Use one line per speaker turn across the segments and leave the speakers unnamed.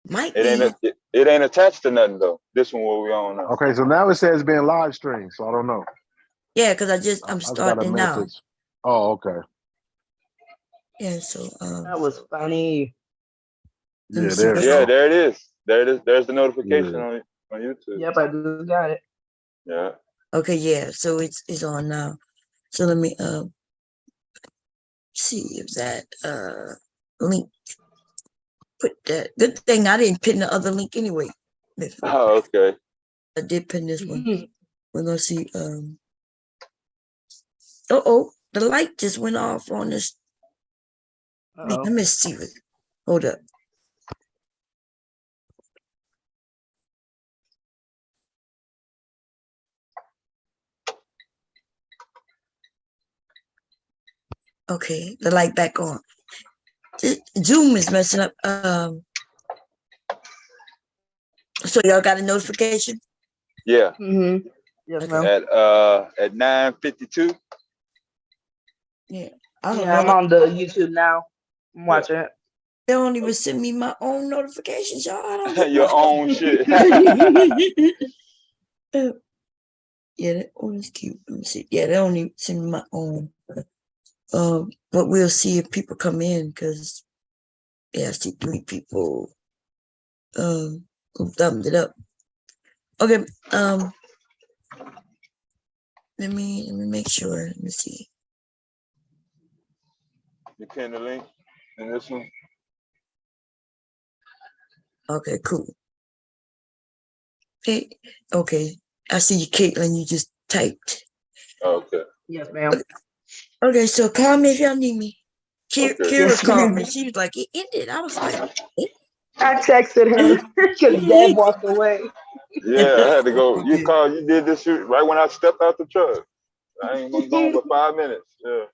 Might
It ain't
be.
it ain't attached to nothing though. This one what we on now.
Okay, so now it says being live streamed, so I don't know.
Yeah, because I'm
I just got a
starting it now.
message. Oh, okay.
Yeah, so
That was funny.
let me
Yeah,
see
there
what's
you
Yeah,
go.
there it is. There it is. There's the notification
Yeah.
on YouTube.
Yep, I just got it.
Yeah.
okay, yeah, so it's on now. So let me see if that link put that. Good thing I didn't pin the other link anyway.
Oh, okay.
I did pin this one.
Mhm.
We're gonna see oh, the light just went off on this. Let
Uh-oh.
me see it. Hold up. Okay, the light back on. Zoom is messing up. So y'all got a notification?
Yeah.
Mm-hmm. Yes,
Okay.
ma'am.
At 9:52.
Yeah. I don't
Yeah, I'm
know.
on the YouTube now. I'm watching it.
They don't even send me my own notifications, y'all. I don't get
Your
no
own shit.
Yeah, that one is cute. Let me see. Yeah, they don't even send me my own. But we'll see if people come in because I see 3 people who thumbed it up. Okay, let me make sure. Let me see.
You pin the link in this one.
Okay, cool. Hey, okay. I see you, Caitlin. You just typed.
Okay.
Yes, ma'am.
Okay, so call me if y'all need me.
Okay.
Kira
Yes,
called me.
ma'am.
She was like, it ended. I was like,
I texted her because Dad walked away.
Yeah, I had to go. You
okay.
called. You did this shit right when I stepped out the truck. I ain't been gone but 5 minutes. Yeah.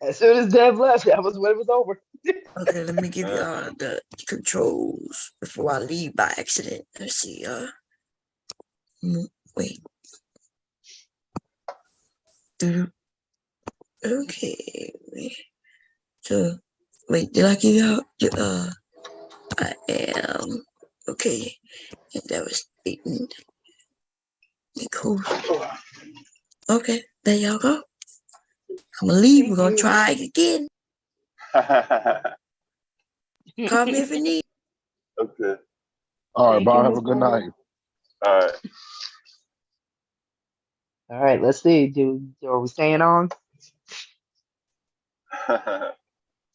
As soon as Dad left, that was when it was over.
Okay, let me give y'all the controls before I leave by accident. Let's see. Wait. Okay. So, wait. Did I give y'all? I am okay. And that was Aiden. Cool. Okay, there y'all go. I'm gonna leave. We're
Thank
gonna
you.
try again. Call me if you need.
Okay.
All right,
Thank you,
Bob. Have
Miss
a good
Paul.
night.
All right.
All right, let's see. Are we staying on?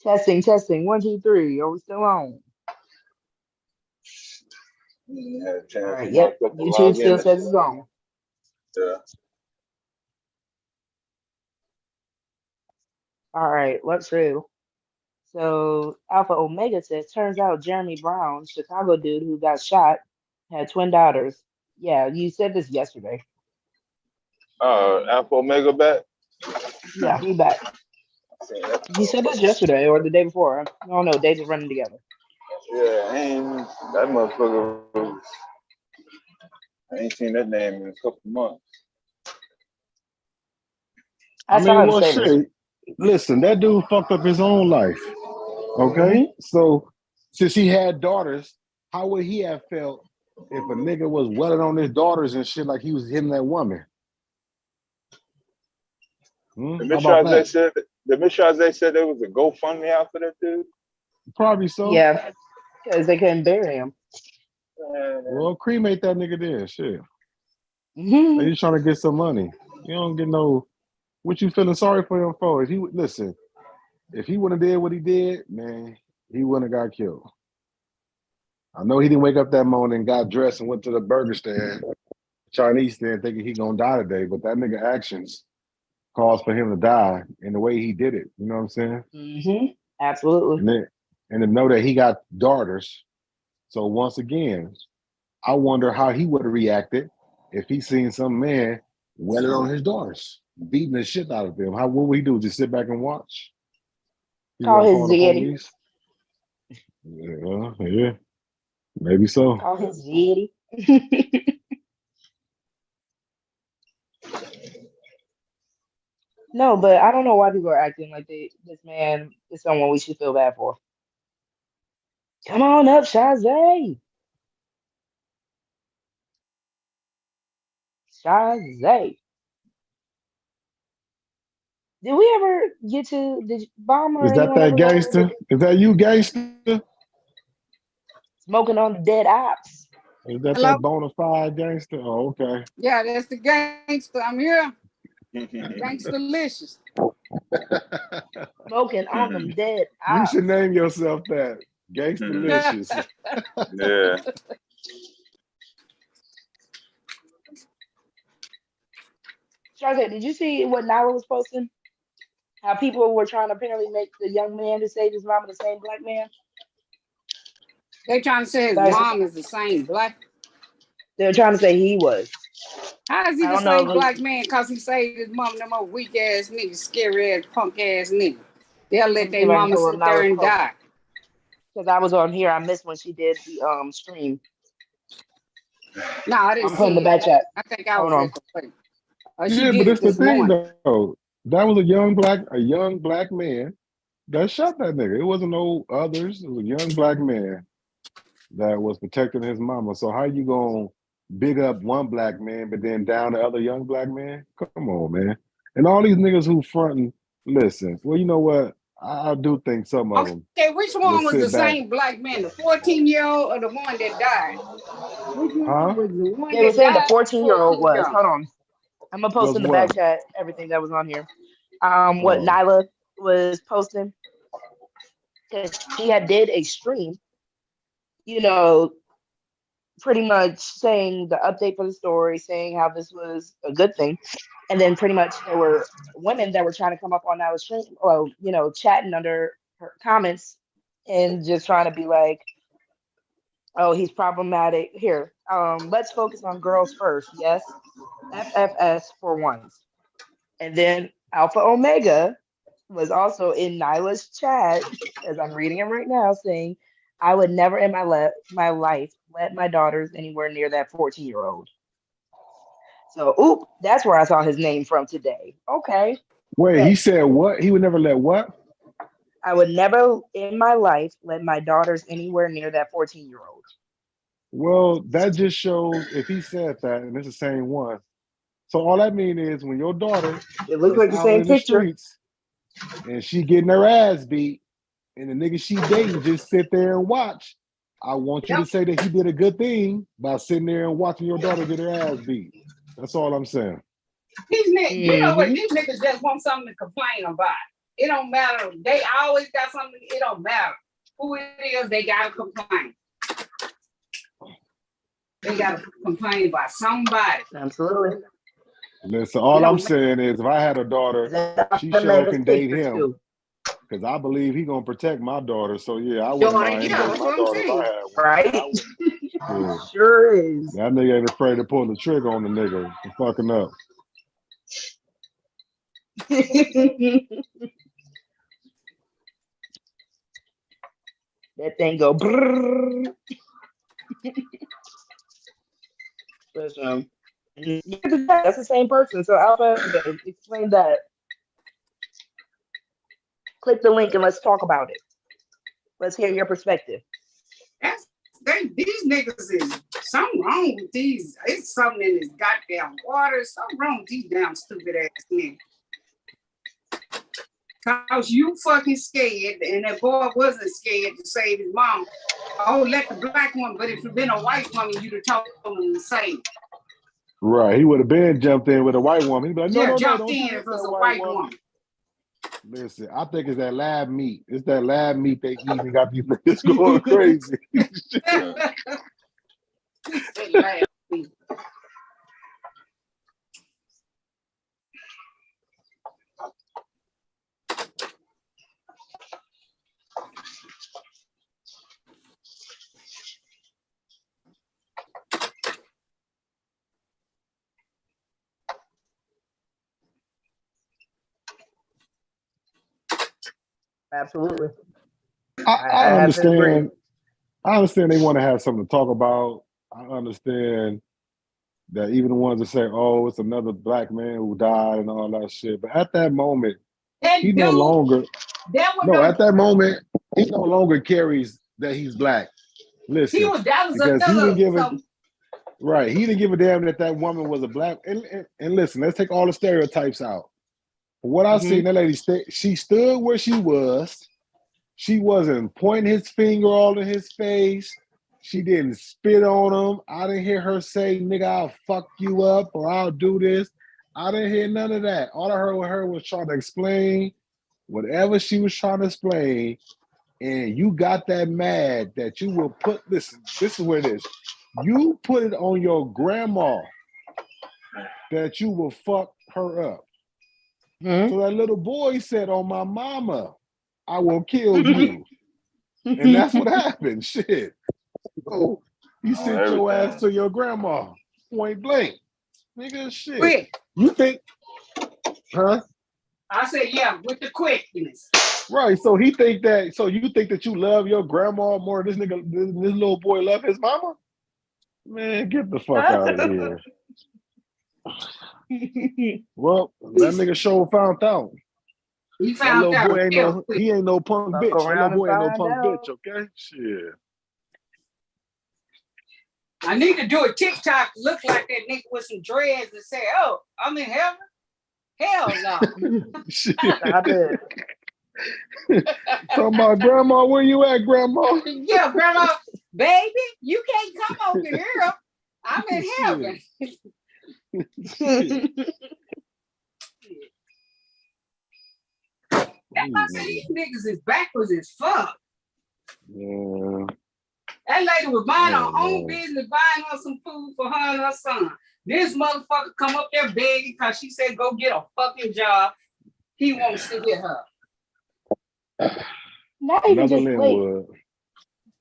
Testing. 1, 2, 3. Are we still on?
Had a
All
chance
right.
for my
Yep.
stuff to
YouTube
log in
still
and
says
shit.
it's on.
Yeah.
All right. Let's see. So Alpha Omega says, turns out Jeremy Brown, Chicago dude who got shot, had twin daughters. Yeah, you said this yesterday.
Alpha Omega back.
Yeah, he back. You said this yesterday or the day before. I don't know. Days are running together.
Yeah, that motherfucker. I ain't seen that name in a couple months.
I
I
saw
mean,
him
well,
say this.
shit. Listen, that dude fucked up his own life. Okay,
Hmm.
so since he had daughters, how would he have felt if a nigga was welling on his daughters and shit like he was hitting that woman?
The
How about that?
Mr. Isaiah said there was a GoFundMe out for that dude.
Probably so.
Yeah, because they couldn't bury him.
Well, cremate that nigga then. Shit. Like
Hmm.
you trying to get some money. You don't get no. What you feeling sorry for him for? If he listen, if he wouldn't have did what he did, man, he wouldn't have got killed. I know he didn't wake up that morning, got dressed, and went to the burger stand, Chinese stand, thinking he gonna die today. But that nigga actions caused for him to die in the way he did it. You know what I'm saying?
Hmm. Absolutely.
And then and to know that he got daughters. So once again, I wonder how he would have reacted if he seen some man wetted on his daughters, beating the shit out of them. What would he do? Just sit back and watch? He
Call
gonna
his
call the
ziti.
police? Yeah, maybe so.
Call his ziti. No, but I don't know why people are acting like this man is someone we should feel bad for. Come on up, Shazay. Shazay. Did we ever get to did Bomb or
Is that
anyone
that
ever go over
gangster? Is that you, gangster?
smoking on the dead ops?
Is that
Hello?
that bona fide gangster? Oh, okay.
Yeah, that's the gangster. I'm here. Gangsterlicious.
Smoking on them dead
You
ops.
should name yourself that. Gangsterlicious.
Yeah.
Shazay, did you see what Nyla was posting? How people were trying to apparently make the young man who saved his mama the same black man?
They trying to say his
Guys-
mom is the same black.
They were trying to say he was.
How is he
I
the
don't know
same
if
black man? Because he saved his mom, them old weak ass niggas, scary ass, punk ass niggas. They'll let
Let me see
their
if I can
mama
pull
sit
up
there
Nyla's
and
post.
die.
Because I was on here. I missed when she did the stream.
No, I didn't
I'm putting the
see
back
it.
chat.
I think I
Hold
was
on.
at the place. She
Yeah,
did
but
it
it's the
this
thing
morning.
though. That was a young black man that shot that nigga. It wasn't no others. It was a young black man that was protecting his mama. So how you gonna big up one black man but then down the other young black man? Come on, man. And all these niggas who fronting, listen. Well, you know what? I do think some of them
Okay, which
will
one was the
sit back.
same black man? The 14-year-old or the one that died? Which one
Huh?
was the one
They were
that
saying the
died?
14-year-old was.
14-year-old.
Hold on. I'm going to post
Was
in the back
what?
chat everything that was on here. What
Oh.
Nyla was posting. Because she had did a stream, you know, pretty much saying the update for the story, saying how this was a good thing. And then pretty much there were women that were trying to come up on Nyla's stream, or, you know, chatting under her comments and just trying to be like, oh, he's problematic. Here, let's focus on girls first. Yes, FFS for once. And then Alpha Omega was also in Nyla's chat, as I'm reading it right now, saying, I would never in my life let my daughters anywhere near that 14-year-old. So, oop, that's where I saw his name from today. Okay.
Wait, he said what? He would never let what?
I would never in my life let my daughters anywhere near that 14-year-old.
Well, that just shows if he said that, and it's the same one. So all that means is when your daughter
It looks
is
like the
out
same
in the
picture.
streets and she getting her ass beat, and the nigga she dating just sit there and watch, I want you to say that he did a good thing by sitting there and watching your daughter get her ass beat. That's all I'm saying.
These niggas, you know what? These niggas just want something to complain about. It don't matter. They always got something. It don't matter who it is. They gotta complain. They gotta complain about somebody.
Absolutely.
Listen, all
You
I'm
know,
saying is if I had a daughter, she sure can date him because I believe he gonna protect my daughter. So yeah, I wouldn't
daughter,
mind him
yeah,
dating
that's
my
what I'm
daughter if I
saying.
had one.
Right?
Yeah.
Sure is.
That nigga ain't afraid to pull the trigger on the nigga for fucking up.
That thing go brrrr. Listen, that's the same person. So Alpha, explain that. Click the link and let's talk about it. Let's hear your perspective.
These niggas is something wrong with these. It's something in this goddamn water. Something wrong with these damn stupid ass niggas. Cause you fucking scared, and that boy wasn't scared to save his mom. Oh, let the black one. But if you'd been a white woman, you'd have told him to save.
Right, he would have been jumped in with a white woman. He'd be like, no,
Yeah,
no,
jumped
don't
in
you
if
hit
it was
that
a
white
white
woman.
woman.
Listen, I think it's that lab meat. It's that lab meat they eat and got these niggas going crazy.
Absolutely.
I understand. I understand they want to have something to talk about. I understand that even the ones that say, "Oh, it's another black man who died" and all that shit. But at that moment, he no longer. No, at that moment, he no longer carries that he's black.
He
Listen,
was that was
because he didn't
another
give a
something.
right. He didn't give a damn that that woman was a black. And listen, let's take all the stereotypes out. What I seen, that lady, she stood where she was. She wasn't pointing his finger all in his face. She didn't spit on him. I didn't hear her say, "Nigga, I'll fuck you up" or "I'll do this." I didn't hear none of that. All I heard with her was trying to explain whatever she was trying to explain. And you got that mad that you will put, listen, this is where it is. You put it on your grandma that you will fuck her up. So that little boy said, "On my mama, I will kill you." And that's what happened. Shit. So he sent your ass to your grandma, point blank. Nigga, shit.
Quick.
You think, huh?
I said, yeah, with the quickness.
Right. So he think that, so you think that you love your grandma more than this nigga, this little boy love his mama? Man, get the fuck out of here. Well, that nigga sure found out.
He
That
found
little
out.
boy ain't
real
no,
quick.
he ain't no punk
Fuck
bitch. That
around
little boy
and
ain't no
find
punk
out.
bitch, okay? Shit.
I need to do a TikTok look like that nigga with some dreads and say, "Oh, I'm in heaven." Hell no.
Shit.
Stop it.
Talking about grandma, where you at, grandma?
Yeah, grandma, baby, you can't come over here. I'm in heaven. That's why I say these niggas is backwards as fuck.
Yeah.
That lady was buying her
Oh,
own business, buying her some food for her and her son. This motherfucker come up there begging because she said go get a fucking job. He wants to hit her.
Not even
Another
just
Linwood.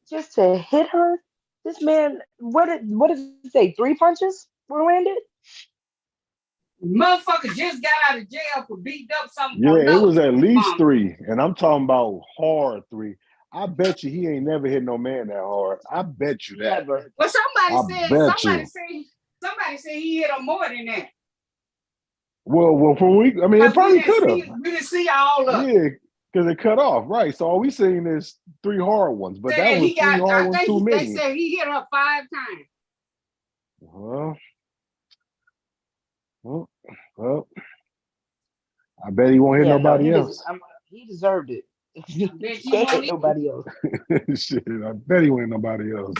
just to hit her. This man, what did it say? 3 punches were landed?
Motherfucker just got out of jail for beating up some.
Yeah, it was at least
mama.
3, and I'm talking about hard 3. I bet you he ain't never hit no man that hard. I bet you that.
Never.
Well,
I
somebody said he hit her more than that.
Well, for we, I mean, it probably could have.
We didn't see all of it.
Yeah, because it cut off, right? So all we seen is 3 hard ones, but that was 3 hard ones too
They
many.
said he hit her 5 times.
Well, I bet he won't hit nobody else.
He deserved it. He
Bet he
can't
won't
hit nobody else.
Shit, I bet he won't hit nobody else.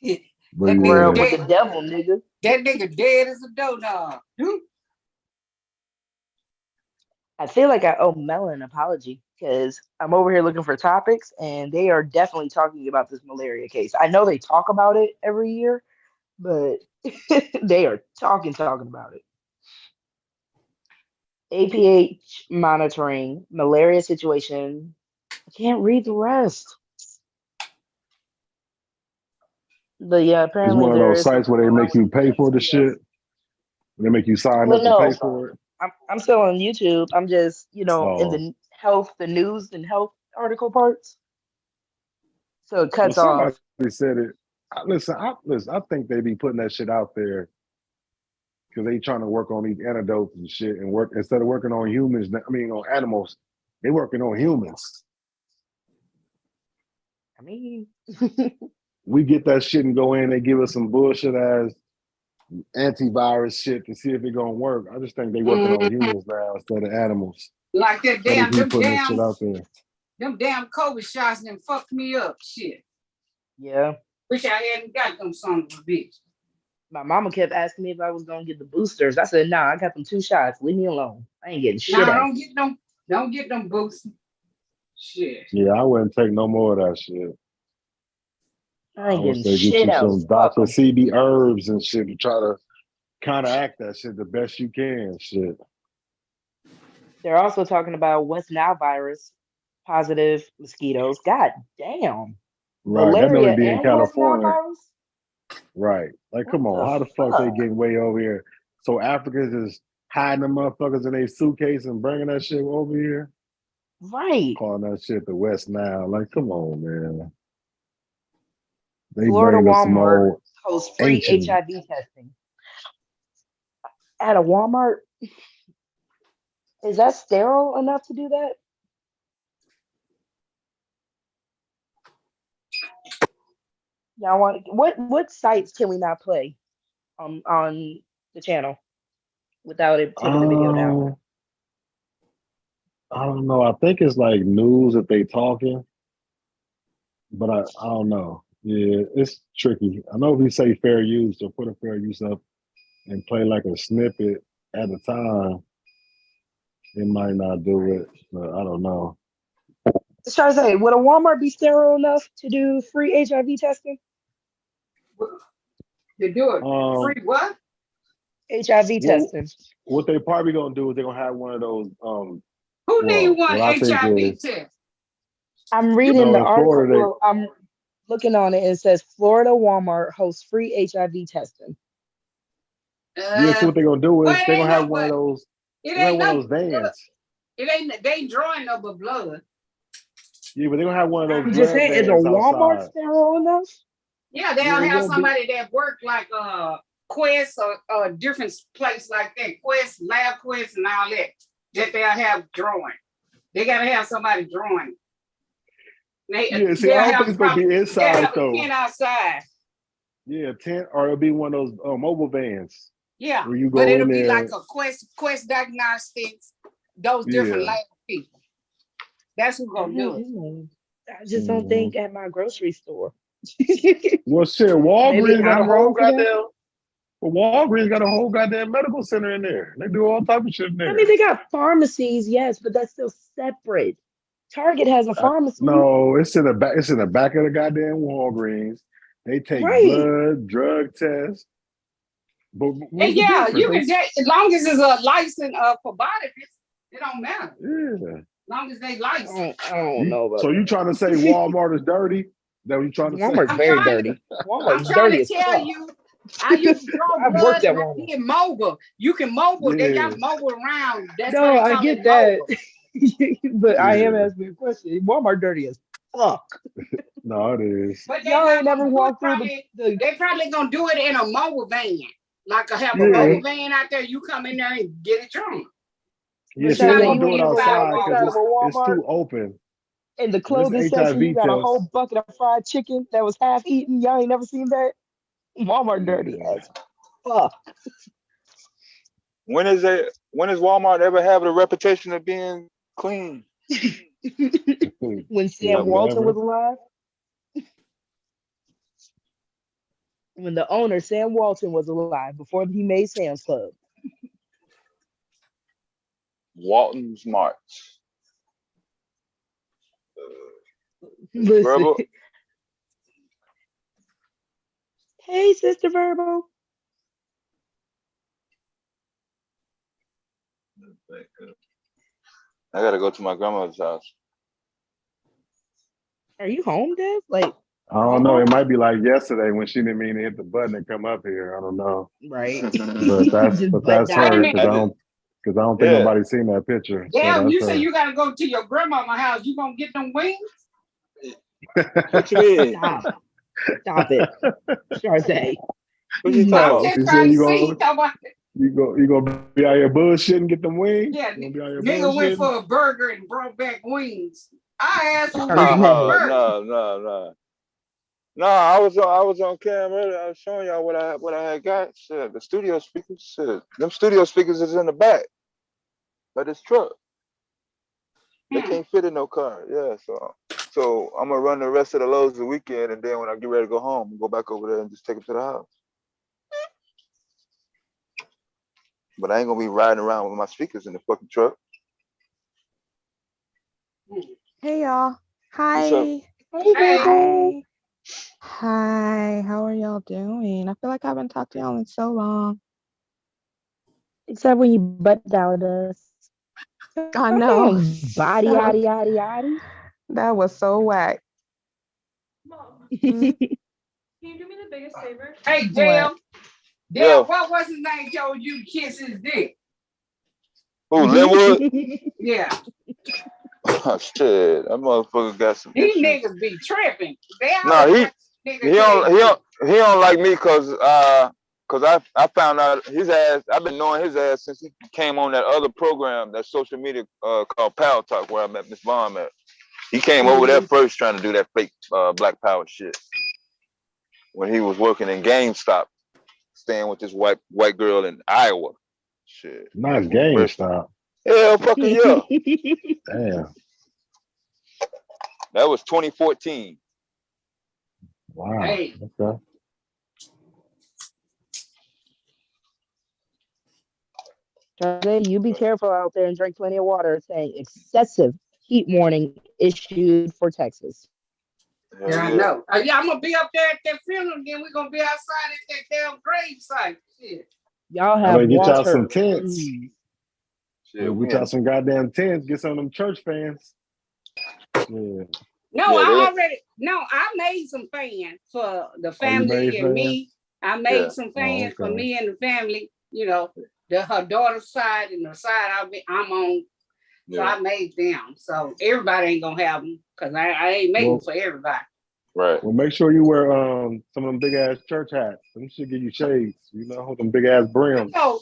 Yeah.
But
That
World
yeah.
with the devil, nigga.
That nigga dead as a doughnut.
I feel like I owe Mel an apology because I'm over here looking for topics and they are definitely talking about this malaria case. I know they talk about it every year, but they are talking about it. APH monitoring malaria situation. I can't read the rest. But yeah,
It's
apparently
one of
there
those
is
sites where they make you pay for the shit. They make you sign up to pay for it.
I'm still on YouTube. I'm just, in
Oh.
the news and health article parts. So it cuts
Well,
off.
somebody said it. Listen, I think they be putting that shit out there because they trying to work on these antidotes and shit and work instead of working on humans. I mean, on animals, they working on humans.
I mean,
We get that shit and go in. They give us some bullshit ass antivirus shit to see if it gonna work. I just think they working on humans now instead of animals.
Like that
They
damn,
keep putting that shit out there.
them damn COVID shots and fucked me up. Shit.
yeah.
Wish I hadn't got them sons of a bitch.
My mama kept asking me if I was gonna get the boosters. I said, nah, I got them 2 shots. Leave me alone. I ain't getting shit
Nah,
else.
don't get them boots. Shit.
Yeah, I wouldn't take no more of that shit.
I ain't
would
getting
say get
shit
you
else.
some Dr. CB herbs and shit to try to counteract that shit the best you can. Shit.
They're also talking about West Nile virus, positive mosquitoes. God damn.
Right. That
Malaria
only be in
and West Nile
California.
virus?
Right. Like, come
What
on.
the
How the fuck they
fuck?
getting way over here? So Africans is hiding them motherfuckers in their suitcase and bringing that shit over here?
Right.
Calling that shit the West Nile. Like, come on, man. They
Florida
bringing us some
Walmart
old
hosts free
ancient.
HIV testing. At a Walmart? Is that sterile enough to do that? Y'all want what sites can we not play on the channel without it taking the video down?
I don't know. I think it's like news if they talking, but I don't know. Yeah, it's tricky. I know if we say fair use or put a fair use up and play like a snippet at a time, it might not do it. But I don't know.
Let's try to say, would a Walmart be sterile enough to do free HIV testing?
To do it
Um,
free what?
HIV
Well,
testing.
what they probably gonna do is they're gonna have one of those.
Who need
Well,
one
what I think
HIV
is
test?
I'm reading
no,
the
in
article.
Florida
Well, I'm looking on it and it says Florida Walmart hosts free HIV testing.
yeah. So what they're gonna do
Well,
is
it
they're
ain't
gonna have
no
one of
but.
those.
It
They're gonna have
ain't
one
no
of those
blood.
vans.
It ain't. They ain't drawing no but blood.
Yeah, but they're gonna have one of
I'm
those
just
blood
saying, is a
vans
Walmart
outside.
sterile enough?
Yeah, they'll
Yeah, it's
have
gonna be.
somebody that work like Quest or a different place like that, Quest, Lab Quest, and all that. That they'll have drawing. They gotta have somebody drawing.
Yeah, see,
They'll
I don't think
have
it's gonna be
they'll
inside
have a
though.
tent outside.
Yeah, tent or it'll be one of those mobile vans
Yeah,
where you
but
go
it'll
in
be like
there.
a Quest Diagnostics, those different
Yeah.
lab people. That's who's gonna do it.
Mhm. I just don't
hmm
think at my grocery store.
Well, shit,
Maybe
Walgreens got a
I'm
whole
wrong for that.
goddamn. Well, Walgreens got a whole goddamn medical center in there. They do all type of shit in
I
there.
mean, they got pharmacies, yes, but that's still separate. Target has a pharmacy.
No, it's in the back. It's in the back of the goddamn Walgreens. They take
Right.
blood, drug tests. But
And
what's the
yeah, you
difference?
can as long as it's a license for body, it don't matter.
Yeah.
As long as they license.
I don't know about
So you trying to say Walmart is dirty? That what you trying to say?
Walmart's
I'm
very
trying to-
dirty.
I'm
Walmart's
trying
dirty
to
as
tell
fuck.
you, I used to draw
I've
blood
worked at
and I
Walmart.
did mobile. You can mobile. They
Yeah.
got mobile around. That's
No,
why they
I
call
get
it
that.
mobile.
But I am
Yeah.
asking a question. Walmart dirty as fuck.
No, it is.
But they
Y'all
not
ain't never
gonna do it
walked through
probably.
the
They probably gonna do it in a mobile van. Like have
Yeah.
a mobile van out there. You come in there and get it drawn.
Yeah,
But
see, they
Shawty,
gonna
you
do
ain't
it
ever
outside
walked
because
inside of a
it's
Walmart
too open.
in the
This
clothing section, you
HIV
got a
test.
whole bucket of fried chicken that was half eaten. Y'all ain't never seen that? Walmart dirty
Yeah.
as fuck.
When is Walmart ever have a reputation of being clean?
When Sam
Yeah,
Walton was
whatever.
alive, when the owner Sam Walton was alive before he made Sam's Club.
Walton's Marts.
Listen,
Verbal.
hey, Sister Verbo.
I gotta go to my grandmother's house.
Are you home, Dev? Like,
I don't know. It might be like yesterday when she didn't mean to hit the button and come up here. I don't know.
right?
But that's
Just
but
butt
that's
Wait a
her
dial.
minute.
because I don't think
Yeah.
nobody's seen that picture. So
Damn,
that's
you say
her.
you gotta go to your grandmama's house. You gonna get them wings?
What you mean?
Stop it. Sharze.
What you
I'm
talking
just
She
trying
said
to
you
see.
gonna you gonna be out here bullshitting, get them wings?
Yeah,
You gonna be out here
nigga went
bullshitting?
for a burger and brought back wings. I asked who
Sharze.
wings
about?
first.
No. No, I was on camera earlier. I was showing y'all what I had got. Shit, the studio speakers. Shit, them studio speakers is in the back of this truck. They can't fit in no car. Yeah, so I'm gonna run the rest of the loads the weekend, and then when I get ready to go home, go back over there and just take them to the house. But I ain't gonna be riding around with my speakers in the fucking truck.
Hey y'all. Hi.
What's up?
Hey, Verbo.
Hi. Hi. How are y'all doing? I feel like I haven't talked to y'all in so long.
Except when you butt dialed us.
I know.
Body,
That
yaddy,
was,
yaddy, yaddy.
that was so whack.
Can you do me the biggest favor?
Hey,
What?
Dale.
Yo.
Dale, what was his name told you to kiss his dick?
Who, Linwood?
Yeah.
Oh, shit, that motherfucker got some
These
issues.
niggas be tripping. They
No,
always niggas
he don't like me because I found out his ass. I've been knowing his ass since he came on that other program, that social media called Power Talk, where I met Miss Vaughn at. He came over there first trying to do that fake Black Power shit. when he was working in GameStop, staying with this white girl in Iowa. Shit.
Nice GameStop.
Hell fucking yeah.
Damn.
That was 2014.
Wow.
Hey.
Okay.
Jose, you be careful out there and drink plenty of water. It's saying excessive heat warning issued for Texas.
Hell
Yeah, I know. Yeah, I'm gonna be up there at that funeral again. We're gonna be outside at that damn grave site. Shit.
Y'all
I'm
have
gonna get y'all
water.
some tents.
Please.
Shit,
Get y'all some goddamn tents. Get some of them church fans. Yeah.
No,
Yeah,
I made some fans for the
Oh, you
family
made
and
fans?
me. I made
Yeah.
some fans for
okay.
me and the family, you know, her daughter's side and the side I'm on. So
yeah.
I made them. So everybody ain't gonna have them because I ain't making
Well-
for everybody.
Right.
Well, make sure you wear some of them big ass church hats. Them should give you shades. You know, with them big ass brims.
So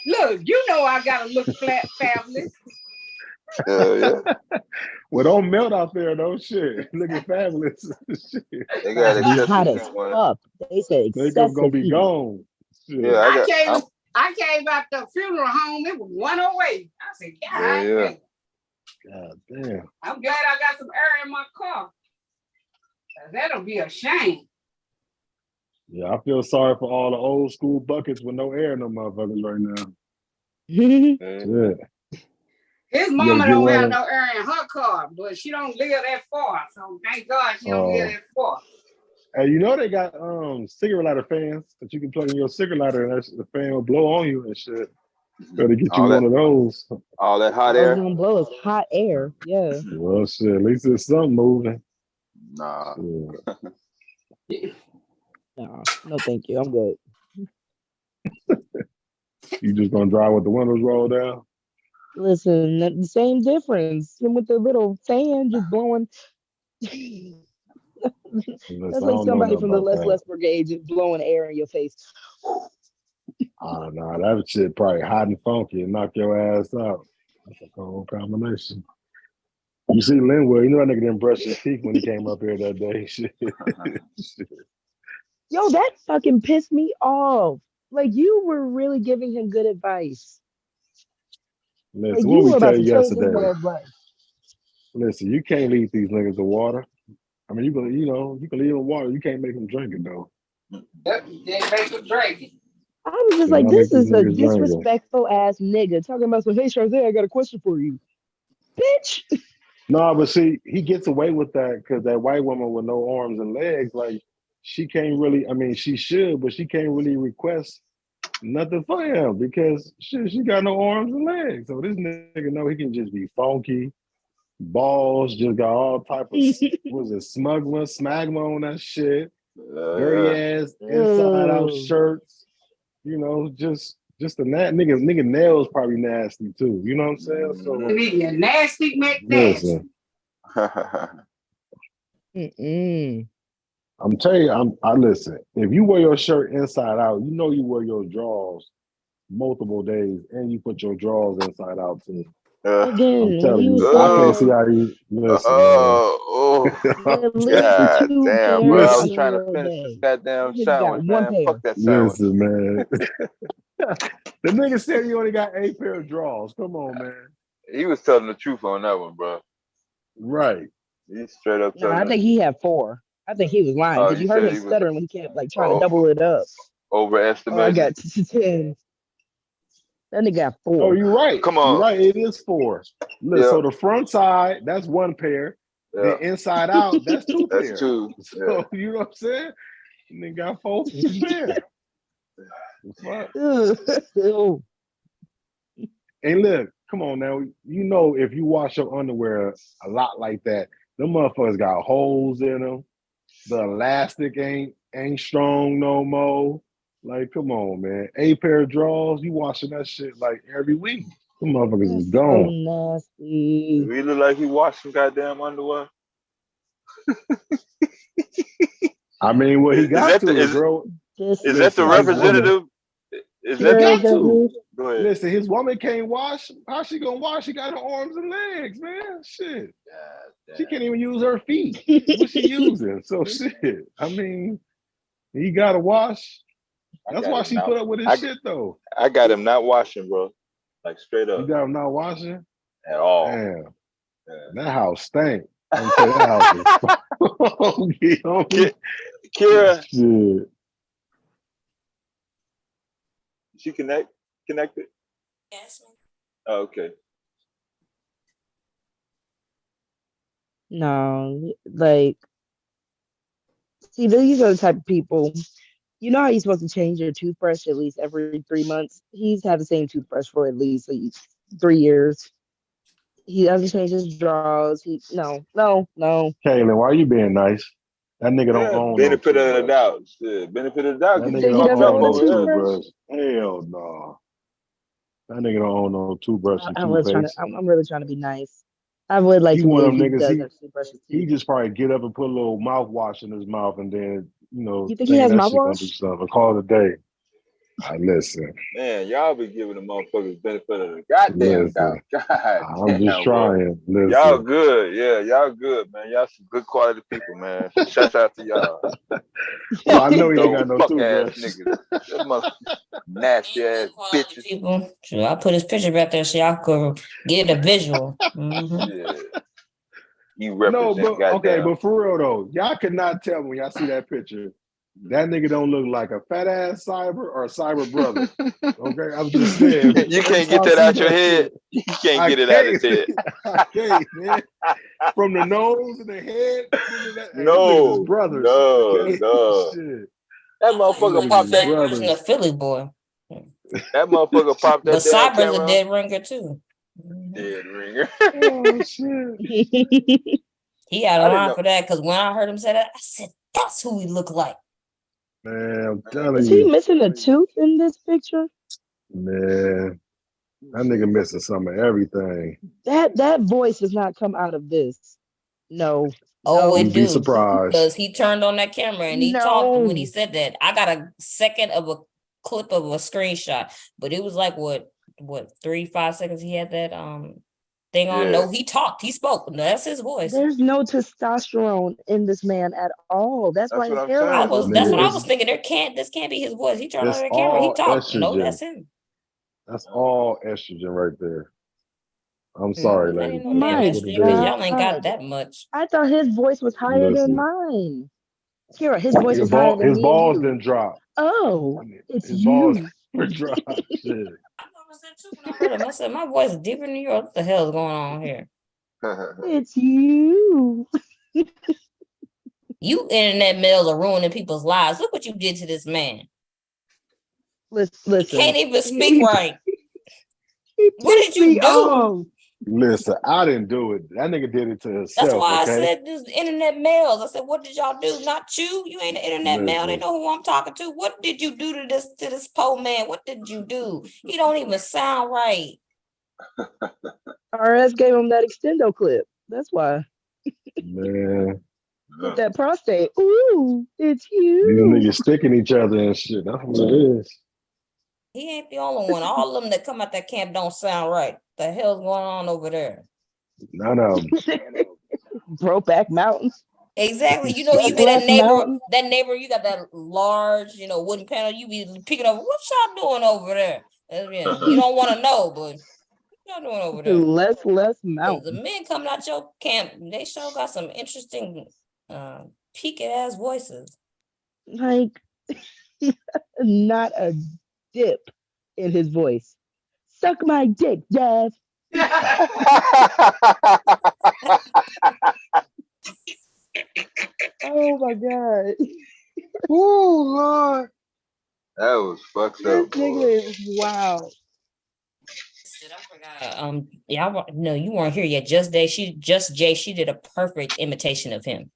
look, you know I gotta look flat fabulous.
Yeah.
Well, don't melt out there though. Shit, looking fabulous. Shit.
They got
Be hot as
accessories.
fuck. They said
Makeup gonna
excessive
be
heat.
gone. Shit.
Yeah,
I came out the funeral home. It was 108. I said, God,
Yeah.
damn.
God damn.
I'm glad I got some air in my car. That'll be a shame.
Yeah, I feel sorry for all the old school buckets with no air in them motherfuckers right now.
Mhm.
Yeah.
His
You
mama
gotta get
don't
one
have
of-
no air in her car, but she don't live that far. So thank God she don't live that far.
Hey, you know they got cigarette lighter fans that you can plug in your cigarette lighter and the fan will blow on you and shit. Better get you
All
one
that-
of those.
All that hot
All it's
air.
gonna blow is hot air. Yeah.
Well, shit, at least there's something moving.
Nah.
Yeah.
No, thank you. I'm good.
You just gonna drive with the windows rolled down?
Listen, the same difference. And with the little fan just blowing.
Listen,
That's
I
like
don't know
somebody
nothing
from the
about
Less
that.
Brigade just blowing air in your face.
Oh no, that shit probably hot and funky and knock your ass out. That's a cold combination. You see Linwood, you know that nigga didn't brush his teeth when he came up here that day. Shit. Shit.
Yo, that fucking pissed me off. Like you were really giving him good advice. Like
Listen,
you
what we
were
tell
about to
you
change his
yesterday.
man's life.
Listen, you can't leave these niggas the water. I mean, you can leave them water. You can't make them drink it though.
They make them drink it.
I was just
You
like,
gotta
this
make these
is a
niggas drink it.
disrespectful ass nigga talking about some, hey, Chardonnay, I got a question for you. Bitch.
No, but see, he gets away with that because that white woman with no arms and legs, like she can't really. I mean, she should, but she can't really request nothing for him because she got no arms and legs. So this nigga know he can just be funky, balls, just got all type of was it smegma on that shit, dirty ass inside out
Ew.
shirts. You know, just the nigga nails probably nasty too. You know what I'm saying? So
You nasty McNasty.
listen.
Mm-mm.
I'm telling you, I listen. If you wear your shirt inside out, you know you wear your drawers multiple days, and you put your drawers inside out too.
Again,
I'm
when
telling
you
you, I can't see
said
how you listen.
at least
God
2
damn,
pairs
bro. I was
Listen.
in
trying to
a
finish this
day.
goddamn
Nigga got
sandwich,
one
man.
pair.
Fuck that sandwich.
Listen, man. The nigga said you only got 8 pair of drawers. Come on, man.
He was telling the truth on that one, bro.
Right.
He straight up
No,
telling
I think he had 4. I think he was lying because
you
you heard
said
him
he was
stuttering when he kept like trying to double it up. Oh, I
overestimating.
got 10. That nigga got
Oh,
4.
you're right.
Come
You're
on.
right. It is 4. Look,
Yeah.
so the front side, that's 1 pair.
Yeah.
The inside out, that's 2
That's
pairs.
2.
So you know what I'm saying? And then got 4 pairs. Fuck.
Ew.
And look, come on now. You know if you wash your underwear a lot like that, them motherfuckers got holes in them. The elastic ain't strong no more. Like, come on, man. 8 pair of drawers, you washing that shit like every week. Them motherfuckers is
That's so
gone.
nasty.
He look like he washed some goddamn underwear.
I mean, what he
Is
got
that
to
the-
the
is-
girl.
Is that the
Listen, his woman-
representative? Is
He
that
got
the,
to.
go ahead.
Listen, his woman can't wash. How she gonna wash? She got her arms and legs, man. Shit.
God
She
damn.
can't even use her feet. What's she using? So shit. I mean, He got to wash.
I
That's
got
why
him
she
not.
put up with his
I,
shit though.
I got him not washing, bro. Like straight
You
up
got him not washing.
at all.
Damn,
Yeah.
that house stank. I'm tell you, that house is.
Ki- Kira,
Shit.
she connected?
Yes.
Oh, okay.
No, like, see, these are the type of people. You know how you're supposed to change your toothbrush at least every 3 months? He's had the same toothbrush for at least 3 years. He doesn't change his drawers. No.
Kaylin, why you being nice? That nigga don't
Yeah,
own no
benefit of the
toothbrush.
doubt. Shit, benefit of the doubt.
That
Get
You
nigga
you
think he
don't
fucked
doesn't
up
own
own a
no
over here.
toothbrush?
toothbrush. Hell no. That nigga don't own no toothbrush and
I was trying to.
toothpaste.
I'm really trying to be nice. I would like
He
to
one of
believe
them
he
niggas.
does have toothbrush his
He
teeth.
just probably get up and put a little mouthwash in his mouth and then
You think he
thinking
has
that shit gonna do
mouthwash?
something. Call it a day. I listen.
Man, y'all be giving the motherfuckers benefit of the goddamn doubt.
Listen.
God
I'm just
damn, boy.
trying.
Y'all
Listen.
good. Yeah, y'all good, man. Y'all some good quality people, man. Shout out to y'all.
Well, I know he ain't
Those
got no
fuck ass
toothbrush.
niggas. Them nasty ass bitches.
People. Sure, I put his picture back there so y'all could get a visual. Mhm.
Yeah. You
No,
represent
but okay,
goddamn.
but for real though, y'all could not tell me when y'all see that picture. That nigga don't look like a fat ass cyber or a cyber brother. Okay, I'm just saying.
You
Every
can't get
time I
that
see
out your
that
head.
shit,
You can't
I
get it out his
can't.
head.
I can't, man. From the nose and the head, nigga, hey, them niggas is
No,
brothers.
no,
Okay,
no.
shit.
That
I thought he
motherfucker
was
Them
the
niggas
popped
is
that.
same version
brothers.
of Philly boy.
That motherfucker popped
But
that damn
Cyber's a
camera.
dead ringer too. Mhm.
Dead ringer.
Oh shit,
He had a
I didn't
line
know.
for that because when I heard him say that, I said, "That's who he look like."
man! I'm
Man,
telling
Is he
you,
missing a tooth in this picture?
man. That nigga missing some of everything.
That voice does not come out of this. No,
Oh,
You'd
it
no,
be
do.
surprised.
Because he turned on that camera and he talked when he
no.
said that. I got a second of a clip of a screenshot, but it was like what 3-5 seconds he had that thing on.
Yeah,
No, he talked, he spoke. That's his voice.
There's no testosterone in this man at all. That's
that's
why
what
his
I'm
hairline
saying.
looks
That's what
Nigga,
I
weird.
was thinking. This can't be his voice. He turned on
it's
the camera, he
all
talked. No,
estrogen.
that's him.
That's all estrogen right there. I'm sorry,
That
ladies,
ain't no
but
damn
that's
My
what it
estrogen because
is.
y'all ain't got
God.
that much.
I thought his voice was higher than
Listen,
mine. Kira, his voice was higher than
his
me and
balls
you.
didn't drop.
Oh, it's
His balls
you.
never drop. Shit.
I noticed that too when I heard him. I said, my voice is deeper than yours. What the hell is going on here?
It's you.
You internet males are ruining people's lives. Look what you did to this man. He
Listen.
can't even speak right.
He
What did
pissed
you
me
do?
off.
Listen, I didn't do it. That nigga did it to
That's
himself,
why I
okay?
said this internet males. I said, what did y'all do? Not you. You ain't an internet male. They
Listen,
know who I'm talking to. What did you do to this poor man? What did you do? He don't even sound right.
RS gave him that extendo clip. That's why.
man,
With that prostate. Ooh, it's
these
you.
niggas sticking each other and shit. That's what it is.
He ain't the only one. All of them that come out that camp don't sound right. The hell's going on over there?
None of them.
Brokeback Mountain.
Exactly. You know, you hear
Douglas Mountain.
that neighbor, you got that large, wooden panel, you be picking over. What y'all doing over there? Yeah, you don't want to know, but what y'all doing over there?
Less
Because the
Mountain.
men coming out your camp, they sure got some interesting peaking ass voices.
Like, not a dip in his voice. Suck my dick, Dad. Oh my God.
Ooh, Lord. That was fucked
This
up, boy.
nigga is wow.
Shit, I forgot. No, you weren't here yet. Just Jay, she did a perfect imitation of him.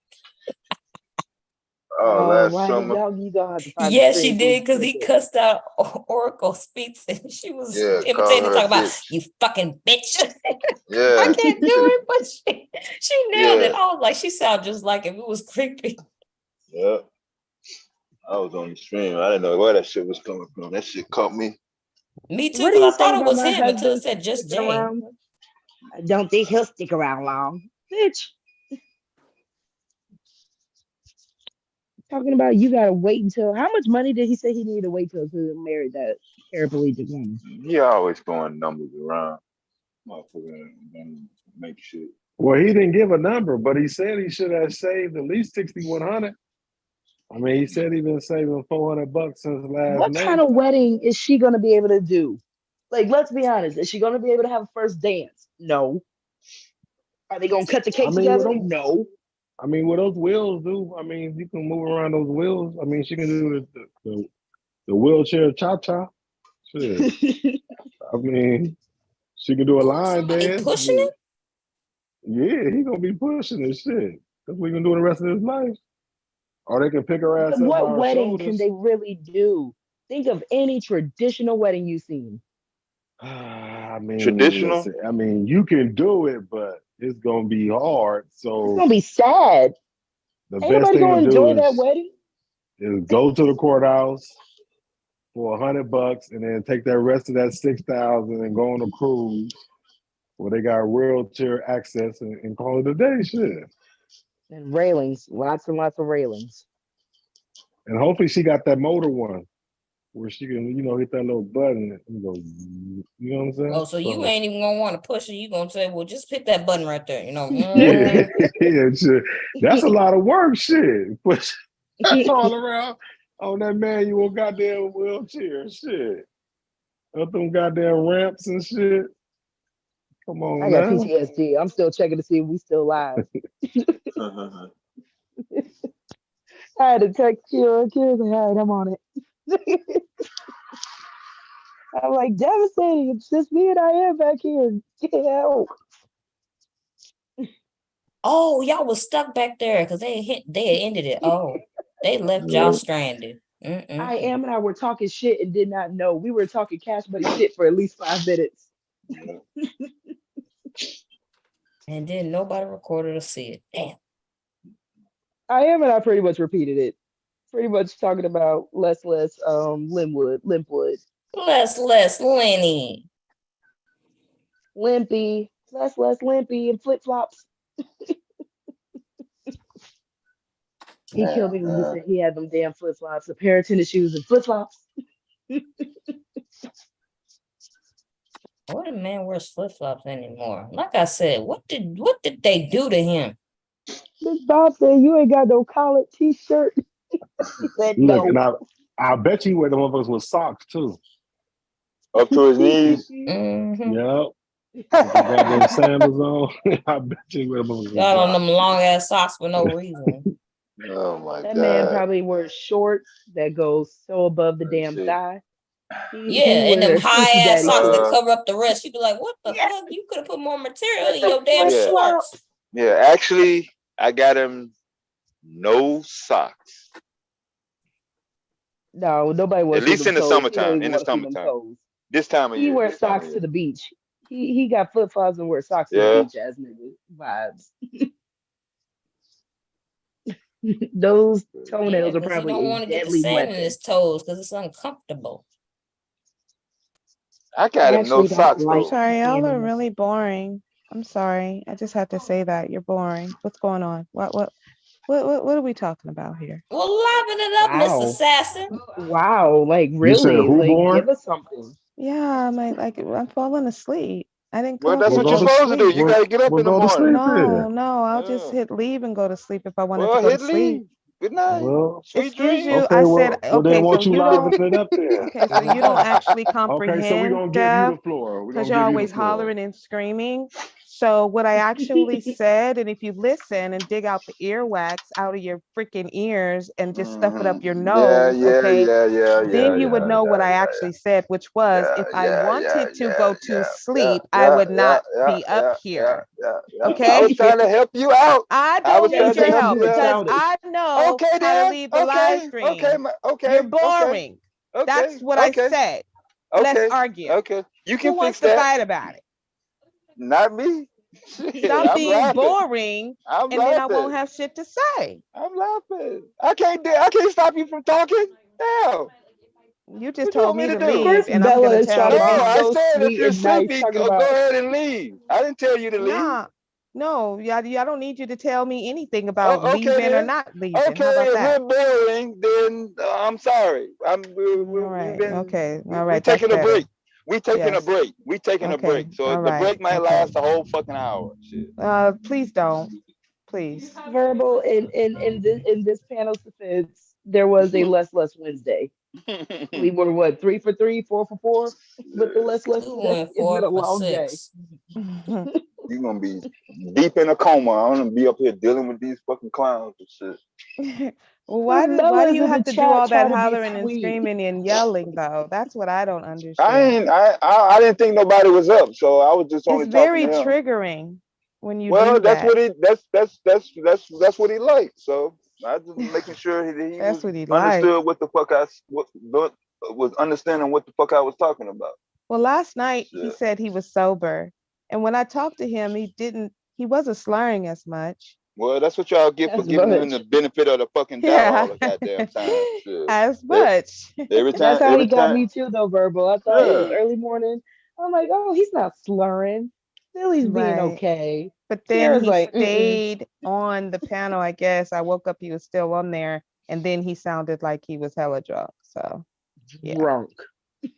Oh, last
Why
summer.
you gonna have to find the
Yeah, she
screen
did, because he
clip it.
cussed out Oracle Speaks, and she was
Yeah, call
imitating,
her
talking about,
bitch.
you fucking bitch.
Yeah.
I can't do it, but she nailed it.
Yeah.
I was like, she sounded just like him. It was creepy.
Yeah. I was on the stream. I didn't know where that shit was coming from. That shit caught me.
Me too,
What do
because
you
I thought
say
it
about
was
my
him until it
husband
said just
sticking
Jay.
around? I don't think he'll stick around long. Bitch. Talking about you gotta wait until how much money did he say he needed to wait till to marry that paraplegic woman?
He always throwing numbers around. Motherfucker don't make shit.
Well, he didn't give a number, but he said he should have saved at least 6,100. I mean, he said he been saving $400 since last
What
May.
kind of wedding is she gonna be able to do? Like, let's be honest. Is she gonna be able to have a first dance? No. Are they gonna cut the
I
cake
mean, with
together?
those,
No.
I mean, what those wheels do, I mean, you can move around those wheels. I mean, she can do the wheelchair cha-cha. Shit. I mean, she can do a line
Somebody
dance.
pushing it?
Yeah, he gonna be pushing this shit. That's what he gonna do the rest of his life. Or they can pick her ass
But
up by
what
her
wedding can
shoulders.
they really do? Think of any traditional wedding you've seen.
I mean,
Traditional?
listen, I mean, you can do it, but it's gonna be hard.
It's
So
gonna be sad.
the
Ain't
best
nobody
thing
gonna
to do
enjoy that wedding.
is go to the courthouse for $100 and then take that rest of that 6,000 and go on a cruise where they got wheelchair access and call it a day. Shit.
And railings, lots and lots of railings.
And hopefully she got that motor one where she can, hit that little button and go, you know what I'm saying?
Oh, so you ain't even gonna want to push it. You gonna say, well, just hit that button right there.
Yeah, yeah, shit. That's a lot of work, shit. Push all around on that manual goddamn wheelchair, shit. Up them goddamn ramps and shit. Come on,
I got
now.
PTSD. I'm still checking to see if we still live. I had to text Kira. Kira's like, all right, I'm on it. I'm like, devastating. It's just me and I am back here. Get help.
Oh, y'all was stuck back there because they had ended it. Oh, they left y'all stranded.
I am and I were talking shit and did not know. We were talking cash money shit for at least 5 minutes.
And then nobody recorded or see it. Damn.
I am and I pretty much repeated it. Pretty much talking about less Limpwood,
Less Lenny.
Limpy, less Limpy and flip flops. He killed me when he said he had them damn flip flops, a pair of tennis shoes and flip flops.
What a man wears flip flops anymore? Like I said, what did they do to him?
Big Bob said you ain't got no collared t-shirt. He said
Look, and
no.
I bet you wear the motherfuckers with socks too.
Up to his knees.
Mm-hmm.
Yep. With the goddamn sandals on. I bet you wear the motherfuckers with
Got on them
socks.
long ass socks for no reason.
Oh my
That
god.
man probably wears shorts that go so above the
Let's
damn
see.
thigh.
Yeah, and them
wears
high
Coochie
ass
Daddy
socks that
shorts.
cover up the rest. You be like, what the
Yeah.
fuck? You could have put more material
With
in
the
your damn
flip
shorts.
Yeah, actually, I got him no socks.
No, nobody
At
wants to see
least
them
in the
toes. He don't
summertime.
even
In the
want to see them
summertime.
toes.
This time of
He
year.
wears
This time
socks
of
to
year.
the beach. He got flip flops and wears socks to the
Yeah.
beach ass nigga vibes. Those
Yeah,
toenails are
because he
probably
don't
a
want to get the
deadly
sand in
weapon.
his toes because it's uncomfortable.
I got
I
him no
actually don't
socks
like
though.
Sorry, y'all
sand
are
in my
really boring. I'm sorry. I just had to say that. You're boring. What's going on? What are we talking about here?
Well, liven it up, Miss
Wow.
Assassin.
Wow, like
You said
really?
who
Like
born?
give us something.
Yeah, I'm falling asleep. I didn't
Well,
come
that's
here
We'll
what
to
you're
go
go
to
to
supposed to do.
sleep.
You gotta get up
we'll
in the
go to
morning.
sleep
No,
then.
no, I'll just
Yeah.
hit leave and go to sleep if I wanted to
Well,
go to
hit
sleep.
leave. Good night.
Well,
Sweet
Excuse
dreams.
you,
okay,
I said,
well then
okay, so
won't you
you
liven
don't,
it up there?
okay, so you don't actually
Okay, so we're
comprehend
gonna give you
stuff
the floor. We're
because
gonna
you're
give you the
always
floor.
hollering and screaming. So what I actually said, and if you listen and dig out the earwax out of your freaking ears and just stuff it up your
Yeah,
nose, okay,
yeah.
then you would know what I actually said, which was if I wanted to go to sleep, I would not be up here.
I
Okay?
was trying to help you out.
I
I was
don't
trying
need
to
your
help
help
you out.
because
childish.
I know
Okay
how to
then.
leave the live stream. You're boring. That's what I said. Let's argue.
Okay. You
Who
can
wants
fix
to
that.
fight about it?
Not me. Shit,
Stop
I'm
being
laughing.
boring,
I'm
and then I won't
laughing.
have shit to say.
I'm laughing. I can't stop you from talking. No.
You just
What you
told
want me
me
to
to
do?
Of
leave,
course,
and I'm
Bella
gonna
is
tell
trying
No,
to be
y'all.
I
so
said if
sweet
you're
and nice,
sleepy,
talking
go
about
ahead and leave. I didn't tell you to leave.
Nah, No, y'all don't need you to tell me anything about
Oh, okay
leaving or
then.
not leaving. How
Okay,
about
if
that?
we're boring, then I'm sorry.
All
We've
right.
been
Okay. All
we
right. That's
taking a break.
better.
We taking a
Yes.
break. We taking a
Okay.
break. So
All
the
right.
break might
Okay.
last a whole fucking hour. Shit.
Please don't. Please.
Verbal in this panel's defense, there was a less Wednesday. We were what, 3 for 3, 4 for 4 with the less
Two
today.
and
It's been
4
a
for
long day.
6.
You're gonna be deep in a coma. I'm gonna be up here dealing with these fucking clowns and shit.
Well, why do
Fellas
you
in the
have to do
chat
all that
trying to be
hollering and
sweet.
screaming and yelling though? That's what I don't
I
understand.
ain't. I didn't think nobody was up, so I was just
It's
only talking
very
to him.
triggering when you
Well,
do
that's
that.
what he. That's what he liked. So I just making sure he
That's
was
what he liked.
understood what the fuck was understanding what the fuck I was talking about.
Well, last night he
Shit.
said he was sober, and when I talked to him, he wasn't slurring as much.
Well, that's what y'all get for
As
giving him
much.
the benefit of the fucking doubt all the goddamn time. Shit.
As much.
Every
That's
time,
how
every
he got
time.
me too, though, Verbal. I thought it was
Yeah.
early morning. I'm like, oh, he's not slurring. Billy's being
Right.
okay.
But then
Kiara's
he
like,
stayed on the panel, I guess. I woke up, he was still on there, and then he sounded like he was hella drunk. So yeah.
drunk.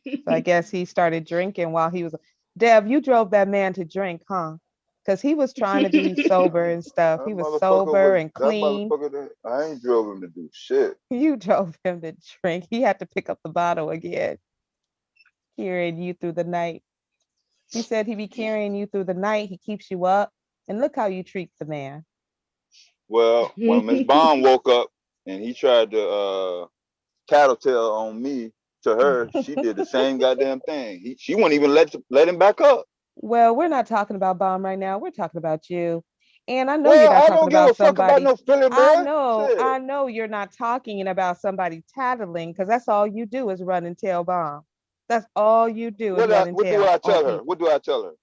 So I guess he started drinking while he was. Deb, you drove that man to drink, huh? Because he was trying to be sober and stuff.
That
He was
motherfucker
sober
was
and
that
clean.
motherfucker. I ain't drove him to do shit.
You drove him to drink. He had to pick up the bottle again, carrying you through the night. He said he'd be carrying you through the night. He keeps you up. And look how you treat the man.
Well, when Miss Bond woke up and he tried to tattletale on me to her, she did the same goddamn thing. She wouldn't even let him back up.
Well, we're not talking about Bomb right now. We're talking about you. And I know you're
Well,
not
I
talking
don't give
about
a fuck about
somebody.
no Philly
I
boy.
know
Shit.
you're not talking about somebody tattling because that's all you do is run and tell Bomb. That's all you do is run and
What do
tell
I
on
tell her?
people.
What do I tell her?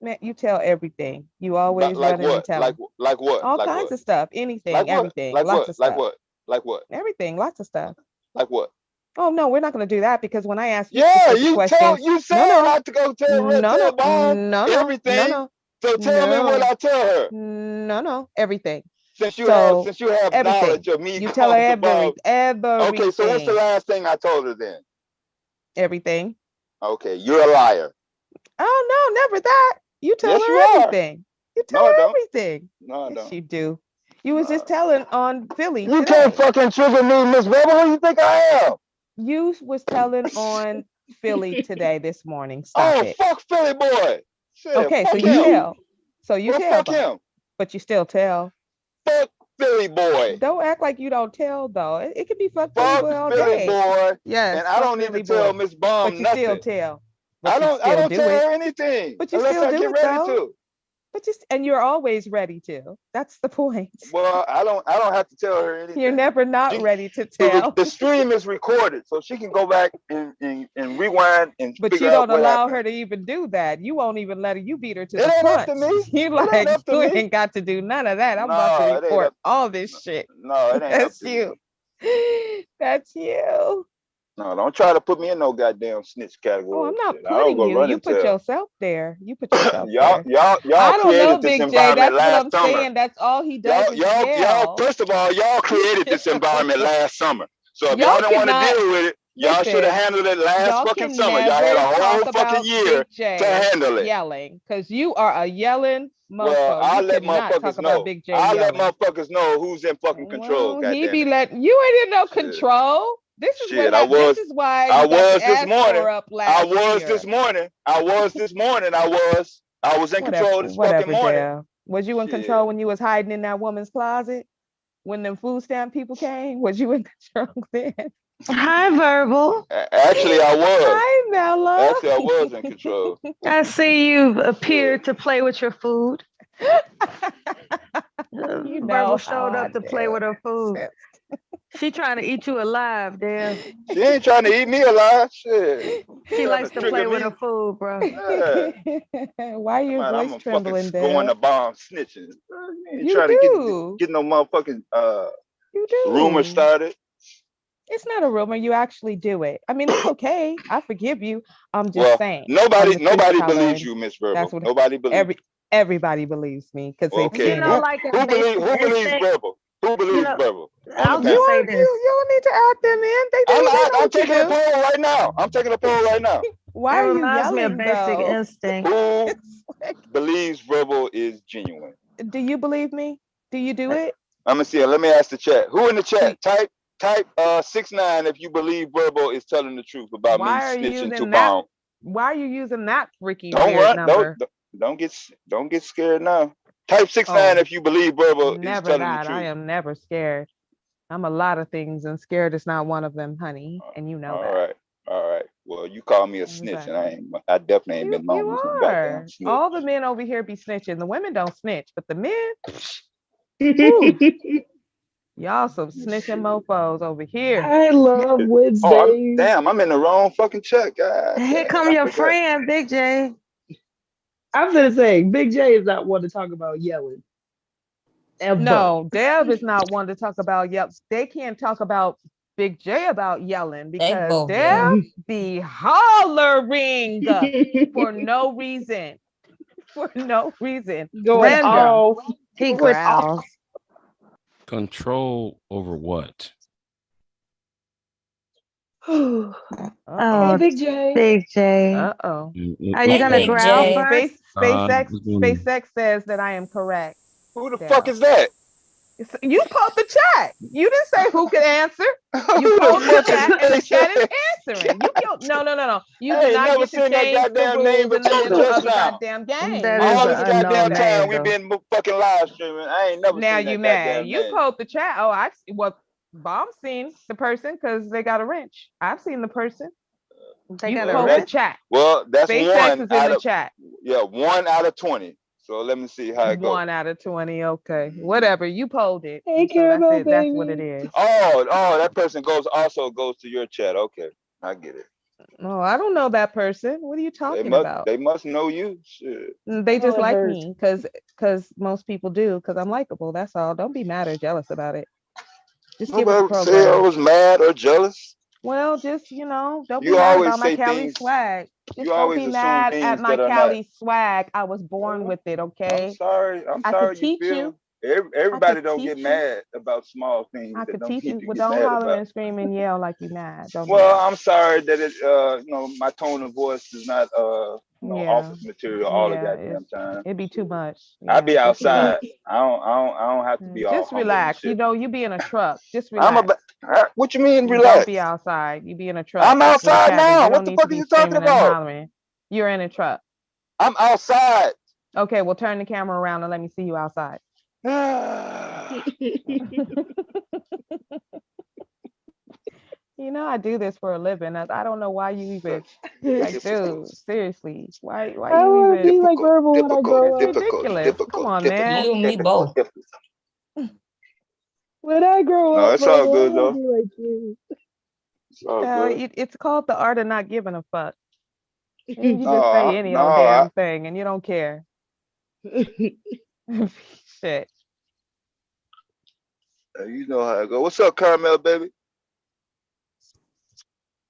Man, you tell everything. You always
Like
running and
what?
telling.
Like what?
All
Like
kinds
what?
of stuff.
Like
Anything,
what?
everything,
Like
lots
what?
of
Like
stuff.
what? Like what?
Everything, lots of stuff.
Like what?
Oh no, we're not going to do that because when I ask you
Yeah,
specific
you
questions,
said
no,
not to go tell Bomb everything. So tell me what I tell her.
no, everything.
Since you
So
have
everything.
knowledge of me
You tell her
going to Bomb.
everything.
Okay, so what's the last thing I told her then?
Everything.
Okay, you're a liar.
Oh no, never that. You tell
Yes,
her
you are.
everything. You tell
No, I
her
don't.
everything.
No, I
Yes,
don't.
you do. You was just telling on Philly
You
today.
can't fucking trigger me, Miss Rebel. Who you think I am?
You was telling on Philly today this morning. Stop it.
Fuck Philly boy. Shit,
Okay, so
fuck
you
him.
tell. So you
Well,
tell
fuck
though.
him.
But you still tell.
Fuck Philly boy.
Don't act like you don't tell though. It could be fuck Philly
Fuck
boy all
Philly
day.
boy.
Yes.
And I don't need to tell Miss Bomb
but you
nothing.
still tell. But
I
you
don't
do
tell
it.
her anything.
But you
unless
still
I
do
get
it
ready
though.
to.
But and you're always ready to. That's the point.
Well, I don't have to tell her anything.
You're never not ready to tell.
The stream is recorded, so she can go back and rewind and
but
figure
you don't
out what
allow
happened.
her to even do that. You won't even let her. You beat her to
It
the
ain't
punch.
up to me.
You like you ain't got to do none of that. I'm about to report all this shit.
No, it ain't up to
you.
me.
That's you.
No, don't try to put me in no goddamn snitch category.
Oh, I'm not
I don't
putting
go
you.
run
You
and
put
tell.
yourself there. You put yourself
y'all
there. I don't
created
know,
this
Big J.
environment
That's what
last
I'm
summer.
saying. That's all he does is
Y'all,
yell.
first of all, y'all created this environment last summer. So if y'all didn't want to deal with it, y'all should have handled it last fucking summer. Y'all had a whole fucking year to handle it.
Yelling, because you are a yelling mofo.
Well, I'll let
cannot talk
motherfuckers
about
know.
Big J
I'll let
yelling.
motherfuckers know who's in fucking control.
Well, he be
goddammit.
letting you ain't in no control. This is
Shit,
what this is why
I
you got
was
your
this
ass
morning.
tore up last year.
this morning. I was in control this fucking morning.
Dale. Was you in control when you was hiding in that woman's closet? When them food stamp people came? Was you in control then?
Hi, Verbal.
Actually, I was.
Hi, Mella.
Actually, I was in control.
I see you've appeared to play with your food. Verbal showed up to play with her food. She trying to eat you alive, damn.
She ain't trying to eat me alive. Shit.
She likes to play with her food, bro.
Yeah.
Why your voice
I'm
trembling,
fucking going
Dale?
to Bomb snitching. You ain't
You
trying
do.
to get no motherfucking
you do.
rumor started.
It's not a rumor. You actually do it. I mean, it's okay. I forgive you. I'm just saying.
Nobody believes you, Miss Verbal. Nobody believes.
everybody believes me because
Well,
they've
okay,
seen
know,
it.
like a
who
basic
believes
instinct.
verbal? Who believes
know,
verbal?
I'll
On the
just
panel.
say
You
this.
don't need to add them in. They
I'm
know
I'm
what you
taking a
do.
poll right now. I'm taking a poll right now.
Why
It
are you
reminds me of
yelling
basic
though?
instinct.
Who
It's like,
believes verbal is genuine?
do you believe me? Do you do it?
I'm gonna see. Let me ask the chat. Who in the
Do-
chat? Type 6ix9ine if you believe verbal is telling the truth about me
Why are you
snitching to
using that?
Bomb.
Why are you using that freaky
Don't
weird
run.
number?
Don't get scared now. Type 6ix9ine
Oh,
if you believe verbal is
never
telling the
that. I
truth.
am never scared. I'm a lot of things, and scared is not one of them, honey. And you know
All
that.
right. All right. Well, you call me a snitch, and
Exactly.
I definitely ain't been known
You
as no goddamn
are.
snitch.
All the men over here be snitching. The women don't snitch, but the men, whew, y'all some snitching mofos over here.
I love
Oh,
Wednesdays.
I'm in the wrong fucking chat, God.
Here
Damn,
come
I
your
forgot.
friend, Big J.
I'm gonna say Big J is not one to talk about yelling. Ever.
No, Deb is not one to talk about yell. They can't talk about Big J about yelling
They
because
both
Deb
yell.
be hollering for no reason. For no reason.
Going
Random.
off.
He
Going off.
growls.
Control over what?
Hey,
Uh-oh.
Big J.
Big J.
Uh-oh.
Are you
Hey,
gonna
Big
growl
J.
first?
SpaceX says that I am correct.
Who the
Deb.
fuck is that?
You pulled the chat. You didn't say who could answer. You
Who
pulled the
fuck
chat, and the
SpaceX?
chat is answering. No. You
I
do
ain't
not
never
get to
seen that
change the
goddamn name
rules in the
before
middle
just
of the
now.
goddamn game.
That
You
is
All
know
this
an
you
goddamn
unknown
mad.
time
name,
we
though.
been fucking live streaming. I ain't never
Now
seen
you
that
mad.
goddamn
You
name.
pulled the chat. Oh, Bomb seen the person because they got a wrench. I've seen the person.
They
You
got a
pulled the
wrench?
chat.
Well, that's
SpaceX
one
is in
out
the
of
chat.
20. So let me see how it goes.
1 out of 20. Okay. Whatever. You pulled it.
Hey,
So that's
Caramel
it. That's what it
baby.
is.
Oh, that person also goes to your chat. Okay, I get it.
Oh, I don't know that person. What are you talking about?
They must know you. Shit.
They just
Oh, it
like
hurts.
me because most people do because I'm likable. That's all. Don't be mad or jealous about it. Just get with the
Nobody say I
program.
was mad or jealous.
Well, just don't be
You
mad
always
about my
say
Cali
things.
swag.
You
Just don't
always
be
assume
mad at
things
my
that are not.
Cali swag. I was born with it.
I'm
Okay.
sorry.
I could
You
teach
feel.
you.
Everybody don't get
teach you.
mad about small things
I
that
could
don't
teach
need
you,
to
but
get
don't
mad
holler
about.
and scream and yell like you mad. Don't do
Well,
that.
I'm sorry that my tone of voice is not
Yeah.
office material all the
Yeah.
goddamn time.
It'd be too much.
I be
Yeah. Just relax.
outside. I don't have to be all
Just
humble and
relax.
shit.
You be in a truck. Just
I'm
relax.
what you mean
Don't
relax?
be outside. You be in a truck
I'm
with a
outside
cabin.
now.
You
What
don't
the
need to
fuck are
be
you talking
screaming and
about?
hollering. You're in a truck.
I'm outside.
Okay, well turn the camera around and let me see you outside. I do this for a living. I don't know why you even like, dude, seriously. Why
I
you
want to be
even
like Verbal when I grow up.
it's ridiculous. Come on, man.
You and me both.
When I grow
No,
up,
it's all
Verbal, I
good
want
though.
to be like you.
It's all good.
It's called the art of not giving a fuck. You just say any
No,
old damn thing and you don't care. Shit.
You know how it go. What's up, Caramel baby?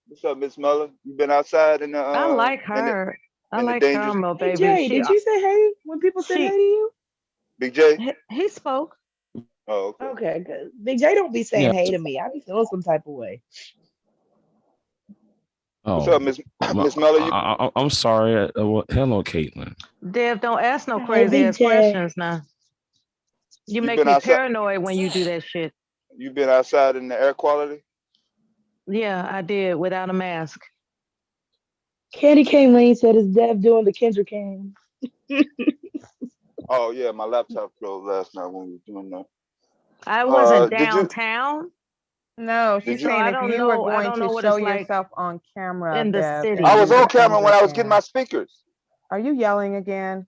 What's up, Miss Muller? You been outside in the
I like her. I
in the
like
dangerous
Caramel,
Hey,
baby.
Jay, did you say hey when people said hey to you?
Big J?
He spoke.
Oh, okay.
Okay, good. Big J don't be saying
Yeah.
hey to me. I be feeling some type of way.
What's
Oh,
up, Miss Muller?
I'm sorry. Hello, Caitlin.
Dev, don't ask no
Hey,
crazy
Big
ass
J.
questions now. You make
been
me
outside?
paranoid when you do that shit.
You been outside in the air quality?
Yeah, I did without a mask.
Candy Cane Lane said it's Dev doing the Kendrick cam.
Oh yeah, my laptop froze last night when we were doing that.
I wasn't
Did you?
downtown,
No, she's
Did you?
so
saying
I
if
don't
you were
know. I
going
don't know
to
what
show
it's like
yourself on camera,
in the
Deb,
city.
and
I was
use
on
the
camera when I was
Kendrick
getting my
cam.
speakers.
Are you yelling again?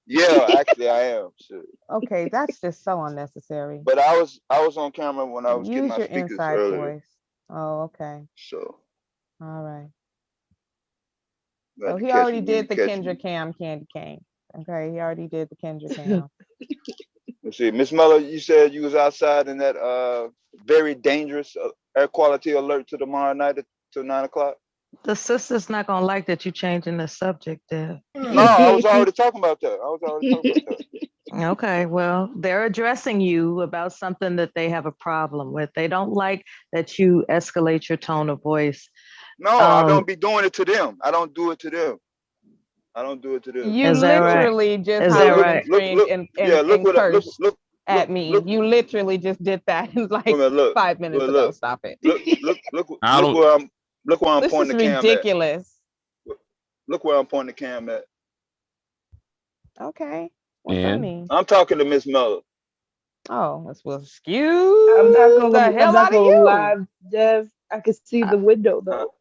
Yeah, actually I am. Shit.
Okay, that's just so unnecessary.
But I was on camera when I was getting
Use
my
your
speakers
inside
earlier.
voice. Oh, okay.
So
All right.
glad
So
to
he
catch
already
me when you
did the
catch me.
Kendra Cam Candy Cane. Okay, he already did the Kendra Cam.
Let's see, Miss Muller, you said you was outside in that very dangerous air quality alert to tomorrow night till 9 o'clock.
The sister's not gonna like that you changing the subject there.
No, I was already talking about that.
Okay, well, they're addressing you about something that they have a problem with. They don't like that you escalate your tone of voice.
No, I don't be doing it to them. I don't do it to them.
You
Is that right?
literally just
Is that
hollered
right?
and screamed and cursed at me. You literally just did that like 5 minutes ago. Stop it.
Look where I'm
This
pointing
is
the cam
ridiculous.
at. Look where I'm pointing the cam at.
Okay. What's that mean?
I'm talking to Miss Miller.
Oh, well, excuse
I'm not
the hell out of you.
lie, Jeff. I can see the window though.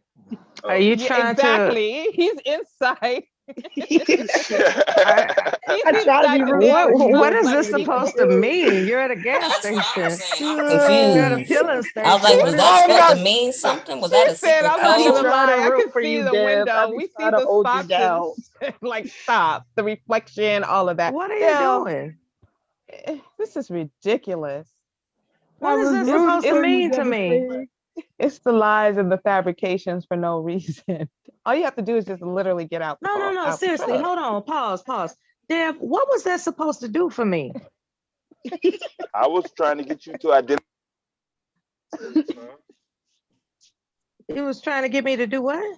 Are you
Yeah,
trying
exactly. He's inside.
I try to be rude.
What is this supposed to mean? You're at a gas station. You're at a
Confused.
filling station.
I was like,
What
was
is
that
this?
supposed to mean something? Was that a secret
I'm not
code?
gonna lie. I
root
can
for
see
you,
the
Deb.
window.
I be
We see
trying to
the
hold you
spots.
down.
Like, stop. The reflection, all of that.
What are
Yo,
you doing?
This is ridiculous.
What is this supposed to mean to me?
It's the lies and the fabrications for no reason. All you have to do is just literally get out.
No. Seriously, hold on. Pause. Deb, what was that supposed to do for me?
I was trying to get you to identify.
It was trying to get me to do what?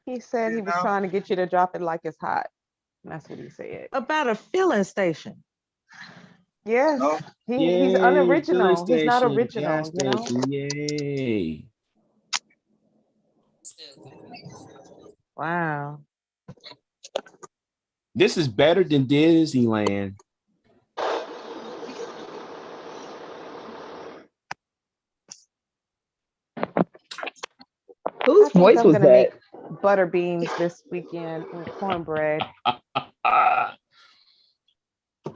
He said he was trying to get you to drop it like it's hot. That's what he said.
About a filling station.
Yes.
No.
He's unoriginal. He's not original, you know?
Yay.
Wow.
This is better than Disneyland.
Whose voice
I'm
was
gonna
that?
make butter beans this weekend with cornbread.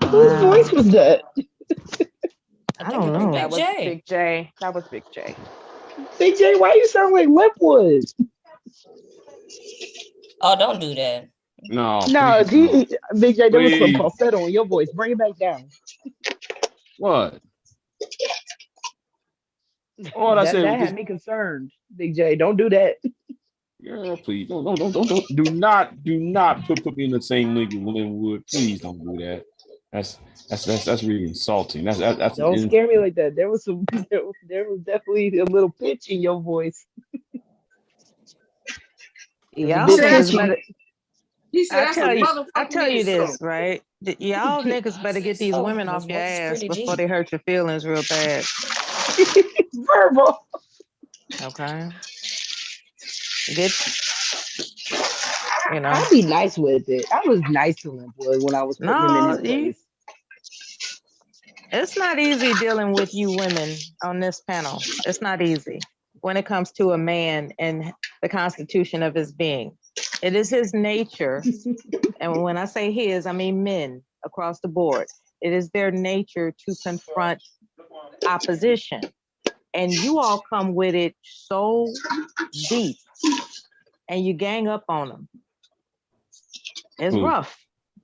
Whose voice was that?
I don't know.
That was Big J. That was Big J.
Big J, why you sound like Lipwood?
Oh, don't do that.
No.
No, Big J, there was some
Please.
falsetto on your voice. Bring it back down.
What? All I
that
said was
had
just,
me concerned. Big J, don't do that.
girl, please don't do not put me in the same league with Linwood. Please don't do that. That's really insulting. That's
Don't scare me like that. There was definitely a little pitch in your voice.
Y'all
Big
niggas
pitchy.
better.
He said,
I
that's
tell
a
you,
motherfucking
this,
insult.
right? Y'all niggas better get these women off your ass before they hurt your feelings real bad.
Verbal.
Okay. Get, you know.
I'll be nice with it. I was nice to Linwood when I was putting him in his place.
It's not easy dealing with you women on this panel. It's not easy when it comes to a man and the constitution of his being. It is his nature. And when I say his, I mean men across the board. It is their nature to confront opposition. And you all come with it so deep and you gang up on them. It's rough.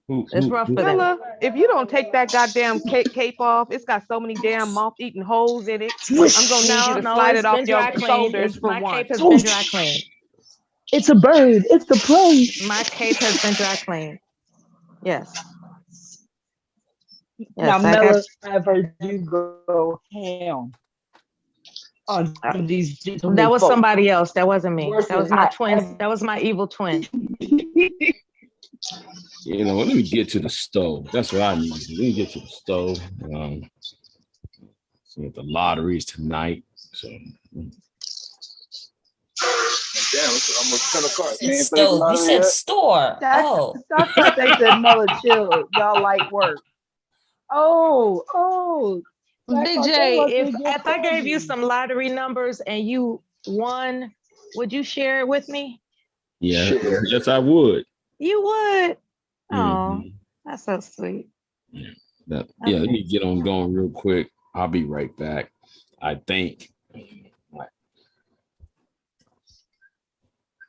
It's rough for them.
Bella, if you don't take that goddamn cape off, it's got so many damn moth-eating holes in it. I'm gonna need you to slide it off your shoulders for
my
once.
cape has been dry cleaned.
It's a bird. It's the plane.
My cape has been dry cleaned. Yes.
Now,
I
Mella,
got-
I've heard you go ham on these gentlemen.
That was
folks.
somebody else. That wasn't me.
Worse
That was
than
my
I
twin. That was my evil twin.
You know, let me get to the stove. That's what I need. Let me get to the stove. So the lotteries tonight. So
Damn, it's almost 10 o'clock.
You said stove. You said store. Oh.
That's what they said, Mella, chill. Y'all like work. Oh.
Big J, if I gave you some lottery numbers and you won, would you share it with me?
yeah, yes, I would.
You would. Oh,
Mhm.
that's so sweet.
Yeah, let me get on going real quick. I'll be right back. I think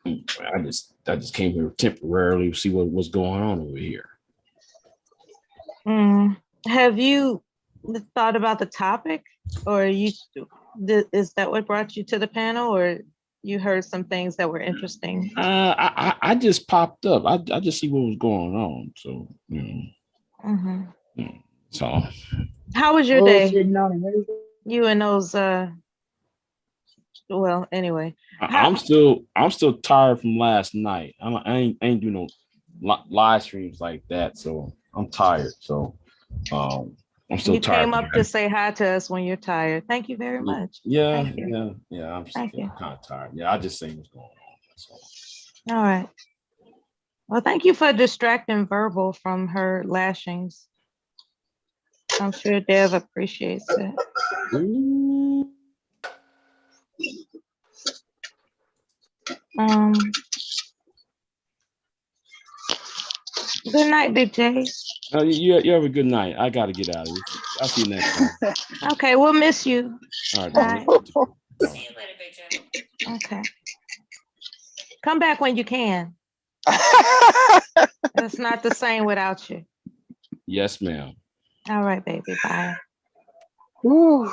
I just came here temporarily to see what's going on over here.
Have you thought about the topic, or is that what brought you to the panel, or you heard some things that were interesting?
I just popped up. I just see what was going on. So
Mhm.
so
How was your day?
Bullshitting on it.
You and those well, anyway.
I'm still tired from last night. I ain't do no live streams like that. So I'm tired. So I'm still
You
tired.
came up to say hi to us when you're tired. Thank you very much.
Yeah,
Thank you.
yeah. I'm
Thank
still
you.
kind of tired. Yeah, I just saying what's going on. That's all.
All right. Well, thank you for distracting Verbal from her lashings. I'm sure Dev appreciates it. Good night, Big J.
You have a good night. I got to get out of here. I'll see you next time.
Okay, we'll miss you.
All right.
Bye.
See you later, Big J.
Okay. Come back when you can. It's not the same without you.
Yes, ma'am.
All right, baby. Bye.
Woo.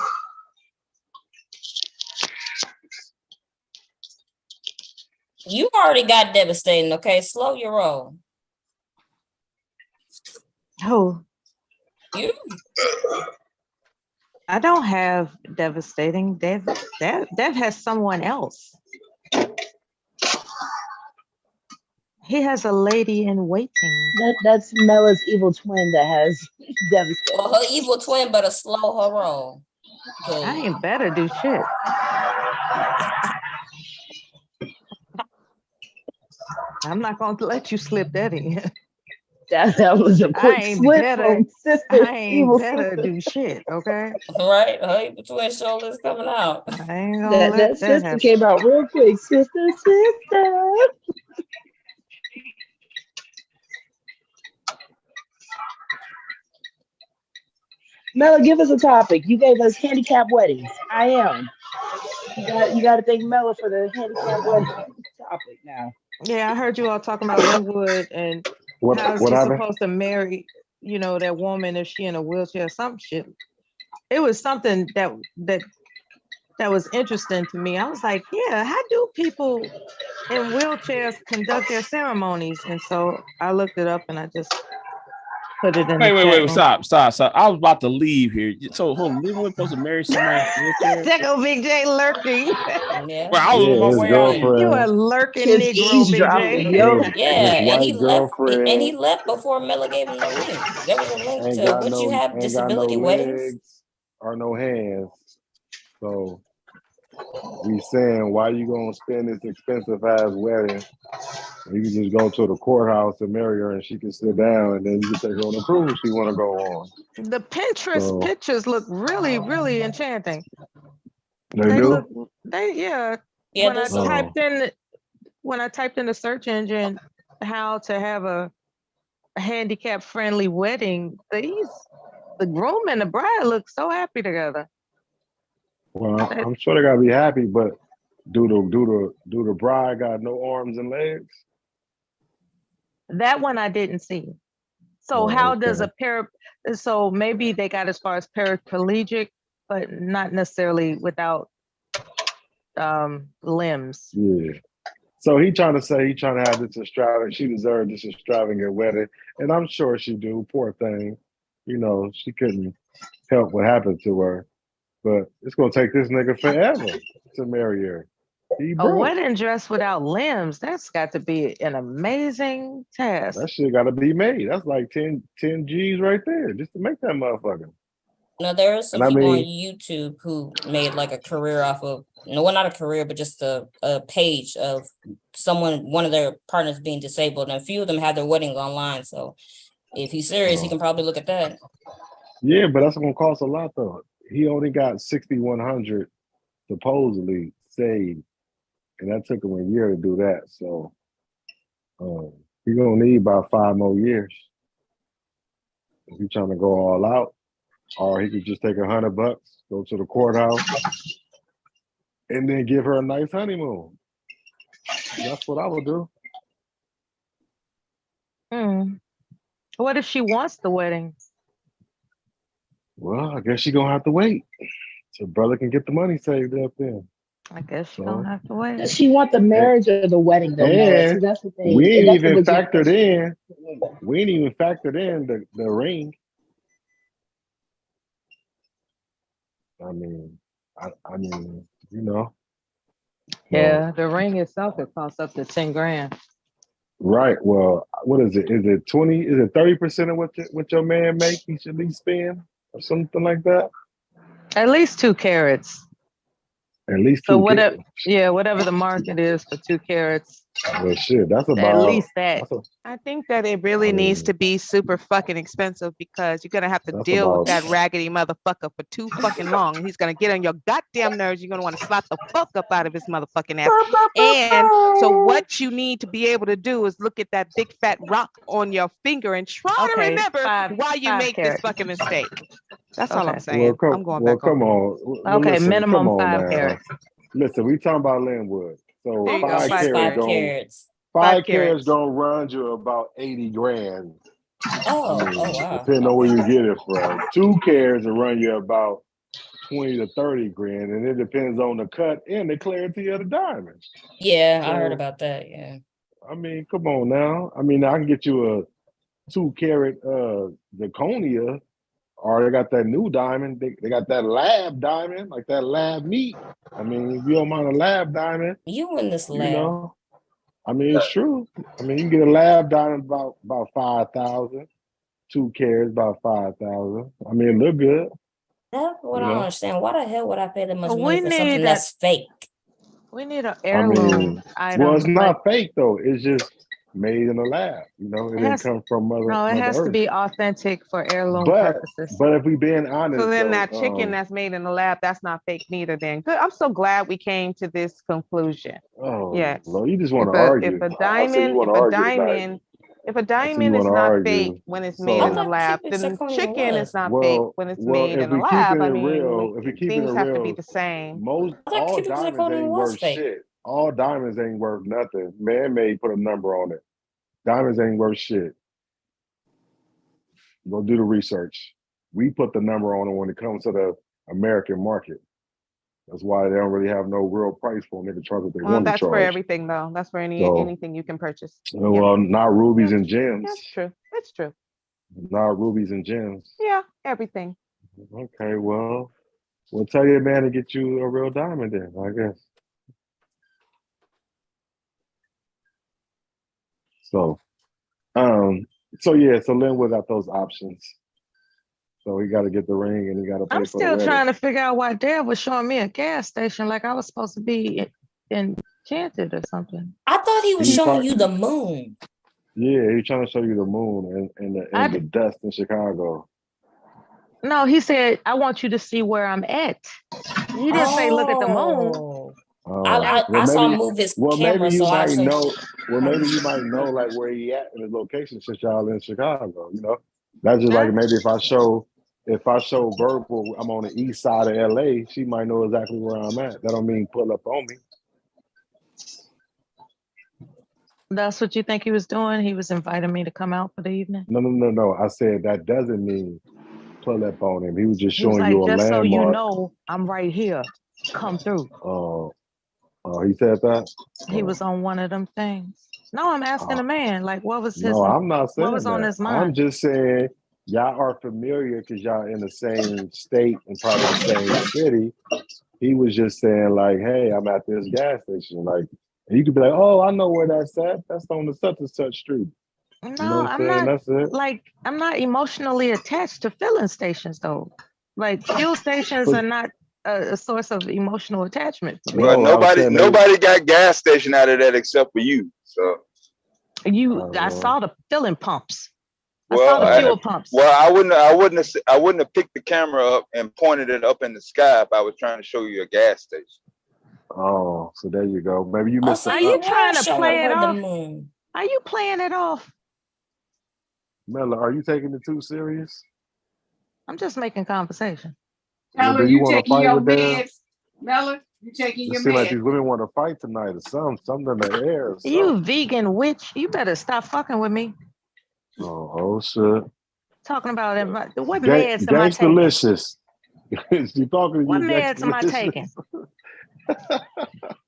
You already got devastating, okay? Slow your roll.
Who?
You.
I don't have devastating. Dev has someone else. He has a lady in waiting.
That's Mella's evil twin that has devastated.
Well, her evil twin better slow her roll.
I ain't better do shit. I'm not going to let you slip that in.
That was a quick slip from sister.
I ain't
Evil
better
sister.
do shit, okay?
Right? Her evil twin shoulders coming out.
I ain't gonna let
That sister
happen.
came out real quick. Sister. Mella, give us a topic. You gave us handicap weddings. I am. You got to thank Mella for the handicap wedding topic now.
Yeah, I heard you all talking about Linwood and how she's supposed to marry, that woman if she in a wheelchair, some shit. It was something that was interesting to me. I was like, yeah, how do people in wheelchairs conduct their ceremonies? And so I looked it up and I just put it in the chat
Wait,
room.
stop. I was about to leave here. So hold on, Linwood supposed to marry somebody?
There go Big J lurking.
Yeah.
Well, I was on my
his
way out here.
girlfriend.
You a lurking
His
Negro, Big
eavesdropping,
J.
yo.
Yeah,
His white girlfriend
and he left before Miller gave him the link. There was a link
ain't
to
got
would you have
ain't got no
disability weddings?
legs or no hands. So we saying, why you gonna spend this expensive ass wedding? You can just go to the courthouse and marry her, and she can sit down, and then you can take her on a cruise she want to go on.
The Pinterest pictures look really, really enchanting.
They do.
Yeah,
When I typed in the search engine how to have a handicap friendly wedding, the groom and the bride look so happy together.
Well, I'm sure they gotta be happy, but do the bride got no arms and legs?
That one I didn't see. So how does so maybe they got as far as paraplegic, but not necessarily without limbs.
Yeah. So he trying to have this extravagant, she deserved this extravagant wedding. And I'm sure she do, poor thing. She couldn't help what happened to her. But it's gonna take this nigga forever to marry her.
A wedding dress without limbs, that's got to be an amazing task.
That shit gotta be made. That's like 10 G's right there, just to make that motherfucker.
No, there are some people on YouTube who made like a career off of, not a career, but just a page of one of their partners being disabled. And a few of them had their weddings online. So if he's serious, he can probably look at that.
Yeah, but that's gonna cost a lot though. He only got 6,100 supposedly saved. And that took him a year to do that. So he's gonna need about 5 more years. If he's trying to go all out. Or he could just take $100, go to the courthouse, and then give her a nice honeymoon. That's what I would do.
What if she wants the wedding?
Well, I guess you're gonna have to wait so brother can get the money saved up there.
I guess you're
So,
gonna have to wait.
Does she want the marriage or the wedding though, Mel? See,
and
that's the thing.
we ain't
That's the
even
legit
factored
question.
in. We ain't even factored in the ring. I mean, I mean, you know. So,
Yeah, the ring itself it costs up to 10 grand.
right. Well, what is it? Is it 20? Is it 30% of what your man make? He should at least spend or something like that.
At least 2 carats.
At least
So
2
whatever,
kids.
yeah, whatever the market is for 2 carats,
Well, shit, that's
at
about.
least that.
That's
I think that it really needs
mean,
to be super fucking expensive because you're gonna have to
that's
deal with
about.
that raggedy motherfucker for too fucking long. And he's gonna get on your goddamn nerves. You're gonna want to slap the fuck up out of his motherfucking ass. And so what you need to be able to do is look at that big fat rock on your finger and try to
Okay,
remember why you
5
make this
carats.
fucking mistake. That's all I'm
Okay.
saying. I'm going back on
Come
mute.
on. Well,
Okay,
listen,
minimum
come on
5
now.
carats.
Listen, we talking about Linwood. So
There you go,
5
She's
5
carats
five
carats.
carats.
5 carats
5 carats.
gonna run you about 80 grand.
Oh,
I mean,
oh wow.
depending on where
Okay.
you get it from. 2 carats will run you about 20 to 30 grand, and it depends on the cut and the clarity of the diamond.
Yeah, I heard
So,
about that. Yeah.
I mean, come on now. I mean, I can get you a 2 carat zirconia, or they got that new diamond. They got that lab diamond, like that lab meat. I mean, if you don't mind a lab diamond,
You in this
you
lab.
know. I mean, it's true. I mean, you can get a lab diamond about 5,000. 2 carats about 5,000. I mean, it look good.
That's what
You
I don't
know.
understand. Why the hell would I pay that much money
We
for
need
something
a
that's fake?
we need an
I
heirloom
mean,
item.
well, it's
Like
not fake though. It's just made in a lab. You know, it
it
didn't
has
come from
no, it
Mother
has to
Earth.
be authentic for heirloom
But
purposes.
if we being
So
honest
then
though,
that chicken that's made in the lab, that's not fake neither then. Good. I'm so glad we came to this conclusion.
oh
Yes.
Lord, you just want
If
to
a if
argue.
a
I see you
diamond,
want
if
to
a
argue tonight.
diamond, if a
I see you
diamond
want
is
to
not
argue.
fake when it's made
I
in the
So,
lab,
thought cubic
then
zirconia
chicken is
was.
not fake when it's made
if
in the
we
lab.
keeping
I
it
mean,
real, if we keeping it
things have to be
real,
the same.
most
I thought
all
cubic
diamonds
zirconia
ain't
was
worth
fake.
shit. All diamonds ain't worth nothing. Man made put a number on it. Diamonds ain't worth shit. Go do the research. We put the number on it when it comes to the American market. That's why they don't really have no real price for them. They can charge what they want to
That's for
charge.
everything though. That's for
So,
anything you can purchase. Yeah.
well, not rubies
Yeah.
and gems.
That's true. That's true.
Not rubies and gems.
Yeah, everything.
Okay, well, we'll tell your man to get you a real diamond then, I guess. So, so Linwood got those options. So he got to get the ring and he got to pay
I'm
for the
still
wedding.
trying to figure out why Dad was showing me a gas station like I was supposed to be enchanted or something.
I thought he was
He
showing
part-
you the moon.
Yeah, he's trying to show you the moon and the dust in Chicago.
No, he said, I want you to see where I'm at. He didn't say look at the moon.
Oh.
Well,
I saw him
maybe-
move his
Well,
camera,
maybe you
so I
might
assumed.
know. Well, maybe you might know like where he at in his location since y'all in Chicago. You know, that's just like maybe if I show Verbal I'm on the east side of LA, she might know exactly where I'm at. That don't mean pull up on me.
That's what you think he was doing? He was inviting me to come out for the evening?
No. I said that doesn't mean pull up on him. He was just
He was
showing
like,
you a
just so you
landmark.
know, I'm right here. Come through.
He said that?
He was on one of them things. No, I'm asking the man, like, what was his?
No, I'm not saying
what was
that.
on his mind?
I'm just saying y'all are familiar because y'all in the same state and probably the same city. He was just saying like, hey, I'm at this gas station. Like, and you could be like, oh, I know where that's at. That's on the such and such street.
No,
You know what
I'm
saying?
not.
That's it.
Like, I'm not emotionally attached to filling stations, though. Like, fuel stations are not a source of emotional attachment for me.
Well,
No, I was saying
nobody got gas station out of that except for you. So
I saw the filling pumps. I
well,
saw the fuel pumps.
Well, I wouldn't have picked the camera up and pointed it up in the sky if I was trying to show you a gas station.
Oh, so there you go. Maybe you missed.
So
Are
you
you
were
trying to
showing
play
her
it
the
off?
moon.
Are you playing it off?
Mella, are you taking it too serious?
I'm just making conversation.
Well,
Mella,
do you
you
want to
taking
fight
your
with them?
meds? Mella, you taking
It
your
seems like
meds?
these women want to fight tonight or something in the air. Or
You vegan witch, you better stop fucking with me.
Oh shit.
Talking about what
Gang,
meds am I taking?
Gangsta-licious. She talking to
What
you,
meds am I
Gangsta-licious.
taking?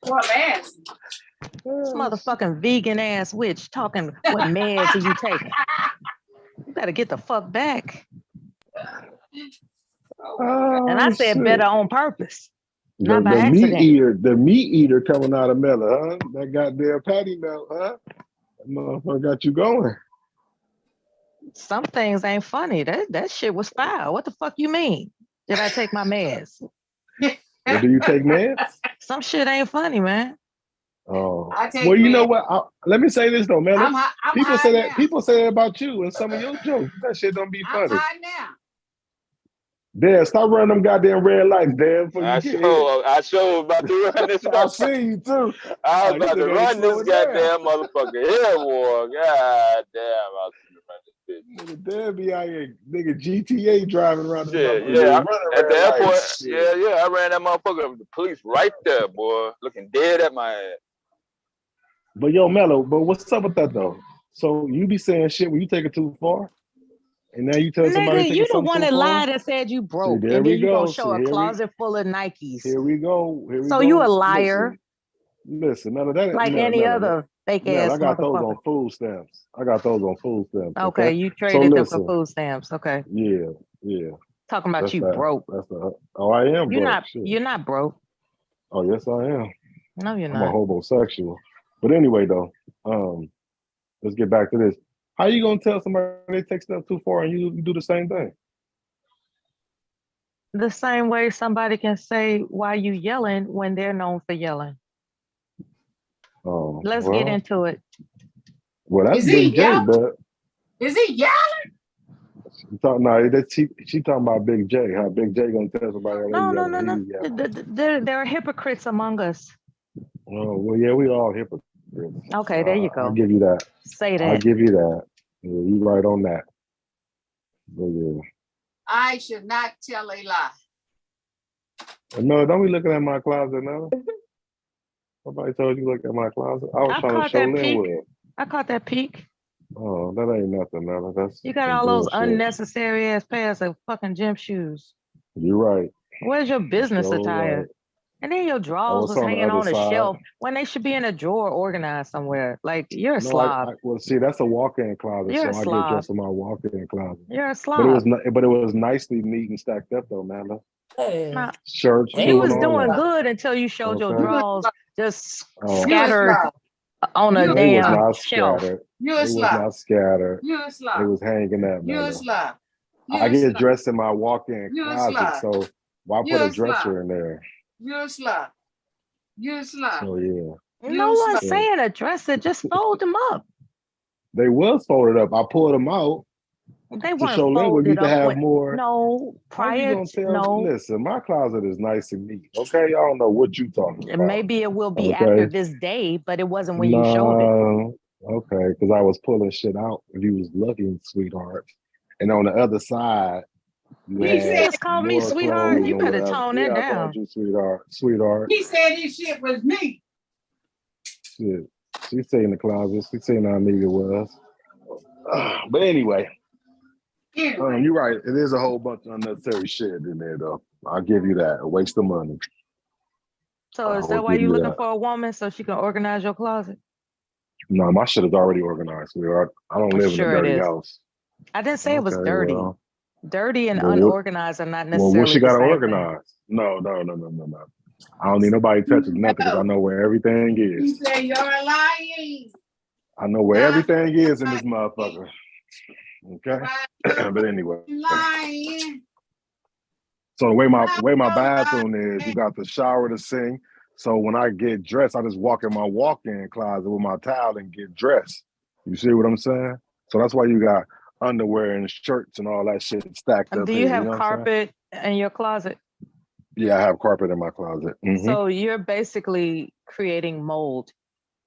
What man?
This motherfucking vegan ass witch talking. What meds are you taking? You better get the fuck back. And I
Oh,
said
shit.
better on purpose,
The,
not by
the meat
accident.
eater, the meat eater coming out of Mella, huh? That goddamn patty melt, huh? That motherfucker got you going.
Some things ain't funny. That shit was foul. What the fuck you mean? Did I take my meds?
Well, do you take meds?
Some shit ain't funny, man.
Oh,
I take
well, you know
meds.
what? Let me say this though, Mella.
I'm
People
high
say that.
now.
People say that about you and some of your jokes. That shit don't be
I'm
funny.
high now.
Dan, stop running them goddamn red lights, Dan. Before
I
you get hit.
sure about to run this.
I see you too.
I was
Oh,
about
this
to
nigga ain't
run this
slowing down.
goddamn motherfucker here, boy. God damn, I was gonna run this bitch.
Nigga, Dan be out here, nigga GTA driving around this
Shit,
motherfucker.
yeah.
Running
At the
red
airport,
lights. Shit.
yeah, I ran that motherfucker with the police right there, boy, looking dead at my ass.
But yo, Mello, but what's up with that though? So you be saying shit when you take it too far, and now you tell somebody
Nigga,
taking
you the
something
one
too
that
far?
lied and said you broke,
See, there
and
we
then you
go.
gonna show
See,
a closet full of Nikes.
Here we go. Here we
So
go.
you a liar,
Listen, none of that.
like any other fake
Mel,
ass
I got those
motherfucker.
on food stamps.
Okay, you
So
traded them for
listen,
food stamps. Okay,
yeah.
talking about
That's
you
that.
broke.
That's the. Oh, I am
You're
broke.
not.
Shit.
You're not broke.
Oh, yes, I am.
No, you're
I'm a
not.
homosexual. But anyway, though, let's get back to this. How you gonna tell somebody they take stuff too far and you do the same thing?
The same way somebody can say why you yelling when they're known for yelling.
Oh,
Let's get into it.
Well, that's
Is he
Big J,
yelling?
but
Is he yelling?
she talking about Big J. How Big J gonna tell somebody how they
No.
yelling? He yelling.
There are hypocrites among us.
Oh, well, yeah, we all hypocrites.
Okay, there you go.
I'll give you that.
Say
I'll
that.
give you that. Yeah, you right on that. But yeah.
I should not tell a lie.
No, don't be looking at my closet now. Nobody told you to look at my closet. I was
I
trying to
caught
show
that peek.
Linwood.
I caught that peek.
Oh, that ain't nothing, Nella. That's
You got
some
all those
bullshit.
unnecessary ass pairs of fucking gym shoes.
You're right.
Where's your business
So
attire?
right.
And then your drawers
was
was
on the
hanging
other
on a
side.
shelf when they should be in a drawer organized somewhere. Like, you're a
No,
slob.
well, see, that's a walk-in closet,
You're a
so I get
slob.
dressed in my walk-in closet.
You're a
But
slob.
it was nicely neat and stacked up though, Nella.
Nah,
Shirts,
you
too,
was
and all
doing
that.
good until you showed your
Okay.
drawers just
Oh.
scattered on a
You a
They was
damn
not
shelf.
scattered.
You a
They was
slob.
not scattered.
You a
It
slob.
was hanging up,
You a
Nella.
slob. You
I
a
get
slob.
dressed in my walk-in
You a
closet,
slob.
so why
You
put
a
a dresser
slob.
in there?
You a slob. You a slob.
So yeah,
No
You
one's
slob.
saying address it. Just fold them up.
they was folded up. I pulled them out
They
to
weren't
show Linwood you
folded
can
up.
have more.
No,
How you
prior
gonna
to,
tell?
no.
Listen, my closet is nice and neat. Okay, y'all don't know what you talking about.
Maybe it will be after
Okay,
this day, but it wasn't when you showed it.
no, okay, because I was pulling shit out when you was looking, sweetheart, and on the other side. You
He
You
said
just called me
more
sweetheart.
clothes
You
and
better
whatever.
tone
Yeah,
that
I
down.
called you sweetheart.
he said this shit was me.
Shit. She stayed in the closet. She seen how neat it was. But anyway,
Anyway,
you're right. It is a whole bunch of unnecessary shit in there, though. I'll give you that. A waste of money.
So is
I
that
will
why
give
you
you
looking
that.
for a woman so she can organize your closet?
No, my shit is already organized, sweetheart. I don't live
Sure
in a
it
dirty
is.
house.
I didn't say it was
Okay,
dirty.
well,
Dirty and
what,
unorganized are not
what
necessarily
she
the
got to
same thing.
organize? No. I don't need nobody touching nothing because I know where everything
he
is.
said you're lying.
I know where
You're
everything is in this
lying.
motherfucker. Okay?
Why
But anyway.
you lying?
So the way
Why
my
you
bathroom is, you
lying?
got the shower, the sink. So when I get dressed, I just walk in my walk-in closet with my towel and get dressed. You see what I'm saying? So that's why you got underwear and shirts and all that shit stacked up
Do
here.
you
You
have
know what I'm saying?
carpet in your closet?
Yeah, I have carpet in my closet.
So you're basically creating mold.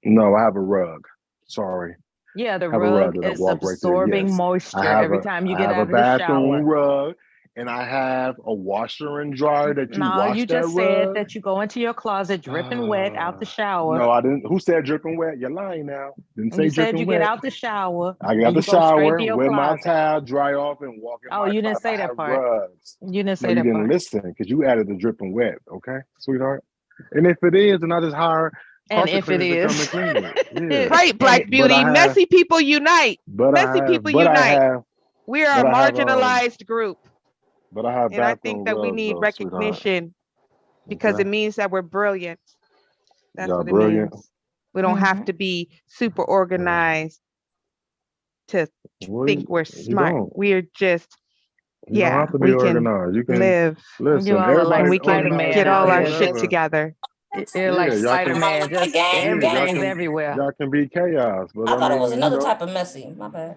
No, I have a rug. Sorry.
Yeah, the
I have a rug
rug
that I
is
walk right there.
absorbing
Yes.
moisture
I have
every time you get
a
out of the
bathroom
shower.
rug and I have a washer and dryer that you
No,
wash
you
that
just said
rug.
that you go into your closet dripping wet out the shower.
No, I didn't. Who said dripping wet? You're lying now. Didn't
And
say
you said
dripping
you
wet.
get out the shower.
I get out
and
the
you go straight
shower
to your
with my
closet.
towel, dry off, and walk in
Oh,
my
you didn't
closet.
say
I
that
have
part.
rugs.
You didn't
No,
say
you
that
didn't
part.
listen because you added the dripping wet, okay, sweetheart? And if it is, then I just hire
And
carpet
if it
cleaners to come
is.
and clean it. Yeah.
Right, Black
And-
Beauty.
I have-
Messy people unite.
But I
Messy
have,
people
but I
unite.
have,
We are a
but I have,
marginalized group.
but I have
And I
bathroom
think that we
rugs,
need
though, sweetheart.
recognition because
Okay?
it means that we're brilliant. That's
Y'all
what it
brilliant.
means. We don't have to be super organized to
Well,
think we're
you
smart.
don't.
We're just,
You don't
yeah,
have to be
we can
organized. You can
live
listen.
You all are
and
Everybody
we can
Spider-Man
get all
out
our
here.
shit
whatever.
together.
You're like
Yeah, y'all can.
Spider-Man. Just
Gang,
Yeah, y'all
everything's
can.
everywhere.
Y'all can be chaos, but
I thought it was
you
another
know.
type of messy. My bad.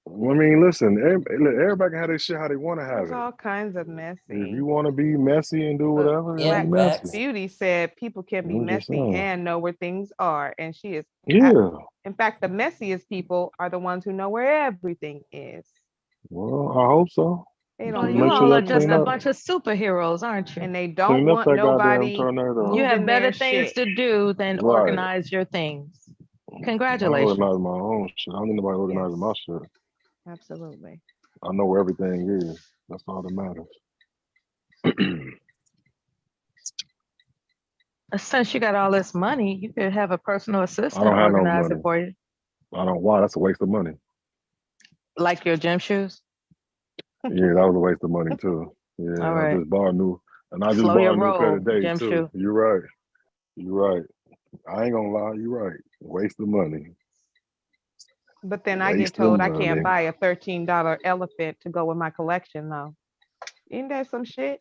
I mean, listen. Everybody can have their shit how they want to have
There's
it.
all kinds of
If
messy.
you want to be messy and do
But
whatever,
Yeah,
be
Black
messy.
Beauty said people can be
I'm just
messy
saying.
and know where things are. And she is,
Yeah.
in fact, the messiest people are the ones who know where everything is.
Well, I hope so.
They
Well,
don't
you
Make sure
all
y'all
are just
clean
a
up.
bunch of superheroes, aren't you?
and they don't
Clean up
want
that goddamn
nobody
tornado.
You
moving
have better
their
things
shit.
to do than
Right.
organize your things.
I
Congratulations.
organize my own shit. I don't need nobody organizing my
Yes,
shit.
absolutely.
I know where everything is. That's all that matters.
Since you got all this money, you could have a personal
I
assistant
don't have no
organize it
money.
for you,
I don't. Why? That's a waste of money.
like your gym shoes.
Yeah, that was a waste of money too. Yeah,
All
I
right.
just bought a new, and I just
Slow
bought
your
a new pair
roll,
today
gym
too.
shoe.
You're right. You're right. I ain't gonna lie. You're right. Waste of money.
But then I get
Waste of
told I
money.
can't buy a $13 elephant to go with my collection though. Ain't that some shit?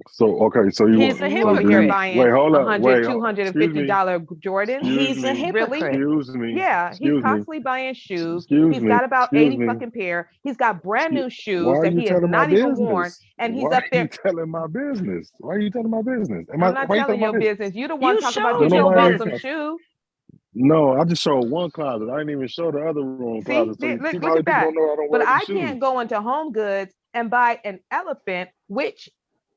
So okay, so you
He's
want?
a
And you
So
over
do
here
you?
hypocrite.
Wait,
buying
hold up.
100,
Wait, excuse me.
$250 Jordans?
Excuse
He's a
me.
Really?
hypocrite.
Excuse me.
Yeah, he's
Excuse me.
constantly buying shoes.
Excuse
He's
me.
got about
Excuse
80
me.
fucking pair. He's got brand
Excuse-
new
Why
shoes
are
that
you
he has
telling my
not even worn.
business?
And he's
Why
up
are you
there.
telling my business? Why are you telling my business?
I'm not
Why you
telling
telling my
your
business?
business. You the one
You
talking about
showed
you
your
just bought some
business.
shoes.
No, I just showed one closet. I didn't even show the other room
See,
closet. So
look,
people,
look
how
at
people
that.
don't know I don't
But
wear
I
these shoes?
can't go into Home Goods and buy an elephant, which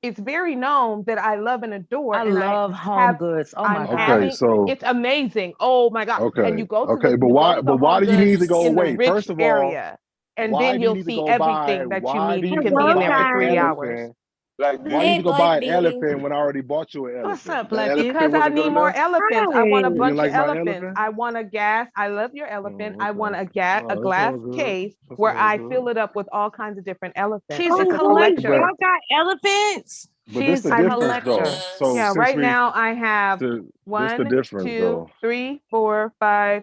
is very known that I love and adore.
I
And
love Home
have,
Goods. Oh
I'm
my God.
Okay,
having,
so
it's amazing. Oh my God. And
okay,
you go to
okay,
the,
but
you go
why?
to the
But why
Home
do you need
Goods
to go?
in the
Wait,
rich
first of all,
area. And
why
then
do you
you'll
need to
see
go buy?
everything that you
Why do
need.
you
You
need
can
to
be in
buy
there for
an
3 hours.
elephant?
Black
Why you
Hey,
need to go
Black
buy an
Beauty.
elephant when I already bought you an
What's
elephant?
up,
The
Black
elephant
Beauty?
Because I
wasn't good
need more
enough.
elephants. I want a
You
bunch
didn't like
of
my
elephants.
elephant?
I want a gas. I love your elephant.
Oh,
I want
okay.
a
Oh, that's
glass
all good.
case
That's
where
all
I
good.
fill it up with all kinds of different elephants.
She's a
It's a
collector.
But
Y'all got elephants?
but this
She's
the
a
difference
collector.
though. So
Yeah,
since
right
we
now I have
this the
1,
difference
2,
though.
3, 4, 5,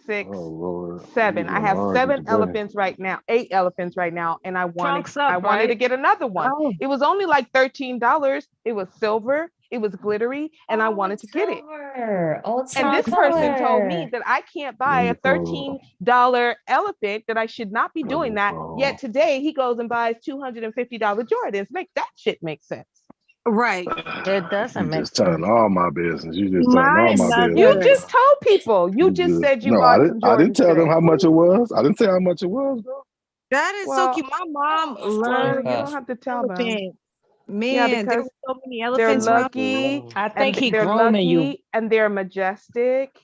6,
Oh Lord, we
7. I
gonna
have
argue
7
today.
elephants right now, 8 elephants right now, and I wanted
Trunks up,
to
right?
get another one.
Oh,
It was only like $13. It was silver, it was glittery, and I
Oh,
wanted
it's
to get it.
silver. Oh, it's
And
so
this person told me
color.
that I can't buy a $13 elephant, that I should not be doing that. Yet today he goes and buys $250 Jordans. Make that shit make sense.
right.
It doesn't
You
make
just telling
sense.
all my business. You just telling
My
all my business.
You
mother,
just told people. You just said you
No, I
bought
didn't.
some
I didn't
Jordans
tell them
today.
how much it was. I didn't say how much it was, though.
that is so
Well,
cute. My mom
well,
loves
you don't
Gosh.
have to tell them.
elephants.
Yeah,
Man, there
because
were so many
they're
elephants around.
lucky
I
and
think he
they're
grooming you.
lucky and they're majestic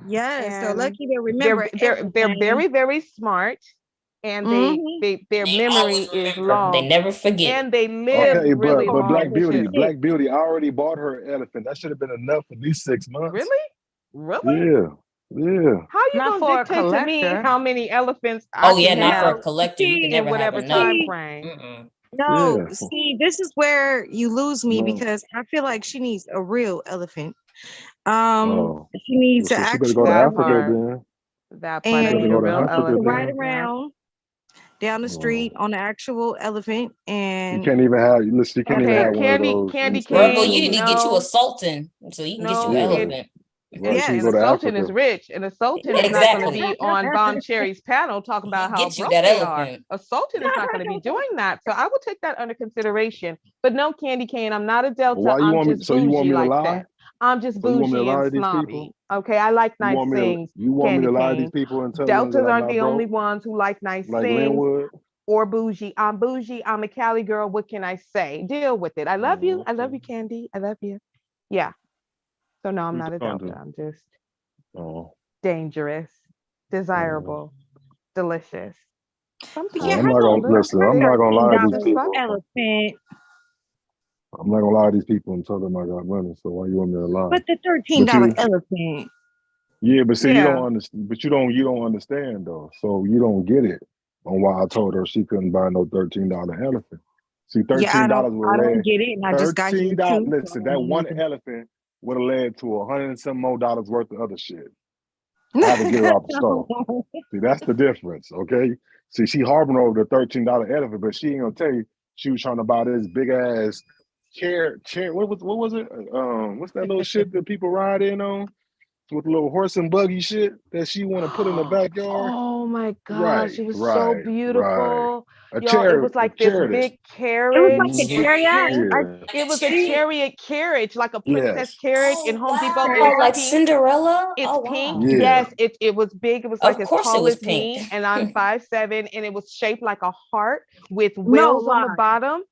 Yes, they're
and
lucky they remember
they're
everything.
very, very smart, and
Mhm.
their
They
memory
always
is
remember. They
long,
never forget.
and they live
Okay,
really
but
long,
Black
which is
Beauty, I already bought her elephant. That should have been enough for at least 6 months.
really, really.
Yeah, yeah.
How you
Not
gonna
for a
dictate to me
collector.
how many elephants I
Oh yeah,
can
not for a
have
collector. You could
See,
in
never have
whatever
enough.
time
see,
frame?
Mm-mm.
no,
Yeah.
see, this is where you lose me
No.
because I feel like she needs a real elephant.
Oh,
She needs
so
an
she better go to
That
actual
Africa
part.
then.
That
She
part. I
and
better
need a
go to
real
Africa
to ride
elephant.
then.
Yeah.
around down the street on the actual elephant.
You
And
can't even have. Listen, you can't even
Okay,
have one of
Candy
those. in
Candy
the States.
Virgo,
Cane.
you need to get you a
No,
sultan so you can get you an
no,
Yeah.
elephant.
Right,
yes,
she can
and
go
a
to
sultan is
Africa.
rich, and a sultan is not going to
Exactly.
be on Bon Cherry's panel talking about
You
how
get you
broke
that
they are.
elephant.
A sultan is not going to be doing that. So I will take that under consideration. But no, Candy Cane, I'm not a
But
Delta.
why you
I'm
want me?
just
So you want
bougie
me to
like
lie?
that. I'm just
So you want me to
bougie and
lie to these
snobby.
people?
Okay, I like
You
nice
want me to?
things,
You want me
Candy
to lie to these
Cane.
people and tell them
Deltas
that I'm
aren't
not
the only
broke,
ones who like nice
like
things.
Linwood?
or bougie. I'm bougie. I'm a Cali girl. What can I say? Deal with it. I love you. I love you, Candy. I love you. Yeah. So no, I'm
Who
not a
talking
Delta.
to?
I'm just
Oh,
dangerous, desirable, delicious.
well,
Yeah,
I'm
Sometimes
how
not
a
gonna
gonna
little
listen. I'm
put
not
crazy.
gonna lie to these
Just
$13
people.
fucking.
elephant?
I'm not gonna lie to these people and tell them I got money. So why you want me to lie?
But the $13
But you,
elephant.
yeah, but see, you
Yeah.
don't understand. But you don't understand though. So you don't get it on why I told her she couldn't buy no $13 elephant. See,
Yeah,
$13 would
I
have
don't
led
get it, and I just got here
$13.
too. So
Listen,
I
that
don't know
one
nothing.
elephant would have led to $100 and some more dollars worth of other shit. I had to get her off the stove. See, that's the difference, okay? See, she harboring over the $13 elephant, but she ain't gonna tell you she was trying to buy this big ass chair. What was it? What's that little shit that people ride in on with the little horse and buggy shit that she want to put in the backyard?
Oh my
Right,
gosh, it was so
right, right.
beautiful.
A
Y'all, it was
a
like this
chariot.
big
It was
carriage.
like a
It was
chariot.
pink.
Yeah.
It was a
She,
chariot carriage, like a princess
Yes.
carriage in
Oh
Home Depot. It
wow,
is
like
pink.
Cinderella.
It's
Oh
pink.
wow.
Yeah.
Yes, it was big. It was like
Of
as
course it
tall
was
as
pink.
me, and I'm 5'7", and it was shaped like a heart with
no
wheels on the
lie.
bottom.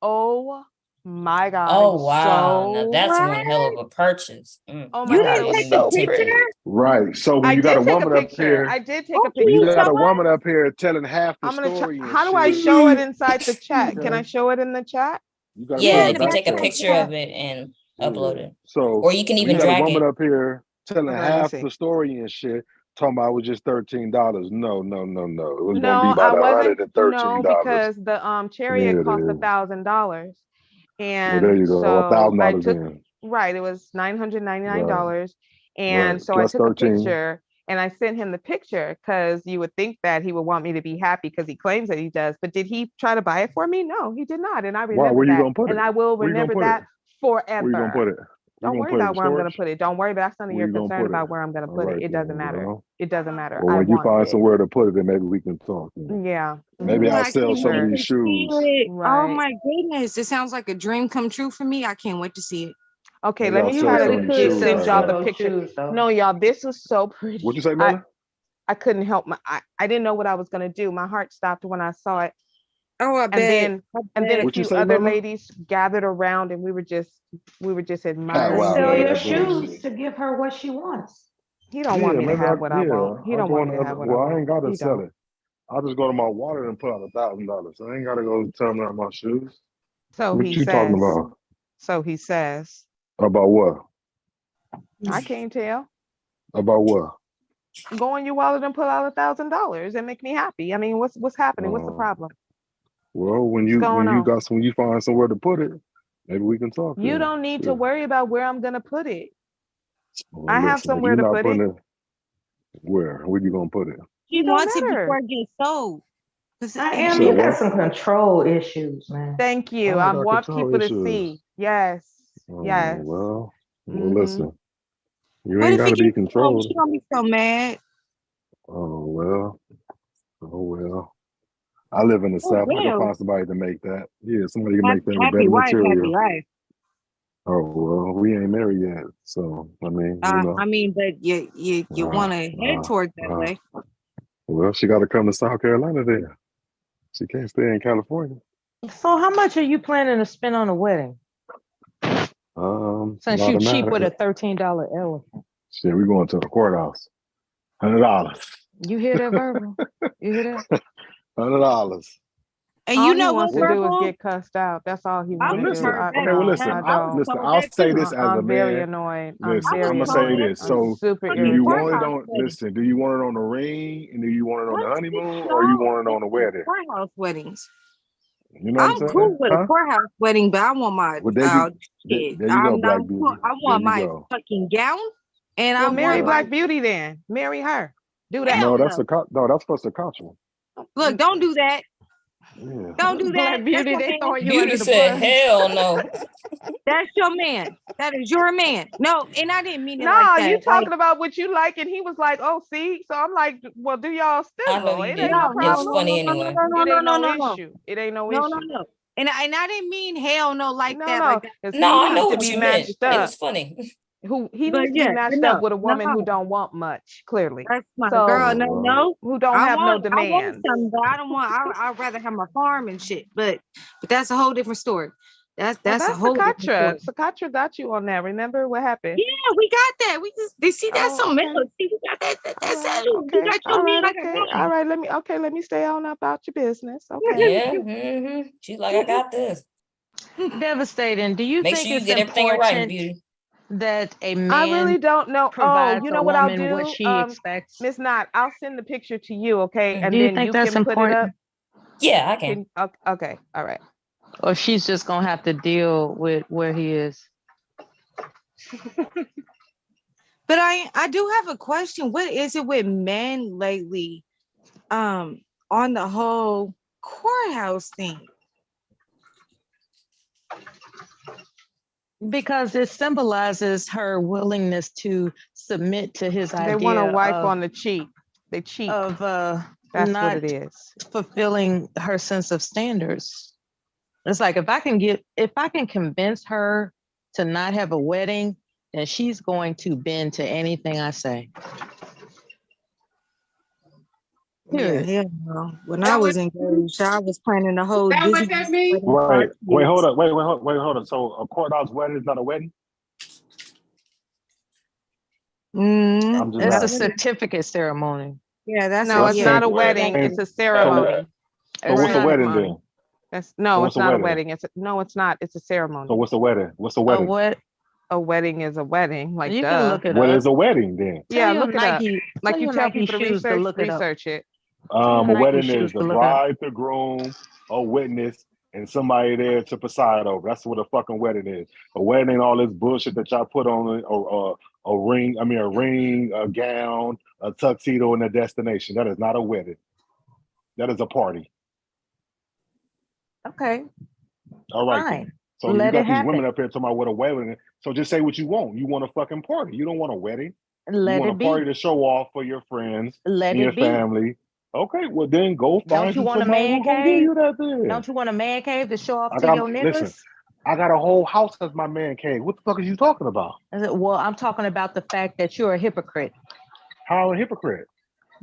Oh my God, it
Oh
was
wow. Now
so.
that's
What?
one hell of a purchase.
Oh my
You
God,
That
it
didn't
was
got
take
me
a
so
picture?
tempted.
pretty.
Right. So when
I
you got
did
a
take a
woman up
picture.
here,
I did take
Oh,
a
can
when
you
you
picture.
got
show
a
us?
woman up here telling half the
I'm gonna try.
story and
How do I
shit,
show it
Mm,
inside the chat? Can I
okay,
show it in the chat?
you gotta
yeah,
put
Yeah,
in the
in
if
the
you
back
back
take a
channel.
picture
chat.
of it and upload
Yeah.
it.
So
Or you can
when you
even
got a
drag
woman
it.
up here telling
Okay, let me
half
see.
the story and shit, talking about it was just $13. No, no, no, no. It was gonna be
No, I
about
wasn't. No,
$113.
because the chariot
Yeah, it
cost
is.
$1,000,
Well, there
and
you go.
so I
$1,000
took.
in.
Right, it was $999,
Right,
and
right.
so I
Plus
took a
13.
picture and I sent him the picture because you would think that he would want me to be happy because he claims that he does. But did he try to buy it for me? No, he did not, and I
Why?
remember
Where you
that,
gonna put
and
it?
I will
Where you gonna
remember
put it?
that
Where you gonna
forever.
put it? Where
Don't
you gonna
worry
put it?
about
In
where I'm gonna
storage?
put it. Don't worry about. That's none of
Where
your
you gonna
concern
put it?
about where I'm gonna
All
put it.
right
It doesn't
then.
matter.
Well,
It doesn't matter.
well,
I
when you
want
find
it.
somewhere to put it, then maybe we can talk. Then.
Yeah.
Maybe
Oh,
I'll
I
sell
can't
some
wait
of
Sure.
these
to see
shoes.
it. Oh
Right.
my goodness, it sounds like a dream come true for me. I can't wait to see it.
Okay,
Maybe
let
I'll
me
You
sell
try
some
really
of
to
these
could
get
shoes
sell
send
I
some
y'all
of
the
got.
those
picture.
shoes though.
No, y'all, this was so
What you
pretty.
say, Miller?
I couldn't help I didn't know what I was gonna do. My heart stopped when I saw it.
Oh, I
And
bet.
then
I
a
bet.
What you
few
say,
other
Miller?
ladies gathered around and we were just
Ah,
You
admiring
wow,
sell
yeah,
it.
your
that
shoes
bullshit.
to give her what she wants.
He don't want
Yeah,
me to
maybe
have what I want. He
I'll
don't
go
want
on
me
the
to
other.
have what I
Well, I
want.
ain't gotta
He
sell
don't.
it. I'll just go to my wallet and pull out $1,000. I ain't gotta go tell them about my shoes.
So
What
he
you talking
says.
about?
So he says.
About what?
I can't tell.
About what?
Go in your wallet and pull out $1,000 and make me happy. I mean, what's happening? What's the problem?
Well,
What's going on?
when you find somewhere to put it, maybe we can talk
You
then.
don't need to
Sure.
worry about where I'm gonna put it.
Well,
I have
listen, if
somewhere
you're
to
not
put it.
putting it, where you gonna put it?
She
It don't
wants it
matter.
before it gets sold. 'Cause
I
You
am.
said
You got
what?
some control issues, man.
Thank you.
I
I
got
want
control
people to
issues.
see. Yes.
Oh,
Yes.
well,
Hmm.
listen, you
What
ain't
if
gotta
it
be
gets sold? She
controlled.
gonna be so mad.
Oh well. I live in the
Oh
South. I can
well.
find somebody to make that. Yeah, somebody can
Happy,
make that with
happy
better
wife, happy
material.
life.
Oh well, we ain't married yet, so I mean, you know.
I mean, but you want to head towards that way.
Well, she got to come to South Carolina then. She can't stay in California.
So how much are you planning to spend on a wedding? Since you cheap with a $13 elephant.
Shit, we going to the courthouse. $100.
You hear that, Verbal? You hear that?
$100.
And
All
you
he
know
wants
what,
to do is
Verbal?
get cussed out. That's all he
I
want
Well,
to
was
do.
listen.
heard that.
Okay, well,
No,
listen.
I
I was
don't.
Listen.
told
I'll
that
say
too.
this as a
I'm very
man.
annoyed. I'm
Listen,
I
I'm
very
gonna
was
say
told
annoyed.
that
this.
I'm
too.
So,
super
For
do
the
you want it
irritated.
courthouse
on?
wedding.
Listen, do you want it on the ring, and do you want it on
What
the
is this
honeymoon, or you
show?
want it on the
This is
wedding?
courthouse weddings.
You know what I'm
I'm
saying?
cool with a
Huh?
courthouse wedding, but I want my
Well, there you go,
I'm
Black
cool.
Beauty.
I
There
want
you
my
go.
fucking gown, and I
Well, marry
want
Yeah.
my
Black Beauty then. Marry her. Do that.
hell
No, that's
no.
no, that's for the couple.
Look, don't do that.
Yeah.
Don't do that.
Black
That's
Beauty,
your
they
man.
throwing you
Beauty
under the
said,
bus.
hell no.
That's your man. That is your man. No, and I didn't mean it like
Nah,
that.
you
Like,
talking about what you like, and he was like, "Oh, see." So I'm like, "Well, do y'all
I know
stizzle?
you
It ain't
no,
no
didn't. It
no,
was
problem.
no,
funny
no, no, no,
anyway.
no, no,
It
no,
ain't
no,
no
no, no,
issue. It ain't no
no, no,
issue.
no. And I didn't mean hell no like
No,
that.
no,
Like that.
because
No,
he
I
needs
know
to
what
be
you meant.
matched
It
up.
was funny.
He
But
needs to be
yeah,
matched up with a woman who don't want much, clearly.
that's my girl.
So
No,
who don't
I
have no
want
demands.
something, but I don't want. I'd rather have my farm and shit. But that's a whole different story. That's
Well,
a
that's
whole different story.
Sakatra got you on that. Remember what happened?
Yeah, we got that. We just they see that's
Oh,
something
okay.
else. See, we got that. That's
Well,
you
okay.
got your
All
man,
right.
I got
Okay.
mine.
All right. Let me stay on about your business. Okay.
Yeah. She's like, I got this.
Devastating. Do you
Make
think
sure you
it's
get everything in writing,
important
beauty.
that a
I
man
really don't know. Oh,
provides
you
a
know what I'll
woman what
do?
she expects?
Miss Knott, I'll send the picture to you, okay? And
Do you
then
think
you
that's
can put it up.
important?
Yeah, I can.
Okay. All right.
Or she's just gonna have to deal with where he is?
But I do have a question. What is it with men lately? On the whole courthouse thing.
Because it symbolizes her willingness to submit to his idea.
They want a wife
of,
on the cheap. They cheat.
Of
That's
not
what it is.
fulfilling her sense of standards. It's like if I can convince her to not have a wedding, then she's going to bend to anything I say.
Yeah, hell no. When I was engaged, I was planning the whole
That what
Disney
that means?
Wait, hold up. Wait, hold up. So a courthouse wedding is not a wedding? I'm just
It's a
asking.
certificate ceremony.
Yeah, that's
No, it's not a
same-
wedding.
same-
It's a ceremony.
So what's a wedding then?
That's
So
no,
what's
it's
a
not a
wedding?
wedding. No, it's not. It's a ceremony.
So what's a wedding? What's a wedding?
A wedding is a wedding. Like
You
duh.
can look it
What
up.
is a wedding then?
Yeah,
Tell
look
your
it up.
Nike-
Like
tell
you
your
tell
Nike
people to
shoes to
research,
look it up.
research it.
A
Nike
wedding
shoes
is
to
the
look it up.
bride, the groom, a witness, and somebody there to preside over. That's what a fucking wedding is. A wedding ain't all this bullshit that y'all put on a ring, a gown, a tuxedo, and a destination. That is not a wedding. That is a party.
Okay.
All right.
Fine.
Then. So
Let
you got
it
these
happen.
women up here talking about what a wedding is. So just say what you want. You want a fucking party. You don't want a wedding.
Let
you want
it
a
be.
party to show off for your friends
Let
and
it
your
be.
family. Okay, well then go
Don't
find
you want a
somebody
man
who's gonna give
cave?
you that then.
Don't you want a man cave to show off
I
to
got
your niggas?
listen. I got a whole house as my man cave. What the fuck are you talking about?
I said, well, I'm talking about the fact that you're a hypocrite.
How a hypocrite?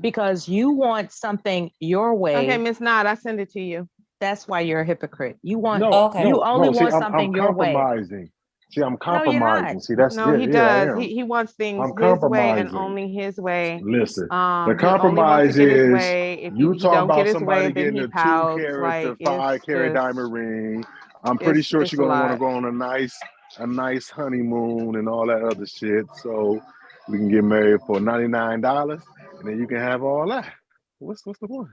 Because you want something your way.
Okay, Miss Knott, I send it to you.
That's why you're a hypocrite. You want
Okay.
you only
See,
want something
I'm
your way.
compromising. See, I'm
No, you're
compromising.
not.
See, that's
No,
yeah,
he
yeah, I
does.
am.
He wants things
I'm
his way and
compromising.
only his way.
Listen, the
He only wants
compromise
to get his
is
way. If
you
he
talking
don't get
about
his way,
somebody
then
getting
he
a 2
pouts.
carat to
Like
5
it's
carat
just,
diamond ring. I'm pretty sure
it's
she's
a
gonna want to
lot.
go on a nice honeymoon and all that other shit. So we can get married for $99, and then you can have all that. What's the point?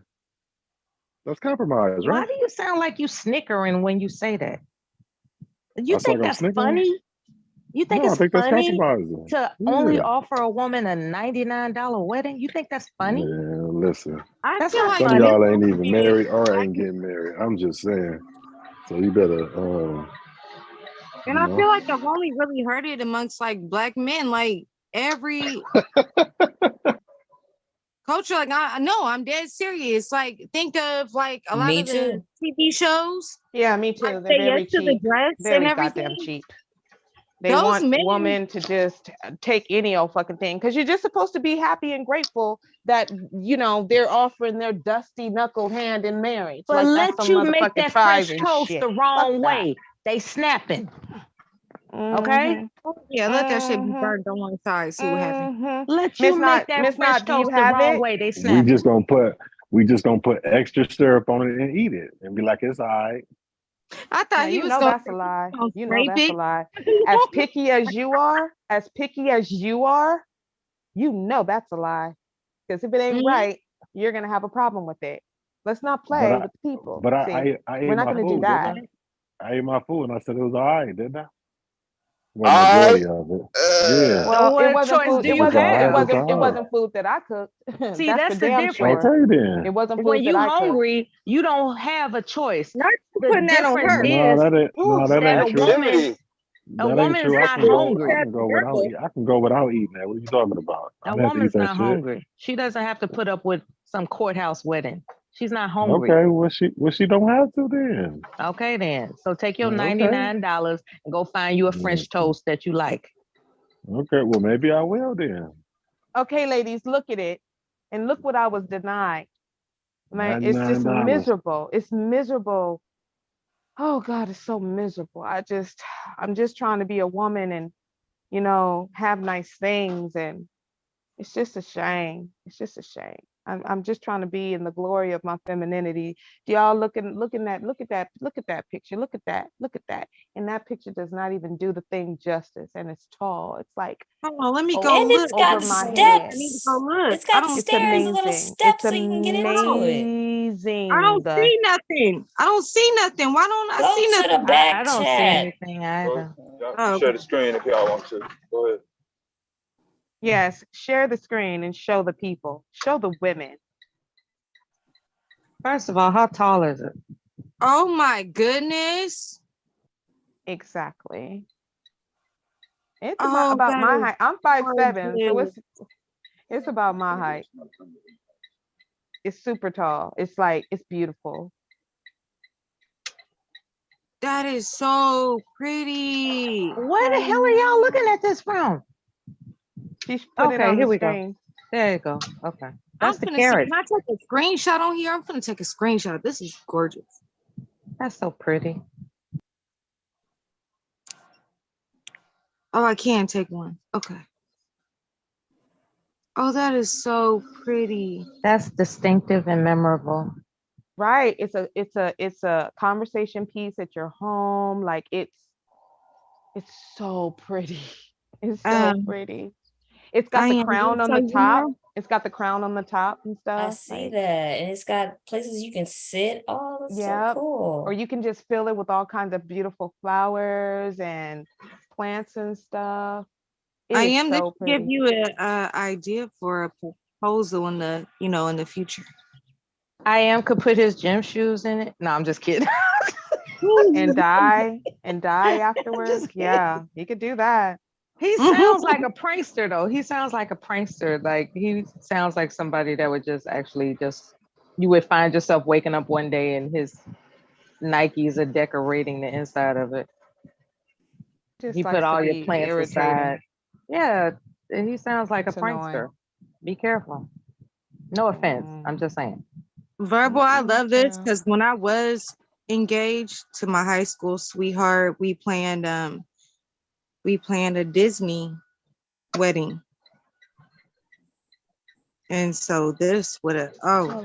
That's compromise,
Why
right?
do you sound like you snickering when you say that? You
I sound
think
like I'm
that's
snickering?
funny? You think
No, I
it's
think that's
funny
compromising.
to only
Yeah.
offer a woman a $99 wedding? You think that's funny?
Yeah, listen.
I
That's
feel
not
like
Some of
funny.
y'all ain't even married or ain't getting married. I'm just saying. So you better
and I feel like I've only really heard it amongst like black men, like every culture. Like I know, I'm dead serious. Like think of like a lot
Me
of the
too.
TV shows.
Yeah, me too.
Like
They're
say yes
very
to the
cheap.
dress and
Very
everything.
goddamn cheap. They
Those
want
men,
women to just take any old fucking thing because you're just supposed to be happy and grateful that they're offering their dusty knuckled hand in marriage.
But
Like that's
let
some
you make
motherfucking
that French
Trojan
toast
shit.
the wrong
Fuck that.
way. They snapping. Okay?
yeah, let that shit be burnt on one side. See what happens.
Let you make that
Miss
French
Knott, do you
toast the
have
wrong
it?
way. They
we
snapping.
just gonna put extra syrup on it and eat it and be like, it's all right.
I
Now,
thought he
you
was
know
going
that's a lie.
to
You know
scrape
that's a
it.
lie. As picky as you are, you know that's a lie. Because if it ain't right, you're gonna have a problem with it. Let's not play with the people.
But
See,
I
we're
ate
not
my
gonna do
food,
that.
didn't I? I ate my food and I said it was all right, didn't I? Well,
All
majority
right.
of it. Yeah.
Well,
what
it wasn't
choice
food.
do
It
you
wasn't.
have?
It
It's
wasn't.
all
It
right.
wasn't food that I cooked.
See,
that's
that's
for
the
damn
difference.
sure.
Okay then.
It wasn't
When
food that
you
I cooked.
hungry, you don't have a choice.
Not
The
putting that on
difference
her.
is
that
that
ain't
a
true.
woman,
Activity.
a
That ain't
woman's
true. I
not
can go
hungry.
without eating. I can go without eating that. What are you talking about? I
A
don't have to eat
woman's
that
not
shit.
hungry. She doesn't have to put up with some courthouse wedding. She's not hungry.
Okay, well she don't have to then.
Okay, then. So take your
Okay.
$99 and go find you a French
Listen.
toast that you like.
Okay, well maybe I will then.
Okay, ladies, look at it. And look what I was denied. Man, it's just
$99.
miserable. It's miserable. Oh God, it's so miserable. I'm just trying to be a woman and, have nice things. And it's just a shame. It's just a shame. I'm just trying to be in the glory of my femininity. Do y'all look at that picture. Look at that. And that picture does not even do the thing justice. And it's tall. It's like
Hold on, let me
o-
go
And
look.
it's got
over my
I
head.
need to
steps.
go look.
It's got
It's
stairs, little
amazing. It's
steps so you can get into it.
I don't
amazing.
see nothing. I don't see nothing. Why don't I
Go
see
to the
nothing?
back
I don't see
chat.
anything either.
Y'all
Oh,
can share
okay.
the screen if y'all want to. Go ahead.
Yes, share the screen and show the people. Show the women.
First of all, how tall is it?
Oh my goodness.
Exactly. It's
Oh,
about
that
my
is
height. I'm 5'7", so
gorgeous.
it's about my height. It's super tall. It's like it's beautiful.
That is so pretty.
Where the hell are y'all looking at this from?
She's put it
Okay,
on
here
the
we go.
screen.
There you go. Okay.
I'm
That's the
gonna see.
carrot.
Can I take a screenshot on here? I'm gonna take a screenshot. This is gorgeous.
That's so pretty.
Oh, I can take one. Okay. Oh, that is so pretty.
That's distinctive and memorable.
Right. It's a conversation piece at your home. Like it's so pretty. It's so pretty. It's got
I
the
am
crown
gonna
on
tell
the
you
top.
now.
It's got the crown on the top and
I
stuff.
see
Like,
that. And it's got places you can sit. Oh, that's so
yep.
cool.
Or you can just fill it with all kinds of beautiful flowers and plants and stuff. It
I
is
am. This
so
should give
pretty.
you a idea for a proposal in the in the future.
I am could put his gym shoes in it. No, I'm just kidding.
And die afterwards. Yeah, you could do that.
He sounds like a prankster though. He sounds like a prankster. Like he sounds like somebody that would just actually you would find yourself waking up one day and his Nikes are decorating the inside of it.
Just
He
likes
put
to
all your
be
plants
irritating.
aside. Yeah, he sounds like
It's
a prankster.
annoying.
Be careful. No offense. I'm just saying.
Verbal, I love this
Yeah.
because when I was engaged to my high school sweetheart, we planned a Disney wedding. And so this would have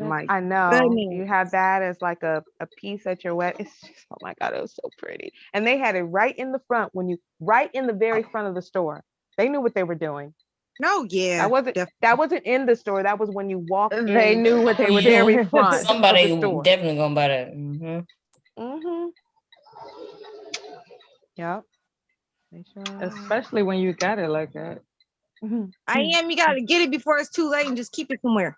my
I know
goodness.
you have that as like a piece at your wedding. It's just, oh my God, it was so pretty. And they had it right in the front right in the very front of the store. They knew what they were doing.
No, yeah.
That wasn't in the store. That was when you walked in.
They knew what they were
very
doing.
front
Somebody
of the store.
definitely gonna buy that. Mm-hmm.
Mm-hmm. Yep. They sure are.
Especially when you got it like that.
I am. You gotta get it before it's too late and just keep it somewhere.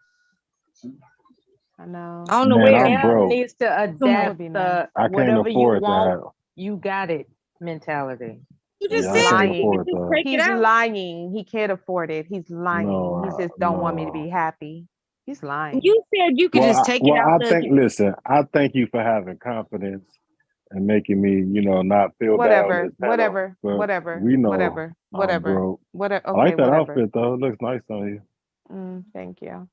I know.
I don't know
Man,
where.
I'm broke.
Needs to
That would
adapt
be
the
nice.
I can't
whatever you
afford
want,
that.
you got it mentality.
You
He's
just
Yeah, I
said
can't
lying.
afford
just
that.
break it
He's
out.
lying. He can't afford it. He's lying.
No,
He just don't want me to
no.
be happy. He's lying.
You said you could just take it out.
Listen, I thank you for having confidence and making me, not feel bad on this panel. But we know I'm broke.
Whatever.
I
Okay,
like that
whatever.
outfit though. It looks nice on you.
Thank you.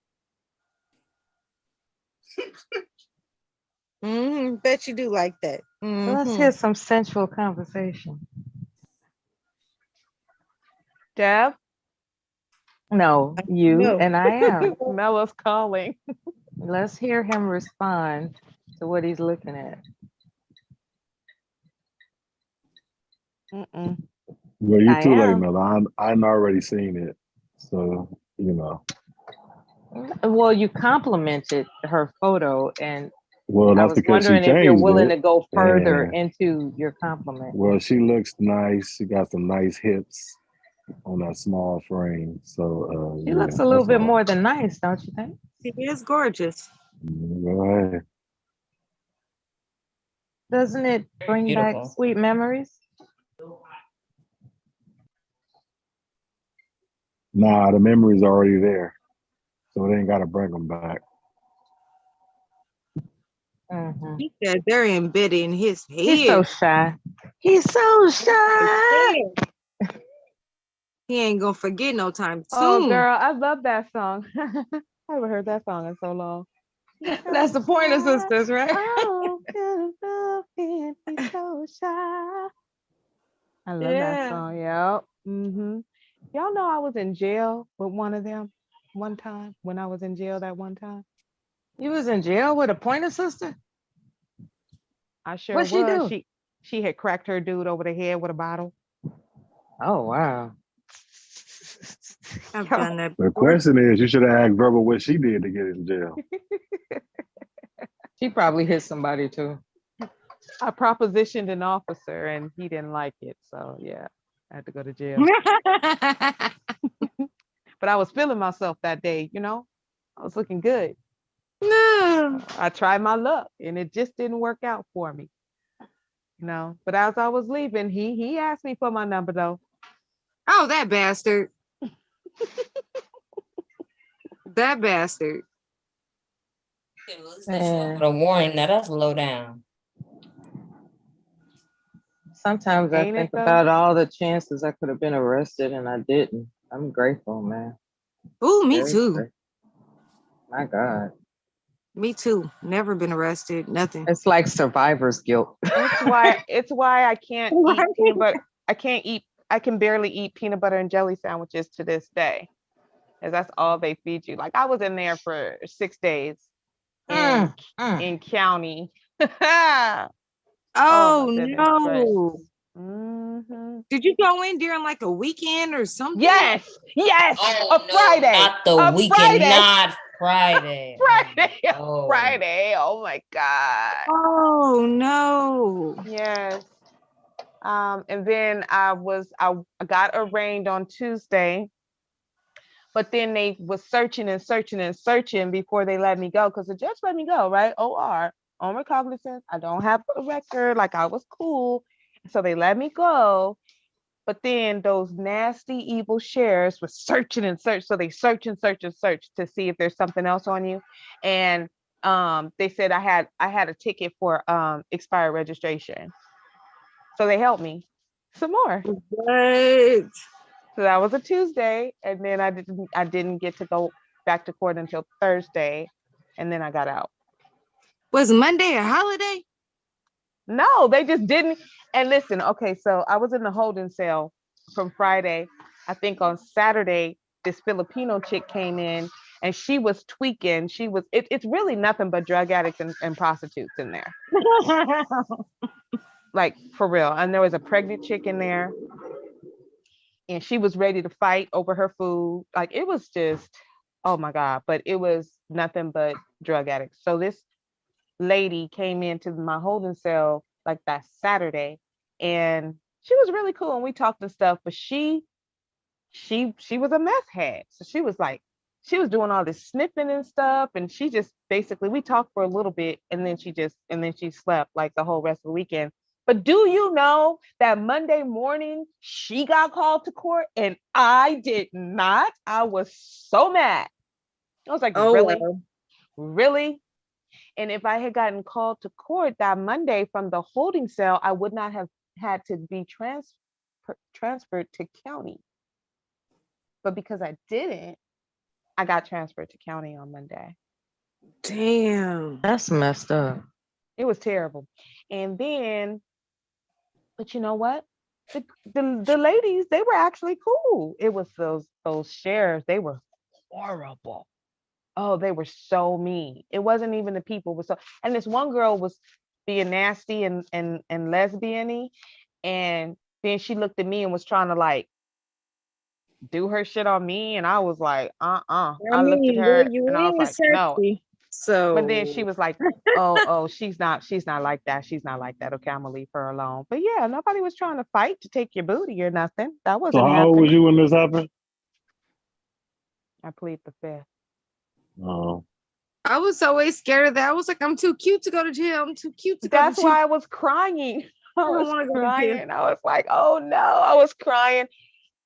Bet you do like that.
Let's hear some sensual conversation.
Deb?
No, you
No.
and I am.
Mella's calling.
Let's hear him respond to what he's looking at.
Mm-mm.
Well, you're
I
too late,
am.
Mella. I'm already seen it. So,
Well, you complimented her photo, and
Well,
I
that's
was
because she
wondering if you're
changed
willing
it.
to go further
And,
into your compliment.
well, she looks nice. She got some nice hips on that small frame. So,
She
yeah,
looks a little
that's
bit
all.
more than nice, don't you think?
She is gorgeous.
Go ahead.
Doesn't it bring back
Beautiful.
sweet memories?
Nah, the memory's already there. So it ain't got to bring them back.
He said they're embedded in his head.
He's so shy. He's so shy.
He ain't gonna forget no time
Oh,
soon.
girl, I love that song. I haven't heard that song in so long.
That's the Pointer Sisters, right?
Oh, can't be so shy. I love that
Yeah.
song. Yep. Y'all know I was in jail with one of them one time when I was in jail that one time.
You was in jail with a Pointer Sister?
I sure
What'd she
was.
do?
She had cracked her dude over the head with a bottle.
Oh, wow.
I've
Yo,
done that
The
before.
question is, you should have asked Verbal what she did to get in jail.
She probably hit somebody too.
I propositioned an officer and he didn't like it. So yeah, I had to go to jail. But I was feeling myself that day, you know. I was looking good.
No.
I tried my luck and it just didn't work out for me. You know, but as I was leaving, he asked me for my number though.
Oh, that bastard. That bastard.
But a warning, now that's low down.
Sometimes I
Ain't it
think
though?
about all the chances I could have been arrested and I didn't. I'm grateful, man.
Ooh, me
Very
too.
grateful. My God.
Me too. Never been arrested. Nothing.
It's like survivor's guilt.
It's why I can't eat
Right.
peanut butter. I can barely eat peanut butter and jelly sandwiches to this day. Because that's all they feed you. Like I was in there for 6 days in in county.
Oh
my goodness
no.
gracious. Mhm.
Did you go in during like a weekend or something?
Yes,
Oh,
a Friday.
Not the
A
weekend,
Friday.
not Friday.
Friday.
Oh.
Friday. Oh my God.
Oh no.
Yes. And then I got arraigned on Tuesday, but then they was searching and searching and searching before they let me go because the judge let me go, right? OR, on recognizance. I don't have a record, like I was cool. So they let me go. But then those nasty, evil sheriffs were searching and search. So they search and search and search to see if there's something else on you. And they said I had a ticket for expired registration. So they helped me some more.
What?
So that was a Tuesday, and then I didn't get to go back to court until Thursday, and then I got out.
Was Monday a holiday?
No, they just didn't. And listen, okay, so I was in the holding cell from Friday. I think on Saturday, this Filipino chick came in and she was tweaking. It's really nothing but drug addicts and prostitutes in there. Like for real. And there was a pregnant chick in there. And she was ready to fight over her food. Like it was just, oh my God, but it was nothing but drug addicts. So this lady came into my holding cell like that Saturday and she was really cool and we talked and stuff, but she was a meth head. So she was doing all this sniffing and stuff. And she just basically, we talked for a little bit and then she slept like the whole rest of the weekend. But do you know that Monday morning she got called to court and I did not? I was so mad. I was like,
Oh,
really?
well.
Really? And if I had gotten called to court that Monday from the holding cell, I would not have had to be transferred to county. But because I didn't, I got transferred to county on Monday.
Damn.
That's messed up.
It was terrible. And then, but you know what? The ladies, they were actually cool. It was those sheriffs, they were horrible. Oh, they were so mean. It wasn't even the people. And this one girl was being nasty and lesbian-y. And then she looked at me and was trying to like do her shit on me. And I was like, I looked at her
well, you
and I was
ain't
like, no.
sexy, so.
But then she was like, oh, she's not like that. She's not like that. Okay, I'm gonna leave her alone. But yeah, nobody was trying to fight to take your booty or nothing. That wasn't
So how old was
happening.
you when this happened?
I plead the fifth.
Oh.
I was always scared of that. I was like, I'm too cute to go to jail. I'm too cute to go
That's
to jail.
why I was crying. I
don't
was
wanna go to jail.
crying. I was like, oh no, I was crying.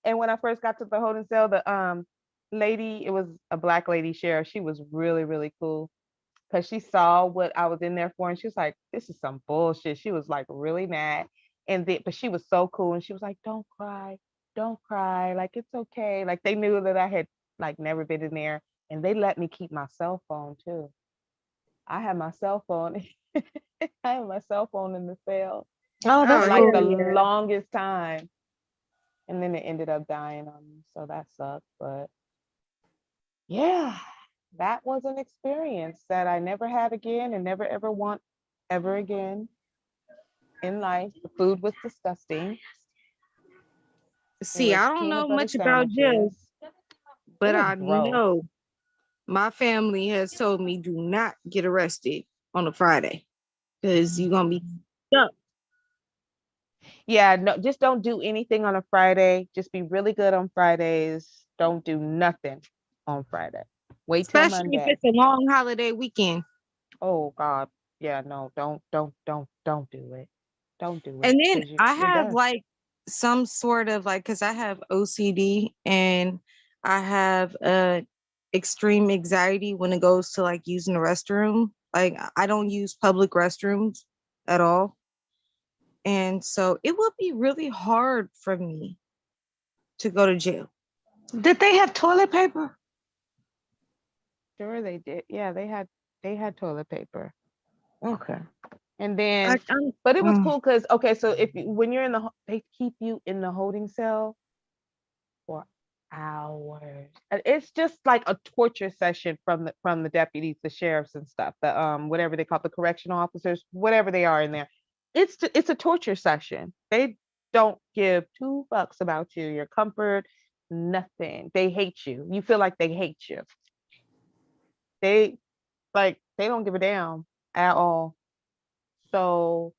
And when I first got to the holding cell, the lady, it was a Black lady sheriff. She was really, really cool because she saw what I was in there for, and she was like, "This is some bullshit." She was like really mad, but she was so cool, and she was like, "Don't cry, don't cry, like it's okay. Like they knew that I had like never been in there, and they let me keep my cell phone too. I had my cell phone. I had my cell phone in the cell
Oh,
for
that's
Oh
like
cool.
the
yeah.
longest time, and then it ended up dying on me. So that sucked. But yeah, that was an experience that I never had again and never ever want ever again in life. The food was disgusting. It
See,
was
I don't
peanut
know
butter
much about jail,
sandwiches. It
but
was
I
gross.
know my family has told me do not get arrested on a Friday because you're gonna be stuck.
Yeah, no, just don't do anything on a Friday. Just be really good on Fridays. Don't do nothing on Friday. Wait till
Especially if
Monday.
it's a long holiday weekend.
Oh God. Yeah, no, don't do it. Don't do
And
it
then
because
I
you're
have
done.
like some sort of like, because I have OCD and I have extreme anxiety when it goes to like using the restroom. Like I don't use public restrooms at all. And so it would be really hard for me to go to jail.
Did they have toilet paper?
Sure they did. Yeah, they had toilet paper.
Okay.
And then but it was cool because okay, so when you're in they keep you in the holding cell for hours. And it's just like a torture session from the deputies, the sheriffs and stuff, the whatever they call the correctional officers, whatever they are in there. It's a torture session. They don't give two fucks about you, your comfort, nothing. They hate you. You feel like they hate you. They they don't give a damn at all. So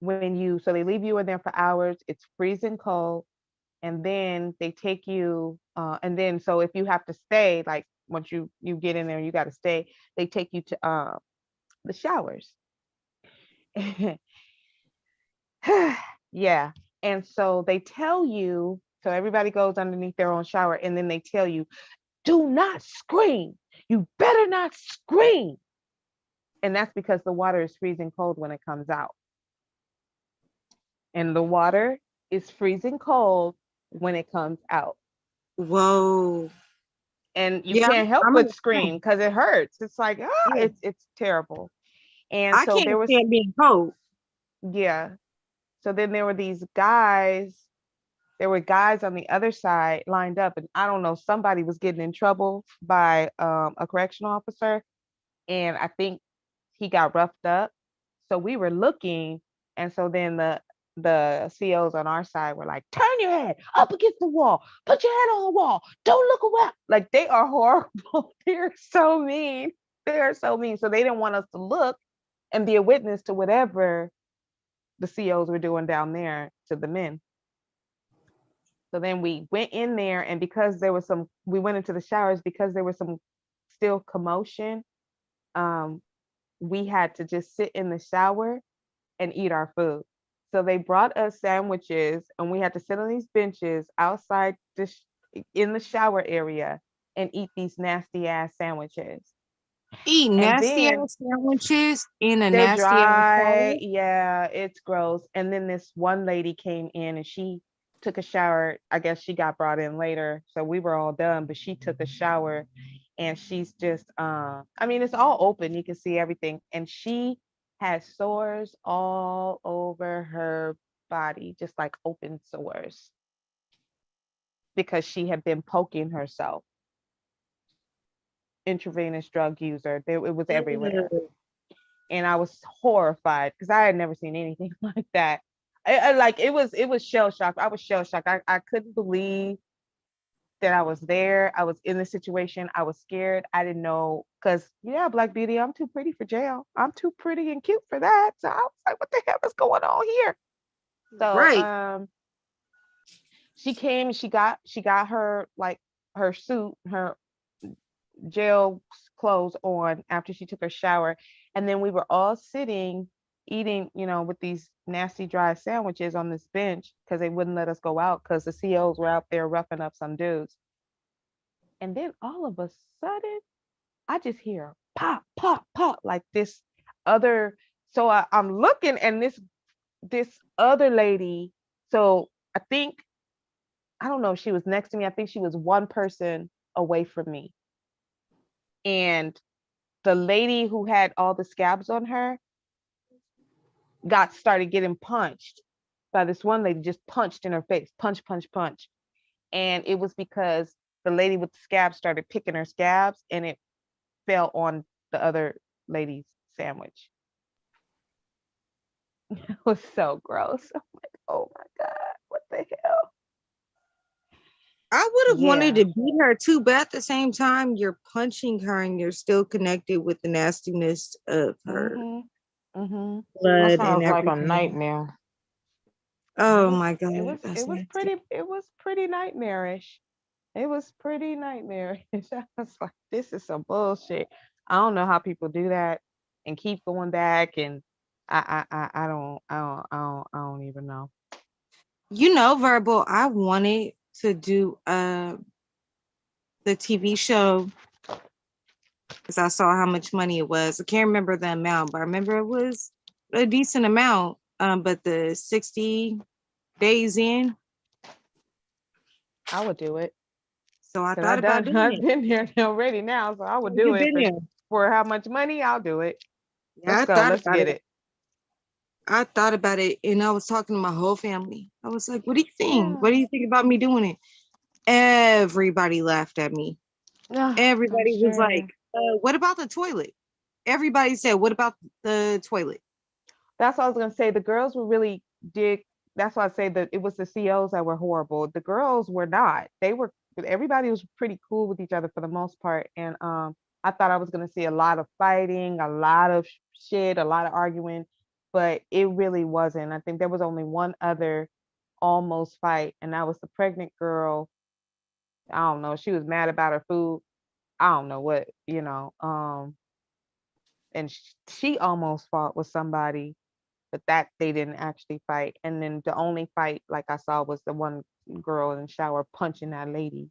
so they leave you in there for hours. It's freezing cold, and then they take you. And then so if you have to stay, like once you get in there, you got to stay. They take you to the showers. Yeah, and so they tell you. So everybody goes underneath their own shower, and then they tell you, "Do not scream. You better not scream." And that's because the water is freezing cold when it comes out. And the water is freezing cold when it comes out.
Whoa.
And you
Yeah,
can't help
I'm
but
understand.
scream because it hurts. It's like,
Yeah.
it's terrible. And
I
so
can't
there was,
stand being cold.
yeah. So then there were these guys, there were guys on the other side lined up, and I don't know, somebody was getting in trouble by a correctional officer, and I think he got roughed up. So we were looking, and so then the COs on our side were like, "Turn your head up against the wall, put your head on the wall, don't look away." Like they are horrible. They're so mean. They are so mean. So they didn't want us to look and be a witness to whatever the COs were doing down there to the men. So then we went in there, and because there was we went into the showers because there was some still commotion. Um, we had to just sit in the shower and eat our food. So they brought us sandwiches, and we had to sit on these benches outside in the shower area and eat these nasty ass sandwiches.
Eat
And
nasty
then
ass sandwiches in a
they're
nasty ass shower.
dry. Yeah, it's gross. And then this one lady came in and she took a shower. I guess she got brought in later. So we were all done, but she took a shower and she's just I mean, it's all open. You can see everything. And she had sores all over her body, just like open sores because she had been poking herself. Intravenous drug user. It was everywhere.
Ew.
And I was horrified because I had never seen anything like that. Like it was shell shock. I was shell shocked. I couldn't believe that I was there. I was in the situation. I was scared. I didn't know because yeah, Black Beauty, I'm too pretty for jail. I'm too pretty and cute for that. So I was like, what the hell is going on here? So
Right.
she came and she got her like her suit, her jail clothes on after she took her shower. And then we were all sitting eating, with these nasty dry sandwiches on this bench because they wouldn't let us go out because the COs were out there roughing up some dudes. And then all of a sudden, I just hear pop, pop, pop, like this other. So I'm looking, and this other lady. So I think I don't know if she was next to me. I think she was one person away from me. And the lady who had all the scabs on her started getting punched by this one lady, just punched in her face, punch, punch, punch. And it was because the lady with the scabs started picking her scabs and it fell on the other lady's sandwich. It was so gross. I'm like, oh my God, what the hell?
I would have wanted
Yeah.
to beat her too, but at the same time, you're punching her and you're still connected with the nastiness of her
Mm-hmm.
That
blood and
sounds like a
everything.
nightmare.
Oh
It
my God,
was
that's nasty.
pretty nightmarish. It was pretty nightmarish. I was like, this is some bullshit. I don't know how people do that and keep going back. And I don't even know.
You know, Verbal, I wanted to do the TV show because I saw how much money it was. I can't remember the amount, but I remember it was a decent amount. But the 60 days in,
I would do it.
so I
'Cause
thought about doing
I've
it.
been there already now, so I would do
You've
it
been there.
for how much money. I'll do it.
Yeah,
Let's
I
go.
thought
Let's
about
get
it.
it.
I thought about it, and I was talking to my whole family. I was like, "What do you think?
Yeah.
What do you think about me doing it?" Everybody laughed at me.
Yeah, I'm
Everybody was like,
sure.
"What about the toilet?" Everybody said, "What about the toilet?"
That's what I was gonna say. The girls were really dig. That's why I say that it was the COs that were horrible. The girls were not. Everybody was pretty cool with each other for the most part. And I thought I was gonna see a lot of fighting, a lot of shit, a lot of arguing, but it really wasn't. I think there was only one other almost fight, and that was the pregnant girl. I don't know. She was mad about her food. I don't know what, and she almost fought with somebody, but that they didn't actually fight. And then the only fight like I saw was the one girl in the shower punching that lady.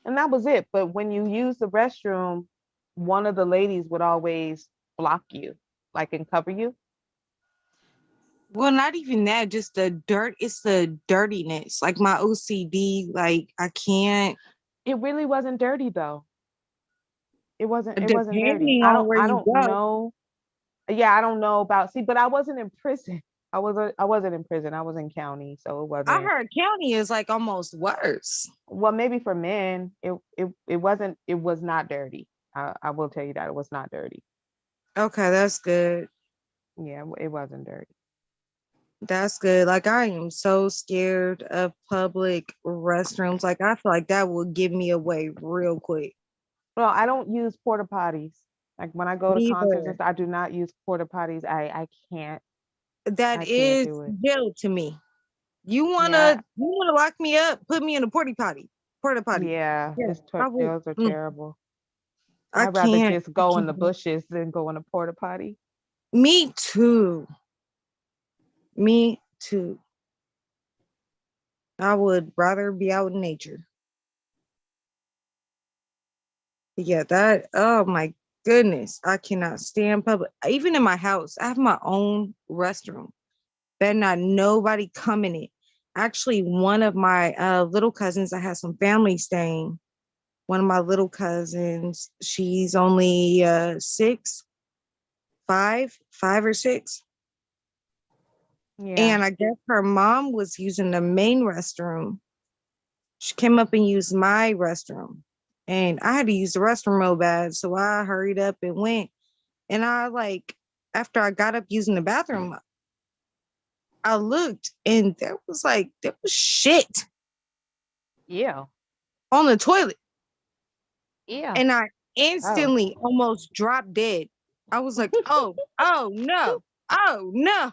And that was it. But when you use the restroom, one of the ladies would always block you, like and cover you.
Well, not even that, just the dirt. It's the dirtiness. Like my OCD, like I can't.
It really wasn't dirty though. It wasn't dirty.
Depending on where
I
you
don't
go.
know. Yeah, I don't know about but I wasn't in prison. I wasn't in prison. I was in county, so it
I
wasn't.
heard county is like almost worse.
Well, maybe for men, it wasn't. It was not dirty. I will tell you that it was not dirty.
Okay, that's good.
Yeah, it wasn't dirty.
That's good. Like I am so scared of public restrooms. Like I feel like that will give me away real quick.
Well, I don't use porta potties. Like when I go to concerts and
Neither.
stuff, I do not use porta potties. I can't.
That
I can't
is
do it.
jail to me. You
Yeah,
wanna lock me up? Put me in a porta potty. Porta potty.
yeah.
Yeah, I would.
Those are terrible.
I
I'd rather
can't.
just
I
go in
can't.
the bushes than go in a porta potty.
Me too. Me too. I would rather be out in nature. Yeah, that, oh my goodness. I cannot stand public. Even in my house, I have my own restroom. Better not nobody come in it. Actually, one of my little cousins, I had some family staying. One of my little cousins, she's only 5 or 6.
Yeah.
And I guess her mom was using the main restroom. She came up and used my restroom. And I had to use the restroom real bad. So I hurried up and went. And after I got up using the bathroom, I looked and there was shit
Yeah.
on the toilet.
Yeah.
And I instantly almost dropped dead. I was like, oh no. Oh no.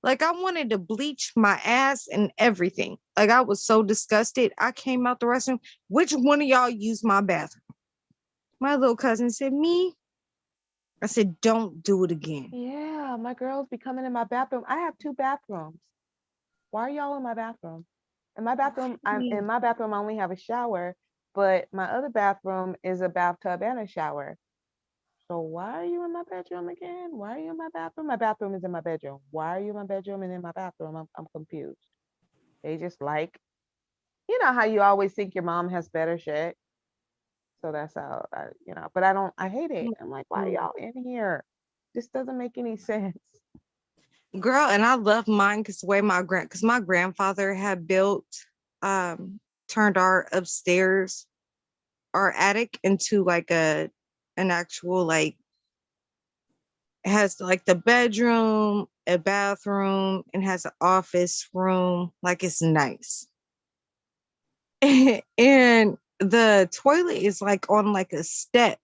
Like I wanted to bleach my ass and everything. Like I was so disgusted. I came out the restroom. Which one of y'all used my bathroom? My little cousin said, me. I said, don't do it again.
Yeah, my girls be coming in my bathroom. I have 2 bathrooms. Why are y'all in my bathroom? In my bathroom, I only have a shower, but my other bathroom is a bathtub and a shower. So why are you in my bedroom again? Why are you in my bathroom? My bathroom is in my bedroom. Why are you in my bedroom and in my bathroom? I'm confused. They just like You know how you always think your mom has better shit. So that's how but I hate it. I'm like, why are y'all in here? This doesn't make any sense.
Girl, and I love mine because the way because my grandfather had built, turned our upstairs, our attic into like an actual like, it has like the bedroom, a bathroom, and has an office room. Like it's nice. And the toilet is like on like a step.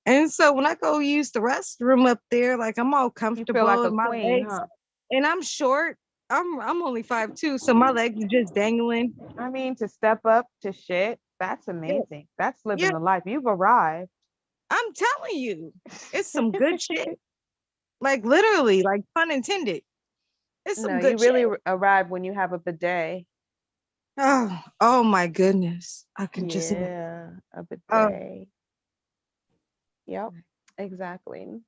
And so when I go use the restroom up there, like I'm all
You
comfortable
feel like a
in my
queen,
legs,
huh?
and I'm short. I'm only 5'2", so my legs are just dangling.
I mean, to step up to shit, that's
Yeah,
amazing. That's living
yeah,
the life. You've arrived.
I'm telling you, it's some good shit. Like literally, like pun intended. It's
No,
some
you
good shit.
really arrive when you have a bidet.
Oh my goodness. I can just
Yeah, a
oh,
bidet. Yep, exactly.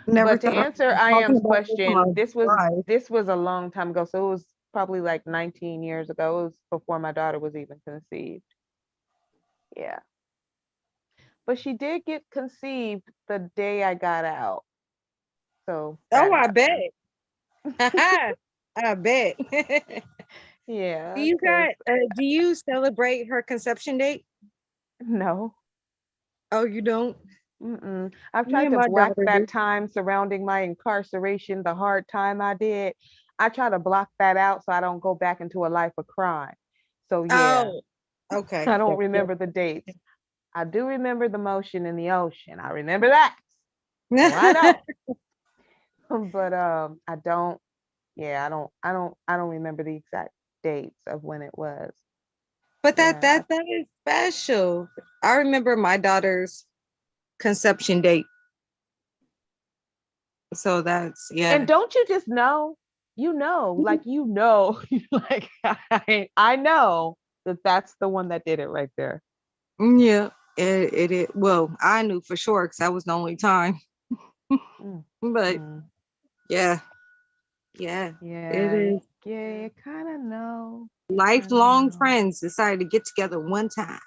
never
But to
thought I would
answer
be talking
IAM's
about this my
question,
life.
this was a long time ago. So it was probably like 19 years ago. It was before my daughter was even conceived. Yeah. But she did get conceived the day I got out. So
Oh,
that
I bet.
happened.
I bet.
Yeah,
You
because
got do you celebrate her conception date?
no.
Oh, you don't?
Mm-mm. I've
Me
tried
and
to
my
block
daughter
that
do.
time surrounding my incarceration, the hard time I did. I try to block that out so I don't go back into a life of crime. So yeah,
Oh, okay.
I don't
Yep, yep.
remember the dates. I do remember the motion in the ocean. I remember that. So I know. But I don't, yeah, I don't remember the exact dates of when it was.
But that
Yeah.
that that is special. I remember my daughter's conception date. So that's
And
yeah.
don't you just know? You know, like like I know that that's the one that did it right there.
Yeah. It well, I knew for sure because that was the only time.
Mm,
But
mm.
yeah, yeah, it
Yeah,
is.
you kind of know. You kind of
Lifelong
know.
friends decided to get together one time.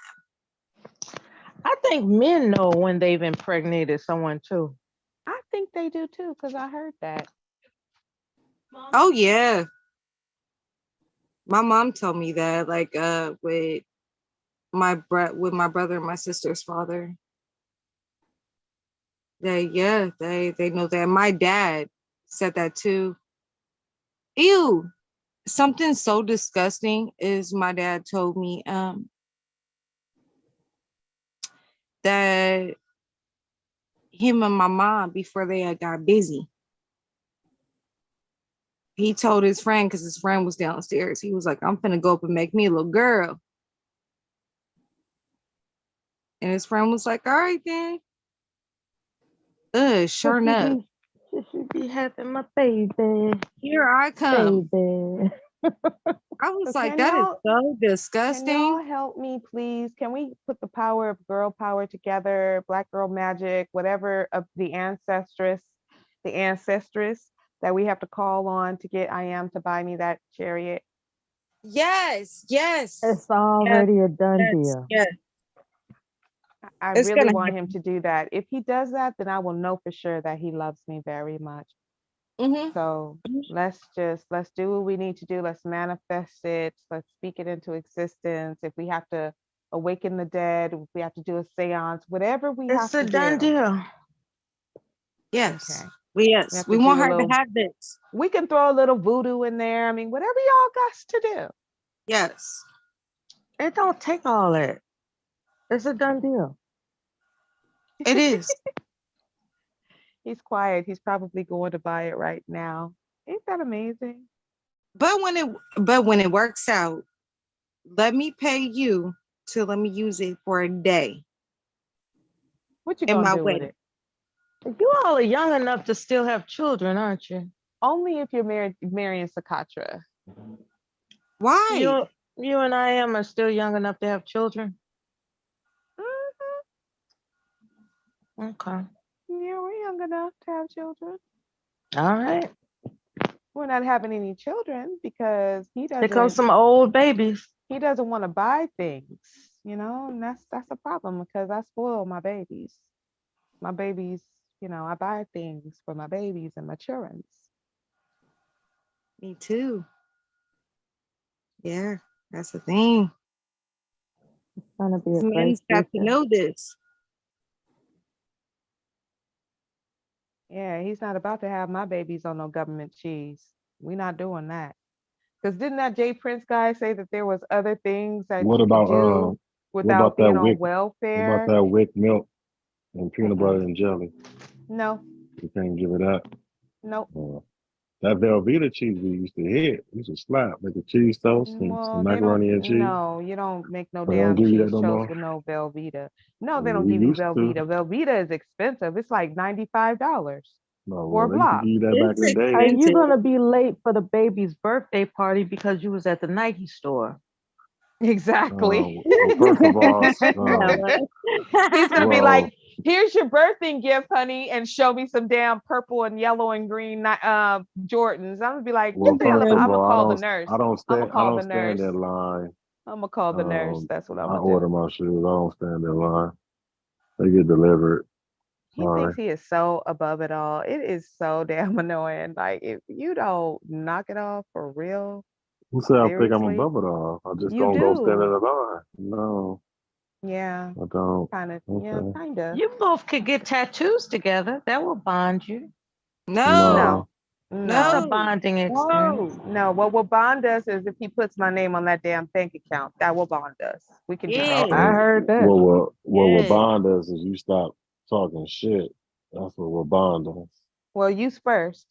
I think men know when they've impregnated someone too.
I think they do too, because I heard that.
Oh yeah. My mom told me that, like with with my brother and my sister's father. They know that. My dad said that too. Ew. Something so disgusting is my dad told me that him and my mom before they had got busy. He told his friend because his friend was downstairs. He was like, I'm finna go up and make me a little girl. And his friend was like, all right then. Sure enough.
Should be having my baby.
Here I come.
Baby.
I was
So
like, that is so
can
disgusting.
y'all help me, please? Can we put the power of girl power together, Black girl magic, whatever of the ancestress that we have to call on to get I am to buy me that chariot?
Yes, yes,
It's
yes,
already a done
yes,
deal.
yes.
I
It's
really
gonna
want him
happen.
to do that. If he does that, then I will know for sure that he loves me very much.
Mhm.
So let's do what we need to do. Let's manifest it. Let's speak it into existence. If we have to awaken the dead, if we have to do a seance, whatever we have
It's a
to
done
do.
deal.
Yes.
Okay. We
Yes.
have
We
to
want
do a
her to
little,
have this.
we can throw a little voodoo in there. I mean, whatever y'all got to do.
Yes.
It don't take all that. It's a done deal.
It is.
He's quiet. He's probably going to buy it right now. Ain't that amazing?
But when it works out, let me pay you to let me use it for a day
What you
in
gonna
my
do with
wedding.
it?
You all are young enough to still have children, aren't you?
Only if you're marrying Sakatra.
Why?
You and I are still young enough to have children. Okay.
Yeah, we're young enough to have children.
All right.
We're not having any children because
Here comes
doesn't
some old babies.
he doesn't want to buy things, and that's a problem because I spoil my babies. My babies, I buy things for my babies and my children.
Me too. Yeah, that's the thing.
It's gonna be a great
Men's got to
future.
know this.
Yeah, he's not about to have my babies on no government cheese. We're not doing that. Because didn't that Jay Prince guy say that there was other things that
What
you could
about
do
what
without
about that
being on
wick? What about
welfare?
that wick milk and peanut butter
Mm-mm.
and jelly?
No,
You can't give it up.
nope.
That Velveeta cheese we used to hit, we used to slap, like a cheese toast and
Well,
some
they
macaroni
don't.
and cheese.
No, you don't make no
They don't
damn
give you that
cheese
no
toast
more.
with no Velveeta. No, they
Yeah,
don't
we
give you
used to.
Velveeta. Velveeta is expensive. It's like $95
No,
for a
well, they used to
block.
give you that back in
It's
the day.
And you're
expensive.
gonna be late for the baby's birthday party because you was at the Nike store.
Exactly.
Well, first of all,
He's gonna be
well,
like, "Here's your birthday gift, honey," and show me some damn purple and yellow and green Jordans. I'm gonna be like,
well,
"Hell,
first
I'm
of
gonna
all,
call the nurse.
I don't
I'm gonna
stand, I
call
don't
the
stand
nurse.
in line.
I'm gonna call the nurse. That's what I'm
I
gonna
order
do."
my shoes. I don't stand in line. They get delivered.
He
Sorry.
thinks he is so above it all. It is so damn annoying. Like if you don't knock it off for real,
Who said I think I'm
seriously,
above it all? I just
you
don't go stand in
do.
the line. No,
Yeah,
I don't.
kind of. Yeah,
Okay.
kind of.
You both could get tattoos together. That will bond you.
No,
No,
That's a
no,
bonding experience.
no.
no. What bond us is if he puts my name on that damn bank account, that will bond us. We can do
Yeah,
that.
I heard that.
What
yeah.
bond does is you stop talking shit. That's what bond does.
Well, you first.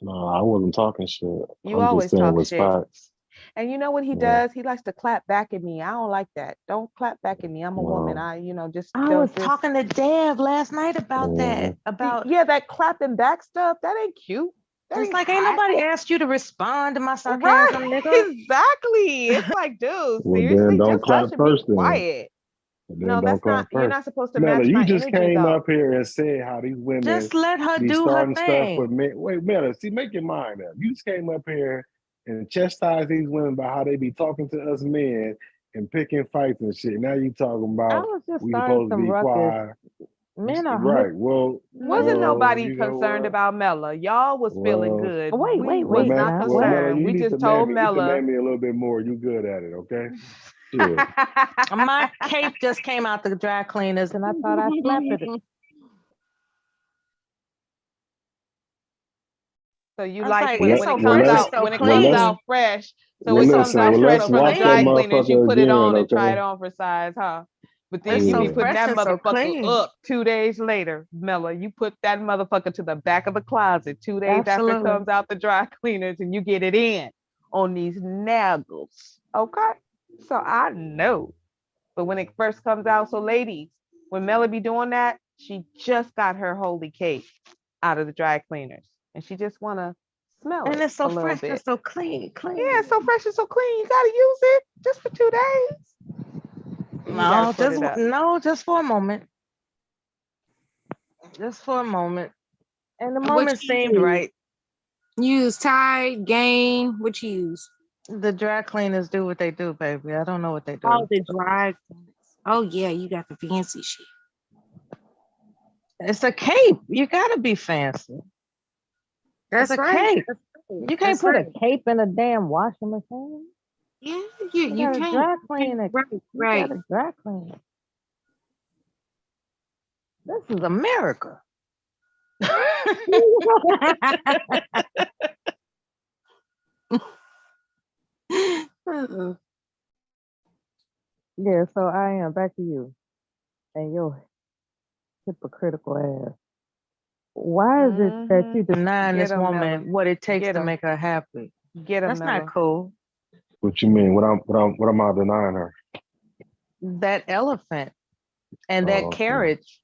No, I wasn't talking shit.
You
I'm just
always
saying
talk
what's
shit.
facts.
And you know what he
Yeah.
does? He likes to clap back at me. I don't like that. Don't clap back at me. I'm a woman.
No.
Just
I was talking to Dev last night about that. About
yeah, that clapping back stuff. That ain't cute. That
it's
ain't
like ain't
hot.
nobody asked you to respond to my
Right,
sarcasm, nigga.
exactly. It's like, dude,
Well, then
seriously,
don't
just
clap
hush and be
first then.
quiet.
Then
No,
don't
that's
clap
not. You're
first.
not supposed to
Mela,
match
you
my
just
energy,
came
though.
up here and said how these women
Just let her
be
do her
starting stuff
thing.
with men. Wait, Mela, see, make your mind up. You just came up here and chastised these women about how they be talking to us men and picking fights and shit. Now you talking
I
about
was just
we
starting
supposed to
some
be
ruckus.
quiet.
Men are
Right. Well,
Wasn't
well,
nobody
you know
concerned
what?
about Mela. Y'all was feeling
Well,
good.
Wait,
We
wait,
was
wait
not
now.
Well, Mela,
concerned.
you
We
need
just
to
told
name me. You can
Mela.
name me a little bit more. You good at it, okay? Shit.
My cape just came out the dry cleaners and I thought I slept in it.
So you
I was
like
like,
when,
it's
when
so
it
Well,
comes
fresh,
let's
it's
out
so
when it
well
comes
let's
out
clean.
fresh. So
well
it
It's so
comes
listen.
out
Well,
fresh,
fresh
it's
let's
so
from the
watch that
dry
clean.
cleaners. You
motherfucker
put it
again,
on and try it
okay?
on for size, huh? But then
It's
you
so
be
Yeah.
putting
fresh,
that
it's so
motherfucker
clean.
up 2 days later, Mela. You put that motherfucker to the back of the closet 2 days after it
Absolutely.
comes out the dry cleaners, and you get it in on these naggles. Okay, so I know. But when it first comes out, so ladies, when Mela be doing that, she just got her holy cake out of the dry cleaners, and she just wanna smell
And
it
it's so
a little
fresh,
bit.
it's so clean, clean.
Yeah, it's so fresh and so clean. You gotta use it just for 2 days. You gotta
No,
put it up.
just for a moment. Just for a moment. And the
What
moment
you
seemed
use?
right.
Use Tide, Gain. What you use?
The dry cleaners do what they do, baby. I don't know what they do.
Oh, the dry. Oh yeah, you got the fancy shit.
It's a cape. You gotta be fancy.
That's
It's a
right.
cape. You can't
That's
put
right.
a cape in a damn washing machine.
Yeah,
You
you
gotta
can't.
dry clean it.
Right,
You
right.
gotta dry clean it. This is America. Yeah, so I am back to you and your hypocritical ass. Why is it that you denying
Get
this
'em,
woman
Mela.
what it takes
Get
to
'em.
make her happy?
Get 'em,
That's
Mela.
not cool.
What you mean? What am I denying her?
That elephant and
Oh,
that
okay.
carriage,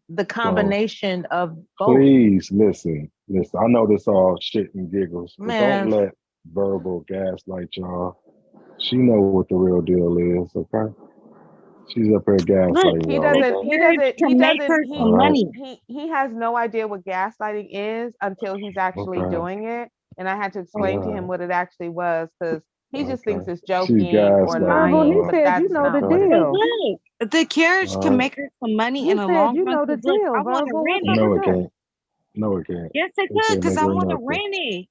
the
So
combination of both.
please listen. I know this all shit and giggles, but
Man.
don't let verbal gaslight y'all. She know what the real deal is, okay? She's up here gaslighting
He
y'all.
doesn't.
Okay?
He doesn't.
To
He
make
doesn't.
her
He
some money.
he has no idea what gaslighting is until he's actually
Okay.
doing it. And I had to explain to him what it actually was because he just thinks
Okay.
it's
She's
joking or
gaslighting
lying,
y'all.
but that's not what it
But
is.
look, the carriage can make her some money in the long run. 'Cause look, I want to rent it.
No, it can't. No, it can't.
Yes, it
It
could,
can't
because
make
I
her
want to
nothing.
rent it.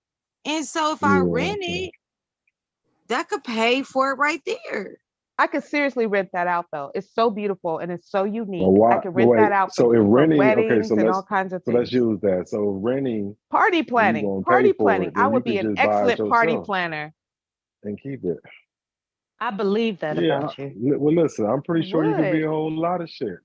And so if I
Yeah,
rent
okay.
it, that could pay for it right there.
I could seriously rent that out though. It's so beautiful and it's so unique.
Well, why?
I could
But
rent
wait.
that out
So if
for
renting, okay,
weddings
so
and
let's
all kinds of
let's
things.
use that. So renting,
Party
and you
planning,
gonna pay
party
for
planning.
it,
I
then you
would be
can
an
just buy it
excellent party
yourself
planner.
and keep it.
I believe that
Yeah.
about you.
Well, listen, I'm
I
pretty sure you can be
would.
a whole lot of shit,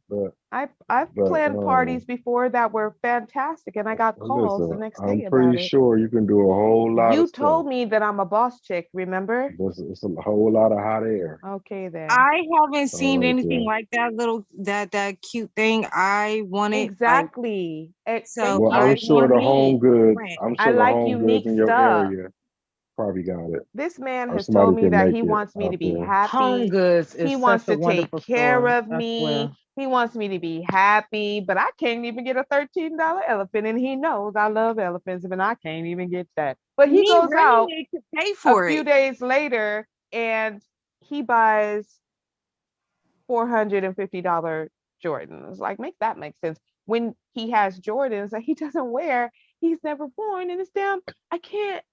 I've
but
planned parties before that were fantastic and I got calls the
listen,
next
I'm
day about
pretty
it.
sure you can do a whole lot
You
of stuff.
told me that I'm a boss chick, remember?
It's a whole lot of hot air.
Okay then.
I haven't seen
All right,
anything
yeah.
like that little that cute thing. I wanted like
Exactly.
so
Thank
Well,
you.
I'm
I
sure the
wanted
home goods,
rent.
I'm
I
sure the
like
home goods
unique
in your
stuff.
area probably got it,
This man
or
has
somebody
told me
can
that
make
he
it
wants me to
out
be
there.
Home
happy.
Goods
He
is
wants
such a
to take
wonderful
care
store.
of
I swear.
me. He wants me to be happy, but I can't even get a $13 elephant. And he knows I love elephants, but I can't even get that. But he
Me
goes out
renting it to pay
a
for
few
it.
days later and he buys $450 Jordans. Like, make sense. When he has Jordans that he doesn't wear, he's never worn, and it's damn. I can't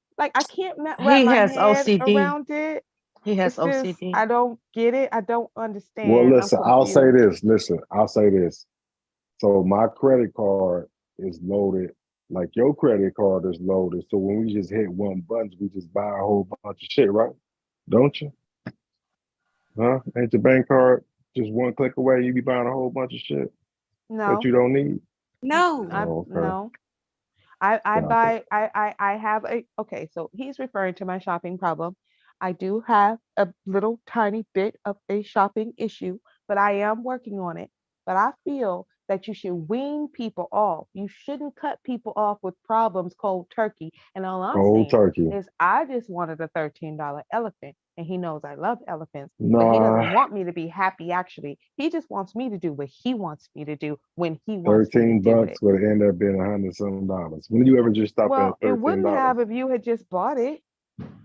wrap
He
my
has
head
OCD.
around it.
He has
It's just
OCD.
I don't get it. I don't
Well,
understand. I'm
listen, I'll say
confused.
this. Listen, I'll say this. So my credit card is loaded, like your credit card is loaded. So when we just hit one button, we just buy a whole bunch of shit, right? Don't you? Huh? Ain't your bank card just one click away? You be buying a whole bunch of shit that
No,
you don't need.
No.
Oh, okay.
no. I
Gotcha.
buy I have a okay, so he's referring to my shopping problem. I do have a little tiny bit of a shopping issue, but I am working on it. But I feel that you should wean people off. You shouldn't cut people off with problems cold turkey. And all I'm
Cold
saying
turkey.
is I just wanted a $13 elephant. And he knows I love elephants, but he doesn't
Nah,
want me to be happy actually. He just wants me to do what he wants me to do when he wants me to
13
do it.
bucks would end up being $100 something. When do you ever just stop at
Well, it
$13?
wouldn't have if you had just bought it.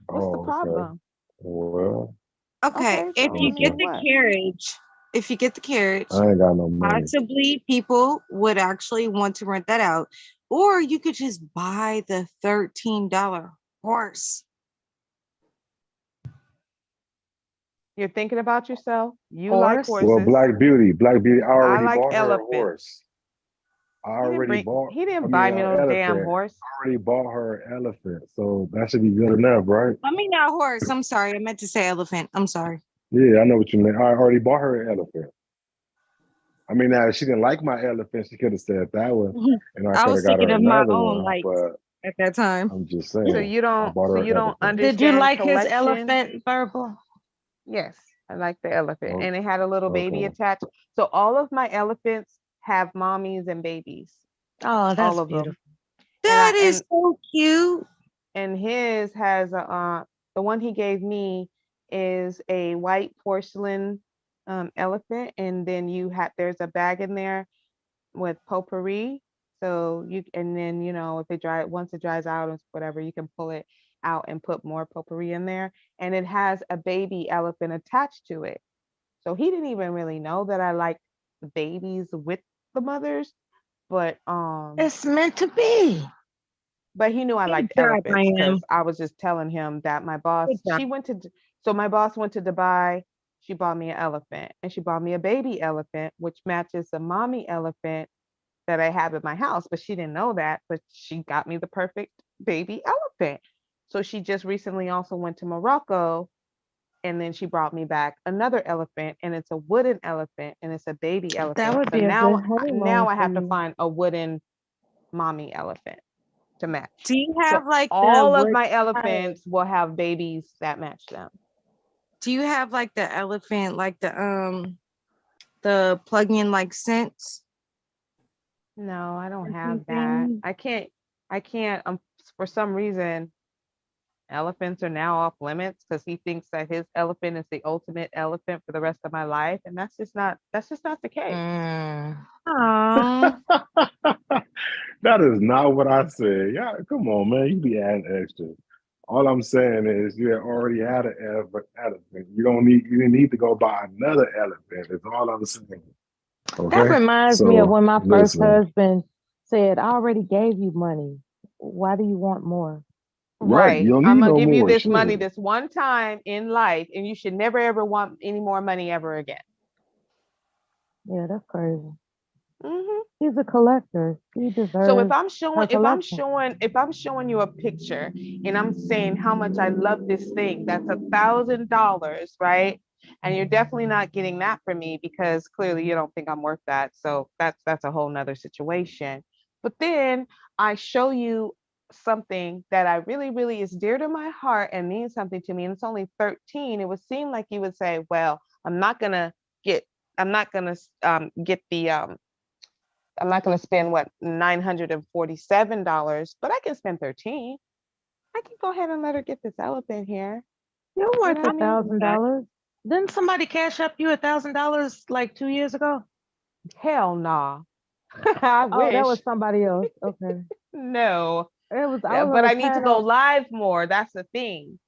What's the
Oh, okay.
problem?
Well,
Okay,
Okay,
if
so I
you
okay.
get
mean,
the
what?
carriage, if you get the carriage,
I ain't got no money.
possibly people would actually want to rent that out. Or you could just buy the $13 horse.
You're thinking about yourself. You like
Horse.
Well,
horses.
Black Beauty, I
I
already
like
bought her a
elephants.
horse. I already bought,
He didn't
I
buy
mean,
me
an
no damn
elephant.
horse.
I already bought her an elephant, so that should be good enough, right?
I mean, not horse. I'm sorry. I meant to say elephant. I'm sorry.
Yeah, I know what you mean. I already bought her an elephant. I mean, now if she didn't like my elephant, she could have said that one, and I
I
could
was
have got
thinking
her
of my
another
own
one.
likes
But
at that time.
I'm just
So
saying,
you
I
don't.
bought
So
her
you
an
don't
elephant.
Did you
understand
like his
collection.
elephant, Verbal?
Yes, I like the elephant,
Oh,
and it had a little baby
okay.
attached. So all of my elephants have mommies and babies.
Oh, that's
All of
beautiful.
them.
That is so cute.
And his has a the one he gave me is a white porcelain elephant, and then there's a bag in there with potpourri. So and then if once it dries out or whatever, you can pull it out and put more potpourri in there. And it has a baby elephant attached to it. So he didn't even really know that I like the babies with the mothers, but
It's meant to be.
but he knew I
Good
liked
job,
elephants
I
because
am.
I was just telling him that my boss,
Good job.
so my boss went to Dubai. She bought me an elephant and she bought me a baby elephant, which matches the mommy elephant that I have in my house. But she didn't know that, but she got me the perfect baby elephant. So she just recently also went to Morocco and then she brought me back another elephant and it's a wooden elephant and it's a baby
That
elephant.
would
So
be a
now
good honeymoon
I
for
have to
you.
find a wooden mommy elephant to match.
Do you
So
have like the
all of
wood?
my elephants will have babies that match them.
Do you have like the elephant, like the plug-in like scents?
No, I don't
Or
have that.
something?
I can't for some reason elephants are now off limits because he thinks that his elephant is the ultimate elephant for the rest of my life, and that's just not the case.
Aw.
That is not what I said. Yeah, come on, man. You be adding extra. All I'm saying is you already had an elephant. You didn't need to go buy another elephant. That's all I'm saying.
That
Okay?
reminds me of
So
when my first
listen,
husband said, I already gave you money. Why do you want more?
right. You
Right.
don't
I'm
need
gonna
no
give you
more.
this money
Sure.
this one time in life, and you should never ever want any more money ever again.
Yeah, that's crazy.
Hmm.
He's a collector. He
So
deserves her collection.
if I'm showing you a picture and I'm saying how much I love this thing, that's $1,000, right? And you're definitely not getting that from me because clearly you don't think I'm worth that. So that's a whole nother situation. But then I show you something that I really, really is dear to my heart and means something to me, and it's only 13. It would seem like you would say, well, get I'm not gonna get the I'm not going to spend what $947, but I can spend 13. I can go ahead and let her get this elephant here.
You're
You
worth
know what I mean?
$1,000. Didn't somebody cash up you $1,000 like 2 years ago?
Hell no. I
Oh, that was
wish.
somebody else. Okay.
No.
I was
But
on
I
a
need to go
panel.
live more. That's the thing.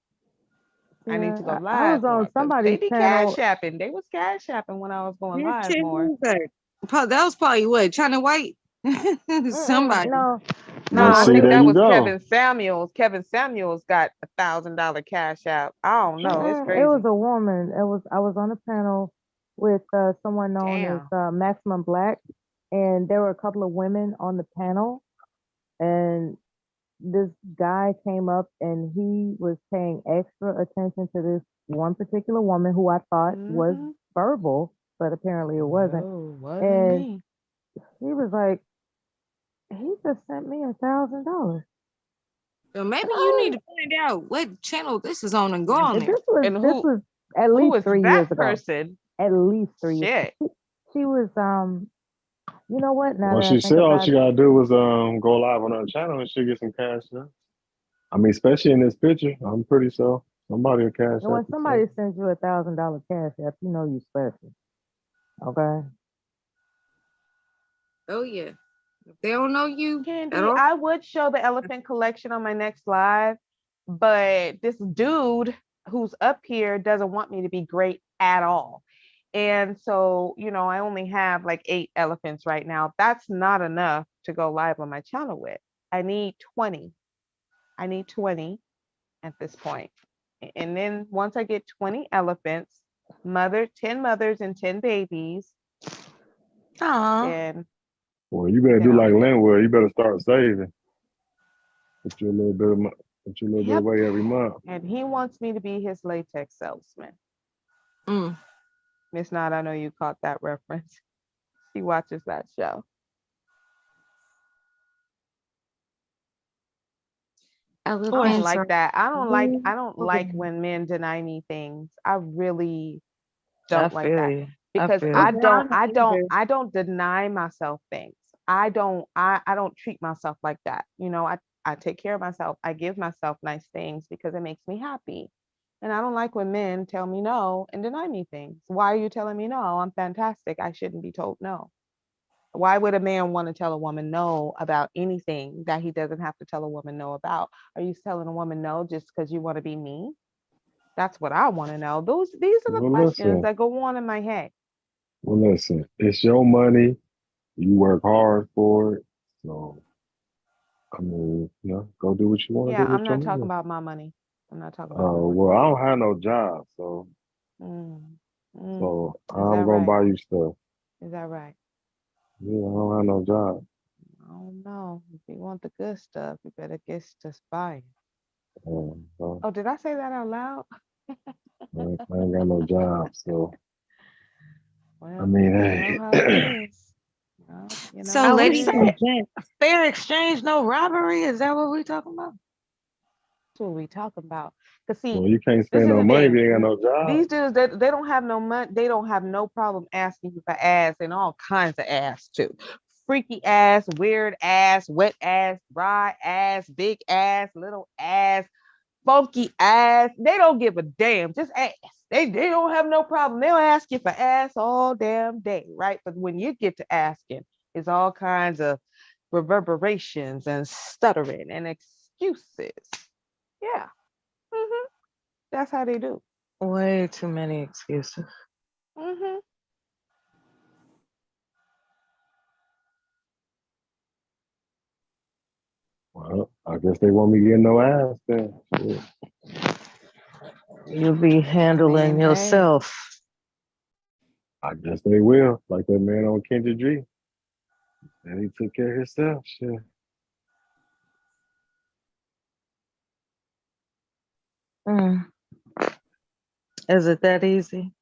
I need
Yeah,
to go
I was
live more
on
because they
somebody's
be cash
panel.
apping. They was cash apping when I was going
Which
live
chick
more.
was that? That was probably what, China White? Somebody.
No,
No,
Well,
I
see,
think
there
that
you
was
go.
Kevin Samuels. Kevin Samuels got $1,000 cash out. I don't know. It's
it was
crazy.
a woman. I was on a panel with someone known as
Damn.
Maximum Black, and there were a couple of women on the panel, and this guy came up and he was paying extra attention to this one particular woman who I thought was
Mm-hmm.
verbal, but apparently it wasn't.
No, wasn't
And
me.
he was like, he just sent me $1,000.
So maybe you need to find out what channel this is on and go on
And
there.
And
this was at
who
least
was
3 years
that
ago.
person?
At least 3 years.
Shit.
She was you know what? Now
Well,
that I
she
think
said all
about
she
it,
gotta do was go live on her channel and she get some cash. Now. I mean, especially in this picture, I'm pretty sure somebody will cash
and when
out.
somebody sends you $1,000 cash app, you know you special. Okay.
Oh yeah. If they don't know you at
Candy,
all.
I would show the elephant collection on my next live, but this dude who's up here doesn't want me to be great at all. And so, I only have like 8 elephants right now. That's not enough to go live on my channel with. I need 20. I need 20 at this point. And then once I get 20 elephants, 10 mothers and 10 babies, then
Well, you better
then
do
I'll
like
be done.
Linwood. You better start saving. Put you a little bit of put you a little bit
Yep.
away every month.
And he wants me to be his latex salesman.
Mm.
Miss Not, I know you caught that reference. She watches that show. I don't
Elephants
like
are
that. I don't like
okay.
when men deny me things. I really
I
don't like
feel
that
you. I
because
feel
Oh,
I
you.
yeah, I
don't
don't
I don't
either.
I don't deny myself things. I don't treat myself like that. I take care of myself. I give myself nice things because it makes me happy. And I don't like when men tell me no and deny me things. Why are you telling me no? I'm fantastic. I shouldn't be told no. Why would a man want to tell a woman no about anything that he doesn't have to tell a woman no about? Are you telling a woman no just because you want to be mean? That's what I want to know. These are the
Well,
questions
listen.
that go on in my head.
Well, listen. It's your money. You work hard for it. So, I mean, go do what you want to
Yeah,
do with
I'm
your
not talking
money.
about my money. I'm not talking about my money.
Well, I don't have no job, so
Mm, is
I'm
that
gonna
right?
buy you stuff.
Is that right?
Yeah, I don't have no job.
I don't know. If you want the good stuff, you better get to buying.
So,
Oh, did I say that out loud?
I ain't got no job, so I
Well,
mean,
you know how it
hey.
is. Well, you know
So,
how
Are
it
we
ladies
is.
and
saying
gents,
fair exchange, no robbery? Is that what we're talking about?
That's what we talking about. Because see,
Well, you can't
this
spend
is
no
the
money if
thing.
you ain't got no job.
These dudes, they don't have no money. They don't have no problem asking you for ass and all kinds of ass too. Freaky ass, weird ass, wet ass, dry ass, big ass, little ass, funky ass. They don't give a damn. Just ask. They don't have no problem. They'll ask you for ass all damn day, right? But when you get to asking, it's all kinds of reverberations and stuttering and excuses. Yeah. That's how they do.
Way too many excuses.
Well, I guess they want me getting no ass then. Shit.
You'll be handling
hey.
yourself.
I guess they will. Like that man on Kendra G. And he took care of himself. Shit.
Is it that easy?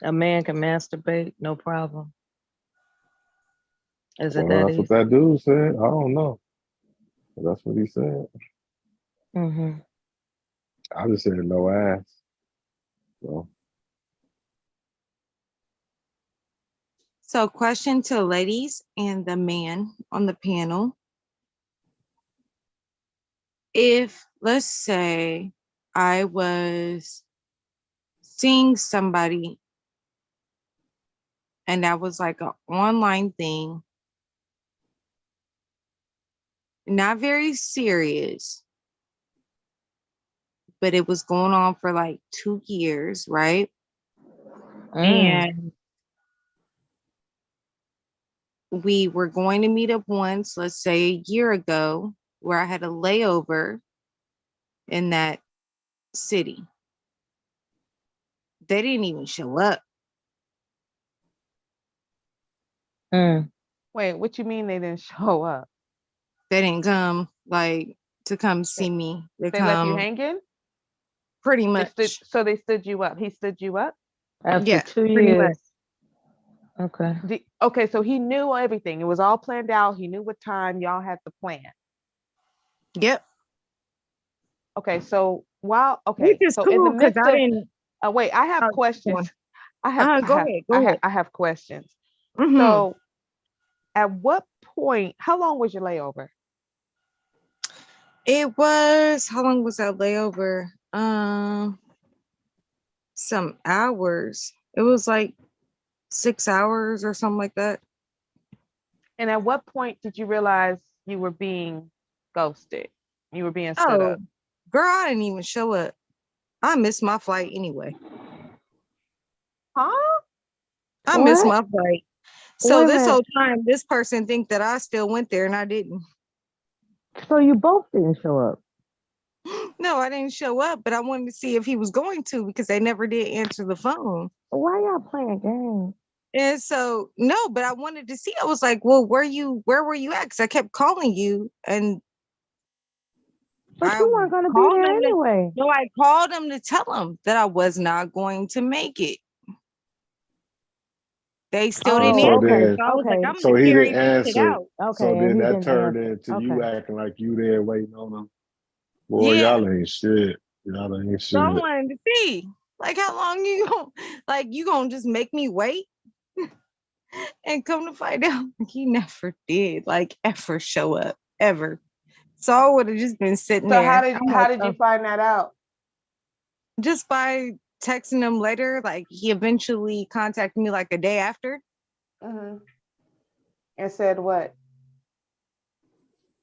A man can masturbate, no problem. Is it
Well,
that
that's
easy?
what that dude said. I don't know. But that's what he said. I just said no ass. So
So, question to ladies and the man on the panel. If, let's say, I was seeing somebody and that was like an online thing, not very serious, but it was going on for like 2 years, right? And we were going to meet up once, let's say a year ago, where I had a layover in that city. They didn't even show up.
Wait, what you mean they didn't show up?
They didn't come like to come see me. They
left you hanging?
Pretty much.
So they stood you up. He stood you up?
After
Yeah,
2
pretty
years.
much.
Okay.
Okay, so he knew everything. It was all planned out. He knew what time y'all had to plan.
Yep.
Okay, so
Which is
so
cool,
in the
'cause
midst
I
of
didn't-
wait, I have questions. I have questions. So at what point, how long was your layover?
It was, how long was that layover? Some hours. It was like 6 hours or something like that.
And at what point did you realize you were being ghosted? You were being stood up?
Girl, I didn't even show up. I missed my flight anyway.
Huh?
I missed my flight. So this whole time, this person think that I still went there and I didn't.
So you both didn't show up?
No, I didn't show up, but I wanted to see if he was going to because they never did answer the phone.
Why y'all playing games?
And so, no, but I wanted to see. I was like, well, where were you at? Because I kept calling you and
But you weren't going to be there anyway.
No, I called him to tell him that I was not going to make it. They still didn't answer. So I was like, I'm
so
gonna
he
carry
didn't
this shit
answer.
out.
So then that turned into you acting like you there waiting on him. Boy,
Yeah.
y'all ain't shit. Y'all ain't
So I
shit.
wanted to see, like, how long you gonna just make me wait? And come to find out, he never did, like, ever show up, ever. So I would have just been sitting
So
there.
how did you find that out?
Just by texting him later. Like, he eventually contacted me like a day after.
And said what?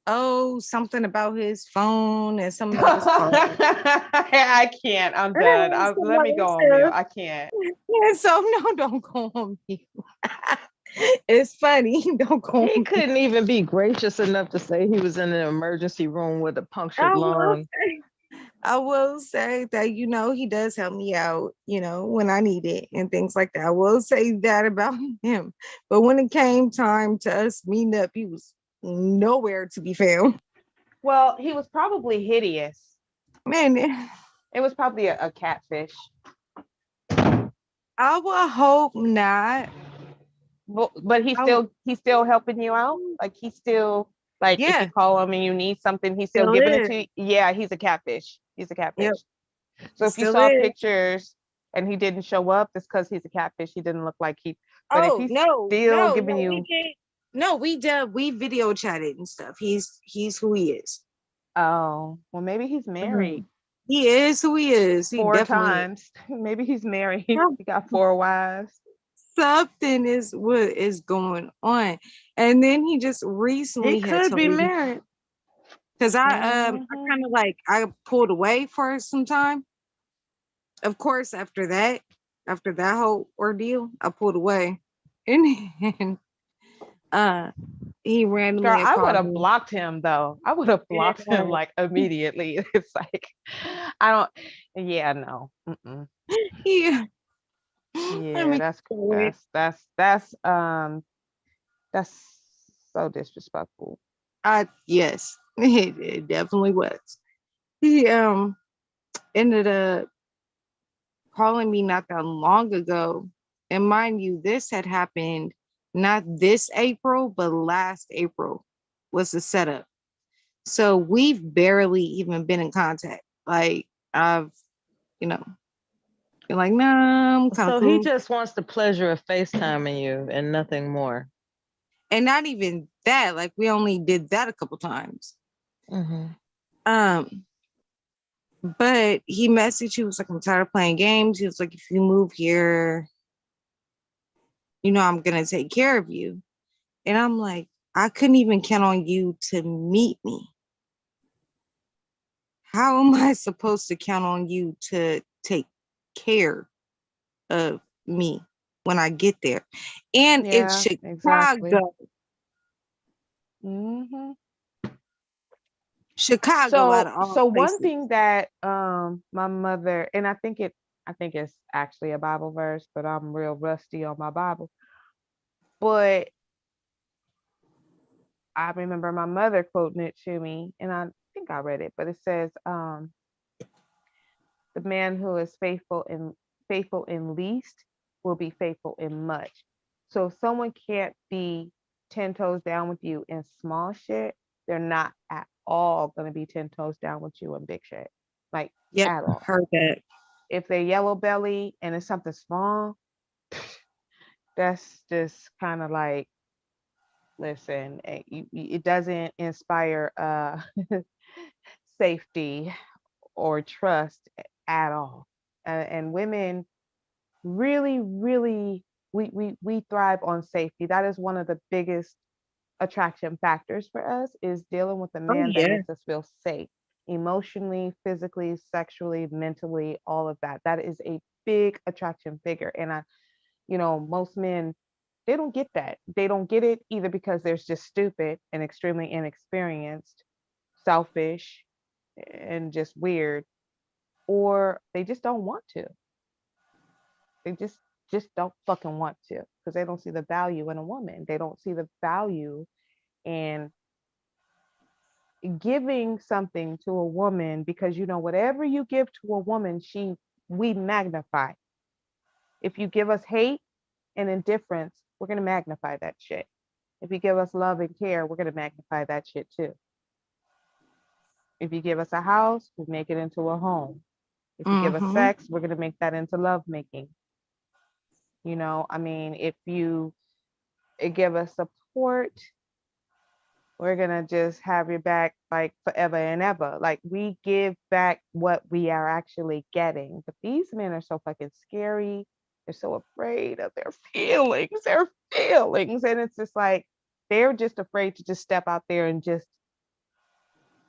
Oh, something about his phone and something about his car.
I can't. I'm done. Let me go on mute. I can't.
Yeah, so no, don't go on mute. It's funny. Don't go.
He couldn't even be gracious enough to say he was in an emergency room with a punctured
I
lung.
will say that, he does help me out, when I need it and things like that. I will say that about him. But when it came time to us meeting up, he was nowhere to be found.
Well, he was probably hideous.
Man,
it was probably a catfish.
I would hope not.
But he's still helping you out. Like he's still if you call him and you need something, he's still giving it to you. Yeah, he's a catfish. He's a catfish.
Yep.
So if you saw pictures and he didn't show up, it's because he's a catfish. He didn't look like he. But if he's still giving you.
We video chatted and stuff. He's who he is.
Oh, well, maybe he's married
He is who he is. He
4
definitely is.
times. Maybe he's married. He got 4 wives.
Something is what is going on. And then he just recently
He
had
could
told
be
me,
married.
because I
Mhm.
kind of like I pulled away for some time. Of course, after that whole ordeal, I pulled away. And then he
Girl,
randomly had
I would
called
have
me.
blocked him though. I would have blocked him
Yeah.
like immediately. It's like, I don't, yeah, no. Mm-mm.
Yeah.
Yeah,
I mean,
that's so disrespectful.
yes, it definitely was. He ended up calling me not that long ago. And mind you, this had happened not this April, but last April was the setup. So we've barely even been in contact. Like I've, you know, been like, nah, I'm kind of
So he
cool.
just wants the pleasure of FaceTiming you and nothing more.
And not even that, like we only did that a couple times.
Mm-hmm.
But he messaged, he was like, I'm tired of playing games. He was like, if you move here, I'm gonna take care of you. And I'm like, I couldn't even count on you to meet me. How am I supposed to count on you to take care of me when I get there? And it's
Yeah, exactly.
Chicago.
hmm
Chicago out
So,
of all
so one
places.
thing that my mother, and I think it's actually a Bible verse, but I'm real rusty on my Bible. But I remember my mother quoting it to me, and I think I read it, but it says, the man who is faithful in least will be faithful in much. So if someone can't be 10 toes down with you in small shit, they're not at all gonna be 10 toes down with you in big shit. Like
Yep,
at all.
heard that.
If they're yellow belly and it's something small, that's just kind of like, listen, it doesn't inspire safety or trust at all. And women really, really, we thrive on safety. That is one of the biggest attraction factors for us, is dealing with a
Oh
man that
yeah.
makes us feel safe emotionally, physically, sexually, mentally, all of that. That is a big attraction figure. And most men, they don't get that. They don't get it either because they're just stupid and extremely inexperienced, selfish, and just weird, or they just don't want to. They just don't fucking want to, because they don't see the value in a woman. They don't see the value in giving something to a woman, because whatever you give to a woman, we magnify. If you give us hate and indifference, we're gonna magnify that shit. If you give us love and care, we're gonna magnify that shit too. If you give us a house, we make it into a home. If you give us
Mm-hmm.
sex, we're gonna make that into love making. If you give us support, we're gonna just have your back like forever and ever. Like, we give back what we are actually getting. But these men are so fucking scary. They're so afraid of their feelings, And it's just like, they're just afraid to just step out there and just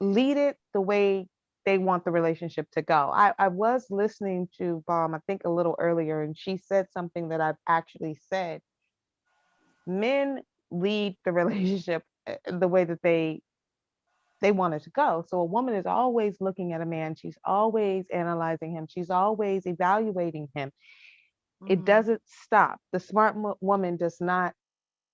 lead it the way they want the relationship to go. I was listening to Bomb, I think a little earlier, and she said something that I've actually said. Men lead the relationship the way that they want it to go. So a woman is always looking at a man, she's always analyzing him, she's always evaluating him. It doesn't stop. The smart woman does not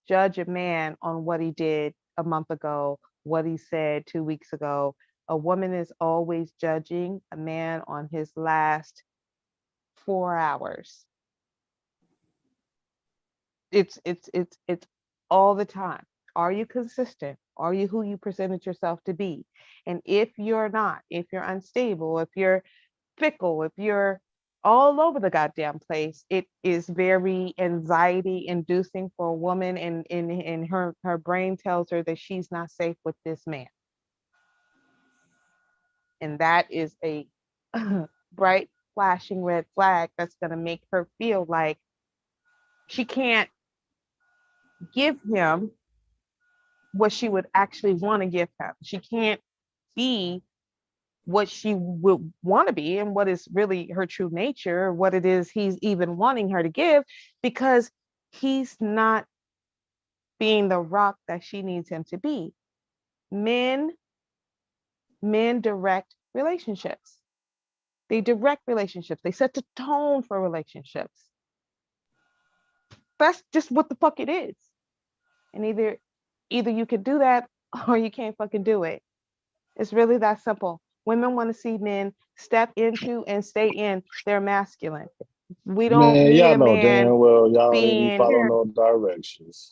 judge a man on what he did a month ago, what he said 2 weeks ago. A woman is always judging a man on his last 4 hours. It's all the time. Are you consistent? Are you who you presented yourself to be? And if you're not, if you're unstable, if you're fickle, if you're all over the goddamn place, it is very anxiety inducing for a woman, and her brain tells her that she's not safe with this man. And that is a bright, flashing red flag that's going to make her feel like she can't give him what she would actually want to give him. She can't be what she would want to be and what is really her true nature, what it is he's even wanting her to give, because he's not being the rock that she needs him to be. Men direct relationships. They direct relationships. They set the tone for relationships. That's just what the fuck it is. And either you can do that or you can't fucking do it. It's really that simple. Women want to see men step into and stay in their masculine. We don't
Man,
need
y'all
a
know
man
damn well y'all ain't
being.
following no directions.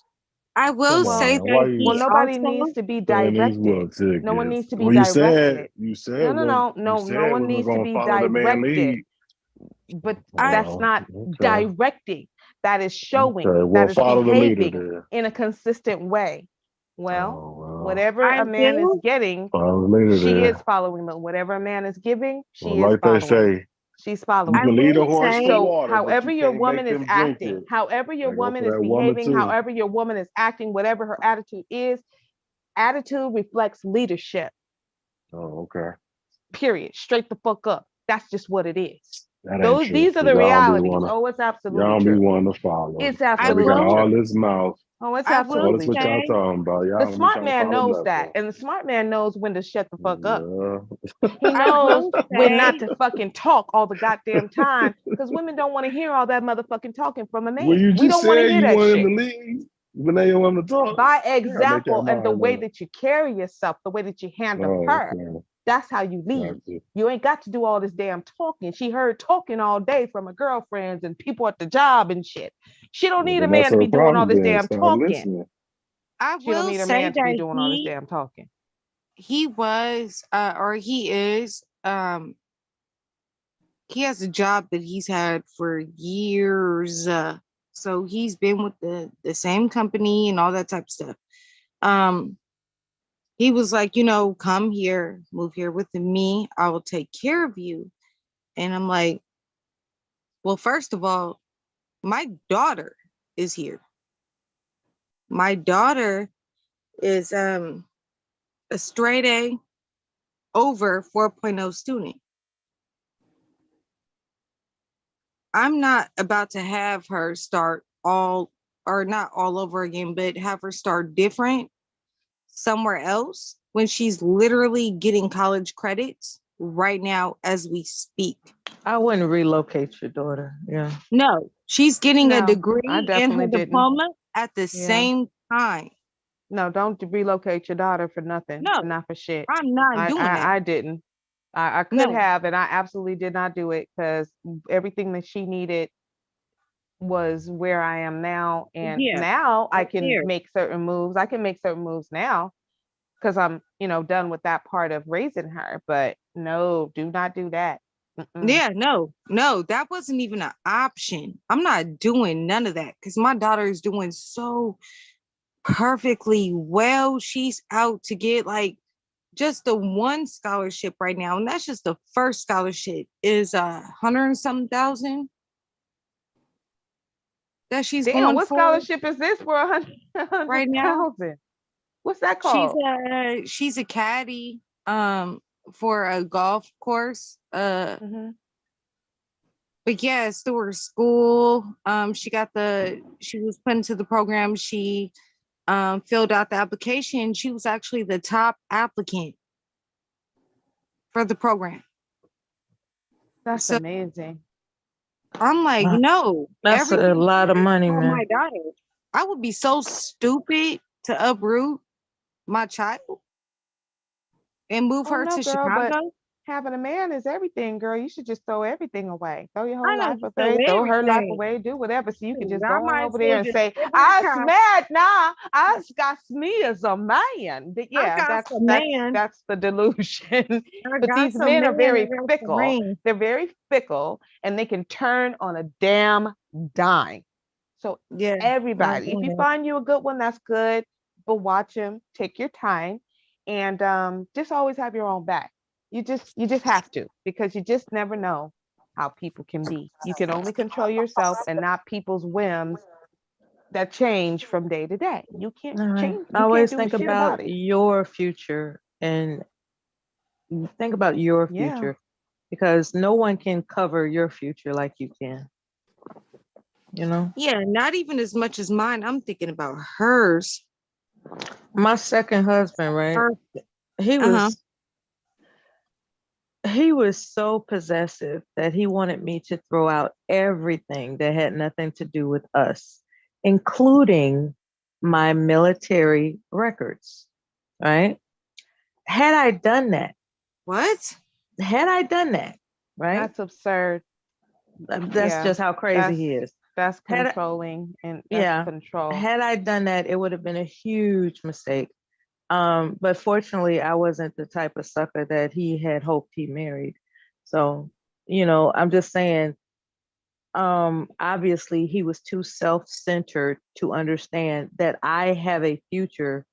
I will
Come on,
say
man. Why
that
you
Well,
he
nobody
also,
needs to be
saying these
directed.
little tickets?
No one needs to be
Well,
directed.
you said
No one
we were
needs to
gonna
be
follow the man
directed.
lead.
But
I
that's not
Okay.
directing. That is showing.
Okay, well,
That is
follow the leader
behaving
there.
in a consistent way. Well,
Well,
whatever
I
a man is
will.
getting,
follow the leader
she
there.
is following them. Whatever a man is giving, she
Well,
is
like they
following.
say,
She's
you
following.
I
can lead a
will
horse to
say,
So
water, but
however
you
your
can't make
woman is
them drink
acting,
it.
however your
They go
woman
for
is
that one or
behaving,
two.
however your woman is acting, whatever her attitude is, attitude reflects leadership.
Oh, okay.
Period. Straight the fuck up. That's just what it is.
That ain't true.
These are the
Y'all be
realities.
wanna,
Oh, it's absolutely
y'all be
true.
wanting to follow.
It's
I
Baby got
absolutely
will,
all
true.
this mouth.
Oh, it's
I will
All this
absolutely
what
true.
y'all
say,
talking about.
The
Y'all don't be
smart
trying to
man
follow
knows
nothing.
that, and the smart man knows when to shut the fuck up.
Yeah.
He
I
knows
will
when not
say,
to fucking talk all the goddamn time, because women don't want to hear all that motherfucking talking from a man.
Well, you
We
just
don't want to
said
hear
you
that
wanted
shit.
to leave, but now you want to talk.
By
Yeah, make that
example and the
mind
way
up.
that you carry yourself, the way that you handle
Oh,
her,
okay.
that's how you lead.
Gotcha.
You ain't got to do all this damn talking. She heard talking all day from her girlfriends and people at the job and shit. She don't
Well,
need a
then that's
man to
her
be doing all
problem
this
then.
damn
Stop
talking.
listening.
I
She don't
will
need a
say
man to be
that
doing all this damn talking.
he was, or he is, he has a job that he's had for years. So he's been with the same company and all that type of stuff. He was like, come here, move here with me. I will take care of you. And I'm like, well, first of all, my daughter is here. My daughter is a straight A over 4.0 student. I'm not about to have her start not all over again, but have her start different somewhere else when she's literally getting college credits right now as we speak.
I wouldn't relocate your daughter. Yeah.
No, she's getting a
No, I
degree and
definitely
her
didn't.
diploma at the
Yeah.
same time.
No, don't relocate your daughter for nothing.
No,
Not for shit.
I'm not doing that.
I didn't. I could
No.
have, and I absolutely did not do it because everything that she needed was where I am now. And
Yeah,
now I can
there.
make certain moves. I can make certain moves now because I'm, done with that part of raising her. But no, do not do that. Mm-mm.
Yeah, no, that wasn't even an option. I'm not doing none of that because my daughter is doing so perfectly well. She's out to get like just the one scholarship right now, and that's just the first scholarship is 100 and something thousand that she's
Damn,
going
what
for
scholarship is this for
right now.
100,000? What's that called?
She's a caddy for a golf course.
Mhm.
But yeah, it's through her school. She was put into the program. She filled out the application. She was actually the top applicant for the program.
That's
So
amazing.
I'm like,
Wow.
no,
That's a
everything
lot of money,
for
man.
my daughter. I would be so stupid to uproot my child and move
Oh
her
no,
to
girl, but
Chicago.
having a man is everything, girl. You should just throw everything away. Throw your
I
whole
know
life
you throw
away, throw her life
everything.
away, do whatever. So you can just
I
go on
might
over
as well
there and
just
say,
give her
I
a child.
mad now. I got me as a man. But
I
yeah,
got some man.
that's the delusion.
I
But
got
these
some
men are
man
very
that got some
fickle.
ring.
They're very fickle and they can turn on a damn dime. So
Yeah,
everybody, if you find you a good one, that's good. But watch him, take your time, and just always have your own back. You just have to, because you just never know how people can be. You can only control yourself and not people's whims that change from day to day. You can't
All right.
change. You can't
Always
do
think
shit
about
about it.
your future and think about your
Yeah.
future because no one can cover your future like you can. You know,
Yeah, not even as much as mine. I'm thinking about hers.
my second husband, right?
Her.
He
Uh-huh.
was so possessive that he wanted me to throw out everything that had nothing to do with us, including my military records, right? Had I done that,
What?
had I done that, right?
That's absurd.
That's
Yeah,
just how crazy he is.
That's
Had I-
controlling and that's
yeah,
control.
had I done that, it would have been a huge mistake. But fortunately, I wasn't the type of sucker that he had hoped he married. So, I'm just saying, obviously he was too self-centered to understand that I have a future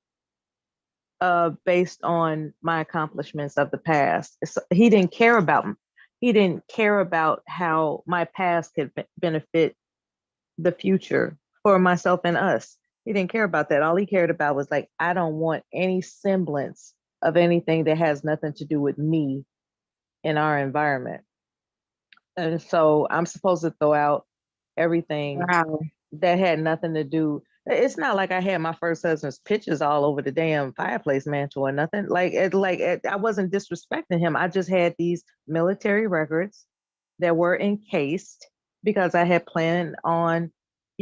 based on my accomplishments of the past. He didn't care about how my past could benefit the future for myself and us. He didn't care about that. All he cared about was like, I don't want any semblance of anything that has nothing to do with me in our environment. And so I'm supposed to throw out everything
Wow.
that had nothing to do. It's not like I had my first husband's pictures all over the damn fireplace mantle or nothing. I wasn't disrespecting him. I just had these military records that were encased because I had planned on,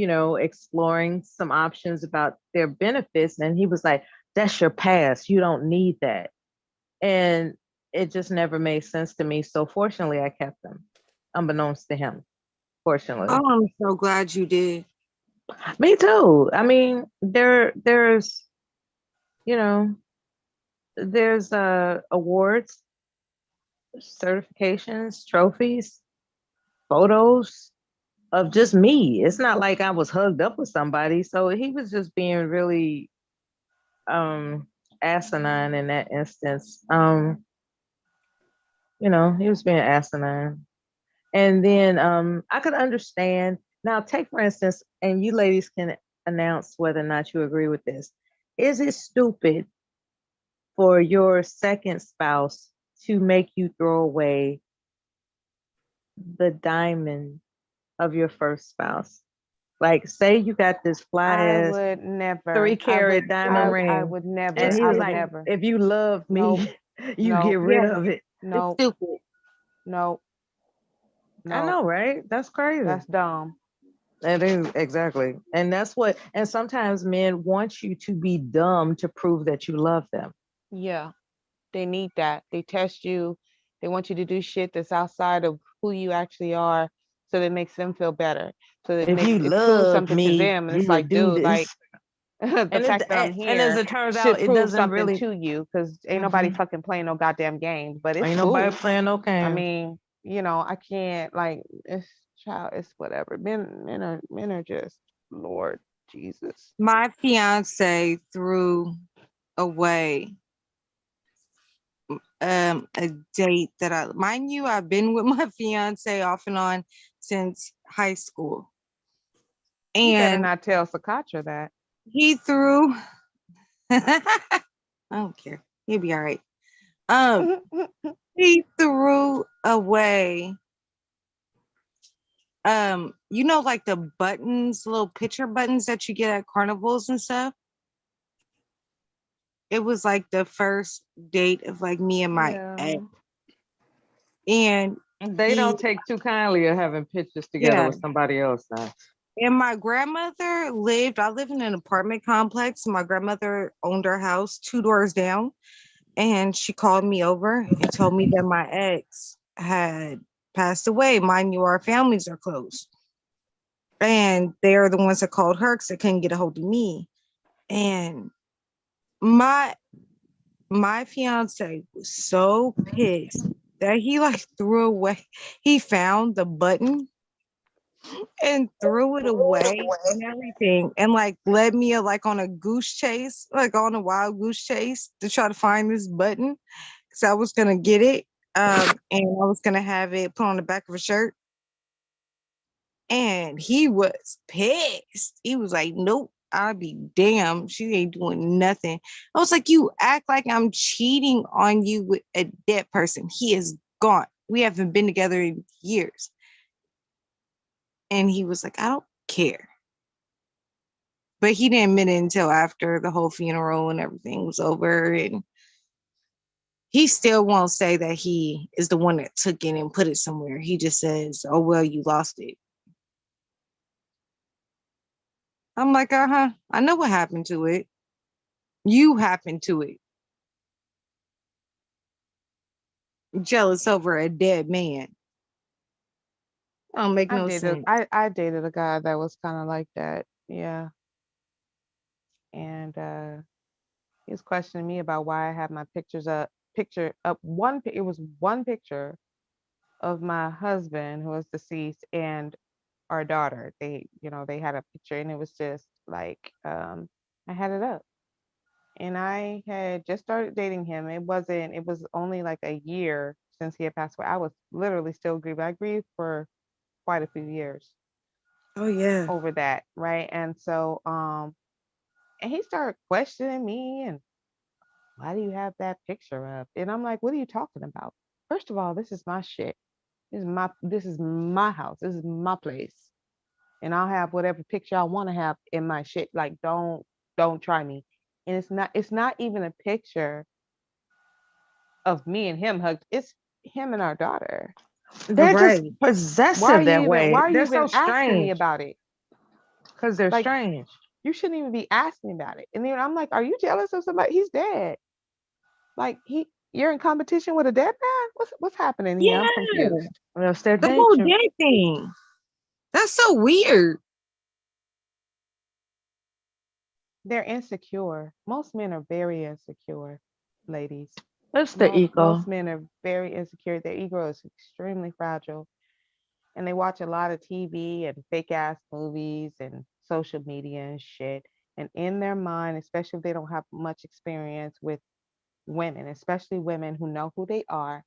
exploring some options about their benefits. And he was like, that's your past. You don't need that. And it just never made sense to me. So fortunately, I kept them, unbeknownst to him. Fortunately.
Oh, I'm so glad you did.
Me too. I mean, there's awards, certifications, trophies, photos of just me. It's not like I was hugged up with somebody. So he was just being really asinine in that instance. He was being asinine. And then I could understand. Now, take for instance, and you ladies can announce whether or not you agree with this. Is it stupid for your second spouse to make you throw away the diamond of your first spouse? Like, say you got this fly
I
ass
would never.
3-carat diamond ring.
I would never.
And he
I
was
would
like,
never.
if you love me,
Nope.
you
Nope.
get rid
Yeah.
of it.
No,
It's stupid.
no,
I
no.
know, right? That's crazy.
That's dumb.
It is, exactly. And and sometimes men want you to be dumb to prove that you love them.
Yeah, they need that. They test you. They want you to do shit that's outside of who you actually are, so that it makes them feel better. So that
If you
it proves
love
something to
me,
them, and
you
it's
would
like,
do
dude, like
this.
the
And
fact that I'm
and as
here
it turns
should
out, it
prove
doesn't
something
really.
to you, because ain't nobody
Mhm.
fucking playing no goddamn games. But it's
Ain't
cool.
nobody playing no game.
I mean, I can't, like, it's whatever. Men are just, Lord Jesus.
My fiance threw away a date that mind you, I've been with my fiance off and on since high school.
You better
And
not tell Sakatra that.
he threw I don't care. He'll be all right. He threw away like the buttons, little picture buttons that you get at carnivals and stuff. It was like the first date of like me and my ex. And
they don't take too kindly of having pictures together with somebody else now.
And my grandmother I live in an apartment complex. My grandmother owned her house 2 doors down. And she called me over and told me that my ex had passed away. Mind you, our families are close. And they're the ones that called her because they couldn't get a hold of me. And my fiance was so pissed that he like threw away. He found the button and threw it away and everything, and like led me on a goose chase, like on a wild goose chase to try to find this button because I was gonna get it. And I was gonna have it put on the back of a shirt. And he was pissed. He was like, nope, I'll be damned. She ain't doing nothing. I was like, you act like I'm cheating on you with a dead person. He is gone. We haven't been together in years. And he was like, I don't care. But he didn't admit it until after the whole funeral and everything was over. And he still won't say that he is the one that took it and put it somewhere. He just says, oh, well, you lost it. I'm like, I know what happened to it. You happened to it. Jealous over a dead man. Don't make no sense.
I dated a guy that was kind of like that. Yeah. And he was questioning me about why I had my picture up it was one picture of my husband who was deceased and our daughter. They had a picture and it was just like I had it up. And I had just started dating him. It was only like a year since he had passed away. I was literally still grieving. I grieved for quite a few years.
Oh yeah.
Over that, right? And so and he started questioning me and why do you have that picture up? And I'm like, what are you talking about? First of all, this is my shit. This is my house. This is my place. And I'll have whatever picture I want to have in my shit. Like don't try me. And it's not even a picture of me and him hugged. It's him and our daughter.
They're just possessive that way.
Why are you
They're
even
so
asking me
strange.
about it?
Because they're
Like,
strange.
You shouldn't even be asking about it. And then I'm like, are you jealous of somebody? He's dead. Like you're in competition with a dead man? What's happening here?
Yeah.
I'm confused.
That's their
The whole
nature.
dead thing. That's so weird.
They're insecure. Most men are very insecure, ladies.
That's the ego.
Most men are very insecure. Their ego is extremely fragile. And they watch a lot of TV and fake ass movies and social media and shit. And in their mind, especially if they don't have much experience with women, especially women who know who they are,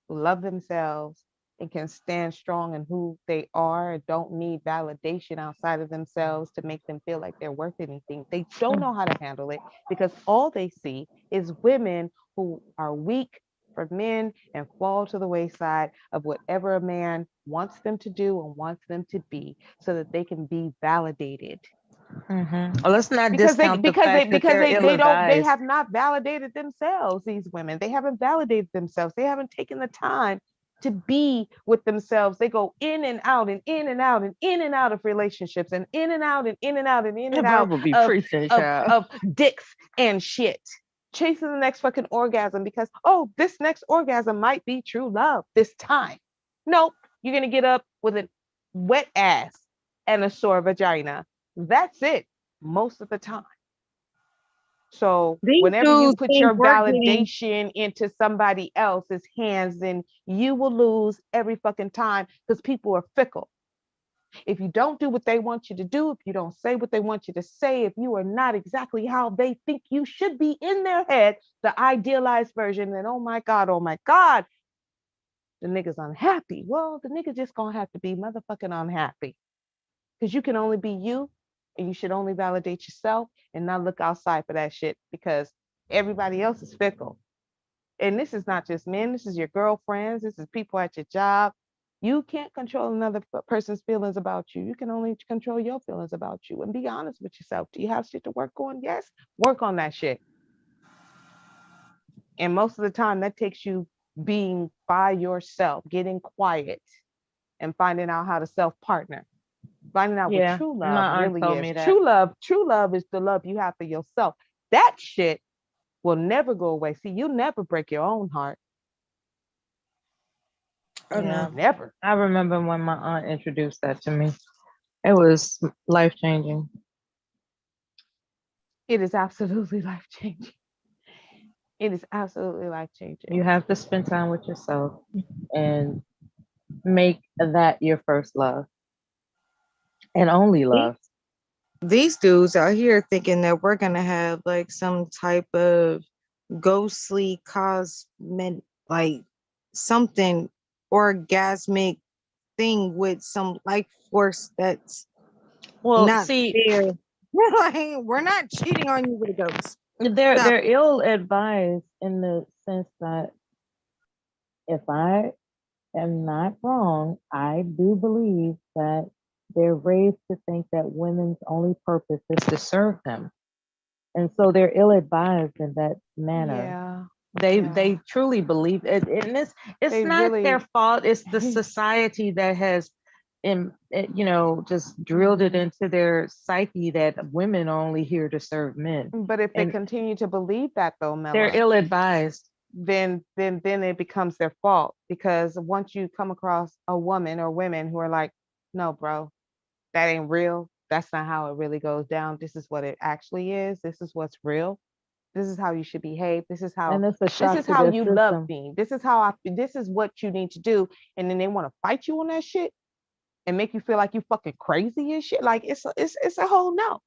who love themselves and can stand strong in who they are and don't need validation outside of themselves to make them feel like they're worth anything. They don't know how to handle it because all they see is women who are weak for men and fall to the wayside of whatever a man wants them to do and wants them to be so that they can be validated.
Well, let's not discount the fact that
they have not validated themselves. These women, they haven't validated themselves. They haven't taken the time to be with themselves. They go in and out and in and out and in and out of relationships and in and out and in and out and in and out of dicks and shit, chasing the next fucking orgasm because this next orgasm might be true love this time. Nope, you're gonna get up with a wet ass and a sore vagina. That's it most of the time. So whenever you put your validation into somebody else's hands, then you will lose every fucking time because people are fickle. If you don't do what they want you to do, if you don't say what they want you to say, if you are not exactly how they think you should be in their head, the idealized version, then oh my God, the nigga's unhappy. Well, the nigga just gonna have to be motherfucking unhappy because you can only be you. And you should only validate yourself and not look outside for that shit because everybody else is fickle. And this is not just men, this is your girlfriends, this is people at your job. You can't control another person's feelings about you. You can only control your feelings about you and be honest with yourself. Do you have shit to work on? Yes, work on that shit. And most of the time that takes you being by yourself, getting quiet and finding out how to self-partner. Finding out what true love really is. True love is the love you have for yourself. That shit will never go away. See, you'll never break your own heart.
Yeah,
never.
I remember when my aunt introduced that to me. It was life-changing.
It is absolutely life-changing. It is absolutely life-changing.
You have to spend time with yourself and make that your first love. And only love.
These dudes out here thinking that we're gonna have like some type of ghostly cosmetic, like something orgasmic thing with some life force that's
Well,
not
see,
there. Like, we're not cheating on you with a ghost.
they're
Stop
they're
it.
ill advised in the sense that if I am not wrong, I do believe that they're raised to think that women's only purpose is to serve them. And so they're ill advised in that manner.
Yeah.
They truly believe it, and it's
They
not their
really
fault. It's the society that has just drilled it into their psyche that women are only here to serve men.
but if they
And
continue to believe that though,
they're
Mela,
ill advised.
then it becomes their fault, because once you come across a woman or women who are like, no, bro, that ain't real. That's not how it really goes down. This is what it actually is. This is what's real. This is how you should behave. This is
And it's a
this
shock
is
to
how
their
you love
system.
me. This is what you need to do. And then they want to fight you on that shit and make you feel like you fucking crazy and shit. Like it's a whole no.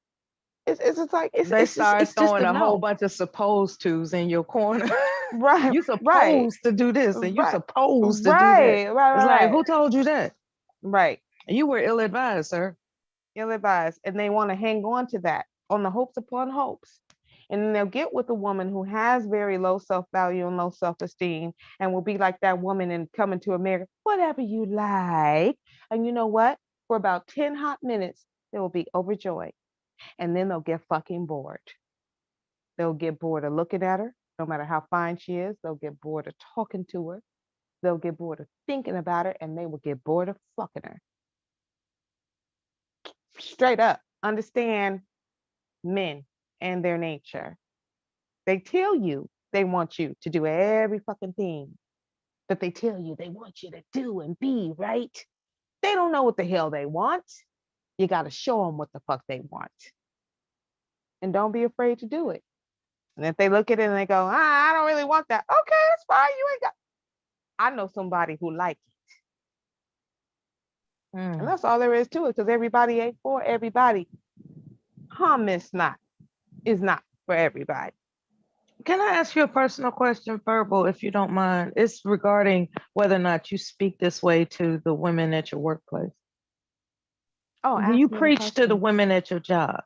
It's just like
They start
it's just
throwing
a
a whole
no.
bunch of supposed tos in your corner.
Right,
You
right,
supposed to do this and you
right,
supposed to do that.
right, right,
It's like,
right,
who told you that?
right.
You were ill advised, sir.
Ill advised, and they want to hang on to that on the hopes upon hopes. And then they'll get with a woman who has very low self-value and low self-esteem and will be like that woman in Coming to America, whatever you like. And you know what? For about 10 hot minutes, they will be overjoyed. And then they'll get fucking bored. They'll get bored of looking at her, no matter how fine she is. They'll get bored of talking to her. They'll get bored of thinking about her, and they will get bored of fucking her. Straight up. Understand men and their nature. They tell you they want you to do every fucking thing that they tell you they want you to do and be, right? They don't know what the hell they want. You got to show them what the fuck they want. And don't be afraid to do it. And if they look at it and they go, I don't really want that. Okay, it's fine. You ain't got. I know somebody who like it. And that's all there is to it, because everybody ain't for everybody. Hummus is not for everybody.
Can I ask you a personal question, Verbal, if you don't mind? It's regarding whether or not you speak this way to the women at your workplace.
Oh,
Do you
ask me a
preach to the
question.
women at your job?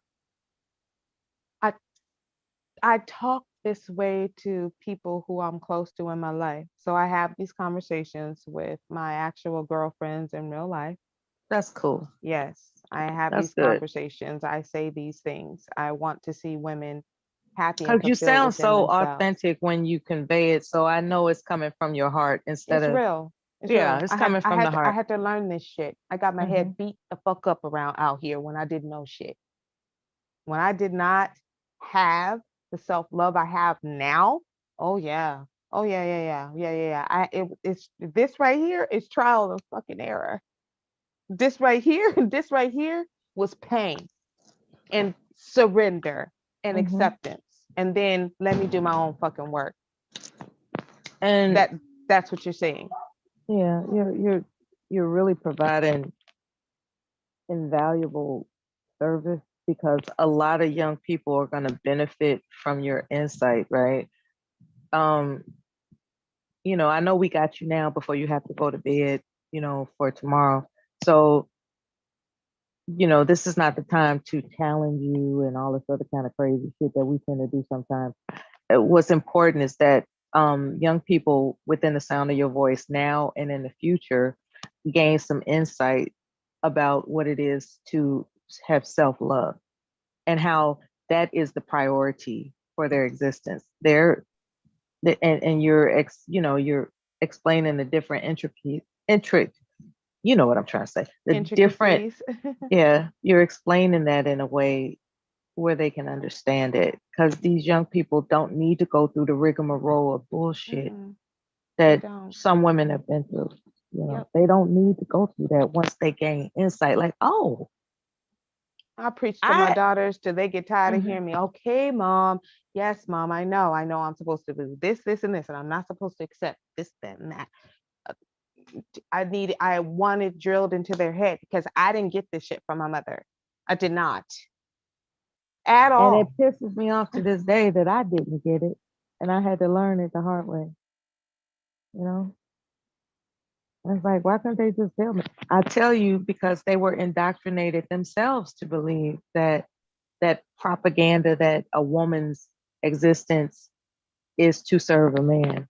I talk this way to people who I'm close to in my life. So I have these conversations with my actual girlfriends in real life.
That's cool.
Yes, I have
That's
these
good.
conversations. I say these things. I want to see women happy and
Because you
fulfilled
sound
within
so
themselves.
authentic when you convey it. So I know it's coming from your heart instead
It's
of,
real. It's
yeah,
real.
it's coming from the
I
heart.
had to learn this shit. I got my
Mhm.
head beat the fuck up around out here when I didn't know shit. When I did not have the self-love I have now, oh yeah. Oh yeah, yeah, yeah, yeah, yeah, yeah. It's this right here is trial and fucking error. This right here, this right here was pain and surrender and
Mhm.
acceptance. And then let me do my own fucking work.
And
That's what you're saying.
yeah, you're really providing invaluable service, because a lot of young people are going to benefit from your insight, right? I know we got you now before you have to go to bed, for tomorrow. So, this is not the time to challenge you and all this other kind of crazy shit that we tend to do sometimes. What's important is that young people within the sound of your voice now and in the future gain some insight about what it is to have self-love and how that is the priority for their existence. And you're explaining the different you know what I'm trying to say. The different,
Intricacies.
yeah, you're explaining that in a way where they can understand it, because these young people don't need to go through the rigmarole of bullshit that
don't.
some women have been through.
Yep.
They don't need to go through that once they gain insight. Like, oh,
I preach to my daughters till they get tired of hearing me. Okay, mom. Yes, mom. I know I'm supposed to do this, this, and this, and I'm not supposed to accept this, that, and that. I want it drilled into their head, because I didn't get this shit from my mother. I did not. At all.
And it pisses me off to this day that I didn't get it, and I had to learn it the hard way. It's like, why can't they just tell me? I tell you, because they were indoctrinated themselves to believe that that propaganda that a woman's existence is to serve a man.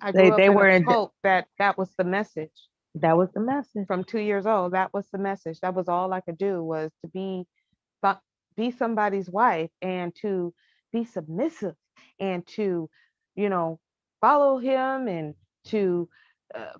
I
They
grew up
they
in
were
a
in
cult that was the message.
that was the message.
From 2 years old, that was the message. That was all I could do, was to be somebody's wife and to be submissive and to, you know, follow him and to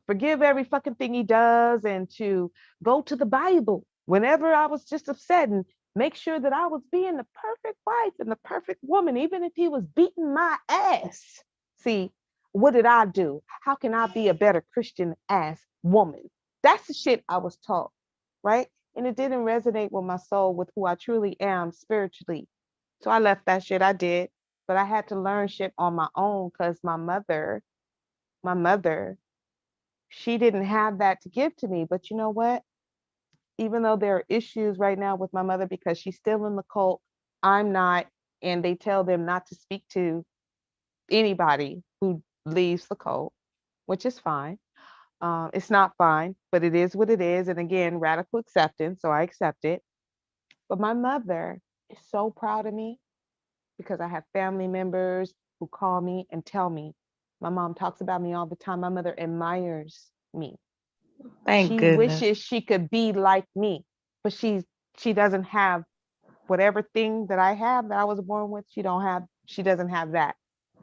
forgive every fucking thing he does and to go to the Bible whenever I was just upset and make sure that I was being the perfect wife and the perfect woman, even if he was beating my ass. See, what did I do? How can I be a better Christian ass woman? That's the shit I was taught, right? And it didn't resonate with my soul, with who I truly am spiritually. So I left that shit. I did, but I had to learn shit on my own because my mother, she didn't have that to give to me. But you know what? Even though there are issues right now with my mother because she's still in the cult, I'm not, and they tell them not to speak to anybody who leaves the cult, which is fine. It's not fine, but it is what it is. And again, radical acceptance. So I accept it. But my mother is so proud of me because I have family members who call me and tell me. My mom talks about me all the time. My mother admires me.
Thank
She
goodness.
wishes she could be like me, but she doesn't have whatever thing that I have that I was born with. She doesn't have that.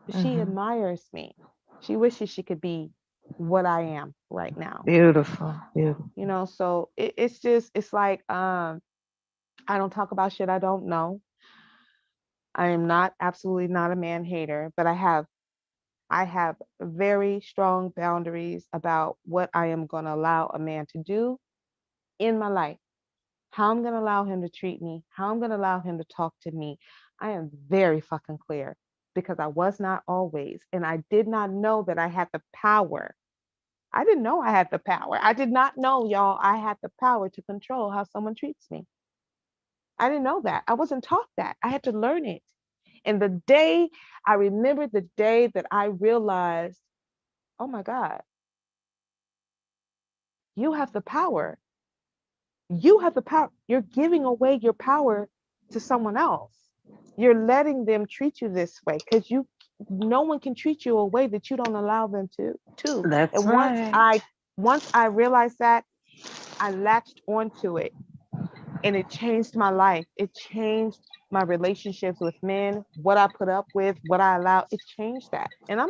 But she
Mhm.
admires me. She wishes she could be what I am right now.
Beautiful. Beautiful.
You know, so it's like I don't talk about shit I don't know. I am not absolutely not a man hater, but I have very strong boundaries about what I am going to allow a man to do in my life, how I'm going to allow him to treat me, how I'm going to allow him to talk to me. I am very fucking clear because I was not always, and I did not know that I had the power. I didn't know I had the power. I did not know, y'all, I had the power to control how someone treats me. I didn't know that. I wasn't taught that. I had to learn it. And I remember the day that I realized, oh my God, you have the power. You have the power. You're giving away your power to someone else. You're letting them treat you this way because no one can treat you a way that you don't allow them to.
That's
And
right.
once I realized that, I latched onto it. And it changed my life. It changed my relationships with men, what I put up with, what I allow. It changed that. And I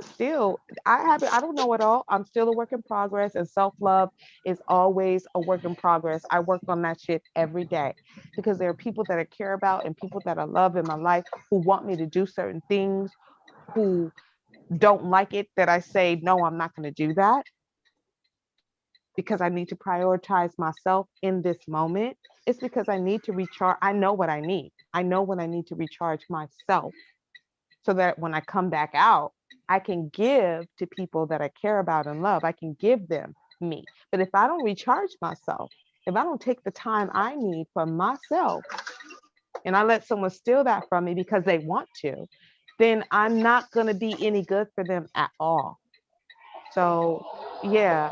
don't know it all. I'm still a work in progress, and self-love is always a work in progress. I work on that shit every day because there are people that I care about and people that I love in my life who want me to do certain things, who don't like it that I say, no, I'm not going to do that because I need to prioritize myself in this moment. It's because I need to recharge. I know what I need. I know when I need to recharge myself so that when I come back out, I can give to people that I care about and love. I can give them me. But if I don't recharge myself, if I don't take the time I need for myself, and I let someone steal that from me because they want to, then I'm not going to be any good for them at all. So yeah,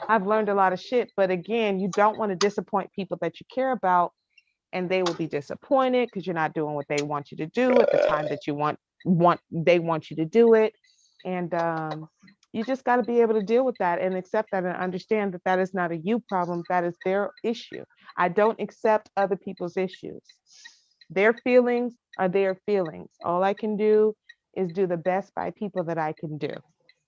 I've learned a lot of shit, but again, you don't want to disappoint people that you care about, and they will be disappointed because you're not doing what they want you to do at the time that you they want you to do it. And you just got to be able to deal with that and accept that and understand that that is not a you problem, that is their issue. I don't accept other people's issues. Their feelings are their feelings. All I can do is do the best by people that I can do.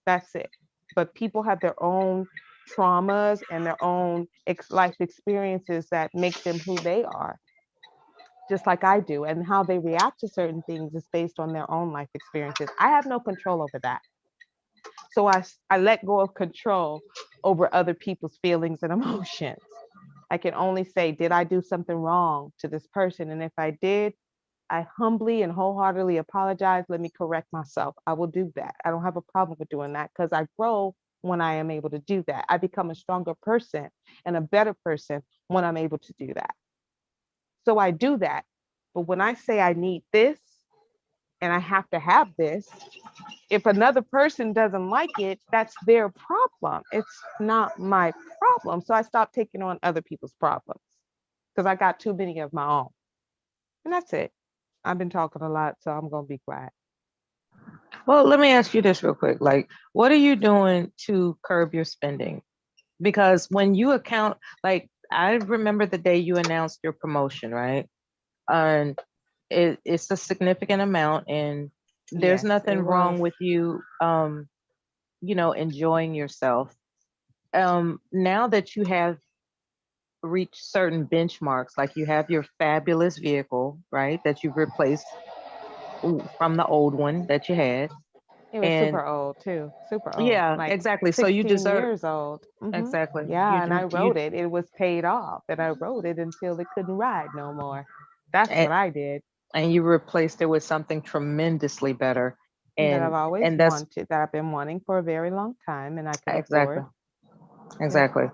That's it. But people have their own traumas and their own life experiences that make them who they are, just like I do. And how they react to certain things is based on their own life experiences. I have no control over that. So I let go of control over other people's feelings and emotions. I can only say, did I do something wrong to this person? And if I did, I humbly and wholeheartedly apologize. Let me correct myself. I will do that. I don't have a problem with doing that because I grow when I am able to do that. I become a stronger person and a better person when I'm able to do that. So I do that. But when I say I need this and I have to have this. If another person doesn't like it, that's their problem. It's not my problem. So I stopped taking on other people's problems because I got too many of my own. And that's it. I've been talking a lot, so I'm going to be quiet.
Well, let me ask you this real quick. Like, what are you doing to curb your spending? Because when you account, like, I remember the day you announced your promotion, right? And it's a significant amount, and there's
Yes,
nothing
it
wrong
was.
with you, enjoying yourself. Now that you have reached certain benchmarks, like you have your fabulous vehicle, right, that you've replaced from the old one that you had.
It was
And
super old too, super old,
yeah,
like
exactly. So you
16
deserve,
years old.
exactly.
Yeah, and I
You
rode it. It was paid off, and I rode it until it couldn't ride no more. That's
and,
what I did.
and you replaced it with something tremendously better.
That I've
And
always
and that's
wanted, that I've been wanting for a very long time, and I could
exactly,
afford. Yeah.
exactly.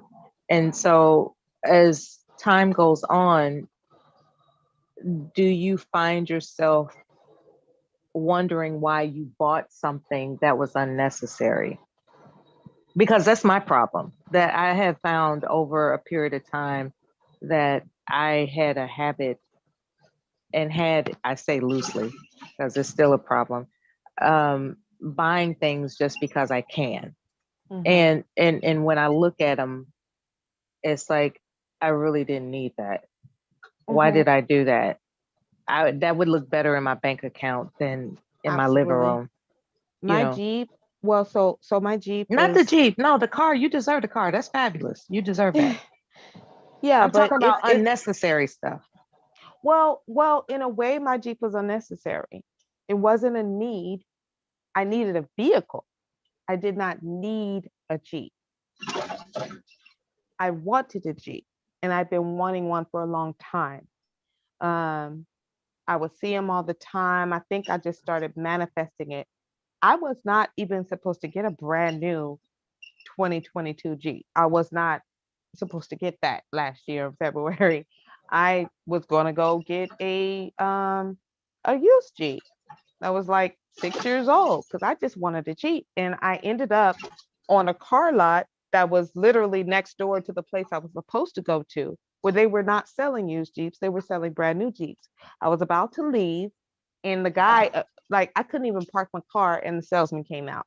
And so as time goes on, do you find yourself wondering why you bought something that was unnecessary? Because that's my problem that I have found over a period of time, that I had a habit, and had, I say loosely because it's still a problem, buying things just because I can.
Mhm.
And when I look at them, it's like, I really didn't need that. Why
Mhm.
did I do that? That would look better in my bank account than in my living
Absolutely.
room.
My
know,
Jeep, well, so my Jeep
not the
was,
Jeep, no, the car. You deserve the car. That's fabulous. You deserve that.
yeah,
I'm
but
talking about unnecessary stuff.
well, in a way, my Jeep was unnecessary. It wasn't a need. I needed a vehicle. I did not need a Jeep. I wanted a Jeep, and I've been wanting one for a long time. Um, I would see them all the time. I think I just started manifesting it. I was not even supposed to get a brand new 2022 Jeep. I was not supposed to get that last year in February. I was gonna go get a used Jeep that was like 6 years old because I just wanted a Jeep. And I ended up on a car lot that was literally next door to the place I was supposed to go to, where they were not selling used Jeeps, they were selling brand new Jeeps. I was about to leave, and the guy, like, I couldn't even park my car, and the salesman came out.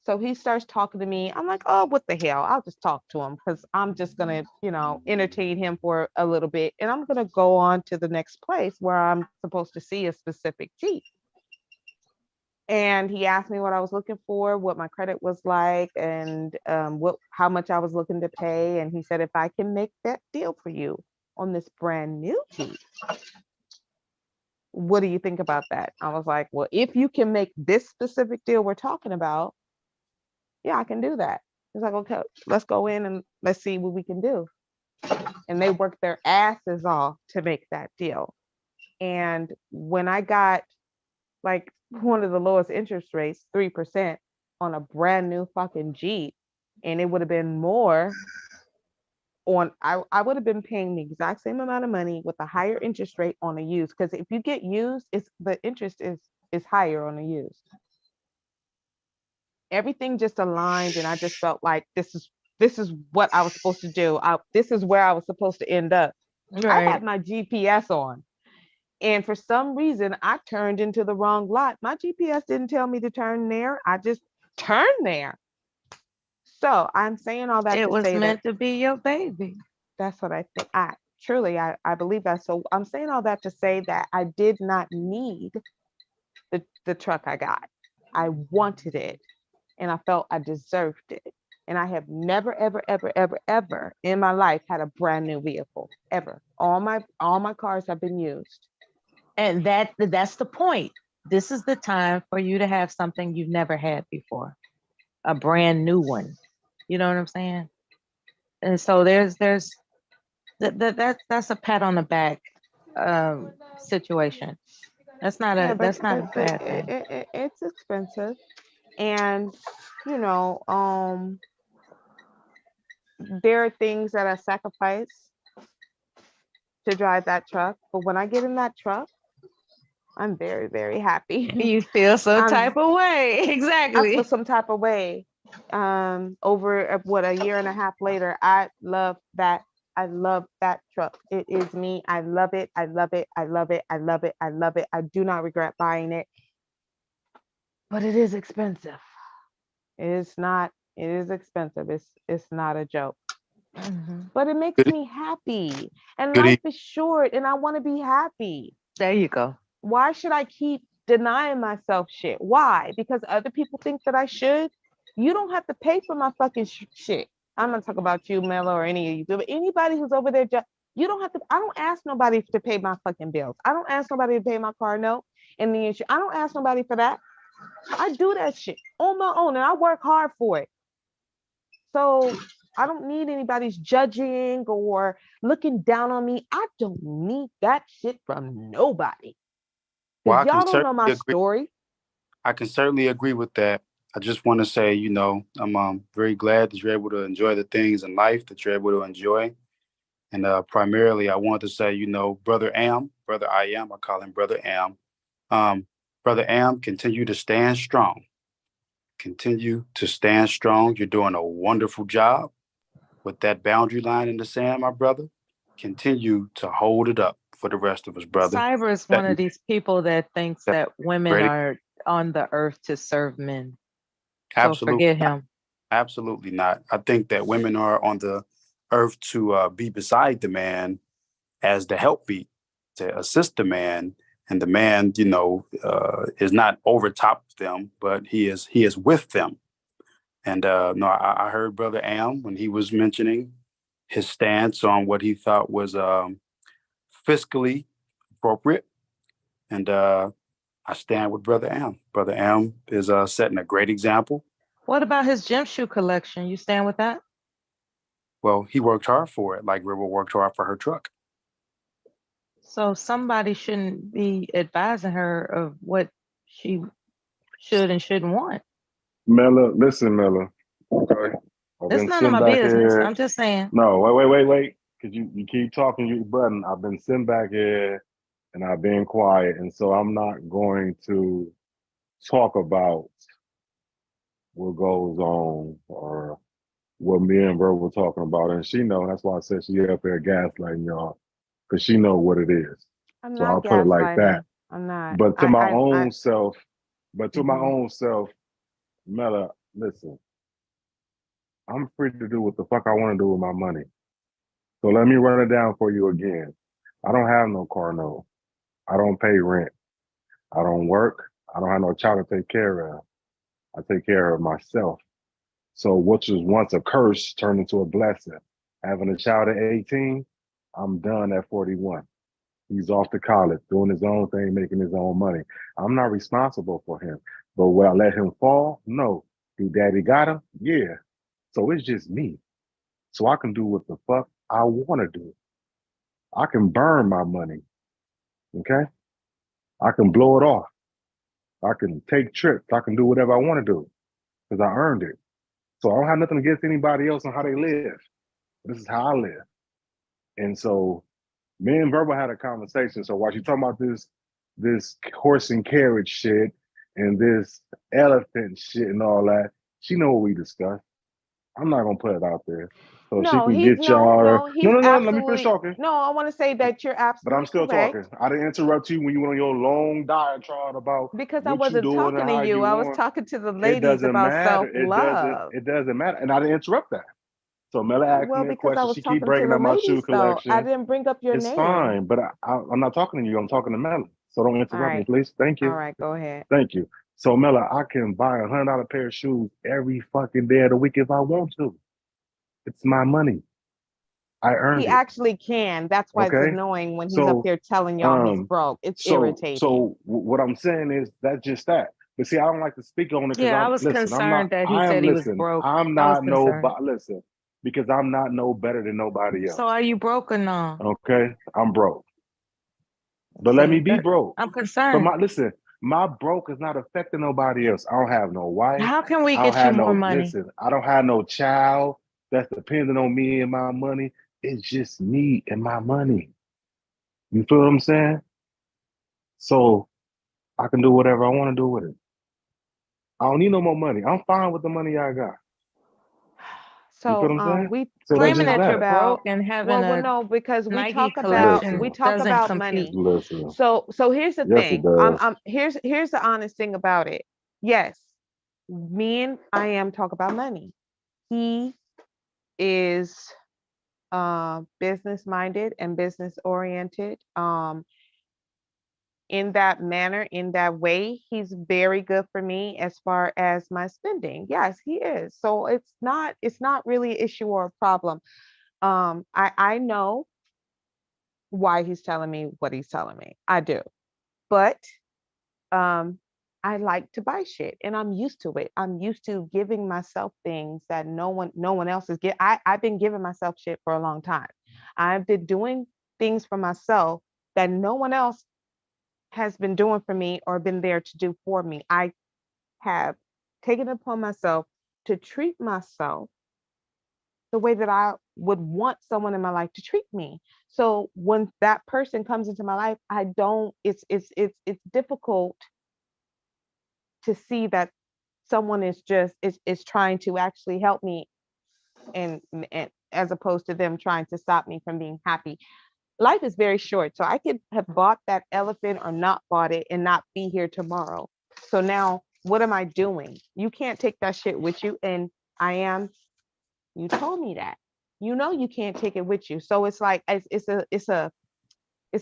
So he starts talking to me. I'm like, oh, what the hell? I'll just talk to him because I'm just going to, entertain him for a little bit. And I'm going to go on to the next place where I'm supposed to see a specific Jeep. And he asked me what I was looking for, what my credit was like, and how much I was looking to pay. And he said, if I can make that deal for you on this brand new Jeep, what do you think about that? I was like, well, if you can make this specific deal we're talking about, yeah, I can do that. He's like, okay, let's go in and let's see what we can do. And they worked their asses off to make that deal. And when I got like one of the lowest interest rates, 3% on a brand new fucking Jeep, and it would have been more on, I would have been paying the exact same amount of money with a higher interest rate on a used. Because if you get used, it's the interest is higher on a used. Everything just aligned, and I just felt like this is what I was supposed to do. This is where I was supposed to end up. I had my GPS on, and for some reason I turned into the wrong lot. My GPS didn't tell me to turn there. I just turned there. So I'm saying all that
It
to
was
say
meant
that
to be your baby.
that's what I think. I believe that. So I'm saying all that to say that I did not need the truck I got. I wanted it, and I felt I deserved it. And I have never, ever, ever, ever, ever in my life had a brand new vehicle ever. All my cars have been used.
And that's the point. This is the time for you to have something you've never had before, a brand new one. You know what I'm saying? And so that's a pat on the back situation. That's not
Yeah,
a
but
that's not a bad thing.
it's expensive, and you know, there are things that I sacrifice to drive that truck. But when I get in that truck, I'm very, very happy.
You feel some
I'm-
type of way.
I
Exactly.
feel some type of way. Over a year and a half later, I love that. I love that truck. It is me. I love it. I love it. I love it. I love it. I love it. I do not regret buying it. But it is expensive. It's not, it is expensive. It's not a joke.
Mhm.
But it makes
Good,
me happy. And
good
life
evening.
is short and I want to be happy.
There you go.
Why should I keep denying myself shit? Why? Because other people think that I should. You don't have to pay for my fucking shit. I'm not talking about you, Mela, or any of you, but anybody who's over there, you don't have to. I don't ask nobody to pay my fucking bills. I don't ask nobody to pay my car note and the insurance. I don't ask nobody for that. I do that shit on my own and I work hard for it. So I don't need anybody's judging or looking down on me. I don't need that shit from nobody.
Well, I
Because
can
y'all don't know
certainly
my
agree.
story.
I can certainly agree with that. I just want to say, I'm very glad that you're able to enjoy the things in life that you're able to enjoy. And primarily, I want to say, brother I am, I call him brother Am. Brother Am, continue to stand strong. Continue to stand strong. You're doing a wonderful job with that boundary line in the sand, my brother. Continue to hold it up for the rest of us, brother.
Cyber is
That-
one of these people that thinks
that-
that women
great.
are on the earth to serve men. So
Absolutely
forget
not.
him.
Absolutely not. I think that women are on the earth to be beside the man as the helpmeet, to assist the man, and the man, is not over top of them, but he is with them. And no, I heard Brother Am when he was mentioning his stance on what he thought was fiscally appropriate, and I stand with Brother Am. Brother Am is setting a great example.
What about his gym shoe collection? You stand with that?
Well, he worked hard for it, like River worked hard for her truck.
So somebody shouldn't be advising her of what she should and shouldn't want.
Mela, listen, Mela. Okay. I've
It's
been
none of
sitting
my
back
business.
here.
I'm just saying.
No, wait. Cause you keep talking your button. I've been sitting back here and I've been quiet. And so I'm not going to talk about what goes on or what me and Ver were talking about. And she know, that's why I said she up there gaslighting y'all. Cause she know what it is.
I'm
So
not
I'll put it like that.
gaslighting. I'm not.
But to my own
I
self, my
Mhm.
own self, Mela, listen, I'm free to do what the fuck I want to do with my money. So let me run it down for you again. I don't have no car note. I don't pay rent. I don't work. I don't have no child to take care of. I take care of myself. So what was once a curse turned into a blessing. Having a child at 18, I'm done at 41. He's off to college, doing his own thing, making his own money. I'm not responsible for him. But will I let him fall? No. Do daddy got him? Yeah. So it's just me. So I can do what the fuck I want to do. I can burn my money. Okay? I can blow it off. I can take trips. I can do whatever I want to do because I earned it. So I don't have nothing against anybody else on how they live. This is how I live. And so me and Verbal had a conversation. So while she's talking about this horse and carriage shit and this elephant shit and all that, she know what we discussed. I'm not gonna put it out there. So she
No,
can
he's
get y'all.
he's
No, let me finish
absolutely
talking.
no. I want to say that you're
But I'm
absolutely
still
correct
talking. I didn't interrupt you when you went on your long diatribe about
because I
what you
wasn't
doing and
talking to
how
you.
you
I was
want.
talking to the
It
ladies
doesn't
about
matter.
self-love.
It doesn't matter. And I didn't interrupt that. So Mela asked
Well,
me a
because I
question.
was
She keep
talking to
bringing
the
up my shoe
ladies, though. I
collection.
didn't bring up your
It's
name.
fine, but I'm not talking to you. I'm talking to Mela. So don't
All
interrupt me,
right.
please. Thank
All
you.
right, go ahead.
Thank you. So Mela, I can buy $100 pair of shoes every fucking day of the week if I want to. It's my money. I earned
He
it.
actually can. That's why it's
Okay.
annoying when he's up
So
there telling y'all he's broke. It's irritating.
So what I'm saying is that's just that. But see, I don't like to speak on it because
Yeah, I was concerned that he said he was broke.
I'm
I was
not
concerned.
nobody. Listen, because I'm not no better than nobody else.
So are you broke or no?
Okay, I'm broke. But let me
See,
be broke.
I'm
So
concerned.
my broke is not affecting nobody else. I don't have no wife.
How can we
I don't
get you
have
more
no
money?
listen. I don't have no child that's depending on me and my money. It's just me and my money. You feel what I'm saying? So I can do whatever I want to do with it. I don't need no more money. I'm fine with the money I got. You feel
So
what I'm saying?
we
So that's
Claiming
just
that you're
that.
about,
broke and having
well,
a
no, because we
Nike
talk about
collection doesn't compute.
money.
Listen.
So here's the
Yes, it
thing.
does.
Here's the honest thing about it. Yes, me and I am talk about money. He is business minded and business oriented. In that manner, in that way, he's very good for me as far as my spending. Yes, he is. So it's not really an issue or a problem. I know why he's telling me what he's telling me. I do. But um I like to buy shit and I'm used to it. I'm used to giving myself things that no one else is get. I've been giving myself shit for a long time. I've been doing things for myself that no one else has been doing for me or been there to do for me. I have taken it upon myself to treat myself the way that I would want someone in my life to treat me. So when that person comes into my life, I don't, it's difficult to see that someone is just is trying to actually help me and as opposed to them trying to stop me from being happy. Life is very short. So I could have bought that elephant or not bought it and not be here tomorrow. So now what am I doing? You can't take that shit with you. And you told me that. You know you can't take it with you. So it's like it's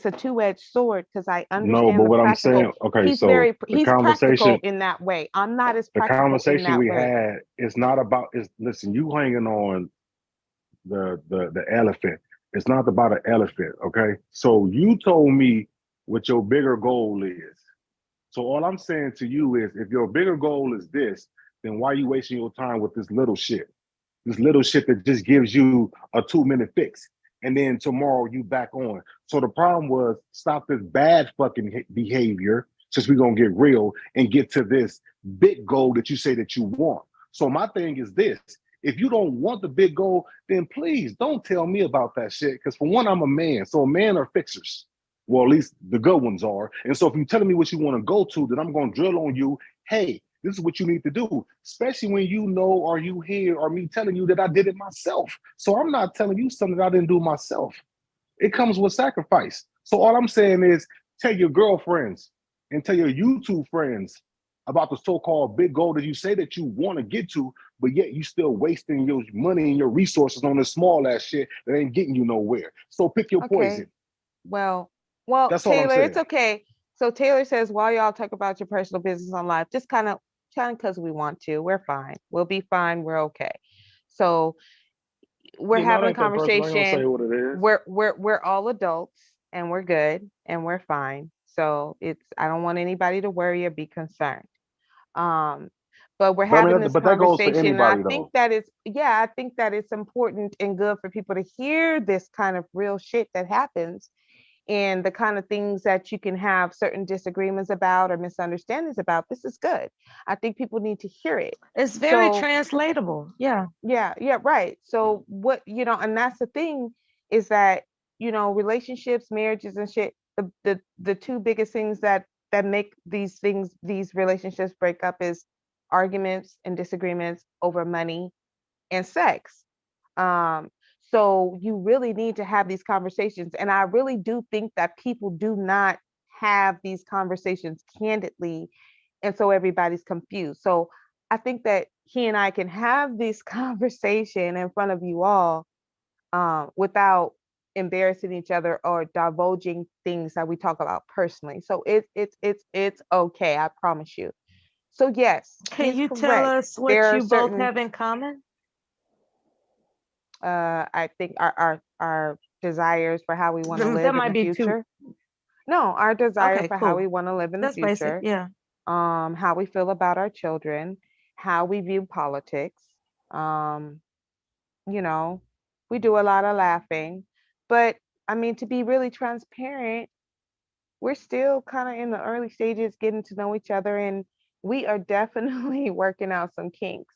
a two-edged sword because I
No,
understand
but
the
what I'm
practical.
saying, okay, so
He's practical in that way. I'm not as
the
practical in
conversation
that
we
way.
had is not about is listen, you hanging on the elephant. It's not about an elephant, okay? So you told me what your bigger goal is. So all I'm saying to you is if your bigger goal is this, then why are you wasting your time with this little shit? This little shit that just gives you a 2-minute fix. And then tomorrow you back on. So the problem was stop this bad fucking behavior, since we're gonna get real and get to this big goal that you say that you want. So my thing is this. If you don't want the big goal, then please don't tell me about that shit. Because for one, I'm a man. So a man are fixers. Well, at least the good ones are. And so if you're telling me what you want to go to, then I'm going to drill on you. Hey, this is what you need to do, especially when you know or you hear or me telling you that I did it myself. So I'm not telling you something that I didn't do myself. It comes with sacrifice. So all I'm saying is tell your girlfriends and tell your YouTube friends about the so-called big goal that you say that you want to get to, but yet you still wasting your money and your resources on this small ass shit that ain't getting you nowhere. So pick your poison.
Well,
That's all I'm
Taylor, it's
saying.
okay. So Taylor says, while y'all talk about your personal business on live, just kind of because we want to, we're fine. We'll be fine. We're okay. So we're
Yeah, no, it
having a
ain't that personal. I ain't gonna say
conversation.
what it is.
We're all adults and we're good and we're fine. So I don't want anybody to worry or be concerned. But we're
But I
having
mean,
this
but that goes for
conversation, and I
anybody
think
though.
I think that it's important and good for people to hear this kind of real shit that happens and the kind of things that you can have certain disagreements about or misunderstandings about. This is good. I think people need to hear it.
It's very
So,
translatable. Yeah.
yeah, right. So what, and that's the thing is that, relationships, marriages and shit, the two biggest things that make these relationships break up is arguments and disagreements over money and sex. So you really need to have these conversations. And I really do think that people do not have these conversations candidly. And so everybody's confused. So I think that he and I can have this conversation in front of you all without embarrassing each other or divulging things that we talk about personally. So it's okay. I promise you. So yes,
Can
he's
you tell
correct.
us what
There are
you both
certain
have in common?
I think our desires for how we want to
That
live in
might
the
be two.
future. No, our desire
Okay,
for how
cool.
we want to live in the
That's basic.
future.
Yeah.
How we feel about our children, how we view politics. Um, we do a lot of laughing, but I mean, to be really transparent, we're still kind of in the early stages getting to know each other, and we are definitely working out some kinks.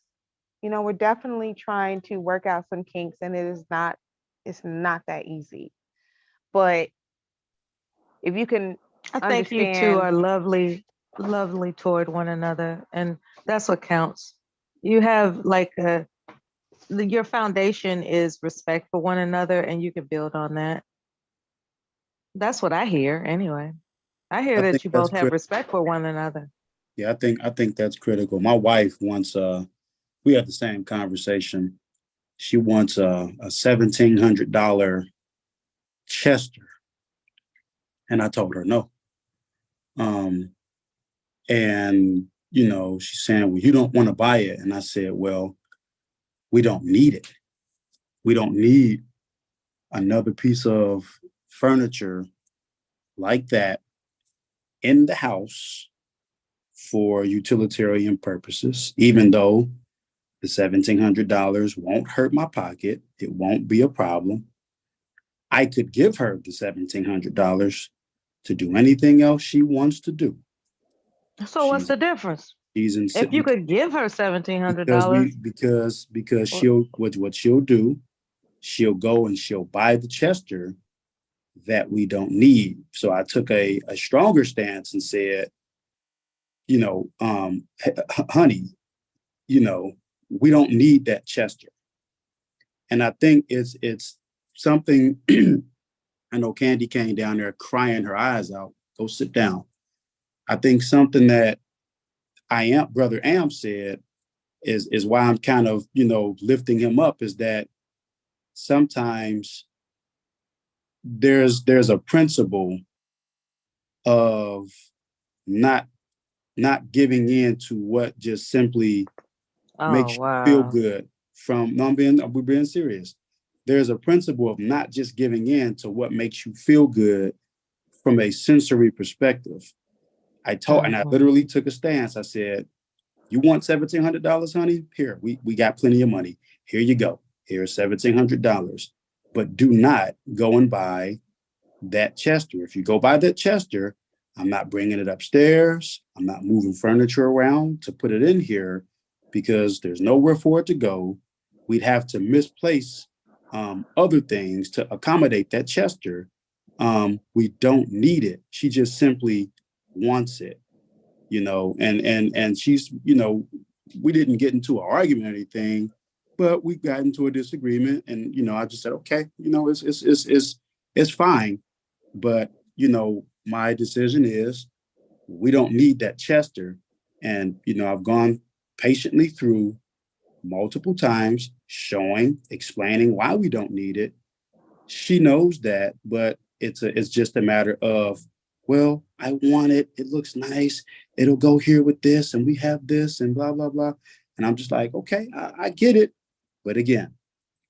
We're definitely trying to work out some kinks, and it's not that easy. But if you can
I think you two
understand,
are lovely lovely toward one another, and that's what counts. You have like your foundation is respect for one another, and you can build on that. That's what I hear anyway. I hear
I think
that you
that's
both have
critical.
respect for one another.
Yeah, I think that's critical. My wife wants we had the same conversation. She wants a $1,700 Chester, and I told her no. Um, and she's saying, "Well, you don't want to buy it," and I said, "Well, we don't need it. We don't need another piece of furniture like that in the house for utilitarian purposes, even though the $1,700 won't hurt my pocket. It won't be a problem. I could give her the $1,700 to do anything else she wants to do.
So what's
She's
the difference?
she's in
If you could give her $1,700,
because what she'll do, she'll go and she'll buy the Chester that we don't need. So I took a stronger stance and said, honey, we don't need that Chester. And I think it's something. I know Candy came down there crying her eyes out. Go sit down. I think something that Brother Am said is why I'm kind of, lifting him up, is that sometimes there's a principle of not giving in to what just simply makes you feel good we're being serious. There's a principle of not just giving in to what makes you feel good from a sensory perspective. And I literally took a stance. I said, "You want $1,700, honey? Here, we got plenty of money. Here you go. Here's $1,700. But do not go and buy that Chester. If you go buy that Chester, I'm not bringing it upstairs. I'm not moving furniture around to put it in here because there's nowhere for it to go. We'd have to misplace other things to accommodate that Chester. We don't need it. She just simply wants it, and she's, we didn't get into an argument or anything, but we got into a disagreement, and I just said, okay, it's fine, but my decision is we don't need that Chester, and I've gone patiently through multiple times, explaining why we don't need it. She knows that, but it's just a matter of, well, I want it. It looks nice. It'll go here with this, and we have this, and blah, blah, blah. And I'm just like, okay, I get it. But again,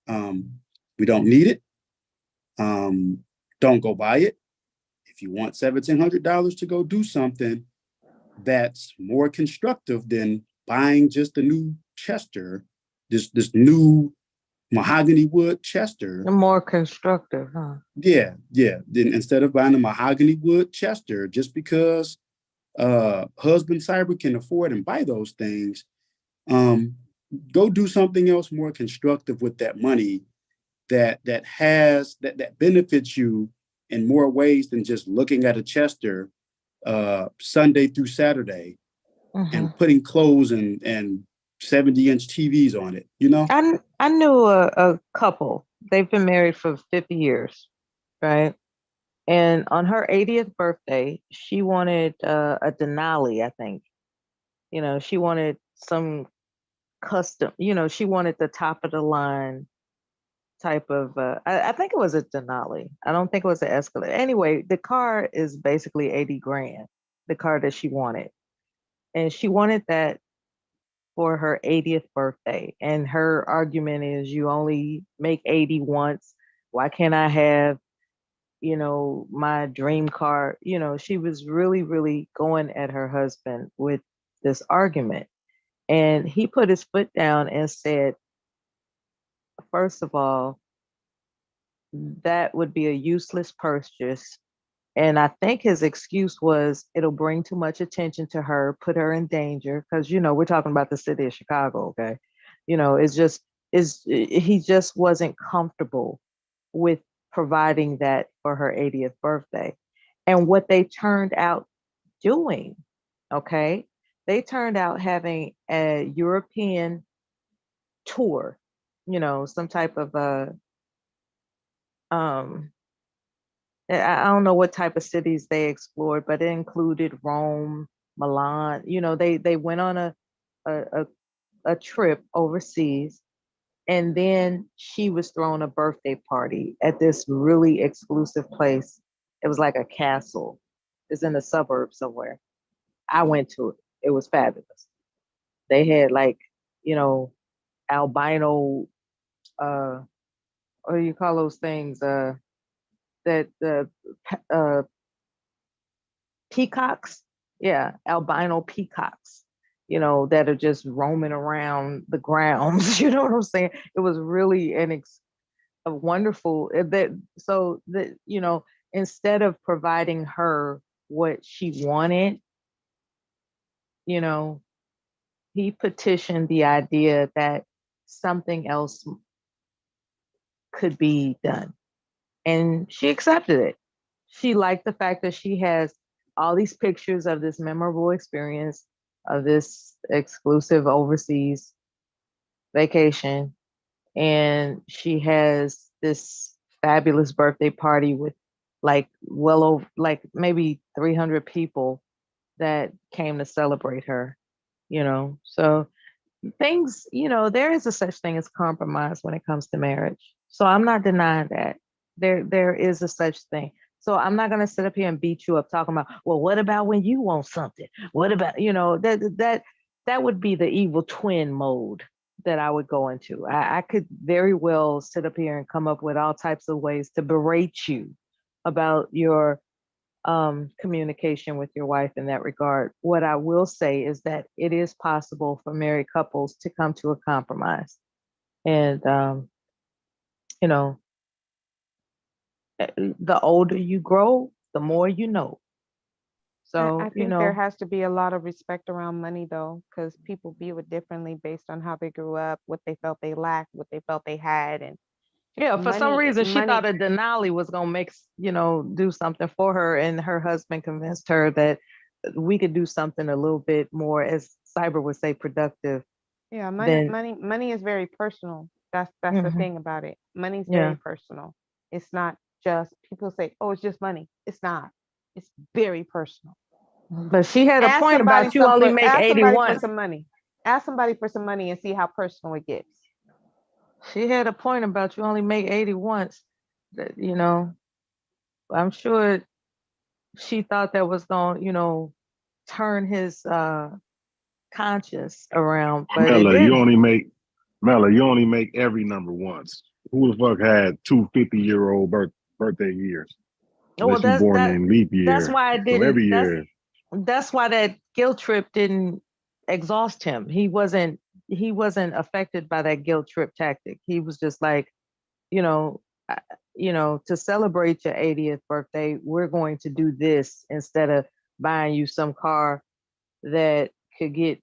we don't need it. Don't go buy it. If you want $1,700 to go do something that's more constructive than buying just a new Chester, this new mahogany wood Chester.
More constructive, huh?
Yeah. Then instead of buying a mahogany wood Chester, just because husband cyber can afford and buy those things, go do something else more constructive with that money that benefits you in more ways than just looking at a Chester Sunday through Saturday and putting clothes and 70-inch TVs on it,
I knew a couple. They've been married for 50 years, right? And on her 80th birthday, she wanted a Denali, I think. She wanted some custom, she wanted the top of the line type of, I think it was a Denali. I don't think it was an Escalade. Anyway, the car is basically 80 grand, the car that she wanted. And she wanted that for her 80th birthday. And her argument is, you only make 80 once. Why can't I have, my dream car? She was really, really going at her husband with this argument. And he put his foot down and said, first of all, that would be a useless purchase. And I think his excuse was it'll bring too much attention to her, put her in danger. Because, we're talking about the city of Chicago, okay? He just wasn't comfortable with providing that for her 80th birthday. And what they turned out doing Okay. They turned out having a European tour, some type of um I don't know what type of cities they explored, but it included Rome, Milan. They went on a, a trip overseas, and then she was throwing a birthday party at this really exclusive place. It was like a castle. It's in the suburbs somewhere. I went to it. It was fabulous. They had like, albino what do you call those things? That uh peacocks. Yeah, albino peacocks, that are just roaming around the grounds. You know what I'm saying? It was really a wonderful instead of providing her what she wanted, he petitioned the idea that something else could be done, and she accepted it. She liked the fact that she has all these pictures of this memorable experience, of this exclusive overseas vacation, and she has this fabulous birthday party with like well over like maybe 300 people that came to celebrate her. So things, there is a such thing as compromise when it comes to marriage. So I'm not denying that there is a such thing. So I'm not going to sit up here and beat you up talking about, well, what about when you want something? What about, that would be the evil twin mode that I would go into. I could very well sit up here and come up with all types of ways to berate you about your communication with your wife in that regard. What I will say is that it is possible for married couples to come to a compromise. And, the older you grow, the more you know. So,
I think there has to be a lot of respect around money though, because people view it differently based on how they grew up, what they felt they lacked, what they felt they had. And
yeah, for some reason she thought that Denali was gonna make, do something for her, and her husband convinced her that we could do something a little bit more, as Cyber would say, productive.
Yeah, money is very personal. That's the thing about it. Money's very personal. It's not just, people say, oh, it's just money. It's not. It's very personal.
But she had a point about you only make 81.
Ask somebody for some money. Ask somebody for some money and see how personal it gets.
She had a point about you only make 80 once. That, I'm sure she thought that was going to, turn his conscience around. But
Mela, you only make every number once. Who the fuck had two 50-year-old birthday years? Unless you born in leap year.
That's why I didn't.
So every year.
That's why that guilt trip didn't exhaust him. He wasn't affected by that guilt trip tactic. He was just like, to celebrate your 80th birthday, we're going to do this instead of buying you some car that could get,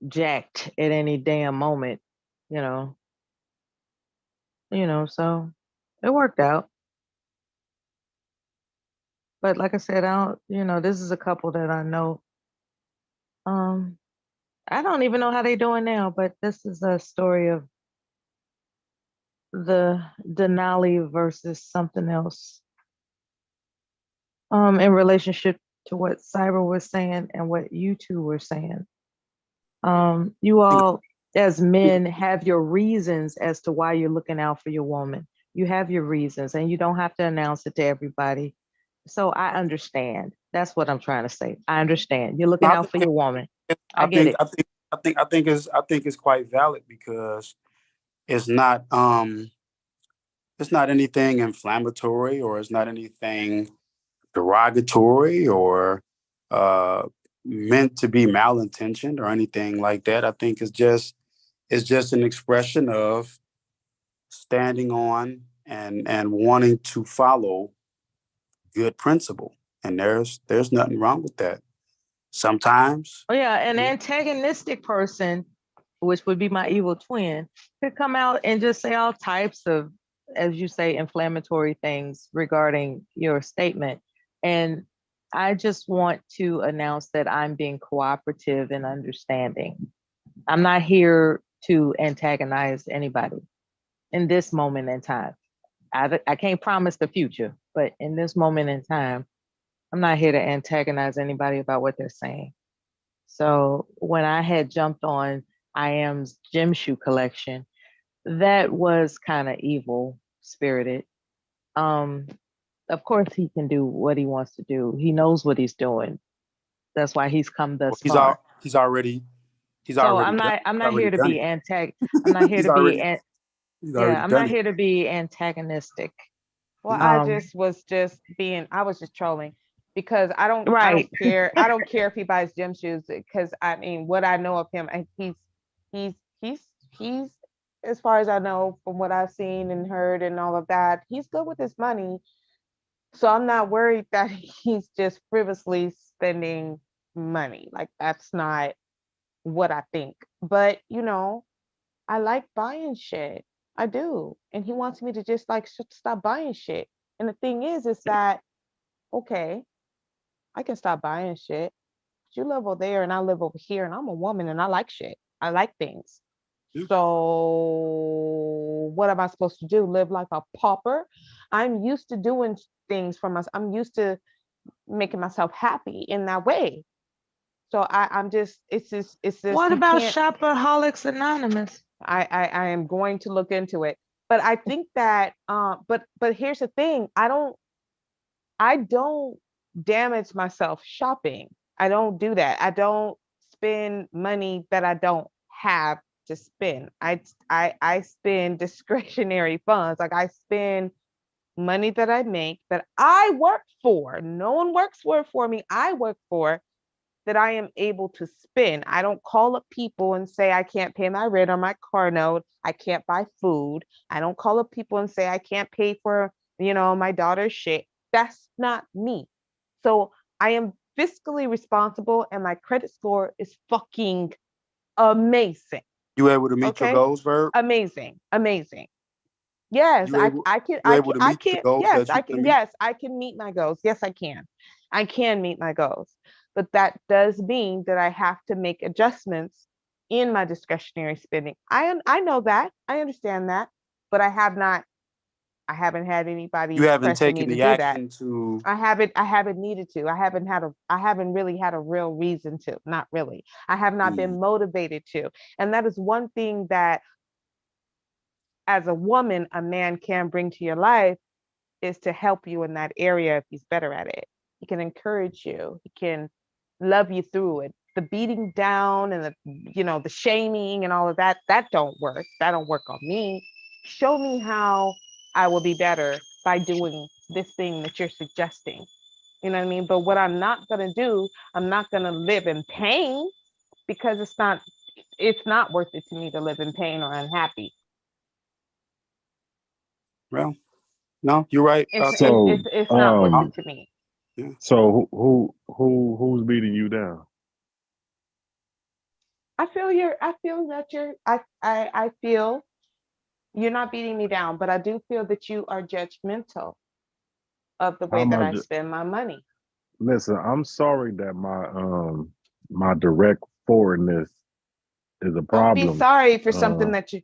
jacked at any damn moment, so it worked out. But like I said, this is a couple that I know. I don't even know how they're doing now, but this is a story of the Denali versus something else. In relationship to what Cyber was saying and what you two were saying. You all, as men, have your reasons as to why you're looking out for your woman. You have your reasons, and you don't have to announce it to everybody. So I understand. That's what I'm trying to say. I understand. You're looking out for your woman. I get it.
I think it's quite valid, because it's not anything inflammatory, or it's not anything derogatory, or meant to be malintentioned or anything like that. I think it's just an expression of standing on and wanting to follow good principle, and there's nothing wrong with that. Sometimes,
an antagonistic person, which would be my evil twin, could come out and just say all types of, as you say, inflammatory things regarding your statement. And I just want to announce that I'm being cooperative and understanding. I'm not here to antagonize anybody in this moment in time. I can't promise the future, but in this moment in time, I'm not here to antagonize anybody about what they're saying. So when I had jumped on I Am's gym shoe collection, that was kind of evil spirited. Of course he can do what he wants to do. He knows what he's doing. That's why he's come thus far.
He's already
So I'm not here to be I'm not here to be I'm not here to be antagonistic.
Well, I was just trolling because I don't care. I don't care if he buys gym shoes because I mean, what I know of him, and he's as far as I know from what I've seen and heard and all of that, he's good with his money. So I'm not worried that he's just frivolously spending money. Like that's not what I think. But I like buying shit. I do. And he wants me to just like stop buying shit. And the thing is that, okay, I can stop buying shit. But you live over there and I live over here and I'm a woman and I like shit. I like things. So what am I supposed to do? Live like a pauper? I'm used to doing things for myself. I'm used to making myself happy in that way. So it's just.
What about Shopaholics Anonymous?
I am going to look into it. But I think that but here's the thing. I don't damage myself shopping. I don't do that. I don't spend money that I don't have to spend. I spend discretionary funds. Like I spend money that I make that I work for. No one works for me. I work for, that I am able to spend. I don't call up people and say I can't pay my rent or my car note. I can't buy food. I don't call up people and say I can't pay for, my daughter's shit. That's not me. So I am fiscally responsible and my credit score is fucking amazing.
You able to meet your goals, Verb?
Amazing. Yes, I can meet my goals. Yes, I can. I can meet my goals. But that does mean that I have to make adjustments in my discretionary spending. I know that. I understand that. But I haven't had anybody.
You haven't taken the action to.
I haven't needed to. I haven't really had a real reason to. Not really. I have not been motivated to. And that is one thing that as a woman, a man can bring to your life, is to help you in that area if he's better at it. He can encourage you. He can love you through it. The beating down and the shaming and all of that don't work. That don't work on me. Show me how I will be better by doing this thing that you're suggesting. You know what I mean? But what I'm not gonna do, I'm not gonna live in pain, because it's not worth it to me to live in pain or unhappy.
Well, no, you're right.
It's not worth it to me.
Yeah. So who's beating you down?
I feel you're not beating me down, but I do feel that you are judgmental of the way that I spend my money.
Listen, I'm sorry that my direct forwardness is a problem.
Don't be sorry for something that you.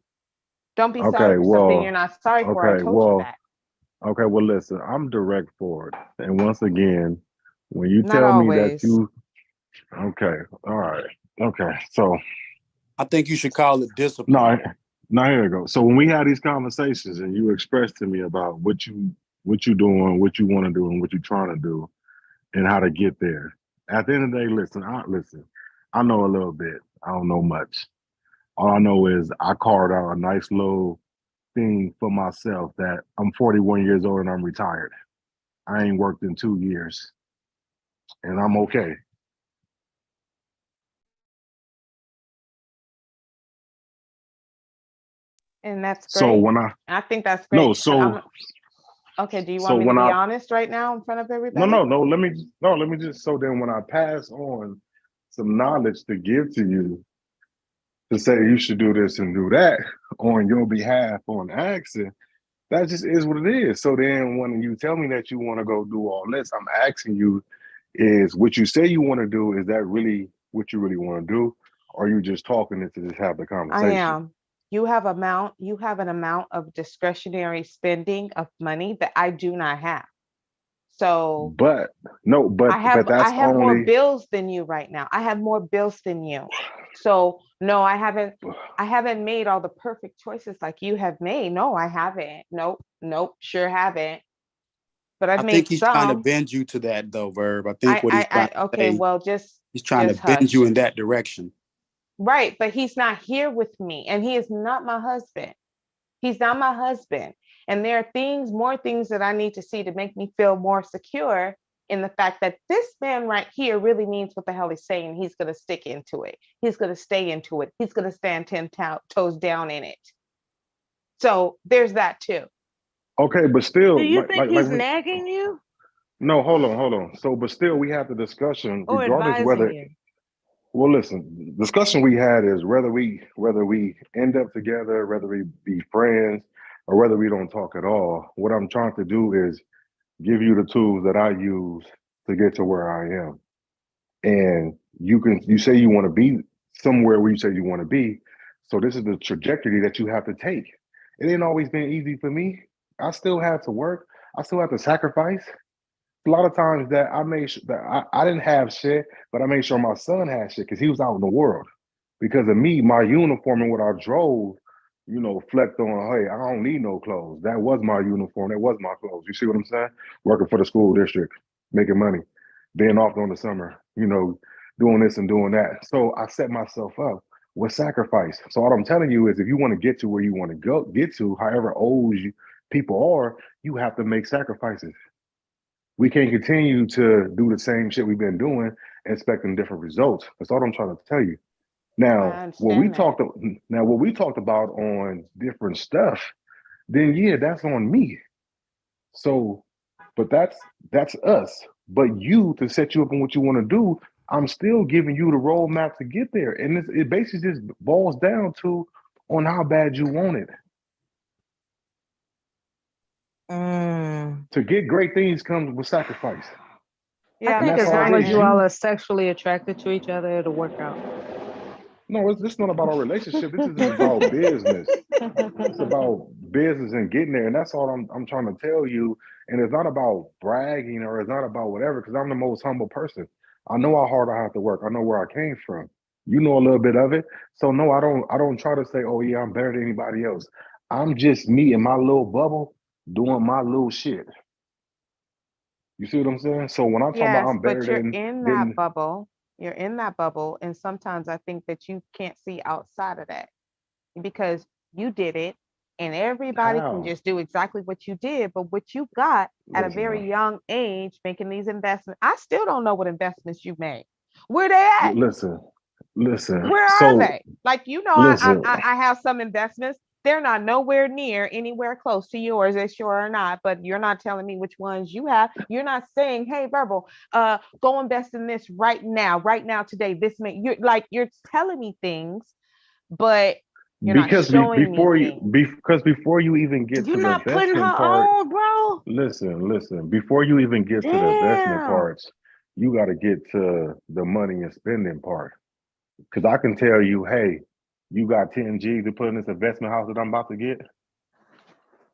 Don't be sorry for something you're not sorry for. I told you that.
Okay, well, listen, I'm direct forward, and once again, when you tell me that you, okay, all right, okay, so
I think you should call it discipline.
No, here we go. So when we had these conversations, and you expressed to me about what you doing, what you want to do, and what you're trying to do, and how to get there. At the end of the day, listen. I know a little bit. I don't know much. All I know is I carved out a nice little thing for myself that I'm 41 years old and I'm retired. I ain't worked in 2 years, and I'm okay.
And that's great.
So when
I think that's great.
No, so
okay. Do you want me to be honest right now in front of everybody?
No. Let me just. So then, when I pass on some knowledge to give to you, to say you should do this and do that on your behalf on accent, that just is what it is. So then, when you tell me that you want to go do all this, I'm asking you, is what you say you want to do, is that really what you really want to do? Or are you just talking to just have the
I
conversation?
am. You have an amount of discretionary spending of money that I do not have. So
But no, but
I
that's
have more
only
bills than you right now. I have more bills than you. So no, I haven't made all the perfect choices like you have made. No, I haven't. Nope, sure haven't. But I've
I think
made
he's trying to
some.
bend you to that though, Verb. I think what he's trying to
Okay,
say,
well,
he's trying to
just
bend you
hush.
in that direction.
Right, but he's not here with me, and he is not my husband. He's not my husband. And there are more things that I need to see to make me feel more secure in the fact that this man right here really means what the hell he's saying. He's going to stick into it. He's going to stay into it. He's going to stand 10 toes down in it. So there's that too.
okay, but still,
Do you think he's
we,
nagging you
no, hold on. So, but still, we have the discussion,
or
regardless
advising
whether.
you?
Well, listen, discussion we had is whether we end up together, whether we be friends, or whether we don't talk at all. What I'm trying to do is give you the tools that I use to get to where I am. And you say you want to be somewhere where you say you want to be. So this is the trajectory that you have to take. It ain't always been easy for me. I still had to work. I still have to sacrifice. A lot of times that I made sure that I didn't have shit, but I made sure my son had shit because he was out in the world. Because of me, my uniform and what I drove, flecked on, hey, I don't need no clothes. That was my uniform. That was my clothes. You see what I'm saying? Working for the school district, making money, being off during the summer, doing this and doing that. So I set myself up with sacrifice. So what I'm telling you is if you want to get to where you want to get to, however old people are, you have to make sacrifices. We can't continue to do the same shit we've been doing, expecting different results. That's all I'm trying to tell you.
I
Now, what we
understand that.
talked about on different stuff, then yeah, that's on me. So, but that's us. But you, to set you up on what you want to do, I'm still giving you the roadmap to get there, and it basically just boils down to on how bad you want it. To get great things comes with sacrifice.
I
Yeah,
think
that's
as long
always
as you
you.
all are sexually attracted to each other, it'll work out.
No, it's not about our relationship. This is just about business. It's about business and getting there, and that's all I'm trying to tell you. And it's not about bragging or it's not about whatever, because I'm the most humble person. I know how hard I have to work. I know where I came from. You know a little bit of it. So no, I don't try to say, oh yeah, I'm better than anybody else. I'm just me in my little bubble doing my little shit. You see what I'm saying? So when I'm talking about
yes,
I'm better
but you're
than
in that
than
bubble. You're in that bubble. And sometimes I think that you can't see outside of that because you did it and everybody can
how?
just do exactly what you did. But what you got at a
Listen,
very young age, making these investments, I still don't know what investments you made. Where they at?
listen, listen.
Where are
So
they? Like,
listen.
I have some investments. They're not nowhere near anywhere close to yours, they sure are not. But you're not telling me which ones you have. You're not saying, hey, Verbal, go invest in this right now, today. You're telling me things, but you're not showing me things.
Because before you even get to
You're
the
not putting her
investment part,
on, bro.
listen. Before you even get to the investment
Damn.
parts, you got to get to the money and spending part. Because I can tell you, hey, you got 10 G to put in this investment house that I'm about to get.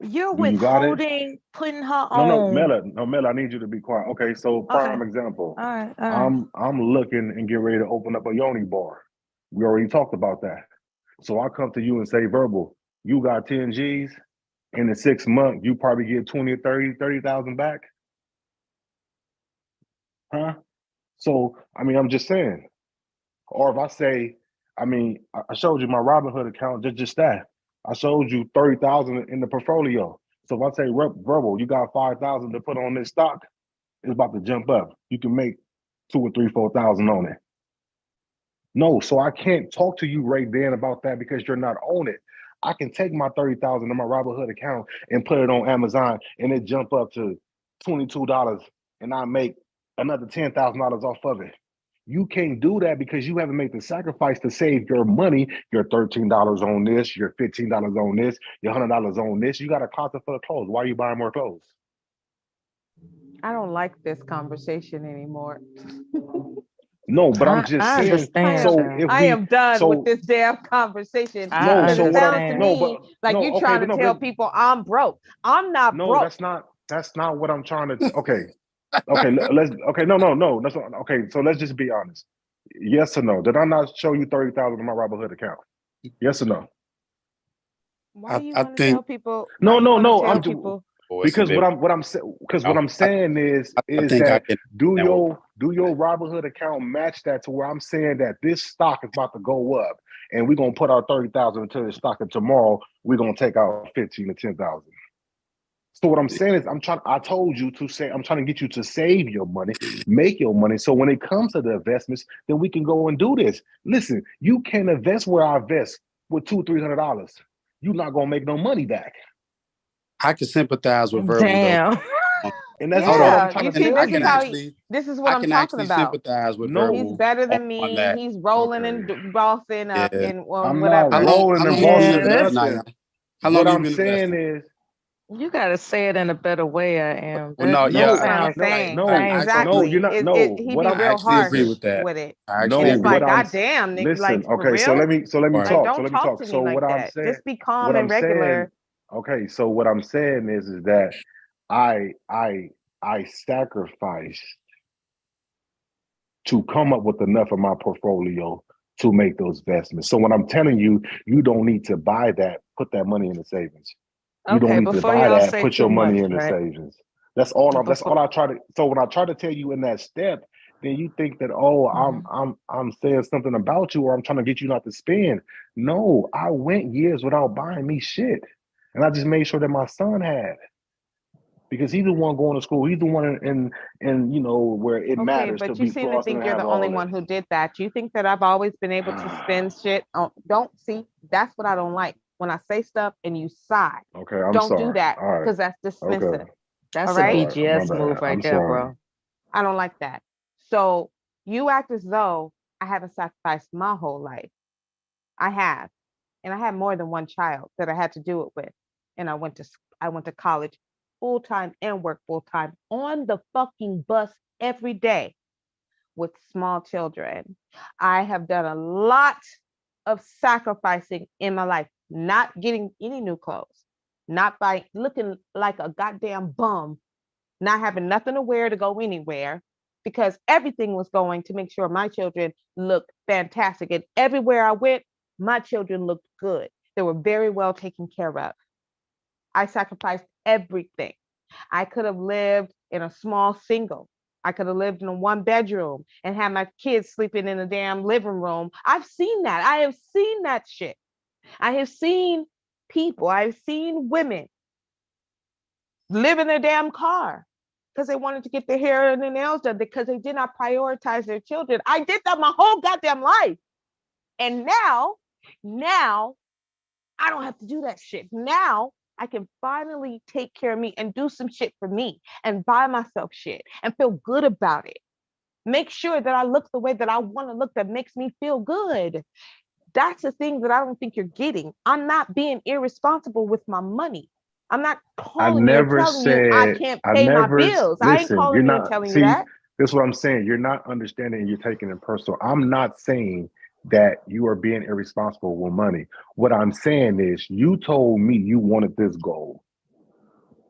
You're
Do you got it?
putting her
No,
on.
Mela, I need you to be quiet. Okay, so
Okay.
prime example.
All right.
I'm looking and get ready to open up a Yoni bar. We already talked about that. So I come to you and say, Verbal, you got 10 G's. In the 6 months, you probably get 20 or 30,000 back. Huh? So, I mean, I'm just saying. Or if I say, I showed you my Robinhood account, just that. I showed you 30,000 in the portfolio. So if I say, Verbal, you got 5,000 to put on this stock, it's about to jump up. You can make 2 or 3, 4,000 on it. No, so I can't talk to you right then about that because you're not on it. I can take my 30,000 in my Robinhood account and put it on Amazon and it jump up to $22 and I make another $10,000 off of it. You can't do that because you haven't made the sacrifice to save your money. Your $13 on this, your $15 on this, your $100 on this. You got a closet full of clothes. Why are you buying more clothes?
I don't like this conversation anymore.
No, but I'm just
I
saying.
understand.
So
Sha.
if
I
we,
am done
so
with this damn conversation
I
no,
because
so
it
what I'm
sounds to
understand.
no,
me
but
like
no,
you
okay,
trying
but
to
no,
tell
but
people I'm broke. I'm not
no,
broke.
that's not what I'm trying to. Okay, okay, let's okay, no, that's not, okay. So let's just be honest. Yes or no? Did I not show you 30,000 in my Robinhood account? Yes or no?
Why do you
I
want to tell
think
people? Why
No,
you
no,
want to
no.
tell
I'm just
people?
oh, it's a
because
bit.
what
Oh,
I'm saying
I
is
think I
that
can.
do
That will.
your Robinhood account match that to where I'm saying that this stock is about to go up and we're gonna put our 30,000 into the stock and tomorrow we're gonna take out 15 to 10,000. So what I'm saying is I told you to say I'm trying to get you to save your money, make your money. So when it comes to the investments, then we can go and do this. Listen, you can invest where I invest with $200-300. You're not gonna make no money back.
I can sympathize with verbal though.
Damn.
And that's
Hold
just what
on.
I'm
Yeah,
trying
you
to
see,
tell
I
this is
can
you.
how
actually.
this is what
I
I'm
can
talking
actually
about.
sympathize with
He's
No,
verbal
better than
on
me.
that.
He's rolling
okay.
and bossing up
Yeah.
and
I'm not
whatever.
rolling
How
and
long you been
bossing
Yeah,
investing,
nothing.
Ayam? How long
What
you
I'm
been
saying
investing?
is
you gotta say it in a better way. I am.
Well, no,
That's
yeah,
what I'm
Sounds
saying.
I
no,
painful.
you're
Exactly.
not. No,
He
what
be
I'm
I
real
actually agree
harsh
with that.
with it.
I
And
actually
no,
it's
agree
what
like,
with
I'm
God damn, Nick,
listen.
like for
Okay, so
real?
let me
that.
Like,
talk. So
don't
let me
talk
talk.
to me
So
like
what I'm
that.
saying,
Just be
what
calm and
I'm saying.
regular.
Okay, so what I'm saying is that I sacrificed to come up with enough of my portfolio to make those investments. So when I'm telling you, you don't need to buy that, put that money in the savings. You don't
Okay,
need to
before
buy
y'all
that,
say
put
too
your money
much,
in the
right?
savings. That's
Before
all I try to so when I try to tell you in that step, then you think that oh,
Mhm.
I'm saying something about you or I'm trying to get you not to spend. No, I went years without buying me shit. And I just made sure that my son had because he's the one going to school. He's the one in you know where it
Okay,
matters to
but you
be
seem to
flossing
think
and
you're
have
the only
all
one
this.
who did that. You think that I've always been able to spend shit on, don't see, that's what I don't like. When I say stuff and you sigh,
Okay, I'm
don't do
sorry.
that
All right.
because that's
Okay.
dismissive. All
That's a
All
right.
right. My
BGS
bad.
move right
I'm
there,
sorry.
bro.
I don't like that. So you act as though I haven't sacrificed my whole life. I have. And I had more than one child that I had to do it with. And I went to college full time and work full time on the fucking bus every day with small children. I have done a lot of sacrificing in my life, not getting any new clothes, not by looking like a goddamn bum, not having nothing to wear to go anywhere, because everything was going to make sure my children looked fantastic. And everywhere I went, my children looked good. They were very well taken care of. I sacrificed everything. I could have lived in a small single. I could have lived in a one bedroom and had my kids sleeping in a damn living room. I've seen that. I have seen that shit. I have seen people, I've seen women live in their damn car because they wanted to get their hair and their nails done because they did not prioritize their children. I did that my whole goddamn life. And now I don't have to do that shit. Now I can finally take care of me and do some shit for me and buy myself shit and feel good about it. Make sure that I look the way that I want to look that makes me feel good. That's the thing that I don't think you're getting. I'm not being irresponsible with my money. I'm not
I
calling you and
never
telling you I
said,
can't
I
pay my
never,
bills. I ain't
listen, you're
calling you and
not,
telling you
see,
that.
this is what I'm saying. You're not understanding and you're taking it personal. I'm not saying that you are being irresponsible with money. What I'm saying is you told me you wanted this goal.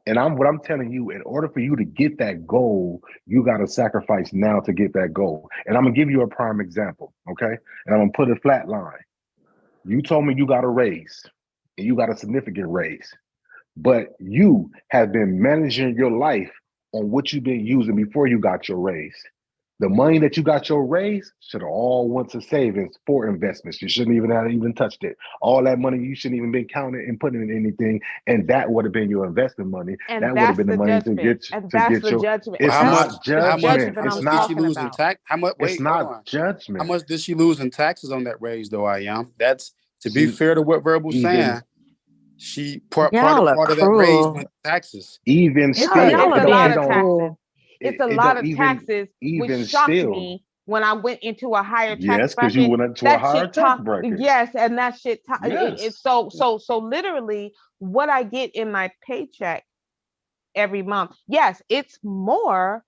And what I'm telling you, in order for you to get that goal, you got to sacrifice now to get that goal. And I'm gonna give you a prime example, okay? And I'm gonna put a flat line. You told me you got a raise, and you got a significant raise, but you have been managing your life on what you've been using before you got your raise. The money that you got your raise should have all went to savings for investments. You shouldn't even have even touched it. All that money you shouldn't even been counting and putting in anything, and that would have been your investment money.
And
That would have
that's
been the
the
money to
judgment.
get
And
to
that's
get
the
your.
judgment.
Well,
It's
That's
not
the
judgment.
judgment
how
It's
I'm
much did she
not.
talking
lose in
about.
tax? How much?
It's
Wait, hold
not
on. How
judgment.
much did she lose in taxes on that raise, though? I am. That's to be
She
fair to what Verbal
even
saying. She part
Y'all are
of that raise went
cruel.
to taxes.
even
It's
Y'all,
a
still,
y'all
it's
it
are
a
don't
lot
it
being
of
don't
taxes.
cruel.
It's a
it
lot
don't
of
even
taxes, which
even
shocked
still.
me when I went into a higher tax
Yes, because you
bracket.
went into a
That
higher
shit
tax
talk,
bracket.
yes, and that shit it's
Yes.
so literally what I get in my paycheck every month. Yes, it's more,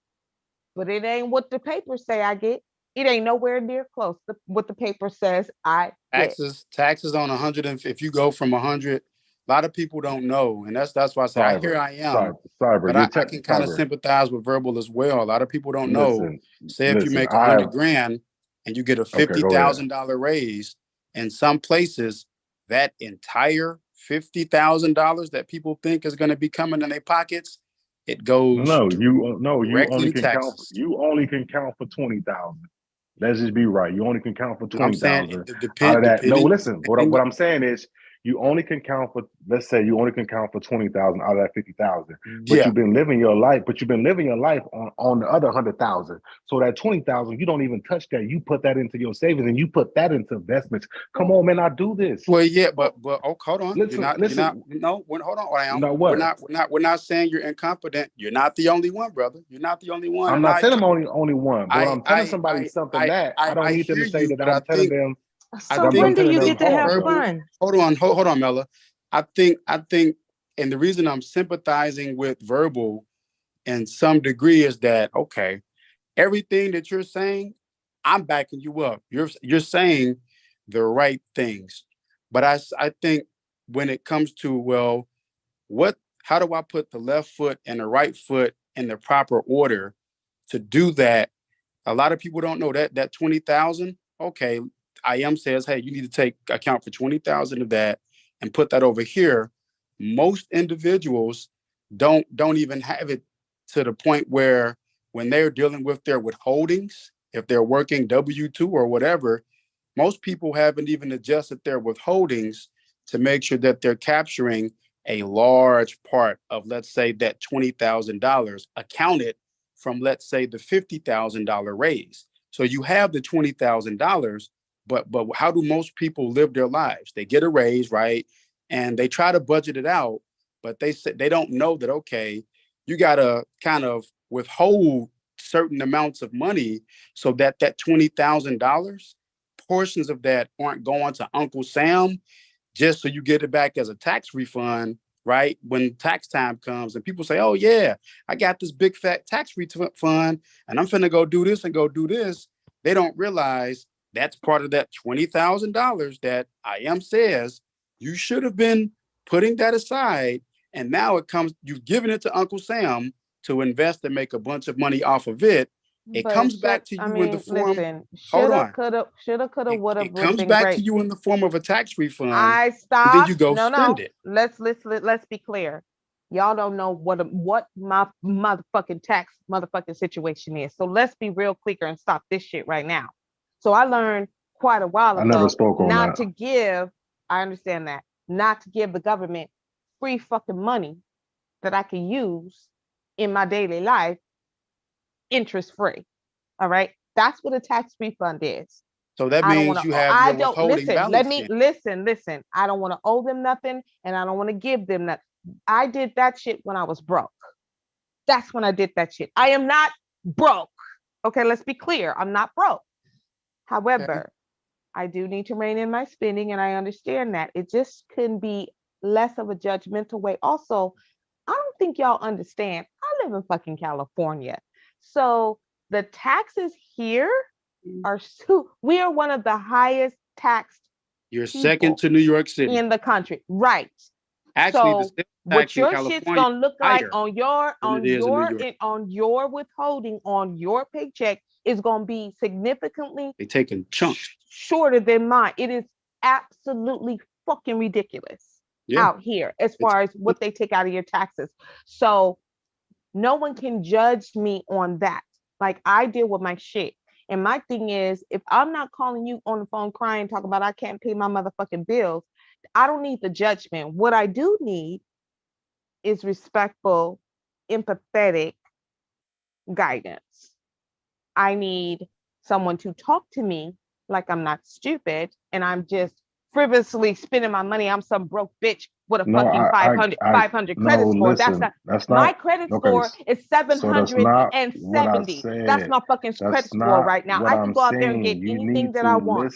but it ain't what the papers say I get. It ain't nowhere near close to what the paper says I get.
Taxes on 100, and if you go from 100, a lot of people don't know, and that's why I say I
Cyber,
am,
cyber,
but
you're
I can kind of
cyber.
sympathize with Verbal as well. A lot of people don't know. Say if you
Listen,
make
I
100
have,
grand and you get a
okay, go ahead.
$50,000 raise, in some places that entire $50,000 that people think is going to be coming in their pockets, it goes
No, you
directly
only
to
can count.
taxes.
You only can count for 20,000. Let's just be right. You only can count for
I'm saying
20,000
it
out of that. No,
depending.
listen. What I'm saying is, you only can count for. Let's say you only can count for 20,000 out of that 50,000. But
Yeah.
you've been living your life. But you've been living your life on the other 100,000. So that 20,000, you don't even touch that. You put that into your savings and you put that into investments. Come on, man, I do this.
Well, yeah, but oh, hold on.
Listen,
Hold on.
No, what?
We're not saying you're incompetent. You're not the only one, brother. You're not the only one.
I'm
And
not saying I'm only one, but I'm telling somebody something that I don't need them
hear
to say
you,
that
but
I'm telling them.
So when do you get to have
Verbal,
fun?
hold on, Mella. I think, and the reason I'm sympathizing with Verbal in some degree is that, okay, everything that you're saying, I'm backing you up. You're saying the right things. But I think when it comes to, well, how do I put the left foot and the right foot in the proper order to do that? A lot of people don't know that 20,000. Okay, IM says, hey, you need to take account for 20,000 of that and put that over here. Most individuals don't even have it to the point where when they're dealing with their withholdings, if they're working W-2 or whatever, most people haven't even adjusted their withholdings to make sure that they're capturing a large part of, let's say, that $20,000 accounted from, let's say, the $50,000 raise. So you have the $20,000, but how do most people live their lives? They get a raise, right? And they try to budget it out, but they don't know that, okay, you got to kind of withhold certain amounts of money so that $20,000, portions of that aren't going to Uncle Sam just so you get it back as a tax refund, right? When tax time comes and people say, oh yeah, I got this big fat tax refund and I'm finna go do this and go do this. They don't realize that's part of that $20,000 that IM says you should have been putting that aside. And now you've given it to Uncle Sam to invest and make a bunch of money off of it. It comes back to you in the form.
Listen,
Hold on.
Shoulda, coulda, woulda.
It comes back to you in the form of a tax refund.
I stop.
And then you go spend it.
Let's be clear. Y'all don't know what my motherfucking situation is. So let's be real clear and stop this shit right now. So I learned quite a while ago.
I never spoke on
not
that.
to give. I understand that. Not to give the government free fucking money that I can use in my daily life, interest free. All right. That's what a tax refund is.
So that means you have your withholding balance.
Listen. I don't want to owe them nothing and I don't want to give them nothing. I did that shit when I was broke. That's when I did that shit. I am not broke. Okay, let's be clear. I'm not broke. However, I do need to rein in my spending and I understand that. It just can be less of a judgmental way. Also, I don't think y'all understand. I live in fucking California. So the taxes here are we are one of the highest taxed.
You're second to New York City
in the country, right?
Actually,
so what your shit's gonna look like on your withholding on your paycheck is gonna be significantly
they taking chunks
shorter than mine. It is absolutely fucking ridiculous out here as far as what they take out of your taxes. So no one can judge me on that. Like I deal with my shit. And my thing is, if I'm not calling you on the phone crying, talking about I can't pay my motherfucking bills, I don't need the judgment. What I do need is respectful, empathetic guidance. I need someone to talk to me like I'm not stupid and I'm just frivolously spending my money. I'm some broke bitch with a fucking 500 credit score. That's not my credit score is 770. That's my fucking credit score right now. I can go out there and get anything that I want.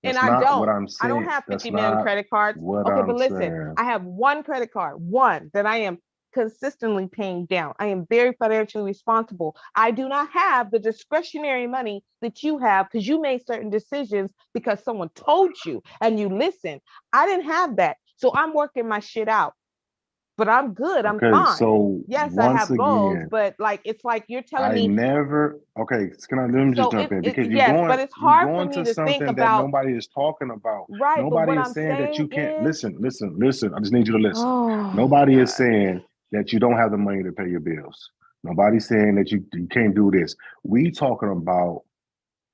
And I don't have 50 million credit cards. Okay, but listen, I have one credit card, one that I am consistently paying down. I am very financially responsible. I do not have the discretionary money that you have because you made certain decisions because someone told you and you listened. I didn't have that. So I'm working my shit out. But I'm good. I'm
Okay,
fine.
so
Yes, I
once
have goals,
again,
but like it's like you're telling
I
me.
never. Okay, let me just
So
jump in because
yes, but it's
you're
hard for
going
me
to
to think
something that
about.
nobody is talking about.
Right, but
Nobody
what
is
I'm
saying that you
saying
can't
is,
listen. I just need you to listen.
oh
Nobody is
God.
saying that you don't have the money to pay your bills. Nobody's saying that you can't do this. We talking about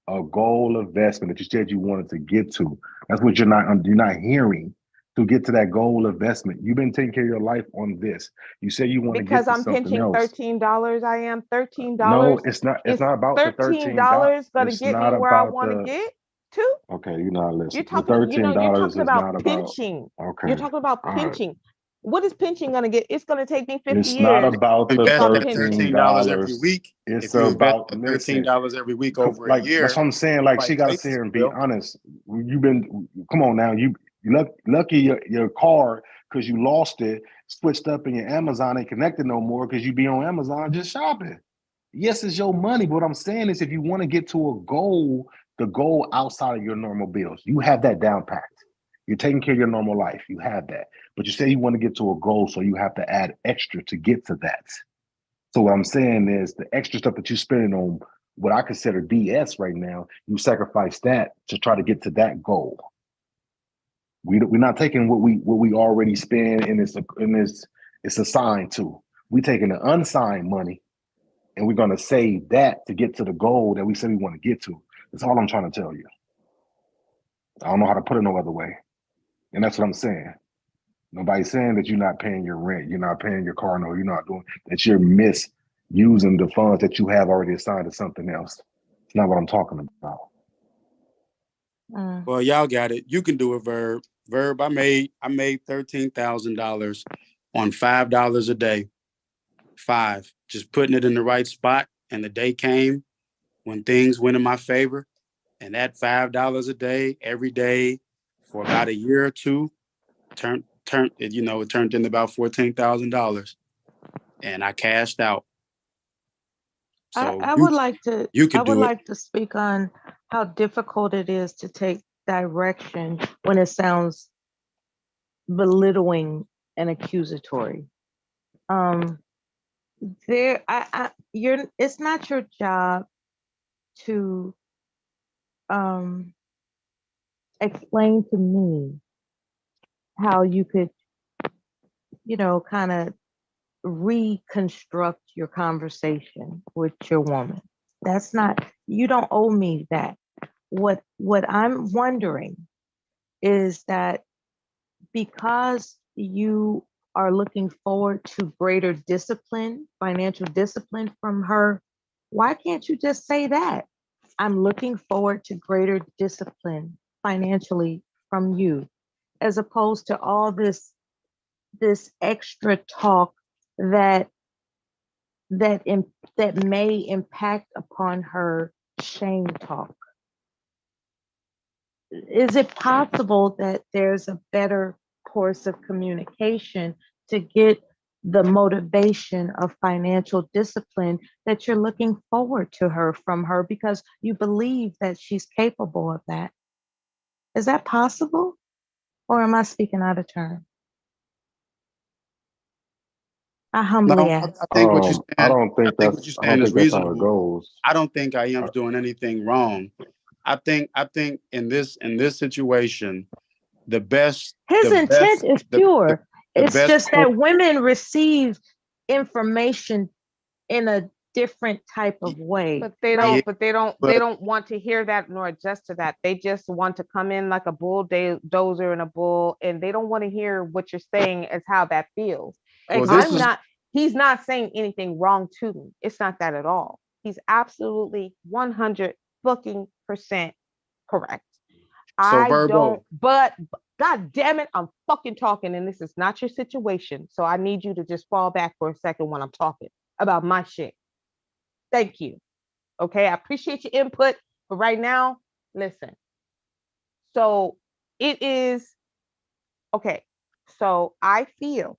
a goal investment that you said you wanted to get to. That's what you're not hearing. To get to that goal investment, you've been taking care of your life on this. You say you want to get
Because
to
I'm
something
pinching
else.
$13. I am $13.
No, it's not. It's
Is
not about the $13.
$13 going to
It's
get me
not
where I
about
want to
the.
get to?
Okay, you're not
You're
listening. The
talking, you're
$13
talking
is
about
not about.
pinching.
Okay,
You're talking about
all right.
pinching. What is pinching going to get? It's going to take me 50
It's not
years
about the
if
Invest
I'm
that
pinching.
$13 every
$13.
week.
It's
If you invest
about
that
listen.
$13 every week over a
Like that's
year,
what I'm saying.
you
Like she
might
got to
pay
sit
for
here
some
and be
bill.
honest. You've been. Come on now. You lucky your car because you lost it, switched up, and your Amazon ain't connected no more because you be on Amazon just shopping. Yes, it's your money, but what I'm saying is if you want to get to a goal, the goal outside of your normal bills, you have that down packed. You're taking care of your normal life. You have that. But you say you want to get to a goal, so you have to add extra to get to that. So what I'm saying is the extra stuff that you're spending on what I consider BS right now, you sacrifice that to try to get to that goal. We're not taking what we already spend and it's assigned to. We're taking the unsigned money and we're going to save that to get to the goal that we said we want to get to. That's all I'm trying to tell you. I don't know how to put it no other way. And that's what I'm saying. Nobody's saying that you're not paying your rent, you're not paying your car note, you're not doing that, you're misusing the funds that you have already assigned to something else. It's not what I'm talking about.
Well, y'all got it. You can do it, Verb. Verb, I made $13,000 on $5 a day. 5, just putting it in the right spot. And the day came when things went in my favor. And that $5 a day, every day for about a year or two, turned it turned into about $14,000. And I cashed out. So
I would like to
you could do it.
speak on how difficult it is to take direction when it sounds belittling and accusatory. It's not your job to explain to me how you could, kind of reconstruct your conversation with your woman. That's not, you don't owe me that. What I'm wondering is that because you are looking forward to greater discipline, financial discipline from her, why can't you just say that? I'm looking forward to greater discipline financially from you, as opposed to all this extra talk that may impact upon her shame talk. Is it possible that there's a better course of communication to get the motivation of financial discipline that you're looking forward to from her because you believe that she's capable of that? Is that possible? Or am I speaking out of turn? I humbly ask.
I think what you're saying.
I don't think that's how it goes.
I don't think I am doing anything wrong. I think in this situation,
his intent is pure. It's just that women receive information in a different type of way.
But they don't want to hear that nor adjust to that. They just want to come in like a bulldozer and a bull, and they don't want to hear what you're saying as how that feels. He's not saying anything wrong to me. It's not that at all. He's absolutely 100% correct. But God damn it, I'm fucking talking, and this is not your situation. So I need you to just fall back for a second when I'm talking about my shit. Thank you. Okay, I appreciate your input, but right now, listen. So it is okay. So I feel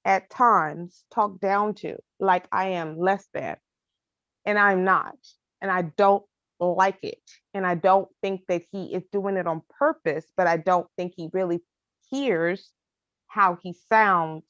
at times talked down to, like I am less than, and I'm not. And I don't like it. And I don't think that he is doing it on purpose, but I don't think he really hears how he sounds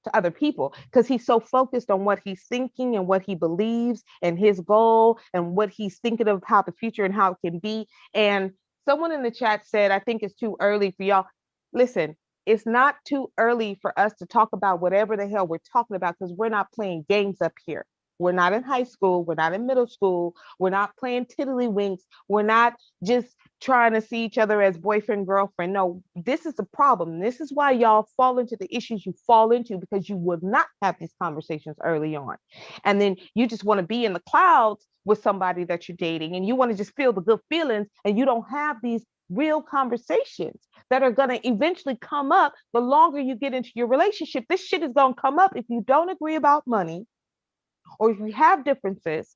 to other people because he's so focused on what he's thinking and what he believes and his goal and what he's thinking of how the future and how it can be. And someone in the chat said, I think it's too early for y'all. Listen, it's not too early for us to talk about whatever the hell we're talking about because we're not playing games up here. We're not in high school. We're not in middle school. We're not playing tiddlywinks. We're not just trying to see each other as boyfriend, girlfriend. No, this is the problem. This is why y'all fall into the issues you fall into because you would not have these conversations early on. And then you just want to be in the clouds with somebody that you're dating and you want to just feel the good feelings and you don't have these real conversations that are going to eventually come up the longer you get into your relationship. This shit is going to come up if you don't agree about money or if you have differences.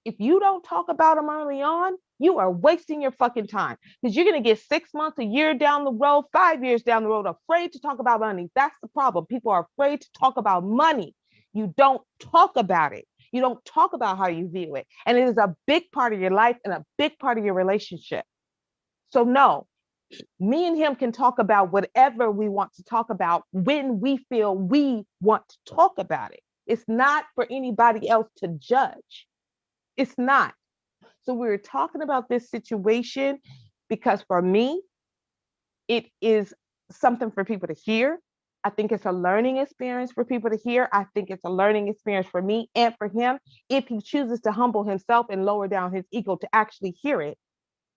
If you don't talk about them early on, you are wasting your fucking time because you're going to get 6 months, a year down the road, 5 years down the road, afraid to talk about money. That's the problem. People are afraid to talk about money. You don't talk about it. You don't talk about how you view it. And it is a big part of your life and a big part of your relationship. So no, me and him can talk about whatever we want to talk about when we feel we want to talk about it. It's not for anybody else to judge. It's not. So we were talking about this situation because for me, it is something for people to hear. I think it's a learning experience for people to hear. I think it's a learning experience for me and for him if he chooses to humble himself and lower down his ego to actually hear it.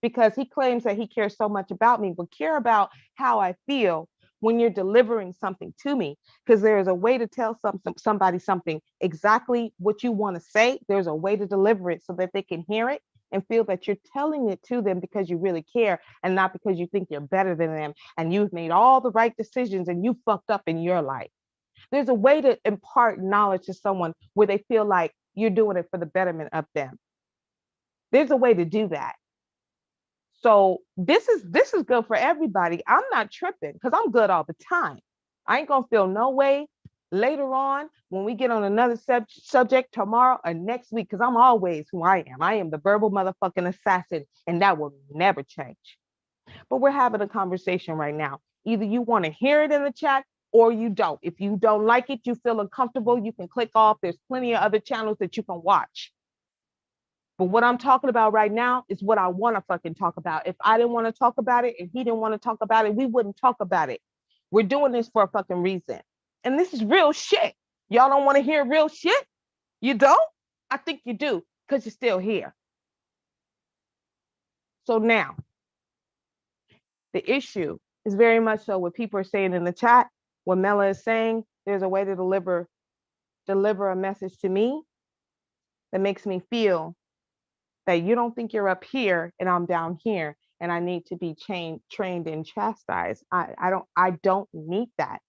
Because he claims that he cares so much about me, but care about how I feel when you're delivering something to me. Because there's a way to tell somebody something exactly what you want to say. There's a way to deliver it so that they can hear it and feel that you're telling it to them because you really care and not because you think you're better than them and you've made all the right decisions and you fucked up in your life. There's a way to impart knowledge to someone where they feel like you're doing it for the betterment of them. There's a way to do that. So this is good for everybody. I'm not tripping because I'm good all the time. I ain't gonna feel no way later on when we get on another subject tomorrow or next week because I'm always who I am. I am the verbal motherfucking assassin and that will never change. But we're having a conversation right now. Either you want to hear it in the chat or you don't. If you don't like it, you feel uncomfortable, you can click off. There's plenty of other channels that you can watch. But what I'm talking about right now is what I want to fucking talk about. If I didn't want to talk about it and he didn't want to talk about it, we wouldn't talk about it. We're doing this for a fucking reason. And this is real shit. Y'all don't want to hear real shit? You don't? I think you do because you're still here. So now, the issue is very much so what people are saying in the chat. What Mela is saying, there's a way to deliver a message to me that makes me feel that you don't think you're up here and I'm down here and I need to be trained and chastised. I don't need that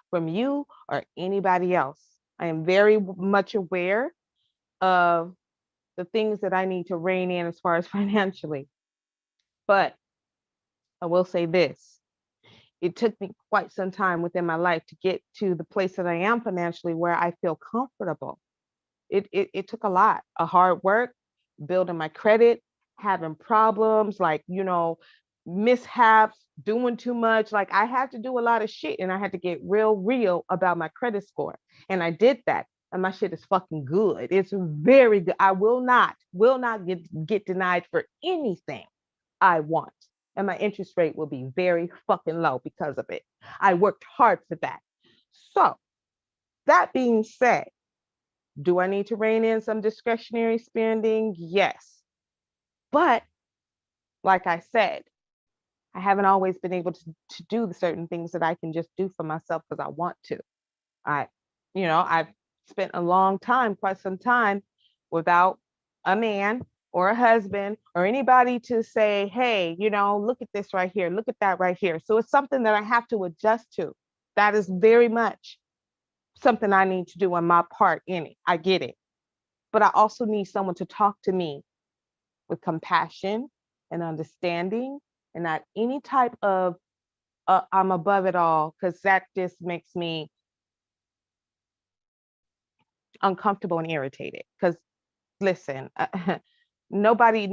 from you or anybody else. I am very much aware of the things that I need to rein in as far as financially. But I will say this, it took me quite some time within my life to get to the place that I am financially where I feel comfortable. It took a lot of hard work, building my credit, having problems, like, mishaps, doing too much. Like I had to do a lot of shit and I had to get real about my credit score. And I did that. And my shit is fucking good. It's very good. I will not get denied for anything I want. And my interest rate will be very fucking low because of it. I worked hard for that. So that being said, do I need to rein in some discretionary spending? Yes. But like I said, I haven't always been able to do the certain things that I can just do for myself because I want to. I've spent a long time, quite some time, without a man or a husband or anybody to say, hey, look at this right here, look at that right here. So it's something that I have to adjust to. That is very much something I need to do on my part in it. I get it. But I also need someone to talk to me with compassion and understanding and not any type of I'm above it all, because that just makes me uncomfortable and irritated. Because listen, nobody,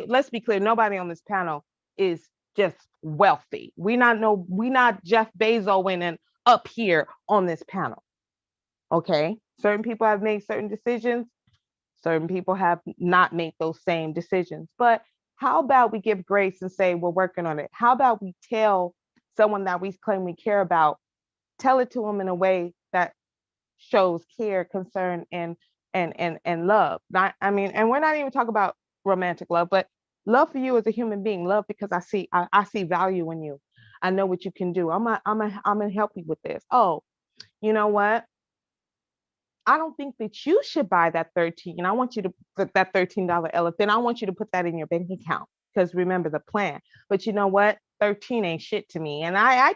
let's be clear, nobody on this panel is just wealthy. We not Jeff Bezos and up here on this panel. Okay. Certain people have made certain decisions. Certain people have not made those same decisions. But how about we give grace and say we're working on it? How about we tell someone that we claim we care about, tell it to them in a way that shows care, concern, and love. Not, I mean, and we're not even talking about romantic love, but love for you as a human being. Love because I see value in you. I know what you can do. I'm gonna help you with this. Oh, you know what? I don't think that you should buy that 13. I want you to put that $13 elephant. I want you to put that in your bank account because remember the plan. But you know what? 13 ain't shit to me. And I'll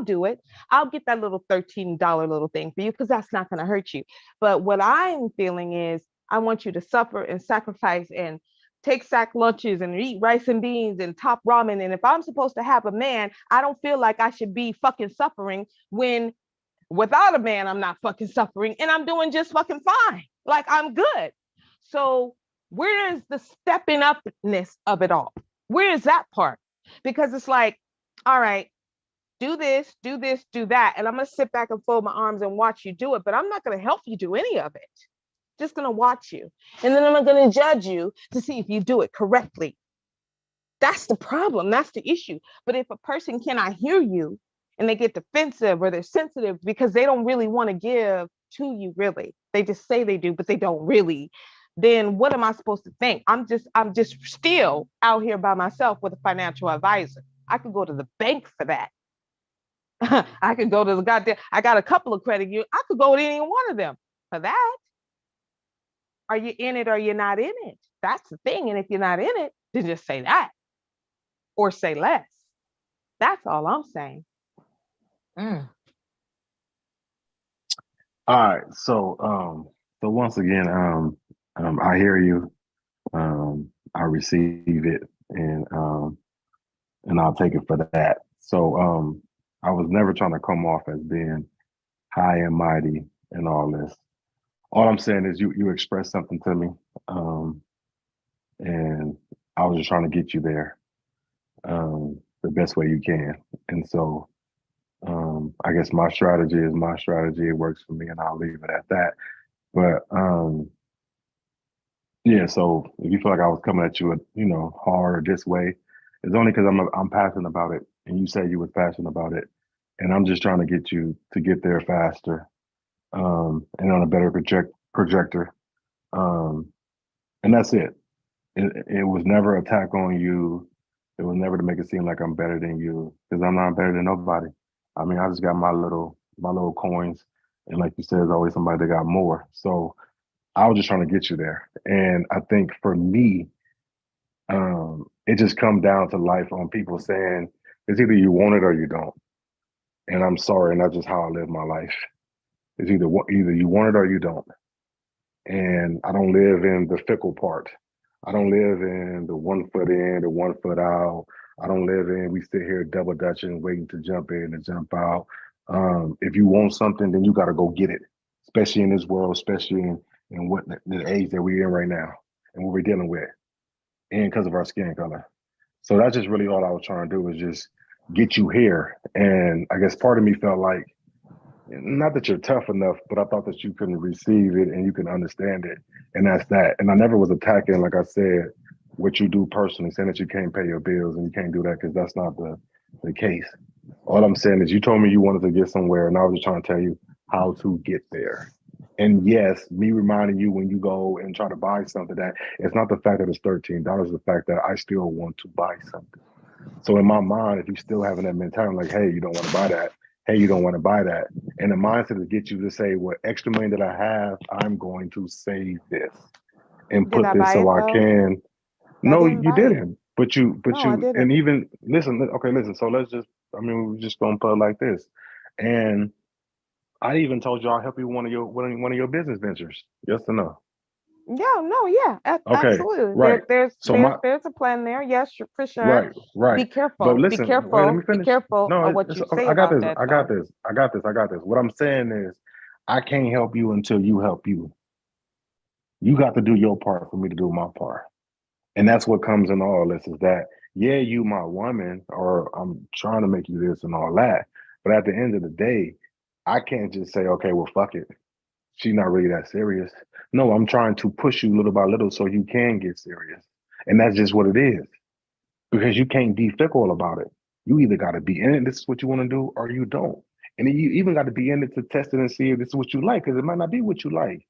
do it. I'll get that little $13 little thing for you because that's not going to hurt you. But what I'm feeling is I want you to suffer and sacrifice and take sack lunches and eat rice and beans and top ramen. And if I'm supposed to have a man, I don't feel like I should be fucking suffering when without a man, I'm not fucking suffering and I'm doing just fucking fine. Like I'm good. So where is the stepping upness of it all? Where is that part? Because it's like, all right, do this, do that. And I'm going to sit back and fold my arms and watch you do it. But I'm not going to help you do any of it. Just going to watch you. And then I'm going to judge you to see if you do it correctly. That's the problem. That's the issue. But if a person cannot hear you, and they get defensive or they're sensitive because they don't really want to give to you, really. They just say they do, but they don't really. Then what am I supposed to think? I'm just still out here by myself with a financial advisor. I could go to the bank for that. I could go to the goddamn, I got a couple of credit unions. I could go to any one of them for that. Are you in it or you're not in it? That's the thing. And if you're not in it, then just say that or say less. That's all I'm saying.
All right, so once again, I hear you, I receive it, and I'll take it for that. So I was never trying to come off as being high and mighty and all this. All I'm saying is you expressed something to me, and I was just trying to get you there the best way you can, and so. I guess my strategy is my strategy. It works for me, and I'll leave it at that. But yeah. So if you feel like I was coming at you, hard this way, it's only because I'm passionate about it, and you said you was passionate about it, and I'm just trying to get you to get there faster, and on a better projector, and that's it. It was never attack on you. It was never to make it seem like I'm better than you, because I'm not better than nobody. I mean, I just got my little coins, and like you said, there's always somebody that got more. So I was just trying to get you there. And I think for me, it just comes down to life on people saying it's either you want it or you don't. And I'm sorry, and that's just how I live my life. It's either you want it or you don't. And I don't live in the fickle part. I don't live in the 1 foot in, the 1 foot out. I don't live in, we sit here double dutching, waiting to jump in and jump out. If you want something, then you got to go get it, especially in this world, especially in what the age that we're in right now and what we're dealing with, and because of our skin color. So that's just really all I was trying to do, is just get you here. And I guess part of me felt like, not that you're tough enough, but I thought that you couldn't receive it and you can understand it. And that's that. And I never was attacking, like I said, what you do personally, saying that you can't pay your bills and you can't do that, because that's not the case. All I'm saying is you told me you wanted to get somewhere, and I was just trying to tell you how to get there. And yes, me reminding you when you go and try to buy something, that it's not the fact that it's $13, it's the fact that I still want to buy something. So in my mind, if you still having that mentality, like, hey, you don't want to buy that, hey, you don't want to buy that. And the mindset is get you to say, what extra money that I have, I'm going to save this and put this so I can. No, you didn't. But you, and even listen. So let's just. We're just gonna put it like this. And I even told you I'll help you one of your business ventures. Yes or no?
Yeah, absolutely.
Right.
There's a plan there. Yes, for sure.
Right.
Be careful.
But listen,
be careful.
Wait, let me finish.
Be careful of what you say about that.
I got this. What I'm saying is, I can't help you until you help you. You got to do your part for me to do my part. And that's what comes in all this is that, yeah, you my woman, or I'm trying to make you this and all that. But at the end of the day, I can't just say, okay, well, fuck it. She's not really that serious. No, I'm trying to push you little by little so you can get serious. And that's just what it is. Because you can't be fickle about it. You either got to be in it, this is what you want to do, or you don't. And then you even got to be in it to test it and see if this is what you like, because it might not be what you like.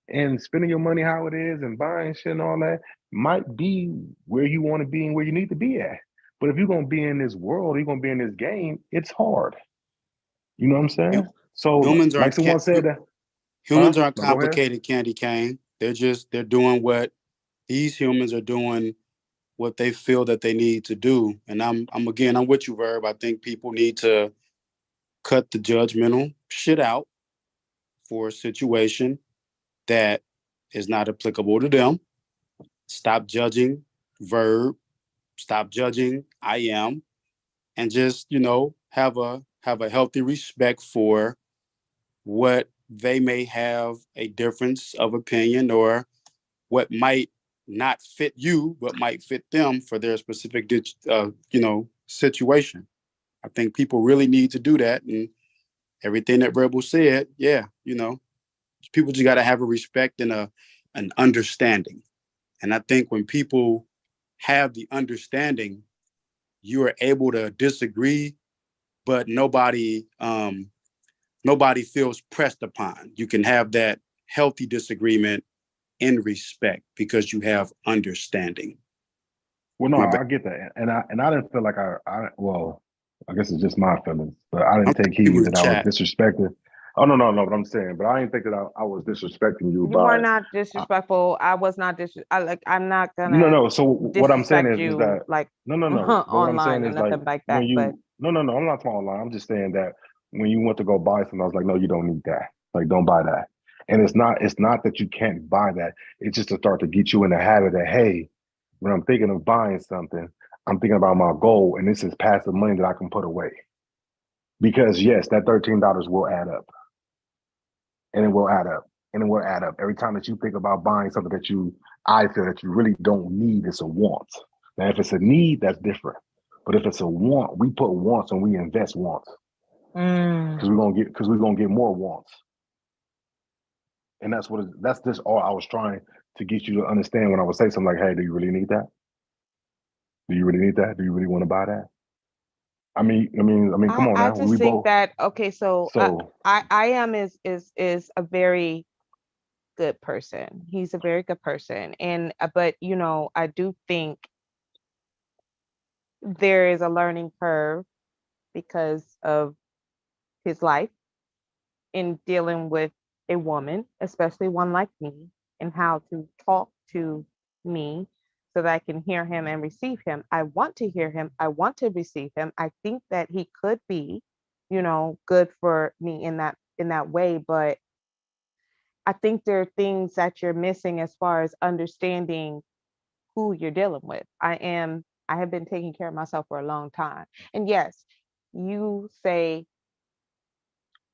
And spending your money how it is and buying shit and all that might be where you want to be and where you need to be at. But if you're going to be in this world, you're going to be in this game, it's hard. You know what I'm saying? So,
Humans
like
aren't
someone said,
humans aren't
no, go ahead.
complicated, Candy Cane. They're doing what these humans are doing, what they feel that they need to do. And I'm with you, Verb. I think people need to cut the judgmental shit out for a situation that is not applicable to them. Stop judging Verb. Stop judging I am, and just have a healthy respect for what they may have a difference of opinion or what might not fit you but might fit them for their specific situation. I think people really need to do that, and everything that Rebel said, people just got to have a respect and an understanding. And I think when people have the understanding, you are able to disagree, but nobody feels pressed upon. You can have that healthy disagreement in respect because you have understanding.
Well, no, I get that, and I didn't feel like I guess it's just my feelings, but I didn't take heed that I was disrespected. Oh no, but I'm saying, but I didn't think that I was disrespecting you.
You were not disrespectful. I was not I'm not gonna.
No. So what I'm saying is that
like
no. But what I'm saying is
nothing like that.
When you no, I'm not talking online. I'm just saying that when you went to go buy something, I was like, no, you don't need that. Like, don't buy that. And it's not that you can't buy that. It's just to start to get you in the habit that, hey, when I'm thinking of buying something, I'm thinking about my goal, and this is passive money that I can put away. Because yes, that $13 will add up. And it will add up. And it will add up. Every time that you think about buying something that I feel that you really don't need, it's a want. Now, if it's a need, that's different. But if it's a want, we put wants and we invest wants. Because we're gonna get more wants. And that's just all I was trying to get you to understand when I would say something like, hey, do you really need that? Do you really need that? Do you really want to buy that? I mean, come on now.
I just think that okay, so I am is a very good person. He's a very good person, and but I do think there is a learning curve because of his life in dealing with a woman, especially one like me, and how to talk to me so that I can hear him and receive him. I want to hear him. I want to receive him. I think that he could be, good for me in that way. But I think there are things that you're missing as far as understanding who you're dealing with. I have been taking care of myself for a long time. And yes, you say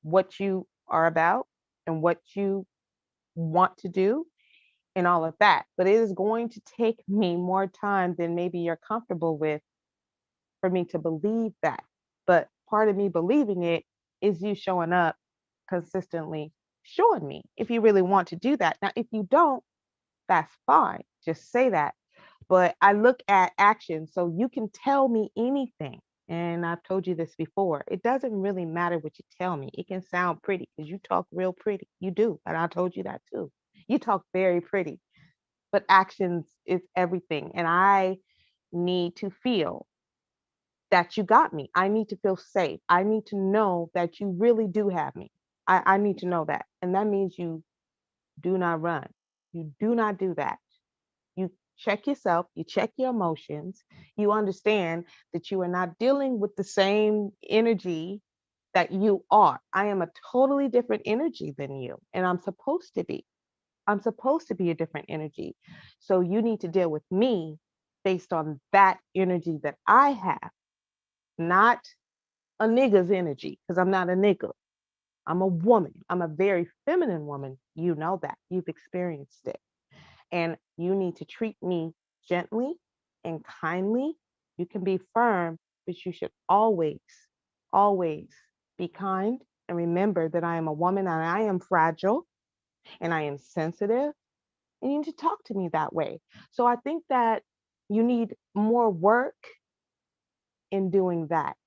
what you are about and what you want to do and all of that. But it is going to take me more time than maybe you're comfortable with for me to believe that. But part of me believing it is you showing up consistently, showing me if you really want to do that. Now, if you don't, that's fine. Just say that. But I look at action. So you can tell me anything. And I've told you this before. It doesn't really matter what you tell me. It can sound pretty because you talk real pretty. You do. And I told you that too. You talk very pretty. But actions is everything. And I need to feel that you got me. I need to feel safe. I need to know that you really do have me. I need to know that. And that means you do not run. You do not do that. You check yourself, you check your emotions, you understand that you are not dealing with the same energy that you are. I am a totally different energy than you, and I'm supposed to be. I'm supposed to be a different energy. So you need to deal with me based on that energy that I have, not a nigga's energy, because I'm not a nigga. I'm a woman. I'm a very feminine woman. You know that. You've experienced it. And you need to treat me gently and kindly. You can be firm, but you should always, always be kind. And remember that I am a woman and I am fragile and I am sensitive. And you need to talk to me that way. So I think that you need more work in doing that.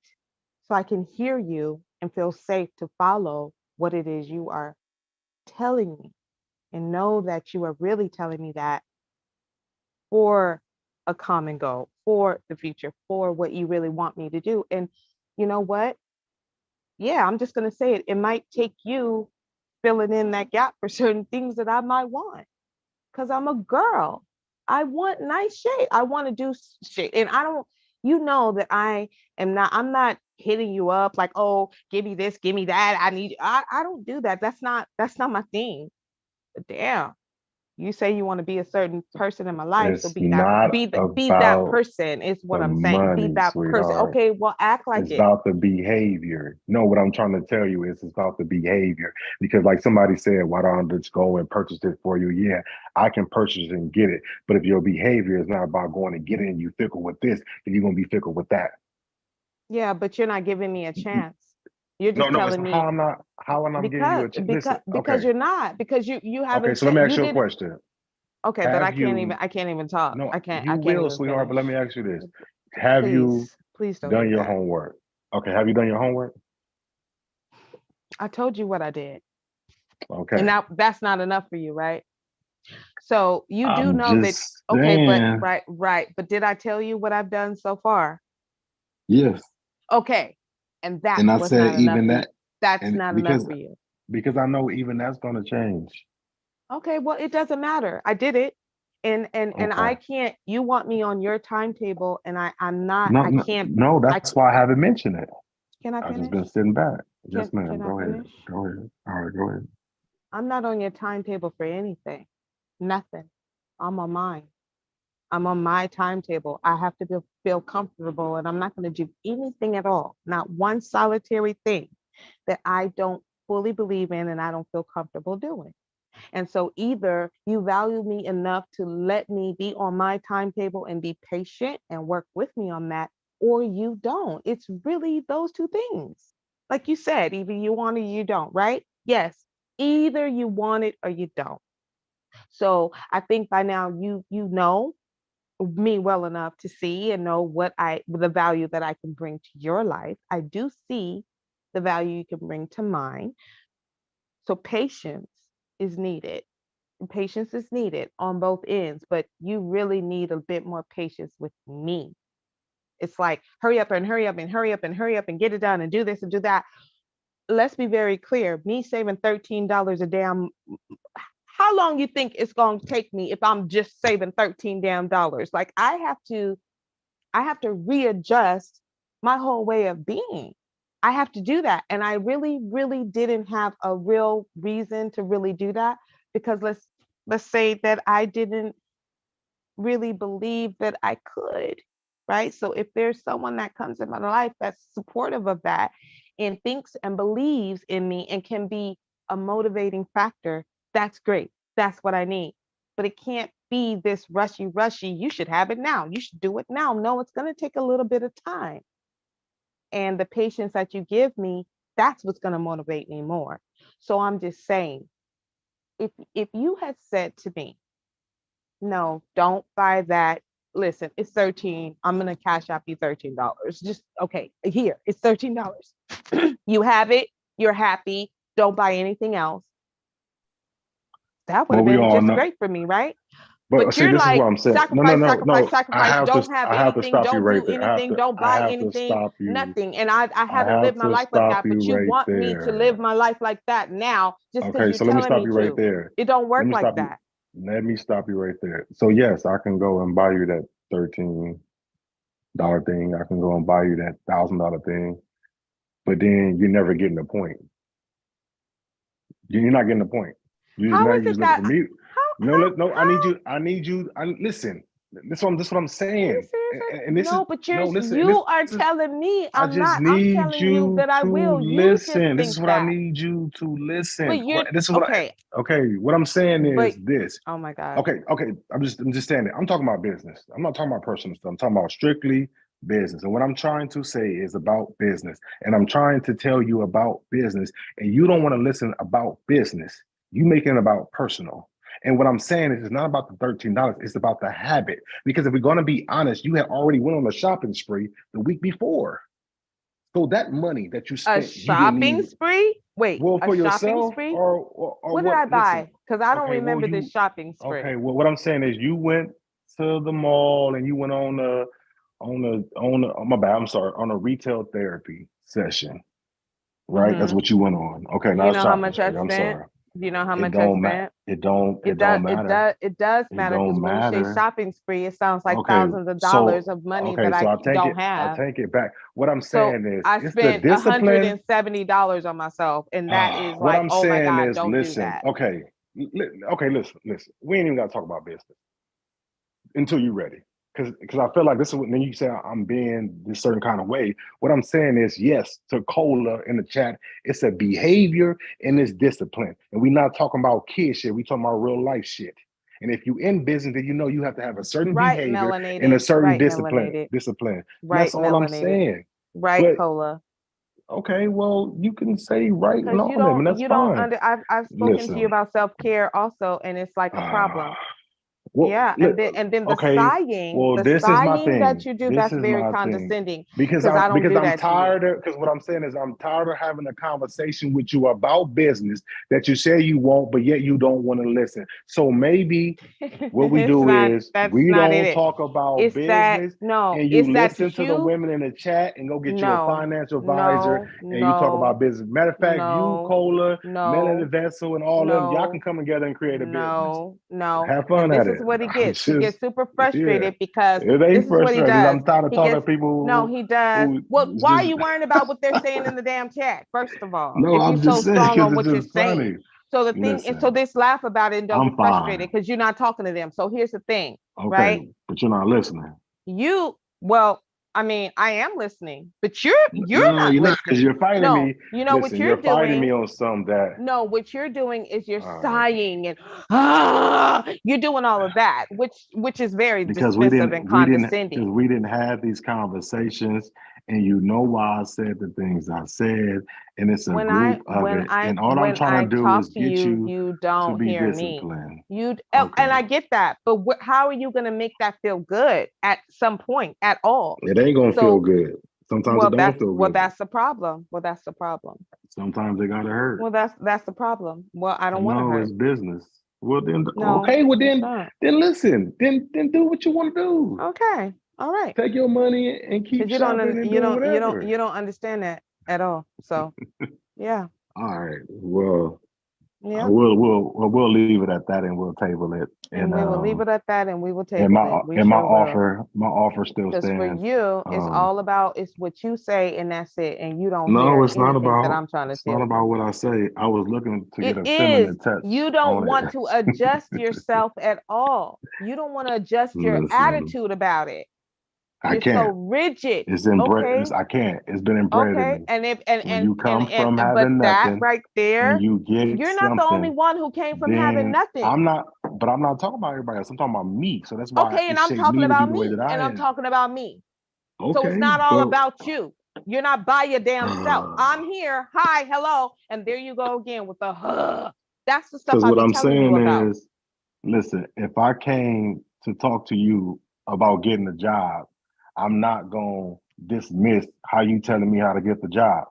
So I can hear you and feel safe to follow what it is you are telling me, and know that you are really telling me that for a common goal, for the future, for what you really want me to do. And you know what? Yeah, I'm just going to say it. It might take you filling in that gap for certain things that I might want, because I'm a girl. I want nice shade. I want to do shit. And I don't, you know that I'm not hitting you up like, oh, give me this, give me that. I don't do that. That's not my thing. But damn, you say you want to be a certain person in my life, so
It's not
be that
about
person is what
the
I'm saying. Be
money,
that person.
sweetheart.
Okay, well, act like
It's
it.
about the behavior. No, what I'm trying to tell you is it's about the behavior. Because like somebody said, why don't I just go and purchase it for you? Yeah, I can purchase and get it. But if your behavior is not about going and getting it and you fickle with this, then you're gonna be fickle with that.
Yeah, but you're not giving me a chance. You're
No,
just
no, it's
telling me
how I'm not giving you a chance. Listen,
because
okay.
you're not, because you
Okay,
haven't
so let me
said
ask
you
you a
didn't.
question.
Okay, but
Have you
I can't even talk.
no,
I
you
can't
will,
even
sweetheart, but let me
finish.
ask you this. Have you
Please don't
done
do
your
that.
homework? Okay, have you done your homework?
I told you what I did.
Okay.
And now that's not enough for you, right? So you do
I'm
know that,
just
okay,
saying.
but right. But did I tell you what I've done so far?
Yes.
Okay. And that
And I
was
said
not enough
even
for you.
that,
That's
and
not enough for you.
because I know even that's gonna change.
Okay, well, it doesn't matter. I did it. And I
Okay.
can't, you want me on your timetable, and I'm not,
No,
I
no,
can't,
no, that's why I haven't mentioned it.
can I
I've just
finish?
been sitting back. Yes, ma'am.
Can I
Go ahead.
finish?
Go ahead. All right, go ahead.
I'm not on your timetable for anything. Nothing. I'm on mine. I'm on my timetable. I have to feel comfortable, and I'm not going to do anything at all. Not one solitary thing that I don't fully believe in and I don't feel comfortable doing. And so either you value me enough to let me be on my timetable and be patient and work with me on that, or you don't. It's really those two things. Like you said, either you want it or you don't, right? Yes, either you want it or you don't. So I think by now you know me well enough to see and know the value that I can bring to your life. I do see the value you can bring to mine. So patience is needed. Patience is needed on both ends, but you really need a bit more patience with me. It's like hurry up and hurry up and hurry up and hurry up and get it done and do this and do that. Let's be very clear. Me saving $13 a damn, how long you think it's going to take me if I'm just saving 13 damn dollars? Like I have to readjust my whole way of being. I have to do that. And I really, really didn't have a real reason to really do that, because let's say that I didn't really believe that I could, right? So if there's someone that comes in my life that's supportive of that and thinks and believes in me and can be a motivating factor, that's great. That's what I need. But it can't be this rushy, you should have it now. You should do it now. No, it's going to take a little bit of time. And the patience that you give me, that's what's going to motivate me more. So I'm just saying, if you had said to me, no, don't buy that. Listen, it's 13. I'm gonna cash out you $13. Just okay, here, it's $13. You have it, you're happy, don't buy anything else. That would
But
have
we
been
all
just
know.
great for me, right?
But see,
You're
this is what
like
I'm saying. No, no,
sacrifice,
no,
sacrifice,
no.
sacrifice, don't have
I have to
anything,
stop you
don't
right
do
there.
anything, don't
I
buy
have to
anything,
stop you.
nothing. And I
I
haven't lived
have
my
to
life like
stop
that, but
you
you
right
want me to live
there.
my life like that now just because
Okay,
you're
so let me
telling
stop
me
you right
to.
there.
It don't
Let
work
me
like
stop you.
that.
Let me stop you right there. So yes, I can go and buy you that $13 thing. I can go and buy you that $1,000 thing. But then you're never getting the point. You're not getting the point.
How is
You're
it
just looking
that
for me. No,
how
I need you. Listen. This is what I'm
are you
saying.
business?
and this is
No, but
no.
you
Listen,
are
this is,
telling me
I
I'm
just
not. I'm
need
telling you
you
that I
to
will. You just
listen. This
think
is what I
that.
need you to listen.
But you're
This is what
okay.
okay. What I'm saying
But
is this.
oh my God.
Okay. I'm just saying it. I'm talking about business. I'm not talking about personal stuff. I'm talking about strictly business. And what I'm trying to say is about business. And I'm trying to tell you about business. And you don't want to listen about business. You make it about personal. And what I'm saying is it's not about the $13, it's about the habit. Because if we're going to be honest, you had already went on a shopping spree the week before. So that money that you
A
spent, you didn't
shopping
even
spree? Wait,
well
a
for
shopping
yourself
spree?
or
What did
what?
I
Listen,
buy? Because I don't
okay, well
remember this
you
shopping spree.
okay. Well, what I'm saying is you went to the mall and you went on my bad, I'm sorry, on a retail therapy session, right? That's
Mm-hmm.
what you went on. Okay,
You
not a
know how
shopping
much I
spree. I'm
spent?
sorry.
Do you know how
It
much I
don't matter.
spent?
It don't
It does.
matter.
It does
It
matter because
don't
when you say
matter.
shopping spree, it sounds like
Okay,
thousands of dollars
so
of money
okay,
that
so
I
I
don't have.
take it back. What I'm
So
saying is
I
it's the
spent
discipline.
$170 on myself, and that is
What
like,
I'm
oh my
saying
God,
is,
don't do
listen,
that.
okay, listen. We ain't even got to talk about business until you're ready. Because I feel like this is when you say I'm being this certain kind of way. What I'm saying is, yes, to Cola in the chat, it's a behavior and it's discipline. And we're not talking about kid shit. We talking about real life shit. And if you in business, then you know you have to have a certain
Right,
behavior and a
melanated.
certain
Right,
discipline.
melanated.
Discipline.
Right,
That's all I'm
melanated.
saying.
Right,
But
Cola.
okay, well, you can say right and
Because
all of them, and that's
you don't
fine.
I've spoken to you
Listen.
about self-care also, and it's like a problem.
Well,
Yeah, and then the
okay. Well, this is my
sighing that
thing.
you do,
This
that's
is
very
my thing.
condescending
Because
because I don't do
I'm
that to you.
tired of because what I'm saying is I'm tired of having a conversation with you about business that you say you won't, but yet you don't want to listen. So maybe what we do is we don't talk about
It's that
business
no,
and you
it's that
listen to the
you
women in the chat and go get you a
no,
financial advisor
no,
and you talk about
no,
business. Matter of fact, you,
no,
Cola, Melanie
no,
Vessel, and all of them, y'all can
no,
come together and create a business.
no.
Have fun
And this
at
is
it.
what he gets.
It's
He gets
just,
super
yeah.
frustrated because
It
this
ain't
is what he
frustrating.
does.
I'm tired of
He
talking
gets
to people
no, he does.
who
Well, why are
just
you worrying about what they're saying in the damn chat? First of all,
no,
if you're
I'm
so
just saying
strong
because
on
it's
what you're
just
saying.
funny.
So the thing is, so
Listen,
this laugh about it and don't
I'm
get frustrated
fine.
because you're not talking to them. So here's the thing,
Okay,
right?
but you're not listening.
Well, I mean, I am listening, but you're
No,
not
you're not because
listening.
you're fighting
No,
me.
you know what
Listen,
you're
you're fighting me
doing?
on some that.
No, what you're doing is you're
All right.
sighing and you're doing all of that, which is very
Because
dismissive and condescending.
because we didn't have these conversations, and you know why I said the things I said, and it's a group of it. And all I'm trying to do is
talk to
get
you,
you
you
to
don't
be
hear me.
disciplined.
And
Okay.
I get that, but how are you going to make that feel good at some point at all?
It ain't gonna feel good. Sometimes it don't feel good.
That's the problem. Well, that's the problem.
Sometimes it gotta hurt.
Well, that's the problem. Well, I don't want to
No,
hurt.
it's business. Well then,
No,
okay. Well
it's
then
not.
listen. Then do what you want to do.
Okay, all right.
Take your money and keep
Because
shopping and doing whatever.
you don't understand that at all. So, yeah.
All right. Well,
Yeah.
we'll leave it at that, and we'll table it.
And we will leave it at that, and we will table
and my
it. We
and my
sure will.
offer still
Because for
stands.
you, it's all about it's what you say, and that's it. And you don't
No,
hear
it's not
anything that
about.
I'm trying to
It's
tell
not
you.
about what I say. I was looking to get
It
a
is.
feminine touch.
You don't
on
want
it.
to adjust yourself at all. You don't want to adjust your
Listen,
attitude about it.
I
You're
can't.
so rigid.
It's inbred.
Okay.
I can't. It's been inbred in
Okay.
me.
And if
When you come from
but
having
that
nothing
right there,
and you get
you're not the only
something,
one who came from having
then
nothing.
I'm not. But I'm not talking about everybody else. I'm talking about me. So that's why
Okay,
it
and I'm
shaped
talking
me to be
about
the way
me,
that I
and I'm
am.
talking about me.
Okay,
So it's not all
but
about you. You're not by your damn self. I'm here. Hi, hello, and there you go again with the That's the stuff
because
I
what
be
I'm
telling you
saying
about.
is, listen, if I came to talk to you about getting a job, I'm not gonna dismiss how you telling me how to get the job.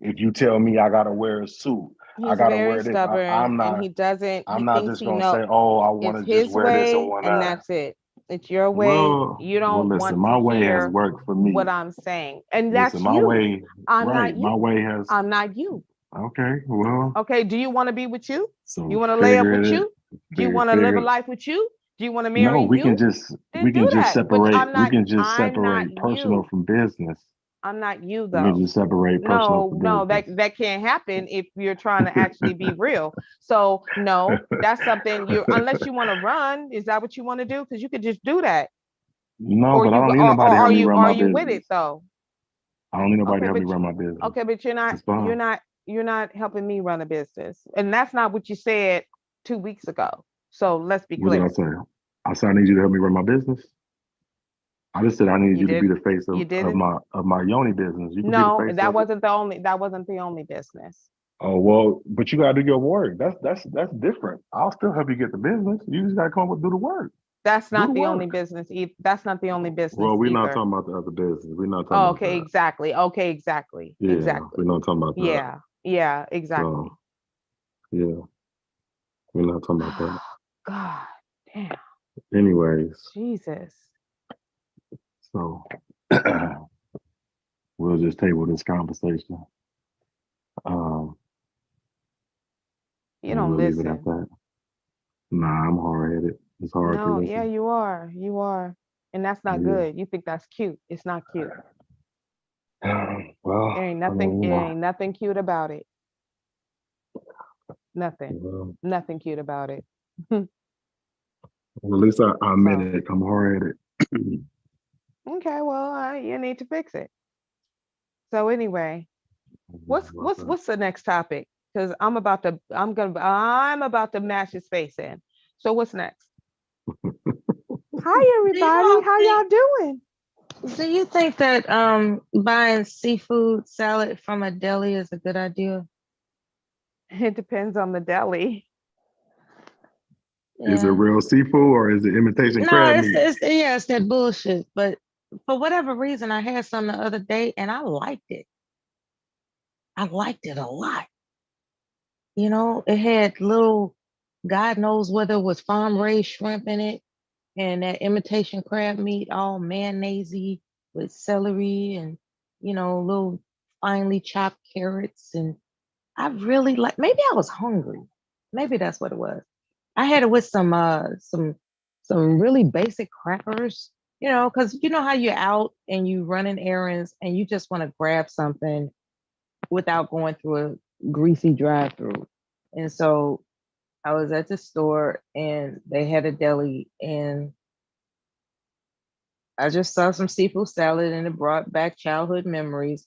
If you tell me I gotta wear a suit, I
He's
gotta
very
wear this.
stubborn, and he doesn't.
I'm
He
not
thinks
just
he
gonna
knows.
say, "Oh, I want
It's
to just
his
wear this and
way,
want
and
to."
that's it. It's your way.
Well,
You don't
listen,
want
my
to
way has
hear
worked for me.
what I'm saying, and
Listen,
that's
my
you.
way,
I'm
right?
not
My
you.
way has.
I'm not you.
Okay, well.
Okay. Do you want to be with you?
So
You want to lay up with
figure it.
you? Do you want to live a life with you? Do you want to marry
No, we
you?
can just
Then do that. But
separate.
I'm not.
We can just
I'm not
separate personal
you.
from business.
I'm not you
Let me
though.
just separate personal from
No,
business.
that can't happen if you're trying to actually be real. So no, that's something you unless you want to run, is that what you want to do? Because you could just do that.
No,
Or
but I
you
don't need
or
nobody to help me run
are
my
you with it
business.
though?
I don't need nobody to
Okay,
help me
but
run my business.
okay, but
It's fine.
you're not helping me run a business. And that's not what you said 2 weeks ago. So let's be
What did I
clear.
say? I said I need you to help me run my business. I just said I need
You
you to be
did
the face
you
of
didn't?
my yoni business. You could be the
No,
face of it.
that wasn't the only business.
Oh well, but you gotta do your work. That's different. I'll still help you get the business. You just gotta come up with do the work.
That's
Do the
not the only
work.
business. That's not the only business
Well, we're not
either.
talking about the other business. We're not talking
Oh,
about
okay,
that.
exactly. Okay, exactly.
Yeah,
Exactly.
we're not talking about that.
Yeah. Yeah, exactly.
So yeah, we're not talking about that.
God damn.
Anyways,
Jesus.
so we'll just table this conversation.
You
And
don't
we'll leave it at
listen.
that. Nah, I'm hard headed. It's hard to
No, yeah,
listen.
you are. You are. And that's not
Yeah.
good. You think that's cute. It's not cute.
Well,
There ain't
I mean,
nothing,
you
there
know,
ain't nothing cute about it. Nothing.
well,
Nothing cute about it.
at least I admit
So
it. I'm hard headed.
okay, well, you need to fix it. So anyway, what's the next topic? Because I'm about to mash his face in. So what's next? Hi
Do you
everybody,
all
how
think?
y'all doing?
Do you think that buying seafood salad from a deli is a good idea?
It depends on the deli.
Is it
Yeah.
real seafood or is it imitation
No,
crab
it's
meat?
it's yeah, it's that bullshit. But for whatever reason, I had some the other day and I liked it. I liked it a lot. You know, it had little, God knows whether it was farm raised shrimp in it and that imitation crab meat, all mayonnaise with celery and, little finely chopped carrots. And I really like, maybe I was hungry. Maybe that's what it was. I had it with some really basic crackers, because you know how you're out and you running errands and you just want to grab something without going through a greasy drive-through. And so I was at the store and they had a deli and I just saw some seafood salad and it brought back childhood memories.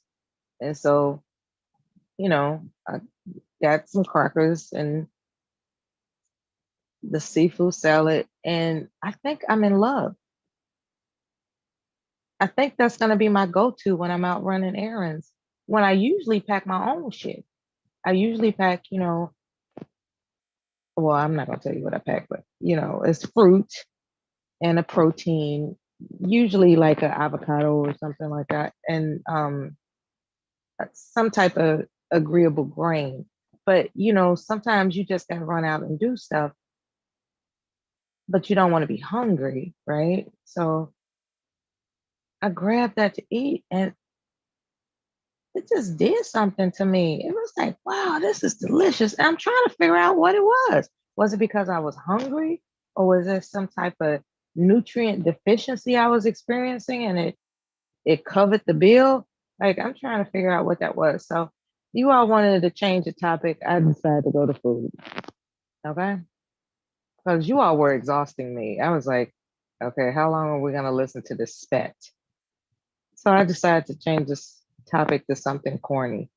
And so, I got some crackers and the seafood salad and I think I'm in love. I think that's going to be my go-to when I'm out running errands. When I usually pack my own shit. I usually pack, well, I'm not going to tell you what I pack, but it's fruit and a protein, usually like an avocado or something like that, and some type of agreeable grain. But sometimes you just gotta run out and do stuff, but you don't want to be hungry, right? So I grabbed that to eat, and it just did something to me. It was like, wow, this is delicious. And I'm trying to figure out what it was. Was it because I was hungry, or was there some type of nutrient deficiency I was experiencing, and it covered the bill? Like, I'm trying to figure out what that was. So you all wanted to change the topic. I decided to go to food. Okay. Because you all were exhausting me. I was like, okay, how long are we going to listen to this spat? So I decided to change this topic to something corny.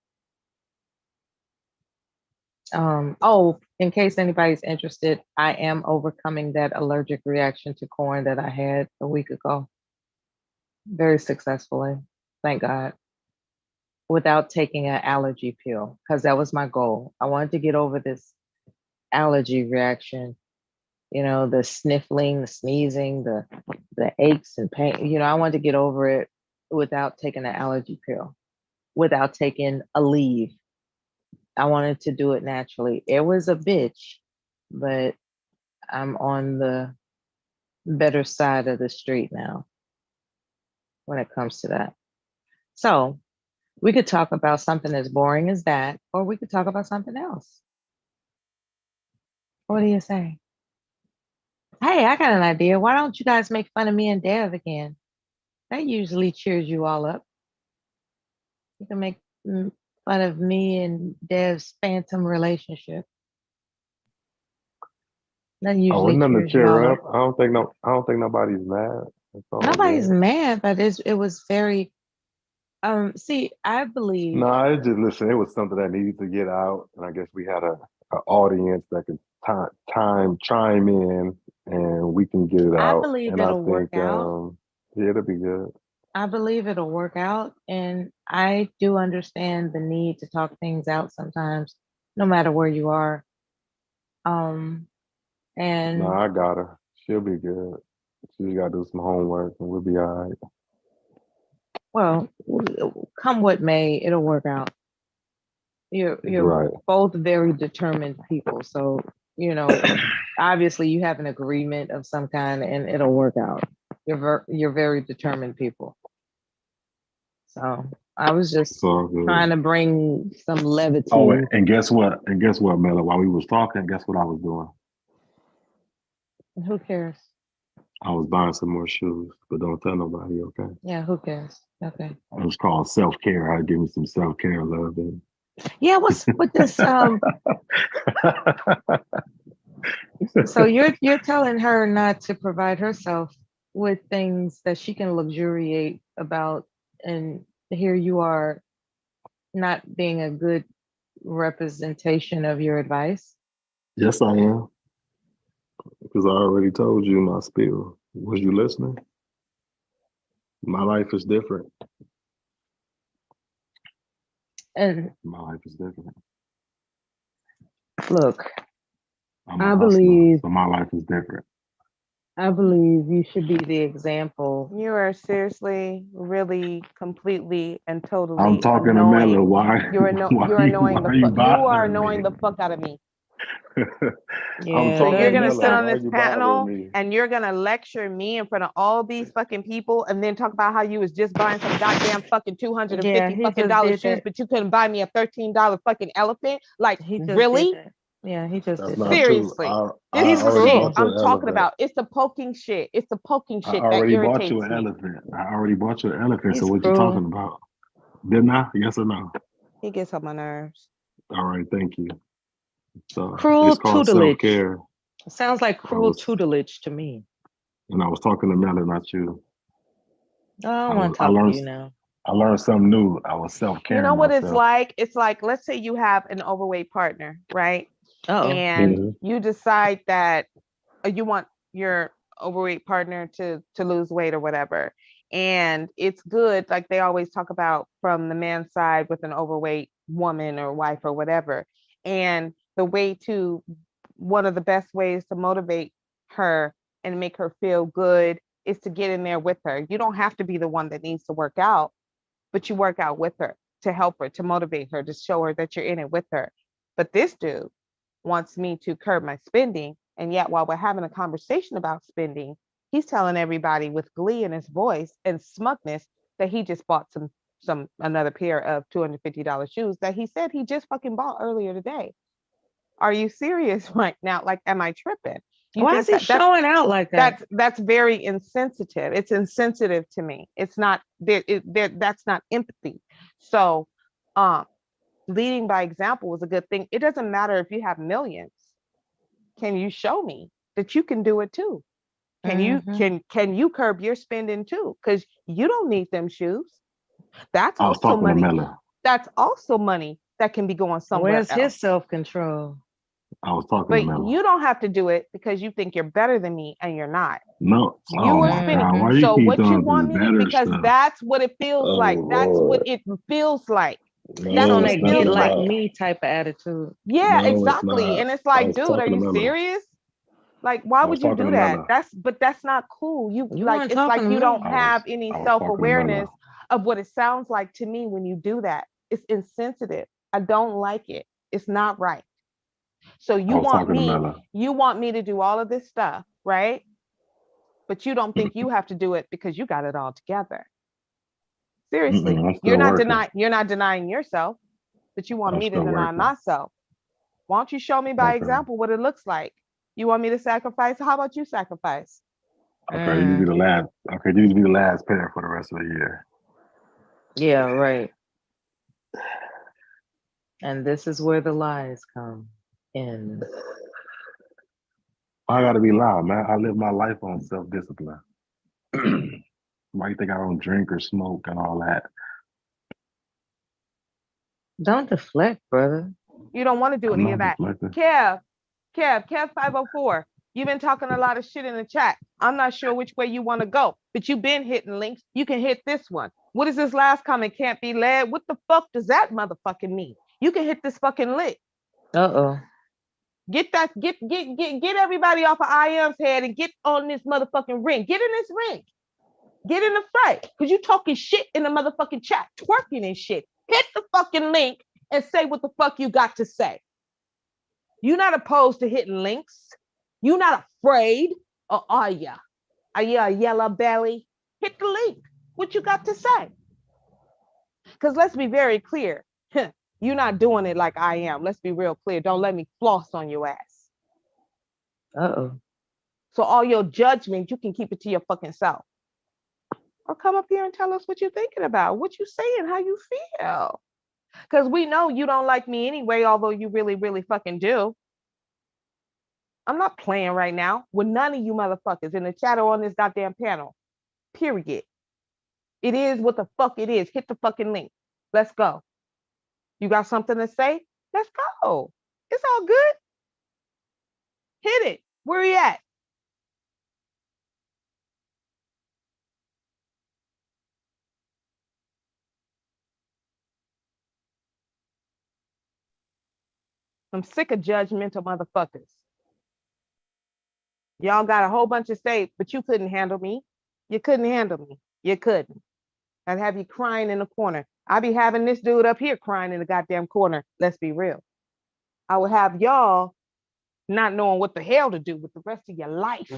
Oh, in case anybody's interested, I am overcoming that allergic reaction to corn that I had a week ago. Very successfully. Thank God. Without taking an allergy pill, because that was my goal. I wanted to get over this allergy reaction, the sniffling, the sneezing, the aches and pain. I wanted to get over it without taking an allergy pill, without taking a leave. I wanted to do it naturally. It was a bitch, but I'm on the better side of the street now when it comes to that. So we could talk about something as boring as that, or we could talk about something else. What do you say? Hey, I got an idea. Why don't you guys make fun of me and Dev again? That usually cheers you all up. You can make fun of me and Dev's phantom relationship. That
Oh,
usually
wasn't nothing to
cheers y'all
cheer
up.
up. I don't think nobody's mad. It's all
Nobody's
good.
mad, but it was very see, I believe
No, it just listen. It was something that needed to get out, and I guess we had a audience that could chime in, and we can get it
I
out.
believe
And I
it'll work
think
out.
yeah, it'll be good.
I believe it'll work out, and I do understand the need to talk things out sometimes, no matter where you are.
No,
And
I got her. She'll be good. She just got to do some homework, and we'll be all right.
well, come what may, it'll work out. You're
Right.
both very determined people, so you know, obviously you have an agreement of some kind, and it'll work out. You're very determined people. So I was just
It's all good.
trying to bring some levity.
Oh, and guess what? And guess what, Mela? While we was talking, guess what I was doing?
Who cares?
I was buying some more shoes, but don't tell nobody, okay?
Yeah, who cares? Okay.
It was called self-care. I give me some self-care love. And
Yeah, what's with this? So you're telling her not to provide herself with things that she can luxuriate about, and here you are not being a good representation of your advice.
Yes, I am. Because I already told you my spiel. Was you listening? My life is different.
And
My life is different.
look,
I'm a
I
hustler,
believe
so my life is different.
you should be the example.
You are seriously, really, completely, and totally
I'm talking to
annoying.
Mela. Why?
You're annoying
why you
you are
bothering
annoying
me?
the fuck out of me.
I'm
Yeah,
So
talking
you're
to
gonna
Mela.
sit on
Why are
this
you bothering
panel
me?
and you're gonna lecture me in front of all these fucking people and then talk about how you was just buying some goddamn fucking $250
Yeah, he
fucking
just
dollar
did
shoes,
that.
but you couldn't buy me a $13 fucking elephant? Like,
He just did
really?
that. Yeah, he just
That's
did
not
that.
true.
Seriously.
I
This is
already
shit
bought you
I'm
an
talking
elephant.
about. It's the poking shit. It's the poking
I
shit that
already bought you
irritates
an
me.
elephant. I already bought you an elephant. So
He's
what you talking
cruel.
about? Didn't I? Yes or no?
He gets on my nerves.
All right, thank you. So
Cruel
it's called
tutelage.
self-care.
Sounds like
I
cruel
was
tutelage to me.
and I was talking to Mela, not you.
I don't
I
want
was
to
I
talk to
learned
you now.
I learned something new. I was
You
self-caring
know what it's
myself.
like? It's like, let's say you have an overweight partner, right?
Uh-oh.
And
Mhm.
you decide that you want your overweight partner to lose weight or whatever. And it's good, like they always talk about from the man's side with an overweight woman or wife or whatever. And one of the best ways to motivate her and make her feel good is to get in there with her. You don't have to be the one that needs to work out, but you work out with her to help her, to motivate her, to show her that you're in it with her. But this dude wants me to curb my spending. And yet, while we're having a conversation about spending, he's telling everybody with glee in his voice and smugness that he just bought another pair of $250 shoes that he said he just fucking bought earlier today. Are you serious right now? Like, am I tripping? You
Why
think
is he showing out like that?
that's very insensitive. It's insensitive to me. It's not that's not empathy. So leading by example was a good thing. It doesn't matter if you have millions. Can you show me that you can do it too? Can you curb your spending too? Because you don't need them shoes. That's
I was
also
talking to
money.
Mela.
That's also money that can be going somewhere
Where's his
else.
self-control?
I was talking
But
to Mela.
you don't have to do it because you think you're better than me and you're not.
No.
You
Oh
are
my
spending.
God. Why you
So
keep
what you
doing
want
this
me to,
better
because
stuff?
that's what it feels
Oh
like. That's what
Lord.
it feels like.
He's
That's
on
what
that
it
get
feels
like
like.
me type of attitude.
Yeah,
No, it's
exactly.
not.
And it's
I
like,
was
dude, are
talking to
you
Mela.
serious? Like, why
I was
would you
talking
do
to
that?
Mela.
That's not cool. You
You
like,
weren't
it's like
talking to
you
me.
don't
I
have
was
any
talking to
self-awareness
Mela.
of what it sounds like to me when you do that. It's insensitive. I don't like it. It's not right. So
I was talking to Mela.
you want me to do all of this stuff, right? But you don't think you have to do it because you got it all together. Seriously,
I'm still working.
you're not denying yourself, but you want
I'm
me to
still
deny
working.
myself. Why don't you show me by
Okay.
example what it looks like? You want me to sacrifice? How about you sacrifice?
Okay, you need to be the last. Okay, you need to be the last pair for the rest of the year.
Yeah, right. And this is where the lies come in.
I gotta be loud, man. I live my life on self-discipline. Why you think I don't drink or smoke and all that?
Don't deflect, brother.
You don't want to do
I'm
any of
not
that.
deflecting.
Kev 504. You've been talking a lot of shit in the chat. I'm not sure which way you want to go, but you've been hitting links. You can hit this one. What is this last comment? Can't be led. What the fuck does that motherfucking mean? You can hit this fucking link.
Uh-oh.
Get everybody off of IM's head and get on this motherfucking ring. Get in this ring. Get in the fight. Because you talking shit in the motherfucking chat, twerking and shit. Hit the fucking link and say what the fuck you got to say. You're not opposed to hitting links. You're not afraid. Or are ya? Are you a yellow belly? Hit the link. What you got to say? Because let's be very clear. You're not doing it like I am. Let's be real clear. Don't let me floss on your ass.
Uh-oh.
So all your judgment, you can keep it to your fucking self. Or come up here and tell us what you're thinking about, what you saying, how you feel. Because we know you don't like me anyway, although you really, really fucking do. I'm not playing right now with none of you motherfuckers in the chat or on this goddamn panel. Period. It is what the fuck it is. Hit the fucking link. Let's go. You got something to say? Let's go. It's all good. Hit it. Where you at? I'm sick of judgmental motherfuckers. Y'all got a whole bunch of say, but you couldn't handle me. You couldn't handle me. You couldn't. I'd have you crying in the corner. I'd be having this dude up here crying in the goddamn corner. Let's be real. I would have y'all not knowing what the hell to do with the rest of your life.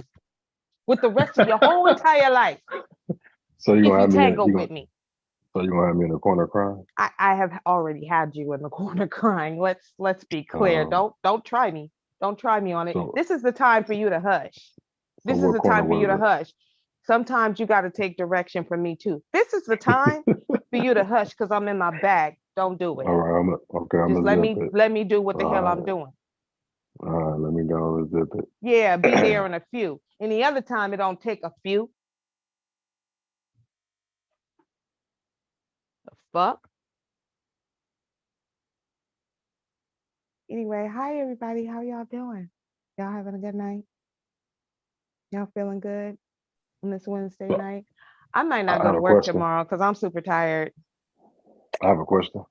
With the rest of your whole entire life.
So you
If
gonna
you
have me?
tangle with me.
So you gonna have me in the corner crying?
I have already had you in the corner crying. Let's be clear. Don't try me. Don't try me on it.
So-
This is the time for you to hush. This is
what
the
corner
time for you
was
to
it?
hush. Sometimes you got to take direction from me too. This is the time for you to hush because I'm in my bag. Don't do it.
All right, I'm
Just
gonna
let
zip it.
let me do what the hell I'm
Alright.
doing.
All right, let me go and zip it.
Yeah, be there in a few. Any other time, it don't take a few. The fuck? Anyway, hi everybody. How y'all doing? Y'all having a good night? Y'all feeling good on this Wednesday night? I might not
I
go
have
to
a
work
question.
tomorrow because I'm super tired.
I have a question.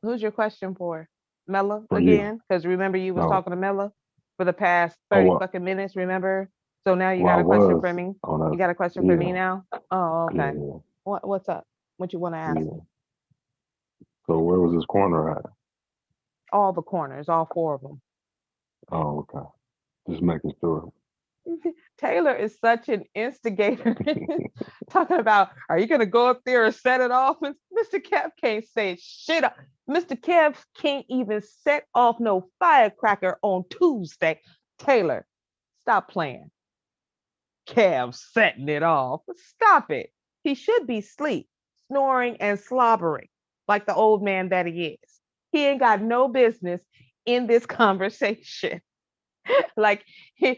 Who's your question for? Mella
For you.
again? Because remember you was
No.
talking to Mella for the past
Oh,
30
well-
fucking minutes, remember? So now you
Well,
got
I
a question
was
for me?
on that.
You got a question for me
Yeah.
now? Oh, okay.
Yeah.
What's up? What you want to ask
Yeah.
me?
So where was this corner at?
All the corners, all four of them.
Oh, okay. Just making sure.
Taylor is such an instigator. Talking about, are you gonna go up there and set it off? Mr. Kev can't say shit. Mr. Kev can't even set off no firecracker on Tuesday. Taylor, stop playing. Kev setting it off. Stop it. He should be asleep, snoring and slobbering like the old man that he is. He ain't got no business in this conversation. Like he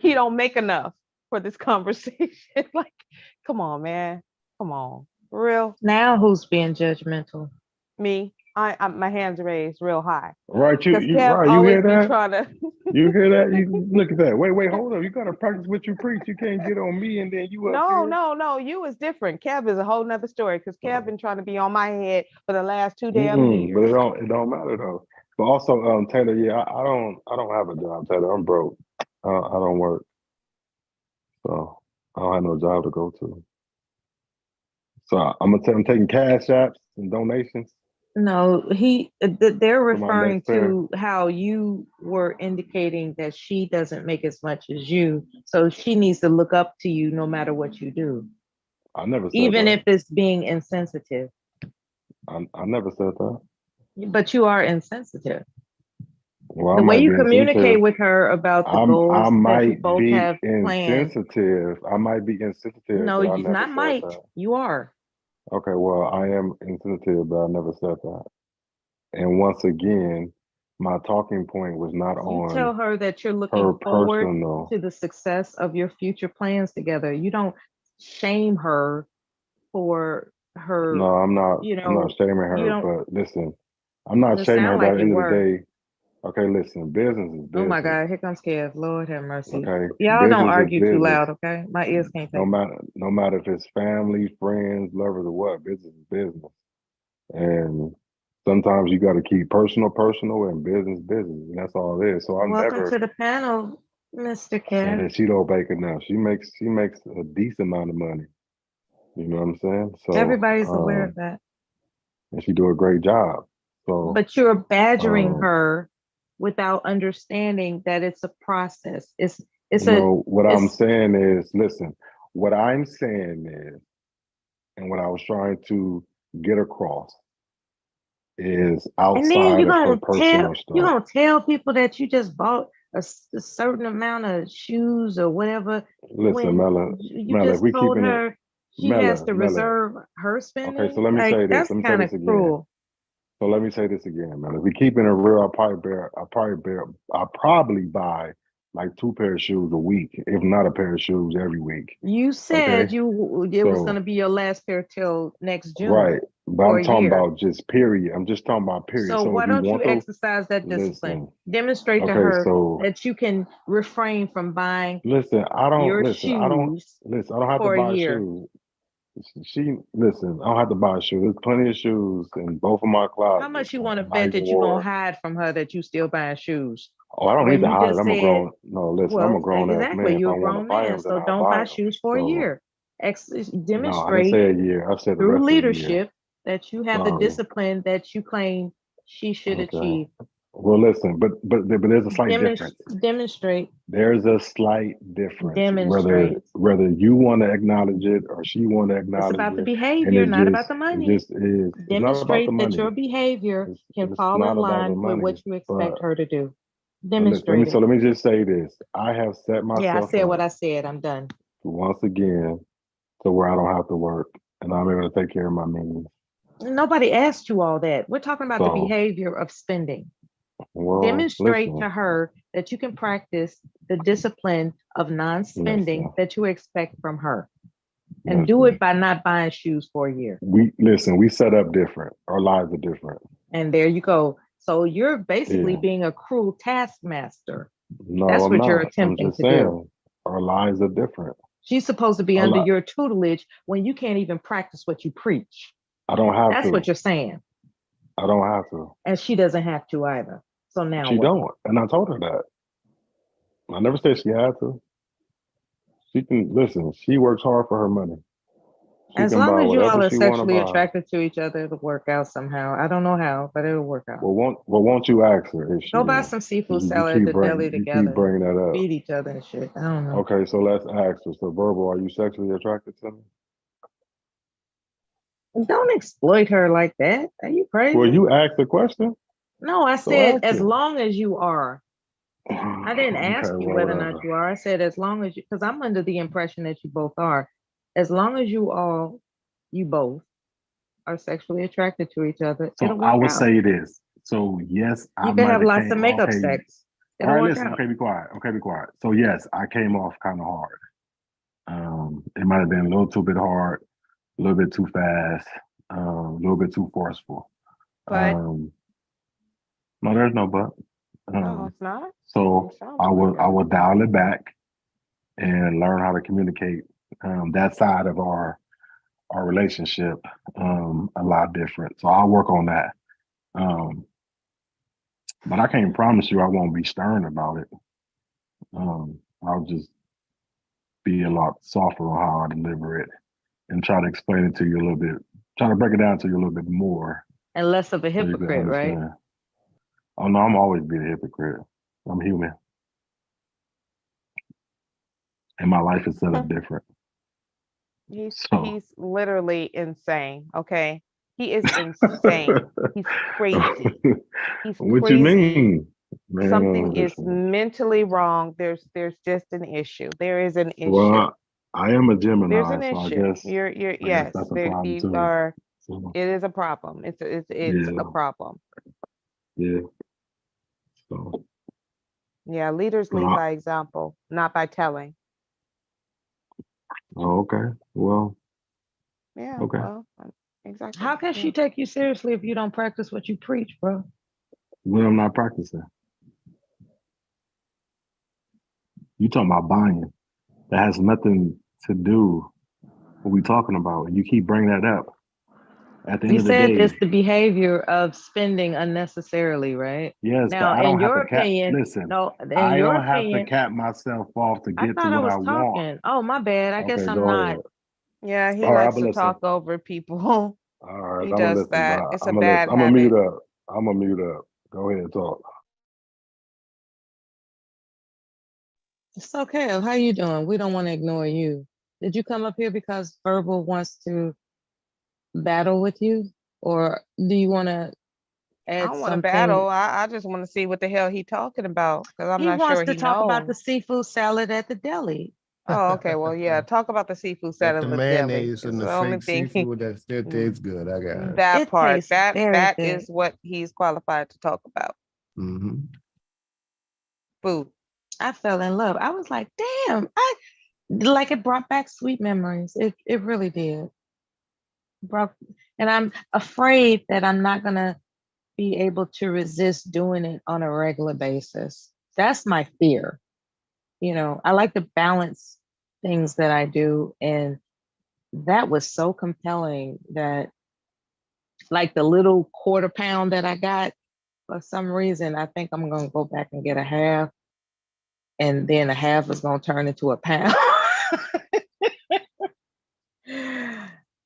don't make enough for this conversation. Like, come on, man. Come on. For real.
Now who's being judgmental?
Me. I my hands raised real high.
Right, you
'Cause Kev
right, you
always
hear
be
that?
trying to
You hear that? You look at that. Wait, hold up. You gotta practice what you preach. You can't get on me and then you up here.
No, you is different. Kev is a whole nother story because Kev been trying to be on my head for the last 2 damn years.
But it don't matter though. But also, Taylor, yeah, I don't have a job, Taylor. I'm broke. I don't work, so I don't have no job to go to. So I'm taking cash apps and donations.
No, they're
my
referring
next pair.
to how you were indicating that she doesn't make as much as you, so she needs to look up to you no matter what you do,
I never said
even
that.
if it's being insensitive.
I never said that.
But you are insensitive.
Well,
The
I
way
might
you
be
communicate
insensitive.
with her about the
I
goals that you
might
both
be
have planned.
insensitive. I might be insensitive.
No,
but I
you
never
not
said
might.
that.
You are.
Okay, well, I am insensitive, but I never said that. And once again, my talking point was not
You tell
on
her that you're
her
looking forward
personal.
to the success of your future plans together. You don't shame her for her,
No, I'm not.
you
I'm not
know,
shaming
you
her,
don't,
but listen, I'm not
it
shaming her.
sound
But at
like
the
you
end of the
were.
day, okay, listen, business is
Oh my
business.
God, here comes Kev. Lord have mercy.
Okay,
Y'all don't
business is
argue too
business.
loud, okay? My ears can't take it.
No matter if it's family, friends, lovers, or what, business is business. And sometimes you got to keep personal, personal, and business, business, and that's all it is. So I'm
Welcome
never
to the panel, Mr.
saying
Kev.
that she don't make enough. She makes a decent amount of money. You know what I'm saying? So
Everybody's aware of that.
and she do a great job. So
But you're badgering
um,
her without understanding that it's a process. It's
no, what I'm
it's
saying is, listen, what I'm saying is, and what I was trying to get across is
and then
outside of her personal
you're
stuff.
gonna tell people that you just bought a certain amount of shoes or whatever
Listen,
when
Mela,
you
Mela, if
just
we
told
keeping it,
her she has to
Mela.
reserve her
Okay,
spending.
so let me
Like
say this.
that's
Let me say
kind
this
of
again.
cruel.
So let me say this again, man. If we keeping it real, I probably buy like 2 pair of shoes a week, if not a pair of shoes every week.
You said
Okay,
it was
so
gonna be your last pair till next June
right, but
for
I'm
a
talking
year.
about just period. I'm just talking about period.
So
So
why
if we
don't you
want to
exercise that discipline?
listen,
Demonstrate to
okay,
her
so
that you can refrain from buying
listen, I don't
your
listen. I don't
shoes
listen. I don't have to
for a
buy
year.
shoes. Listen. I don't have to buy shoes. There's plenty of shoes in both of my
How
closets.
much you want to
And I
bet
even
that you're gonna
wore.
hide from her that you still buying shoes?
Oh, I don't need
When
to
you
hide it.
just
I'm a
said,
grown. No, listen. I'm a
well,
grown ass
exactly,
man. If
you're
I
a
want to
grown
buy
man,
them, then
so
I'll
don't
buy
buy
them.
shoes for a
So
year.
no, I didn't say
Demonstrate
a year. I said the
through
rest of the year.
leadership that you have the
So
discipline that you claim she should
okay.
achieve.
Well, listen, but there's a slight difference.
Demonstrate.
There's a slight difference.
Demonstrate.
Whether you want to acknowledge it or she want to
It's
acknowledge
about the
it, and
behavior, not about the
it
money.
just is. It's not about the
Demonstrate that
money.
your behavior can
It's
fall
not
in
about the
line with
money.
what you expect
But
her to do.
listen,
Demonstrate it.
let me just say this. I have set
Yeah, I
myself
said what
up
I said. I'm done.
once again to where I don't have to work and I'm able to take care of my means.
Nobody asked you all that. We're talking about the
So,
behavior of spending.
well,
Demonstrate
listen,
to her that you can practice the discipline of non-spending
listen,
that you expect from her. And do
listen.
it by not buying shoes for a year.
We set up different. Our lives are different.
And there you go. So you're basically
Yeah.
being a cruel taskmaster.
No,
That's
I'm
what you're
not. I'm
attempting
just
to do.
saying our lives are different.
She's supposed to be
Our
under
li-
your tutelage when you can't even practice what you preach.
I don't have
That's
to.
what you're saying.
I don't have to.
And she doesn't have to either. So now
She
what?
don't. And I told her that. I never said she had to. She can listen, she works hard for her money. She
As
can
long
buy
as you all
whatever
are
she want to
sexually
buy.
attracted to each other, it'll work out somehow. I don't know how, but it'll work out.
Well, won't you ask her if she
Go buy
is?
some seafood
You
salad at the deli
you
together.
keep bringing that up.
Feed each other and shit. I don't know.
Okay, so let's ask her. So, Verbal, are you sexually attracted to me?
Don't exploit her like that. Are you crazy?
Well, you asked the question.
No, I
So
said
ask
as
it.
long as you are. I didn't ask
Okay,
you
well,
whether or not
whatever.
you are. I said as long as you, because I'm under the impression that you both are. As long as you both are sexually attracted to each other,
So
it'll
I
work
would
out.
say this. So yes, I
You can
might
have
have
lots of
came.
makeup
Okay,
sex.
all
It'll
right.
work
Listen.
out.
Okay, be quiet. Okay, be quiet. So yes, I came off kind of hard. It might have been a little too bit hard, a little bit too fast, a little bit too forceful.
But
Um, no, there's no but.
no, it's not.
So
It sounds
I
like
will
it.
dial it back and learn how to communicate that side of our relationship a lot different. So I'll work on that. But I can't promise you I won't be stern about it. I'll just be a lot softer on how I deliver it and try to explain it to you a little bit, try to break it down to you a little bit more
And less of a
so you can
hypocrite, right?
understand. Oh no, I'm always being a hypocrite. I'm human. And my life is set up different. So
He's literally insane. Okay. He is insane. He's crazy. He's
what you
crazy.
mean? Man,
Something is
listen.
mentally wrong. There's just an issue. There is an issue.
Well, I am a
There's
Gemini,
an
so
issue. You're
I guess
yes,
that's a
there
problem
you
too.
are.
So,
It is a problem. It's
yeah,
a problem.
yeah. So,
Yeah, leaders
but
lead by example, not by telling.
oh, okay. Well,
Yeah,
okay.
well, exactly.
How can
Yeah.
she take you seriously if you don't practice what you preach, bro?
When I'm not practicing, you talking about buying. That has nothing to do what we talking about. And you keep bringing that up. At the end
You
of the
said
day,
it's the behavior of spending unnecessarily, right?
yes, but
Now,
I
in
don't have
your
to cap.
opinion,
Listen,
no, in
I
your
don't have to
opinion,
cap myself off to
I
get to
thought I
what
was
I want.
talking. Oh, my bad. I guess
Okay,
I'm
go
not.
ahead.
Yeah, he
All right, I'm
likes
gonna
to
listen.
talk over people.
All right,
He
I'm gonna
does
listen,
that.
but
It's a
I'm gonna listen.
bad
I'm gonna mute
habit.
up. I'm gonna mute up. Go ahead and talk.
It's okay. How you doing? We don't want to ignore you. Did you come up here because Verbal wants to battle with you? Or do you want to
I
add
don't want to
something?
battle. I just want to see what the hell he talking about because I'm
He
not
wants
sure
to
he
talk about the
knows.
seafood salad at the deli.
Oh, okay. Well, yeah. Talk about the seafood
That
salad
the
at the deli.
mayonnaise
It's
and the
the only
fake
thing
seafood that still
Mm,
tastes good. I got it.
that
It
part.
tastes very
That
good.
is what he's qualified to talk about.
Mm-hmm.
Food.
I fell in love. I was like, damn, like it brought back sweet memories. It really did. Brought, and I'm afraid that I'm not gonna be able to resist doing it on a regular basis. That's my fear. You know, I like to balance things that I do, and that was so compelling that like the little quarter pound that I got, for some reason, I think I'm gonna go back and get a half, and then a half is gonna turn into a pound.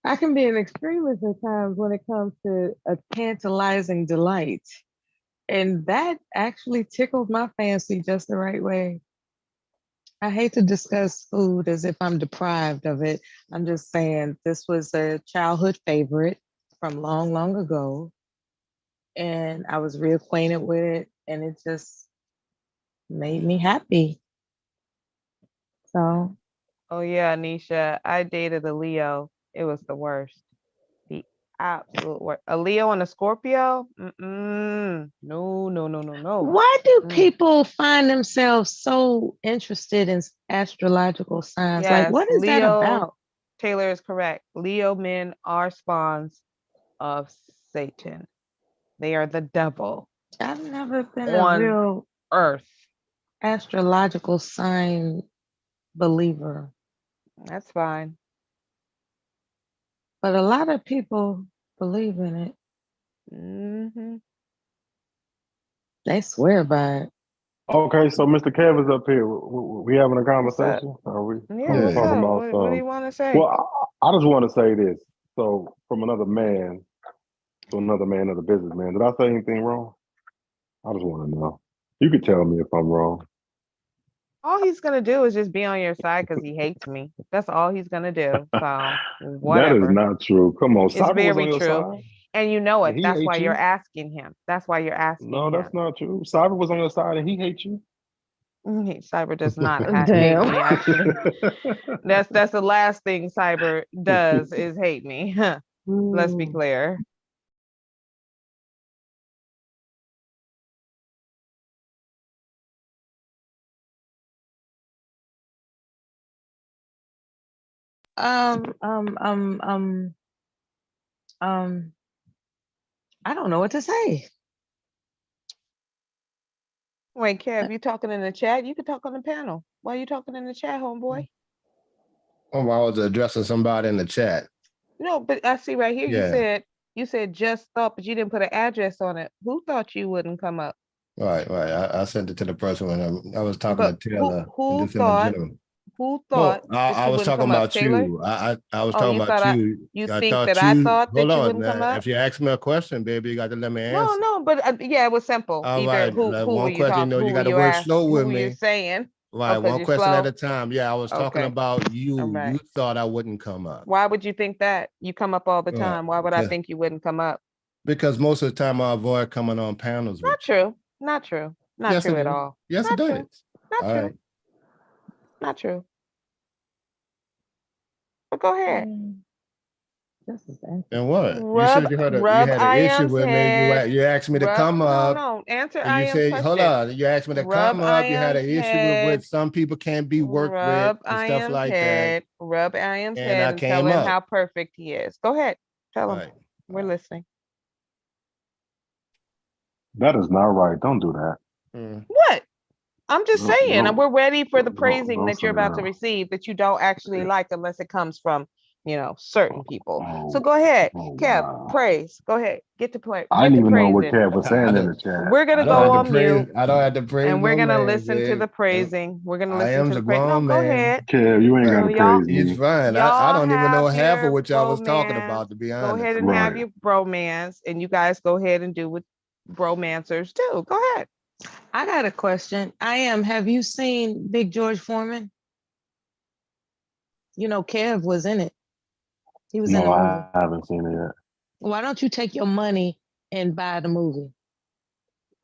I can be an extremist at times when it comes to a tantalizing delight. And that actually tickled my fancy just the right way. I hate to discuss food as if I'm deprived of it. I'm just saying this was a childhood favorite from long, long ago. And I was reacquainted with it, and it just made me happy. So,
Oh yeah, Anisha. I dated a Leo. It was the worst. The absolute worst. A Leo and a Scorpio? Mm-mm. No, no, no, no, no.
why do
Mm.
people find themselves so interested in astrological signs? Like,
Yes,
what is that
Leo.
about?
Taylor is correct. Leo men are spawns of Satan. They are the devil
I've never been a
on
real
earth.
astrological sign believer,
That's fine.
but a lot of people believe in it.
Mm-hmm.
They swear by it.
Okay, so Mr. Kev is up here. We having a
What's up?
conversation? Are we
Yeah, what's
talking
up?
about
What do you want to say?
Well, I just want to say this. So, from another man to another man, another businessman, did I say anything wrong? I just want to know. You could tell me if I'm wrong.
All he's gonna do is just be on your side because he hates me. That's all he's gonna do. So
That is
whatever.
not true. Come on,
It's
Cyber was on
very
your
true.
side,
And you know
and
it.
he
That's why
hates
you're
you.
asking him. That's why you're asking
No,
him.
that's not true. Cyber was on your side, and he hates you.
Cyber does not hate
Damn.
me, actually. That's the last thing Cyber does is hate me. Let's be clear.
Um, um, um, um, um, I don't know what to say.
Wait, Kev, you talking in the chat? You can talk on the panel. Why are you talking in the chat, homeboy?
Oh, I was addressing somebody in the chat.
No, but I see right here
Yeah.
you said just thought, but you didn't put an address on it. Who thought you wouldn't come up?
Right. I sent it to the person when I was talking
But
to Taylor.
who
and this
thought
individual.
who
No,
thought that
I
you
was
wouldn't
talking
come up?
about
Taylor?
you. I was
Oh,
talking
you
about
thought
you.
you
I
think
thought
that I
you.
thought
Hold
that you
on.
wouldn't come up?
If you ask me a question, baby, you got to let me answer.
No, but yeah, it was simple.
All
Either
right.
who were
One
you
question,
talking? Who
you
were
got to
you
work
ask?
slow
Who
with
were you
me.
saying?
Right.
Oh, 'cause
One
you're
question at
slow.
a time. Yeah, I was talking
Okay.
about you.
All right.
You thought I wouldn't come up.
Why would you think that? You come up all the time. Why would I think you wouldn't come up?
Because most of the time I avoid coming on panels with
Not true. Not true. Not
Yes,
true
it
at
is.
all.
Yes,
Not
it
true.
is.
Not
All
true.
right.
Not true. go ahead.
And what? You
Rub,
said you had
rub
an issue
Iam's
with me.
head.
You asked me to
Rub,
come up.
no, answer
And you
Iam's
said, hold
question.
on. You asked me to
Rub
come up. You had
Iam's
an issue
head.
with some people can't be worked with
Rub
and stuff
Iam's
like that.
head. Rub Iam's
And
head
I
and tell
came
him
up.
how perfect he is. Go ahead. Tell him.
Right.
We're listening.
That is not right. Don't do that.
What? I'm just
No,
saying,
no,
we're ready for the
don't
praising that
say
you're about to
that.
receive that you don't actually like unless it comes from, certain people. So
Oh,
go ahead,
oh,
Kev,
wow.
praise. Go ahead, get to play.
I
Get
didn't
to
even know what
praising.
Kev was saying in the chat.
We're gonna
I don't
go
have to
on
praise.
mute,
I don't have to praise
and we're
no
gonna
man,
listen to
Jay.
the praising. We're gonna
I
listen
am
to
the
the praise. No,
grown
go
man.
ahead.
Kev, you ain't
So
got to
y'all,
praise me.
He's fine. I
y'all
don't even know
have
half of
your
what y'all was talking
bromance.
about, to be
Go
honest.
ahead and have
Right.
your bromance, and you guys go ahead and do what bromancers do. Go ahead.
I got a question. Have you seen Big George Foreman? You know, Kev was in it. He was in the
No,
movie.
I haven't seen it yet.
Why don't you take your money and buy the movie?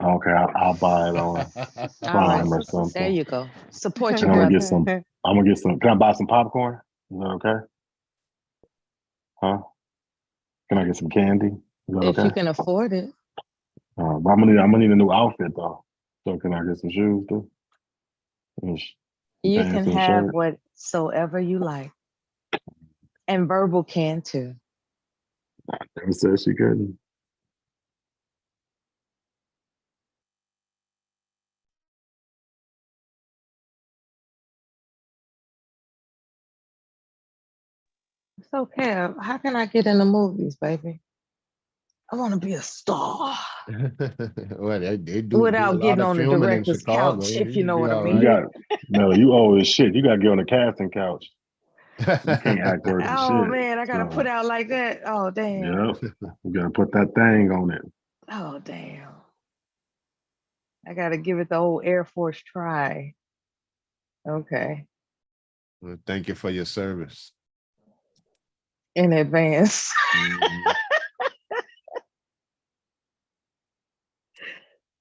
Okay, I'll buy it on
All right,
Prime or
there
something.
you go. Support
And
your
I'm gonna
brother.
get some. I'm gonna get some. Can I buy some popcorn? Is that okay? Huh? Can I get some candy? Is that
If you
okay?
can afford it.
But I'm gonna need a new outfit though. So can I get some shoes too? And
You
pants
can
and a
have
shirt.
whatsoever you like. And Verbal can too.
Never said she couldn't.
So Kev, how can I get in the movies, baby? I want to be a star.
Well, they do a
Without
lot
getting
of
on the
filming in
director's
Chicago.
couch,
You
if you know
be
what I
all
mean.
You
right.
got Melly, you old as shit. You gotta get on the casting couch. You can't act worth a
Oh
shit.
man, I gotta
So,
put out like that. Oh damn.
yep. You gotta put that thing on it.
Oh damn. I gotta give it the old Air Force try. Okay.
Well, thank you for your service.
In advance.
Mhm.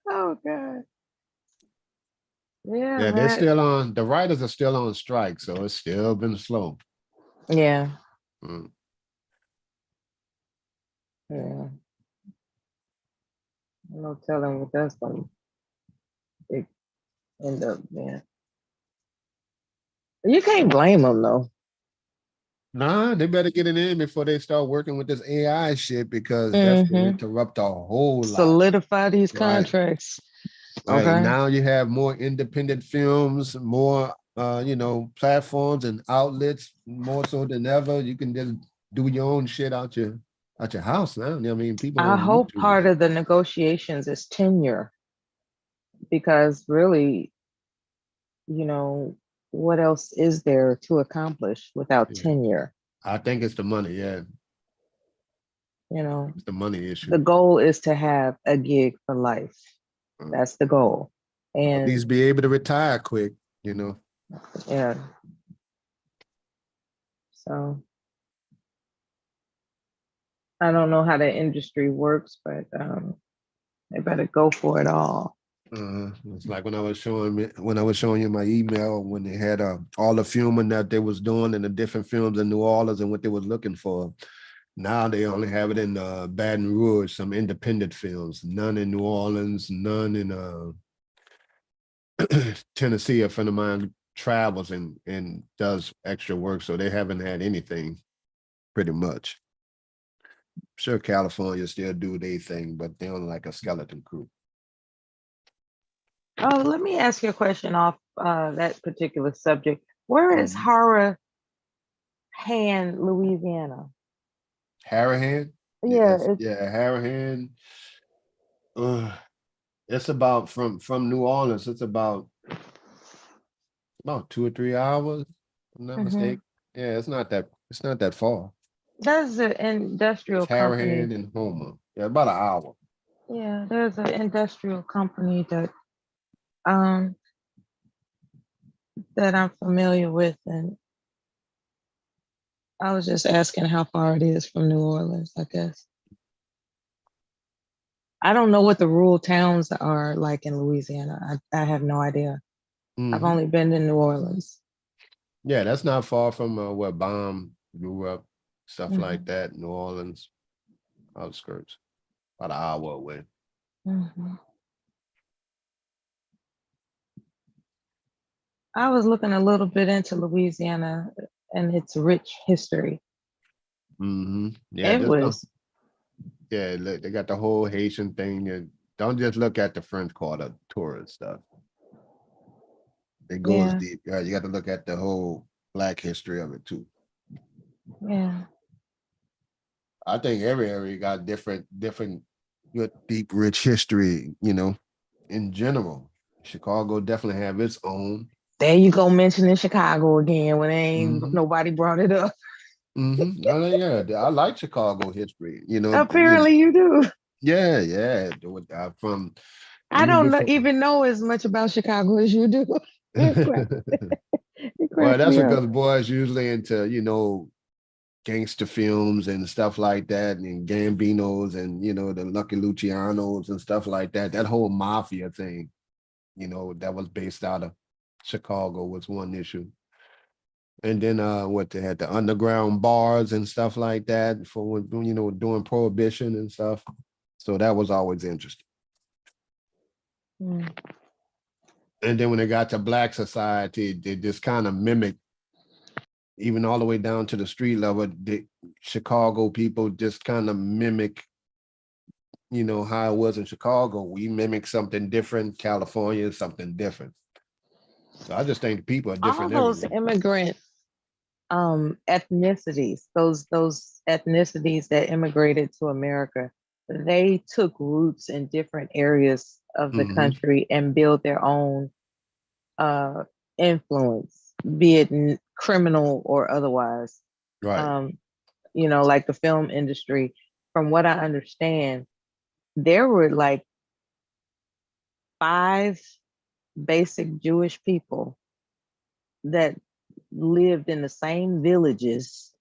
Oh God. Yeah,
Yeah, they're
man.
still on. The writers are still on strike, so it's still been slow.
Yeah.
Mm.
Yeah. No telling what that's gonna end up being. You can't blame them though.
Nah, they better get it in before they start working with this AI shit, because that's going to interrupt a whole lot.
Solidify these
Right.
contracts.
Right.
Okay.
Now you have more independent films, more platforms and outlets, more so than ever. You can just do your own shit out your house now. I mean, people
I
on
hope
YouTube.
part of the negotiations is tenure, because really, what else is there to accomplish without tenure?
I think it's the money. Yeah,
It's
the money issue.
the goal is to have a gig for life. That's the goal.
At
And
least be able to retire quick.
yeah. So I don't know how the industry works, but they better go for it all.
It's like when I was showing you my email, when they had all the filming that they was doing in the different films in New Orleans and what they was looking for. Now they only have it in Baton Rouge, some independent films, none in New Orleans, none in Tennessee. A friend of mine travels and does extra work, so they haven't had anything pretty much. Sure, California still do their thing, but they're on like a skeleton crew.
Oh, let me ask you a question off that particular subject. Where is Harahan, Louisiana?
Harahan?
Yeah,
Harahan. It's about from New Orleans. It's about 2 or 3 hours. If I'm not mistaken. Yeah, it's not that far.
There's an industrial
It's Harahan
company.
and Homer. Yeah, about an hour.
Yeah, there's an industrial company that I'm familiar with, and I was just asking how far it is from New Orleans, I guess. I don't know what the rural towns are like in Louisiana. I have no idea. I've only been in New Orleans.
Yeah, that's not far from where Baum grew up, stuff like that. New Orleans, outskirts, about an hour away.
I was looking a little bit into Louisiana and its rich history.
Yeah,
It was
look, they got the whole Haitian thing, and don't just look at the French Quarter tourist stuff. It goes
Yeah.
deep. You got to look at the whole Black history of it too.
Yeah.
I think every area got different good, deep, rich history, in general. Chicago definitely have its own.
There you go, mentioning Chicago again when nobody brought it up.
Oh, yeah, I like Chicago history,
Apparently you do.
Yeah. From
I don't even know as much about Chicago as you do.
Well, that's
me up.
because boys usually into, gangster films and stuff like that, and Gambinos and the Lucky Lucianos and stuff like that. That whole mafia thing, that was based out of Chicago was one issue. And then what they had the underground bars and stuff like that for when doing prohibition and stuff. So that was always interesting. And then when they got to Black society, they just kind of mimicked, even all the way down to the street level, the Chicago people just kind of mimic, how it was in Chicago. We mimic something different. California is something different. So I just think people are different.
All those immigrant ethnicities, those ethnicities that immigrated to America, they took roots in different areas of the country and built their own influence, be it criminal or otherwise.
Right.
Like the film industry, from what I understand, there were like 5 basic Jewish people that lived in the same villages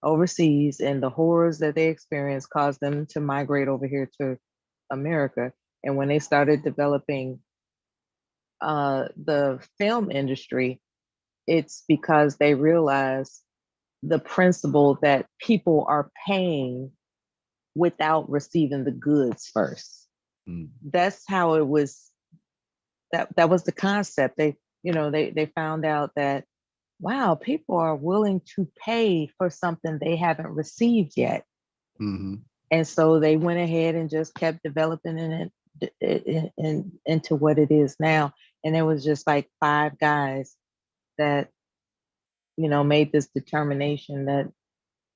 overseas, and the horrors that they experienced caused them to migrate over here to America. And when they started developing the film industry, it's because they realized the principle that people are paying without receiving the goods first. That's how it was. That was the concept. They found out that, wow, people are willing to pay for something they haven't received yet. And so they went ahead and just kept developing it into what it is now. And it was just like 5 guys that, made this determination that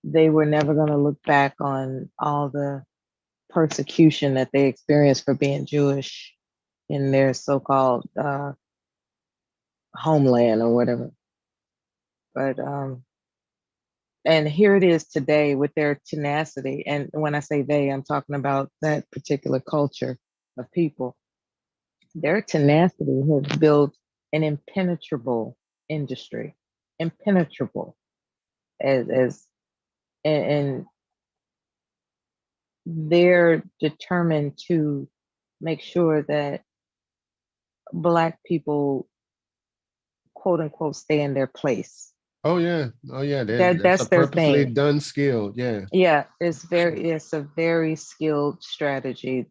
they were never going to look back on all the persecution that they experienced for being Jewish in their so-called homeland or whatever. But and here it is today with their tenacity. And when I say they, I'm talking about that particular culture of people. Their tenacity has built an impenetrable industry, impenetrable, and they're determined to make sure that Black people, quote unquote, stay in their place.
Oh yeah.
That's
a
their
purposely
thing.
done skill. Yeah.
Yeah, it's a very skilled strategy.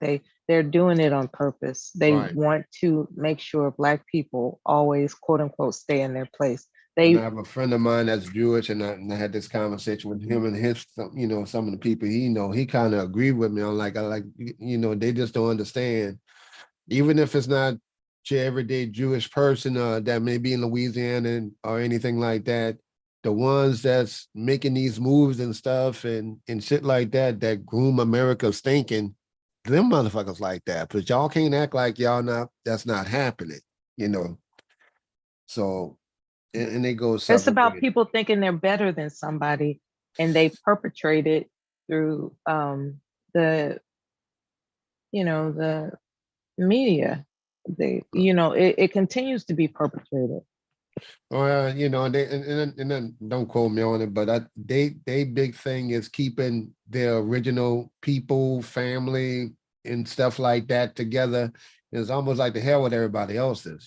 They're doing it on purpose. They want to make sure Black people always, quote unquote, stay in their place.
And I have a friend of mine that's Jewish, and I had this conversation with him and his, some of the people he kind of agreed with me on, they just don't understand, even if it's not your everyday Jewish person that may be in Louisiana or anything like that, the ones that's making these moves and stuff and shit like that groom America's thinking, them motherfuckers like that, but y'all can't act like that's not happening, So, and they go.
It's about people thinking they're better than somebody, and they perpetrate it through the media. It continues to be perpetrated.
Well, and then don't quote me on it, but they big thing is keeping their original people, family, and stuff like that together. It's almost like the hell with everybody else's,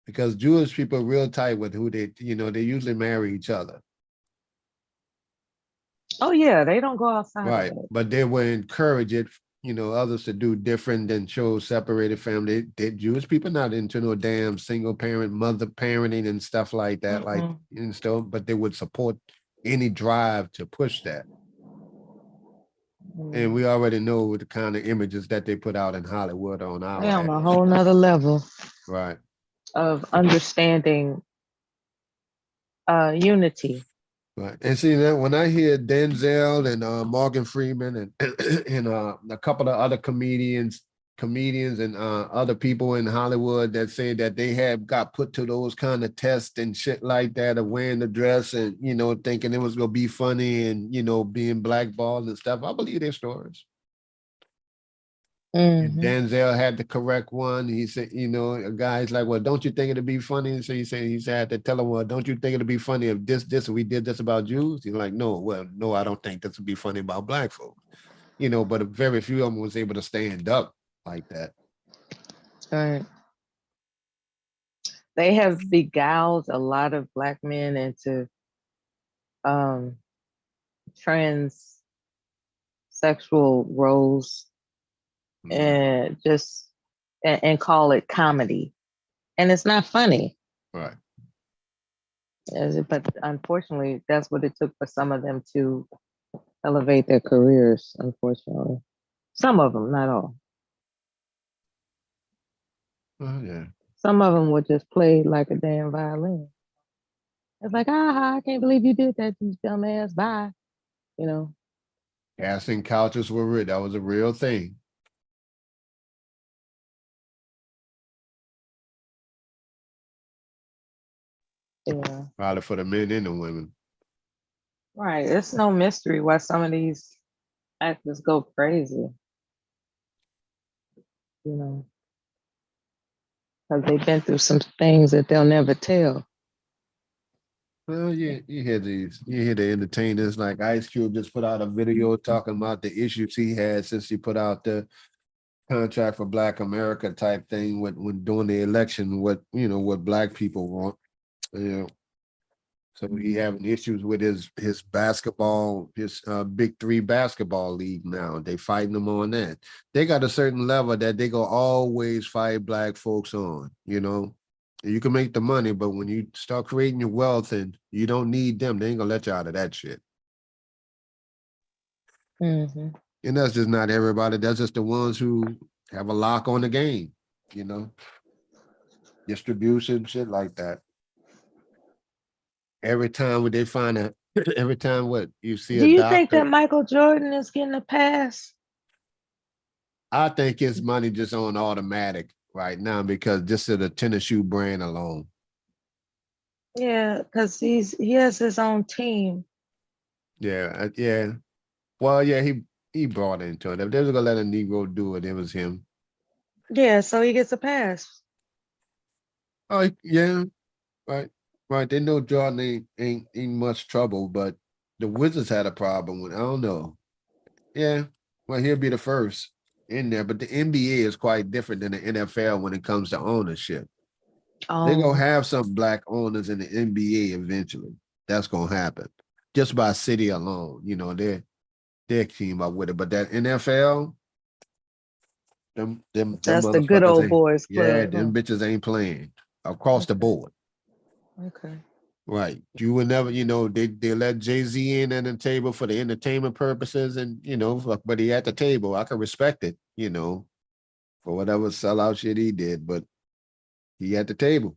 because Jewish people are real tight with who they usually marry each other.
Oh yeah, they don't go outside
Right.
of it.
But they will encourage it, others to do different than show separated family. Jewish people not into no damn single parent, mother parenting and stuff like that, like
Mm-mm.
and stuff, but they would support any drive to push that. And we already know the kind of images that they put out in Hollywood on our
They on a
ass.
whole nother level
Right.
of understanding unity.
Right. And see that when I hear Denzel and Morgan Freeman and and a couple of other comedians and other people in Hollywood that say that they have got put to those kind of tests and shit like that of wearing the dress and thinking it was gonna be funny and being blackballed and stuff. I believe their stories. And
Mhm.
Denzel had the correct one. He said, a guy's like, well, don't you think it'd be funny? So he said I had to tell him, well, don't you think it'd be funny if this, we did this about Jews? He's like, no, well, no, I don't think this would be funny about black folks. But very few of them was able to stand up like that.
Right. They have beguiled a lot of black men into trans sexual roles and just and call it comedy, and it's not funny.
Right.
But unfortunately, that's what it took for some of them to elevate their careers. Unfortunately, some of them, not all.
Oh yeah.
Some of them would just play like a damn violin. It's like, I can't believe you did that, you dumbass. Bye.
Casting couches were real. That was a real thing.
Yeah.
Probably for the men and the women.
Right. It's no mystery why some of these actors go crazy. Because they've been through some things that they'll never tell.
Well, you hear the entertainers like Ice Cube just put out a video talking about the issues he had since he put out the contract for Black America type thing when doing the election, what black people want. So he having issues with his basketball, his Big Three basketball league now. They fighting them on that. They got a certain level that they go always fight black folks on, You can make the money, but when you start creating your wealth and you don't need them, they ain't gonna let you out of that shit.
Mm-hmm.
And that's just not everybody. That's just the ones who have a lock on the game, distribution, shit like that. Every time when they find every time what you see
Do
a
you
doctor,
think that Michael Jordan is getting a pass?
I think his money just on automatic right now because just of the tennis shoe brand alone.
Yeah, because he has his own team.
Yeah, yeah. Well, yeah, he brought into it. If they was gonna let a Negro do it, it was him.
Yeah, so he gets a pass.
Oh yeah, right. They know Jordan ain't much trouble, but the Wizards had a problem with. I don't know. Yeah, well, he'll be the first in there, but the NBA is quite different than the NFL when it comes to ownership. They're gonna have some black owners in the NBA eventually. That's gonna happen just by city alone. They came up with it, but that NFL, them
That's the good
motherfuckers
old
ain't-
boys club.
Yeah, them bitches ain't playing across the board.
Okay.
Right. You would never, they let Jay-Z in at the table for the entertainment purposes and, but he at the table. I can respect it, for whatever sellout shit he did, but he at the table.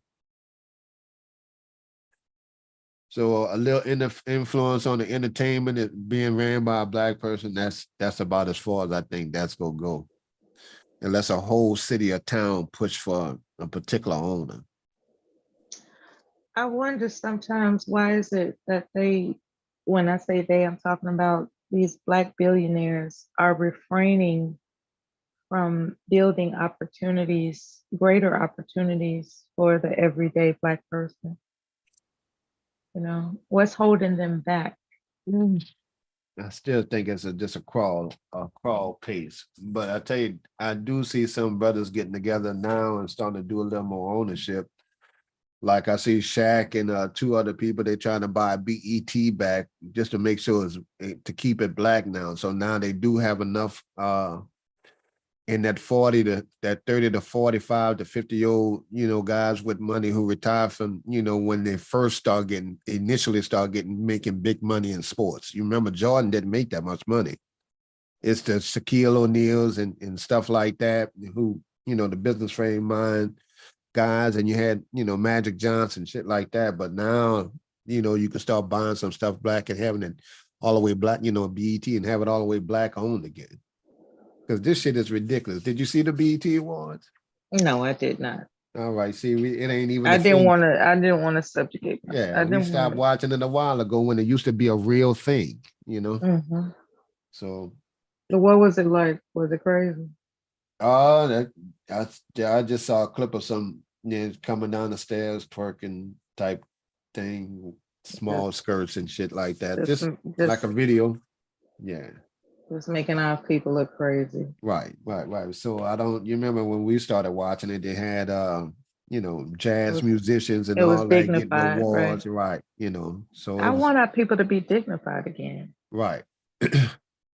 So a little influence on the entertainment is being ran by a black person, that's about as far as I think that's gonna go. Unless a whole city or town push for a particular owner.
I wonder sometimes why is it that when I say they, I'm talking about these black billionaires are refraining from building opportunities, greater opportunities for the everyday black person. What's holding them back?
I still think it's just a crawl pace. But I tell you, I do see some brothers getting together now and starting to do a little more ownership. Like I see Shaq and two other people, they're trying to buy BET back just to make sure to keep it black now. So now they do have enough in that 30 to 45 to 50-year-old, guys with money who retire from, when they first initially start making big money in sports. You remember Jordan didn't make that much money. It's the Shaquille O'Neals and stuff like that, who, the business frame mind guys, and you had, Magic Johnson, shit like that. But now, you can start buying some stuff black and having it all the way black, BET, and have it all the way black owned again. Because this shit is ridiculous. Did you see the BET Awards?
No, I did not.
All right, see, it ain't even.
I didn't want to subjugate.
Yeah, we stopped watching it a while ago when it used to be a real thing,
Mhm.
So.
What was it like? Was it crazy?
I just saw a clip of some coming down the stairs, twerking type thing, small skirts and shit like that. Just like a video. Yeah.
Just making our people look crazy.
Right. So you remember when we started watching it, they had jazz musicians and all that getting awards, right? So
I want our people to be dignified again.
Right.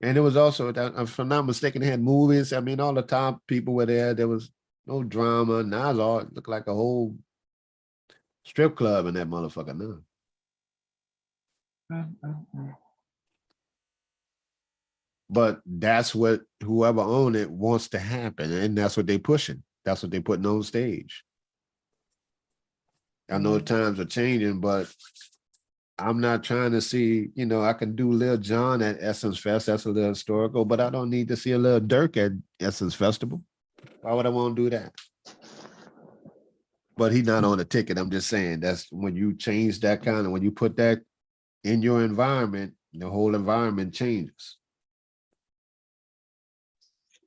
And it was also, if I'm not mistaken, they had movies. I mean, all the top people were there. There was no drama. Now it looked like a whole strip club in that motherfucker now. But that's what whoever owned it wants to happen. And that's what they're pushing. That's what they're putting on stage. I know times are changing, but I'm not trying to see, I can do Lil Jon at Essence Fest. That's a little historical, but I don't need to see a Lil Durk at Essence Festival. Why would I want to do that? But he's not on the ticket. I'm just saying that's when you change that when you put that in your environment, the whole environment changes.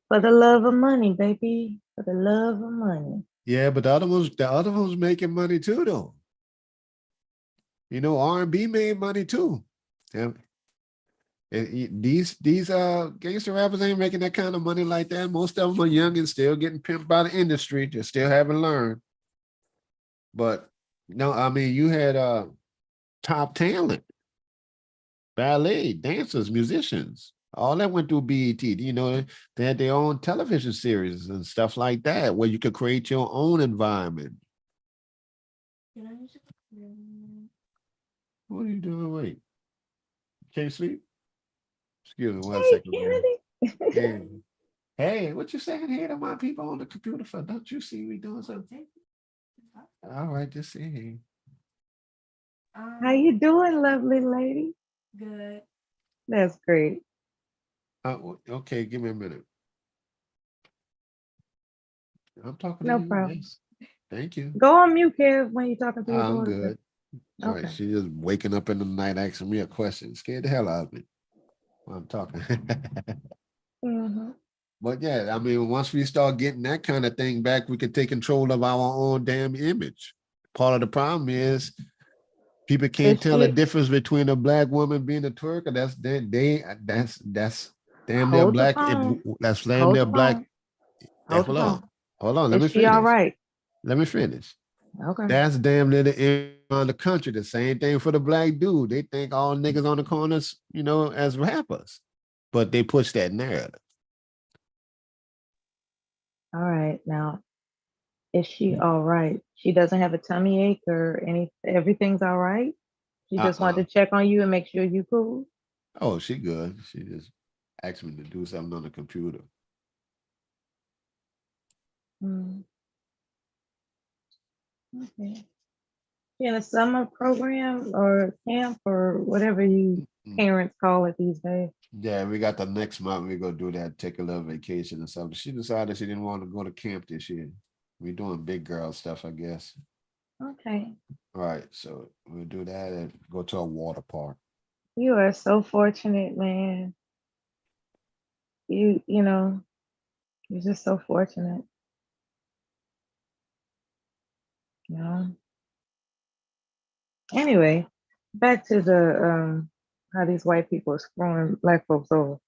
For the love of money, baby. For the love of money.
Yeah, but the other ones making money too, though. R&B made money too. Yeah. These gangster rappers ain't making that kind of money like that. Most of them are young and still getting pimped by the industry, just still haven't learned. But no, I mean, you had top talent, ballet, dancers, musicians, all that went through BET. They had their own television series and stuff like that, where you could create your own environment. What are you doing? Wait. Can't sleep? Excuse me 1 second. Hey, what you saying here to my people on the computer for? Don't you see me doing something? All right, just see.
How you doing, lovely lady?
Good.
That's great.
Okay, give me a minute. I'm talking
No
to you.
problem.
Yes. Thank you.
Go on mute, Kev, when you're talking to your
I'm
daughter.
good. All right, she just waking up in the night asking me a question. Scared the hell out of me while I'm talking. But yeah, I mean, once we start getting that kind of thing back, we can take control of our own damn image. Part of the problem is people can't tell the difference between a black woman being a twerker. That's damn near black. That's damn near black. Hold on. Let me finish.
All right.
Let me finish.
Okay.
That's damn near the end of the country. The same thing for the black dude. They think all niggas on the corners, as rappers, but they push that narrative.
All right. Now, is she all right? She doesn't have a tummy ache or everything's all right? She just wanted to check on you and make sure you cool?
Oh, she good. She just asked me to do something on the computer.
Okay. In a summer program or camp or whatever you parents call it these days?
Yeah, we got the next month. We're gonna do that, take a little vacation or something. She decided she didn't want to go to camp this year. We're doing big girl stuff, I guess.
Okay.
All right, so we'll do that and go to a water park.
You are so fortunate, man. You're just so fortunate. Anyway, back to the how these white people are screwing black folks over.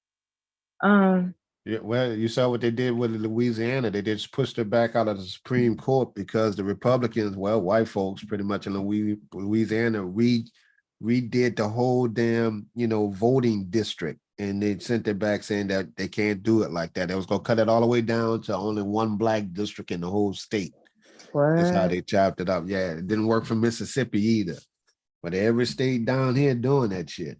Yeah, well, you saw what they did with Louisiana. They just pushed her back out of the Supreme Court because the Republicans, well, white folks pretty much in Louisiana, redid the whole damn, voting district. And they sent it back saying that they can't do it like that. They was gonna cut it all the way down to only one black district in the whole state. That's how
What?
they chopped it up. Yeah, it didn't work for Mississippi either. But every state down here doing that shit.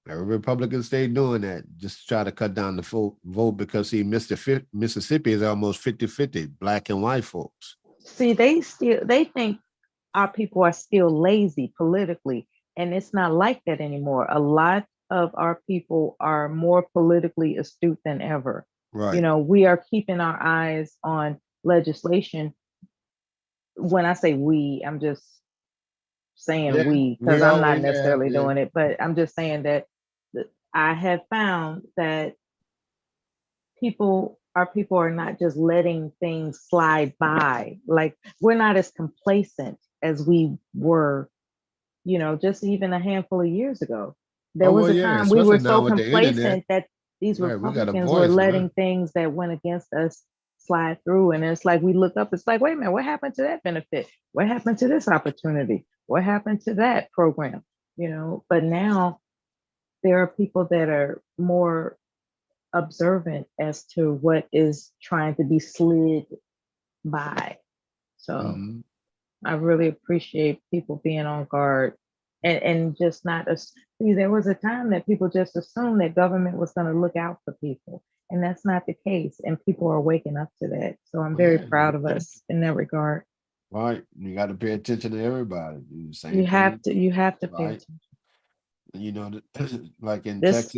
Every Republican state doing that, just to try to cut down the vote because see, Mississippi is almost 50-50, black and white folks.
See, they think our people are still lazy politically, and it's not like that anymore. A lot of our people are more politically astute than ever.
Right.
We are keeping our eyes on legislation. When I say we, I'm just saying
Yeah,
we,
we
because I'm not
always have,
necessarily
yeah.
doing it, but I'm just saying that I have found that our people are not just letting things slide by. Like, we're not as complacent as we were, just even a handful of years ago. There was
well,
a
yeah,
time we were
especially now
so
with the internet.
complacent that these
Right, we got a
Republicans were
voice, man.
letting things that went against us slide through. And it's like we look up, it's like, wait a minute, what happened to that benefit? What happened to this opportunity? What happened to that program? But now there are people that are more observant as to what is trying to be slid by. So
Mhm.
I really appreciate people being on guard and just not see, there was a time that people just assumed that government was going to look out for people. And that's not the case. And people are waking up to that. So I'm very proud of us in that regard.
Right. You got to pay attention to everybody. Do the same
You have
thing,
to, pay
right?
attention.
Like in
This-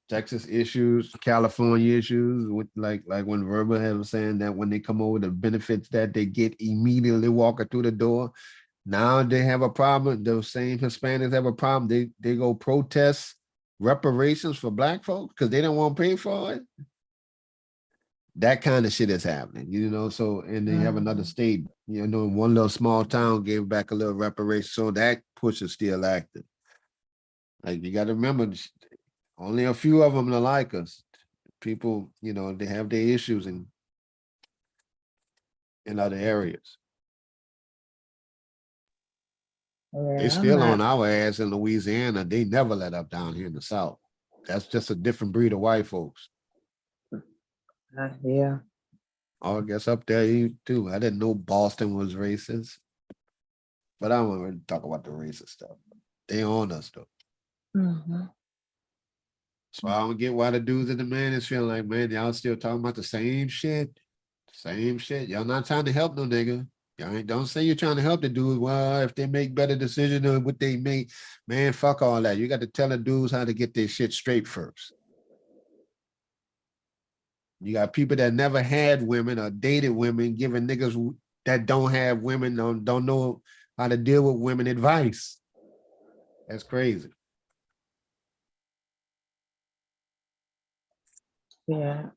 Texas issues, California issues, with like when Verba was saying that when they come over, the benefits that they get immediately walking through the door. Now they have a problem. Those same Hispanics have a problem. They go protest reparations for black folks because they don't want to pay for it. That kind of shit is happening, so, and they have another state, one little small town gave back a little reparation. So that push is still active. Like, you got to remember, only a few of them are like us. People, they have their issues in other areas. They still on our ass in Louisiana. They never let up down here in the South. That's just a different breed of white folks.
Yeah.
Oh, I guess up there too. I didn't know Boston was racist, but I don't want to talk about the racist stuff. They own us though.
Mhm.
So I don't get why the dudes and the man is feeling like, man, y'all still talking about the same shit. Same shit. Y'all not trying to help no nigga. Y'all don't say you're trying to help the dudes. Well, if they make better decisions than what they make, man, fuck all that. You got to tell the dudes how to get their shit straight first. You got people that never had women or dated women giving niggas that don't have women, don't know how to deal with women advice. That's crazy.
Yeah.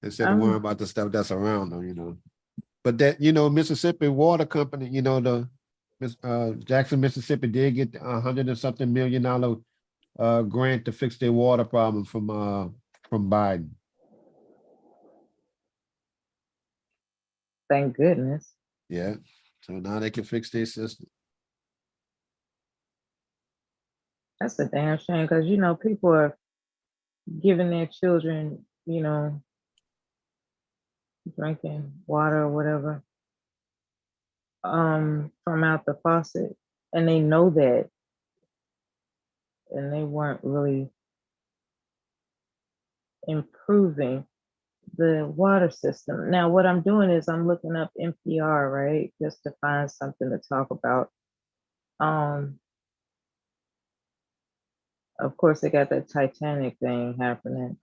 Instead of worrying about the stuff that's around them, But that, Mississippi Water Company, the Jackson, Mississippi did get $100 and something million grant to fix their water problem from Biden.
Thank goodness.
Yeah. So now they can fix their system.
That's a damn shame because, people are giving their children, drinking water or whatever from out the faucet, and they know that, and they weren't really improving the water system. Now, what I'm doing is I'm looking up NPR, right, just to find something to talk about. Of course, they got that Titanic thing happening.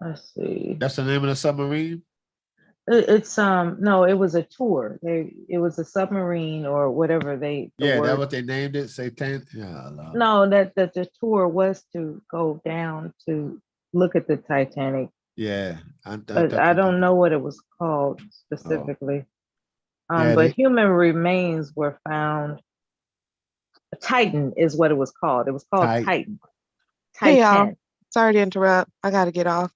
Let's see.
That's the name of the submarine?
It's no, it was a tour. It was a submarine or whatever
that's what they named it. Satan. Yeah.
No, that the tour was to go down to look at the Titanic.
Yeah.
I don't know what it was called specifically.
Yeah,
but human remains were found. Titan is what it was called. It was called Titan.
Hey
Type
y'all,
10.
sorry to interrupt. I gotta get off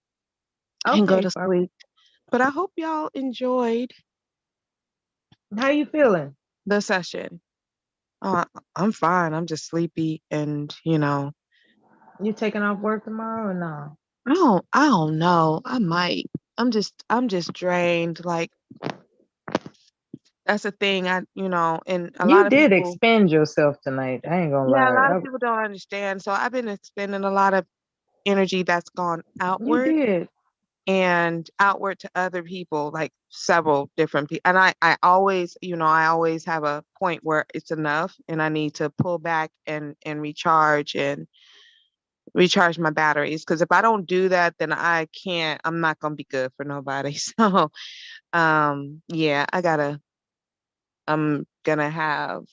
and go
Okay,
to
Barbara.
sleep. But I hope y'all enjoyed
How you feeling?
the session. Uh, I'm fine. I'm just sleepy and
You taking off work tomorrow or no?
I don't know. I might. I'm just drained. Like that's the thing. And a lot
You
of
did
people,
expend yourself tonight. I ain't gonna
yeah, a lot
lie.
of people don't understand. So I've been expending a lot of energy that's gone
You
outward
did.
and outward to other people, like several different people. And I always have a point where it's enough and I need to pull back and recharge my batteries. Because if I don't do that, then I'm not gonna be good for nobody. So yeah, I'm gonna have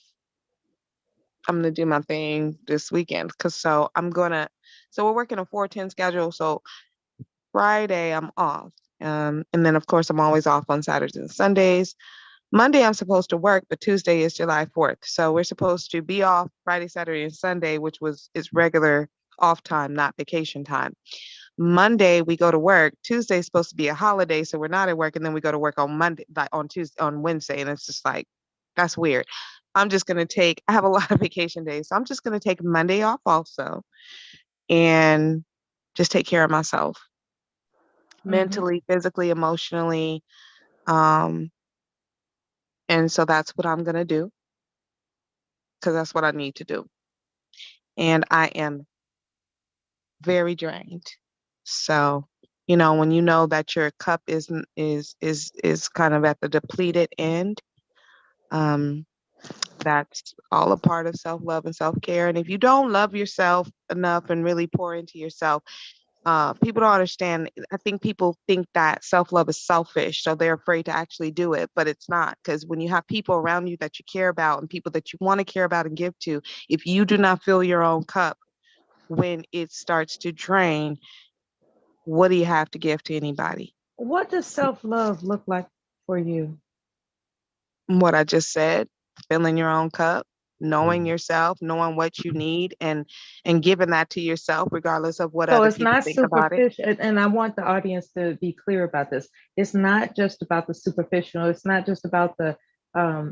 I'm gonna do my thing this weekend. So we're working a 4-10 schedule. So Friday I'm off. And then of course I'm always off on Saturdays and Sundays. Monday I'm supposed to work, but Tuesday is July 4th. So we're supposed to be off Friday, Saturday, and Sunday, which is regular off time, not vacation time. Monday we go to work. Tuesday is supposed to be a holiday, so we're not at work, and then we go to work on Monday, like on Tuesday, on Wednesday, and it's just like that's weird. I have a lot of vacation days, so I'm just gonna take Monday off also and just take care of myself mentally, physically, emotionally. Um, and so that's what I'm gonna do because that's what I need to do. And I am very drained. So, when you know that your cup is kind of at the depleted end, um, that's all a part of self-love and self-care. And if you don't love yourself enough and really pour into yourself, people don't understand. I think people think that self-love is selfish, so they're afraid to actually do it, but it's not. Because when you have people around you that you care about and people that you want to care about and give to, if you do not fill your own cup when it starts to drain, what do you have to give to anybody?
What does self-love look like for you?
What I just said, filling your own cup, knowing yourself, knowing what you need, and giving that to yourself, regardless of what
So
other
it's
people
not
think about it.
superficial, and I want the audience to be clear about this. It's not just about the superficial. It's not just about the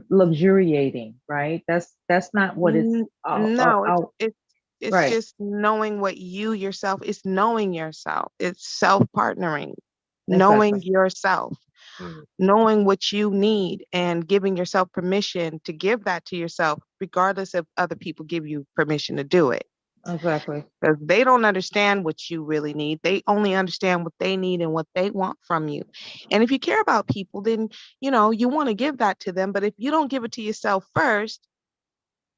luxuriating, right? That's not what it's
No, it's
right.
just knowing what you yourself. It's knowing yourself. It's self-partnering, knowing
Exactly.
yourself, knowing what you need, and giving yourself permission to give that to yourself, regardless if other people give you permission to do it.
Exactly.
Because they don't understand what you really need. They only understand what they need and what they want from you. And if you care about people, then you want to give that to them. But if you don't give it to yourself first,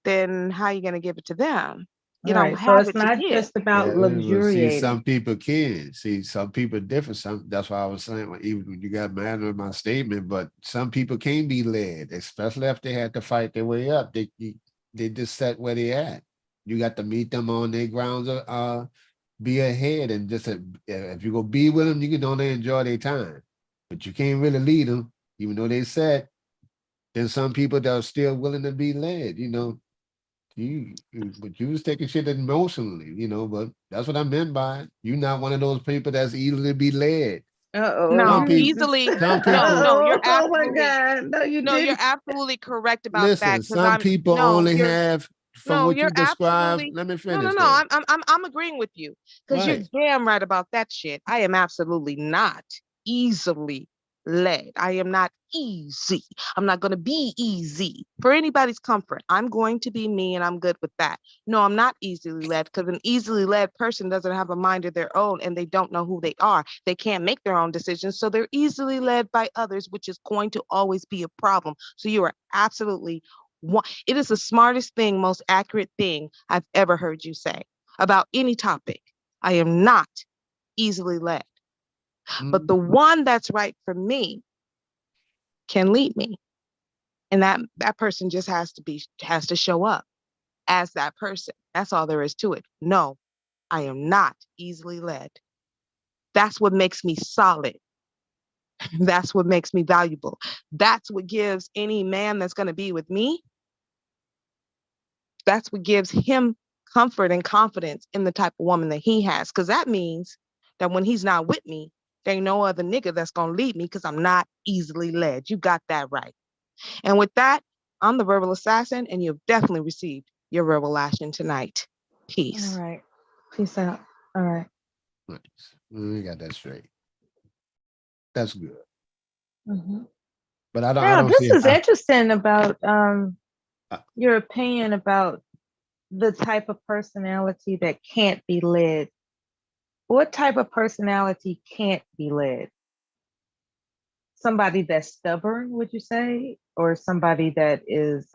then how are you going to give it to them? You
All
don't
right. So
have
it's
it to
not
give.
just about
Well, see, some
luxuriating.
people can. See, some people different. That's why I was saying, even when you got mad at my statement, but some people can be led, especially if they had to fight their way up. They just set where they at. You got to meet them on their grounds, be ahead, and just if you go be with them, you can only enjoy their time, but you can't really lead them, even though they set. Then some people that are still willing to be led, but you was taking shit emotionally, but that's what I meant by it. You're not one of those people that's easily be led.
Uh-oh.
No,
Some people,
easily.
some
No,
people,
you're
Oh my
absolutely.
God. No, you
No, you're
didn't.
absolutely correct about that.
listen,
Because
some people only have, from what
you're
you described,
absolutely.
let me
No, no,
finish
no.
though.
I'm agreeing with you because you're
Right.
damn right about that shit. I am absolutely not easily led. I am not easy. I'm not going to be easy for anybody's comfort. I'm going to be me and I'm good with that. No, I'm not easily led because an easily led person doesn't have a mind of their own and they don't know who they are. They can't make their own decisions. So they're easily led by others, which is going to always be a problem. So you are absolutely it is the smartest thing, most accurate thing I've ever heard you say about any topic. I am not easily led, but the one that's right for me can lead me. And that person just has to show up as that person. That's all there is to it. No, I am not easily led. That's what makes me solid. That's what makes me valuable. That's what gives any man that's going to be with me. That's what gives him comfort and confidence in the type of woman that he has. Because that means that when he's not with me, there ain't no other nigga that's going to lead me because I'm not easily led. You got that right. And with that, I'm the verbal assassin, and you've definitely received your verbal lashing tonight. Peace.
All right. Peace out. All right.
Nice. We got that straight. That's good.
Mhm.
But I
Yeah,
don't
this
see
is
I-
interesting about your opinion about the type of personality that can't be led. What type of personality can't be led? Somebody that's stubborn, would you say? Or somebody that is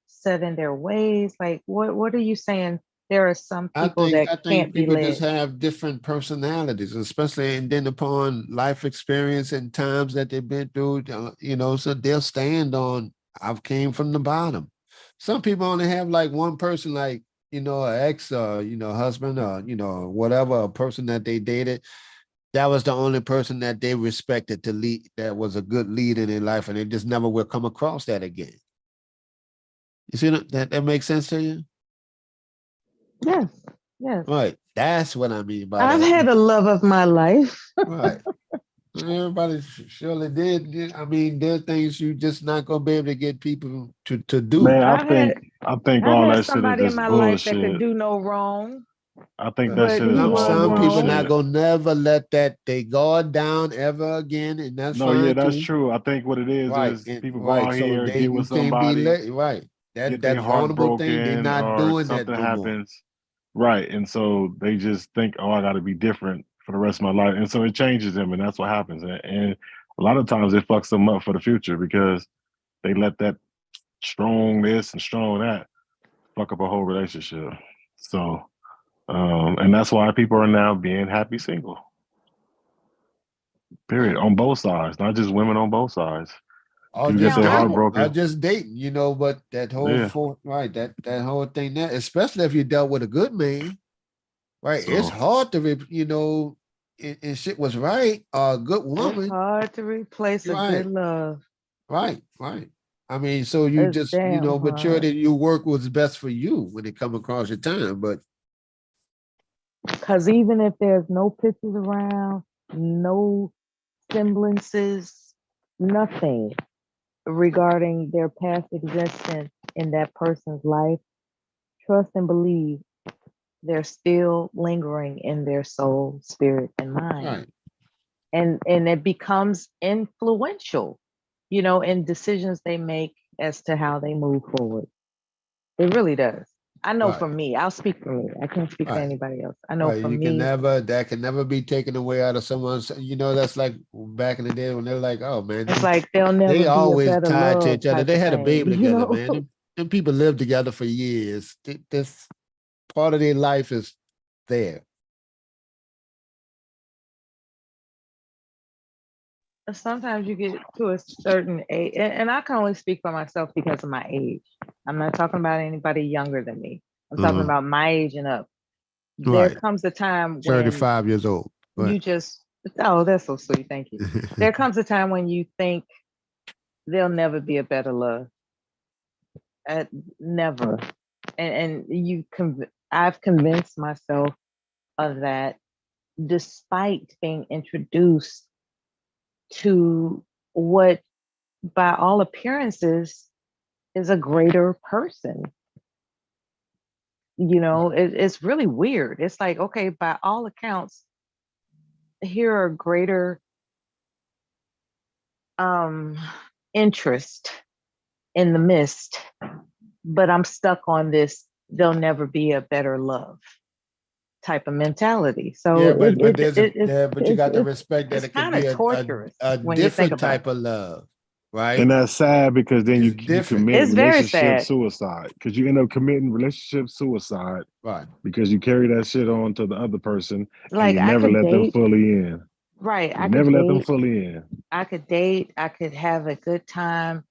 set in their ways? Like what are you saying? There are some people that
I think
can't be
people
led.
just have different personalities, especially and then upon life experience and times that they've been through, so they'll stand on, I've came from the bottom. Some people only have like one person, like, an ex or, husband or, whatever, a person that they dated. That was the only person that they respected to lead, that was a good lead in their life, and they just never will come across that again. You see that makes sense to you?
Yes, yes.
Right. That's what I mean by
I've
that.
had a love of my life.
Right. Everybody surely did. I mean, there are things you just not gonna be able to get people to do.
Man,
I've had
I think
I've
all
had
that shit is
somebody in
just
my life that could
bullshit.
do no wrong,
I think that
but
shit is
he
all
was
Some people
wrong.
not
bullshit.
gonna never let that they guard down ever again, and that's
No, yeah,
fine
that's
too.
true. I think what it
Right.
is
And,
people go
right.
out
So
here,
they
get with
you can't be
somebody,
let right.
get
That
their heart
vulnerable thing, they're
broken,
not
or
doing that
something
no more.
happens. Right. And so they just think, oh, I got to be different for the rest of my life. And so it changes them, and that's what happens. And a lot of times it fucks them up for the future because they let that strong this and strong that fuck up a whole relationship. So, and that's why people are now being happy single. Period. On both sides, not just women, on both sides.
Or
People get
just
their heart
dating,
broken.
but that whole
Yeah.
that whole thing there, especially if you dealt with a good man, right? It's
So
hard to, and shit was right, a good
It's
woman,
hard to replace a
right,
good love.
right. I mean, so you
It's
just,
damn
mature
hard.
that you work what's best for you when it come across your time, but
Because even if there's no pictures around, no semblances, nothing regarding their past existence in that person's life, trust and believe they're still lingering in their soul, spirit, and mind.
right.
And it becomes influential, in decisions they make as to how they move forward. It really does. I know
Right.
for me, I'll speak for me. I can't speak for
Right.
anybody else. I know
Right,
for
you
me,
that can never be taken away out of someone's. That's like back in the day when they're like, "Oh man,
it's like there'll never
they
be a
always
better
tied to
love
each other.
type
They
of
had a
thing,
baby together, man. Them people lived together for years. This part of their life is there.
Sometimes you get to a certain age, and I can only speak for myself because of my age. I'm not talking about anybody younger than me. I'm talking
Mhm.
about my age and up. There
Right.
comes a time when
35 years old.
you
Right.
just, oh, that's so sweet. Thank you. There comes a time when you think there'll never be a better love. Never. And I've convinced myself of that, despite being introduced to what by all appearances is a greater person. It's really weird. It's like, okay, by all accounts, here are greater interest in the mist, but I'm stuck on this, there'll never be a better love type of mentality. So
Yeah, but you got to
it's
respect that
it's
it could
kind
be
of torturous
a
when you think
different
about
type
it.
of love, right?
And that's sad because then
It's
you
different.
commit
It's very
relationship
sad.
suicide because you end up committing relationship suicide
Right.
because you carry that shit on to the other person and
Like
you
I
never
could
let them
date,
fully in.
right?
You
I
never
could
let them
date,
fully in.
I could date, I could have a good time,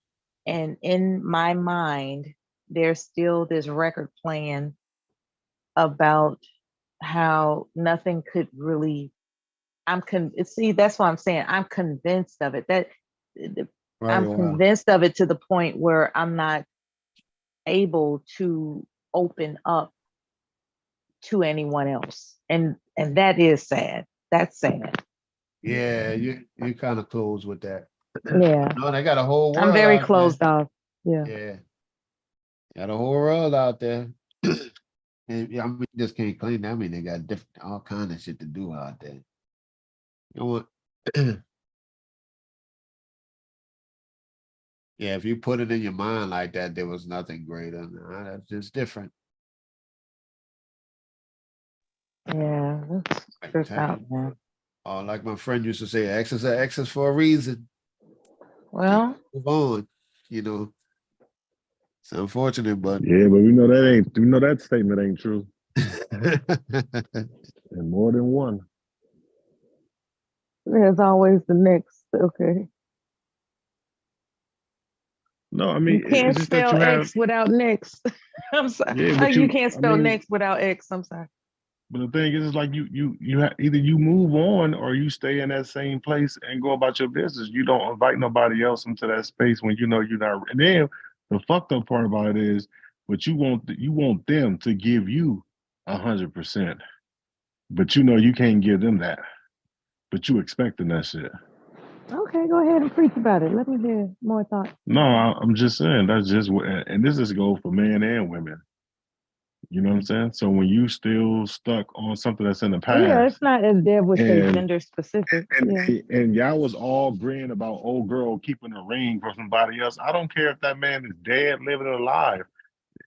and in my mind, there's still this record playing about how nothing could really. See, that's what I'm saying. I'm convinced of it. I'm
Wow.
convinced of it to the point where I'm not able to open up to anyone else. And that is sad. That's sad.
Yeah, you kind of close with that.
Yeah.
No, they got a whole world.
I'm very
out
closed
there.
off. Yeah.
Yeah, got a whole world out there. And yeah, I mean, just can't claim that. I mean, they got different, all kind of shit to do out there. You know what? Yeah, if you put it in your mind like that, there was nothing greater. Nah, that's just different.
Yeah. That's
Like,
tripped out, man.
oh, like my friend used to say, X's are X's for a reason.
Well,
Move on. You know, it's unfortunate, but
Yeah, but we know that statement ain't true. And more than one.
there's always the next. Okay.
No, I
You
mean
can't
it's just that
spell
you have.
X without next. I'm sorry.
Yeah, but
You can't
I
spell
mean,
next without X. I'm sorry.
but the thing is, it's like you have, either you move on or you stay in that same place and go about your business. You don't invite nobody else into that space when you know you're not. And then the fucked up part about it is, but you want them to give you 100%, but you know you can't give them that, but you expecting that shit.
Okay, go ahead and preach about it. Let me hear more thoughts.
No, I'm just saying that's just what, and this is go for men and women. You know what I'm saying? So when you still stuck on something that's in the
Oh, yeah,
past,
it's not as Dev would say
and
gender specific. Yeah.
and y'all was all agreeing about old girl keeping a ring for somebody else. I don't care if that man is dead, living, or alive.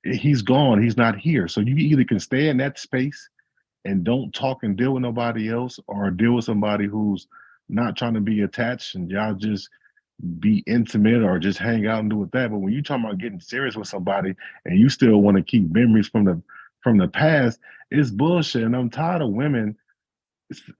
He's gone. He's not here. So you either can stay in that space and don't talk and deal with nobody else, or deal with somebody who's not trying to be attached, and y'all just be intimate or just hang out and do with that. But when you talking about getting serious with somebody and you still want to keep memories from the past, it's bullshit. And I'm tired of women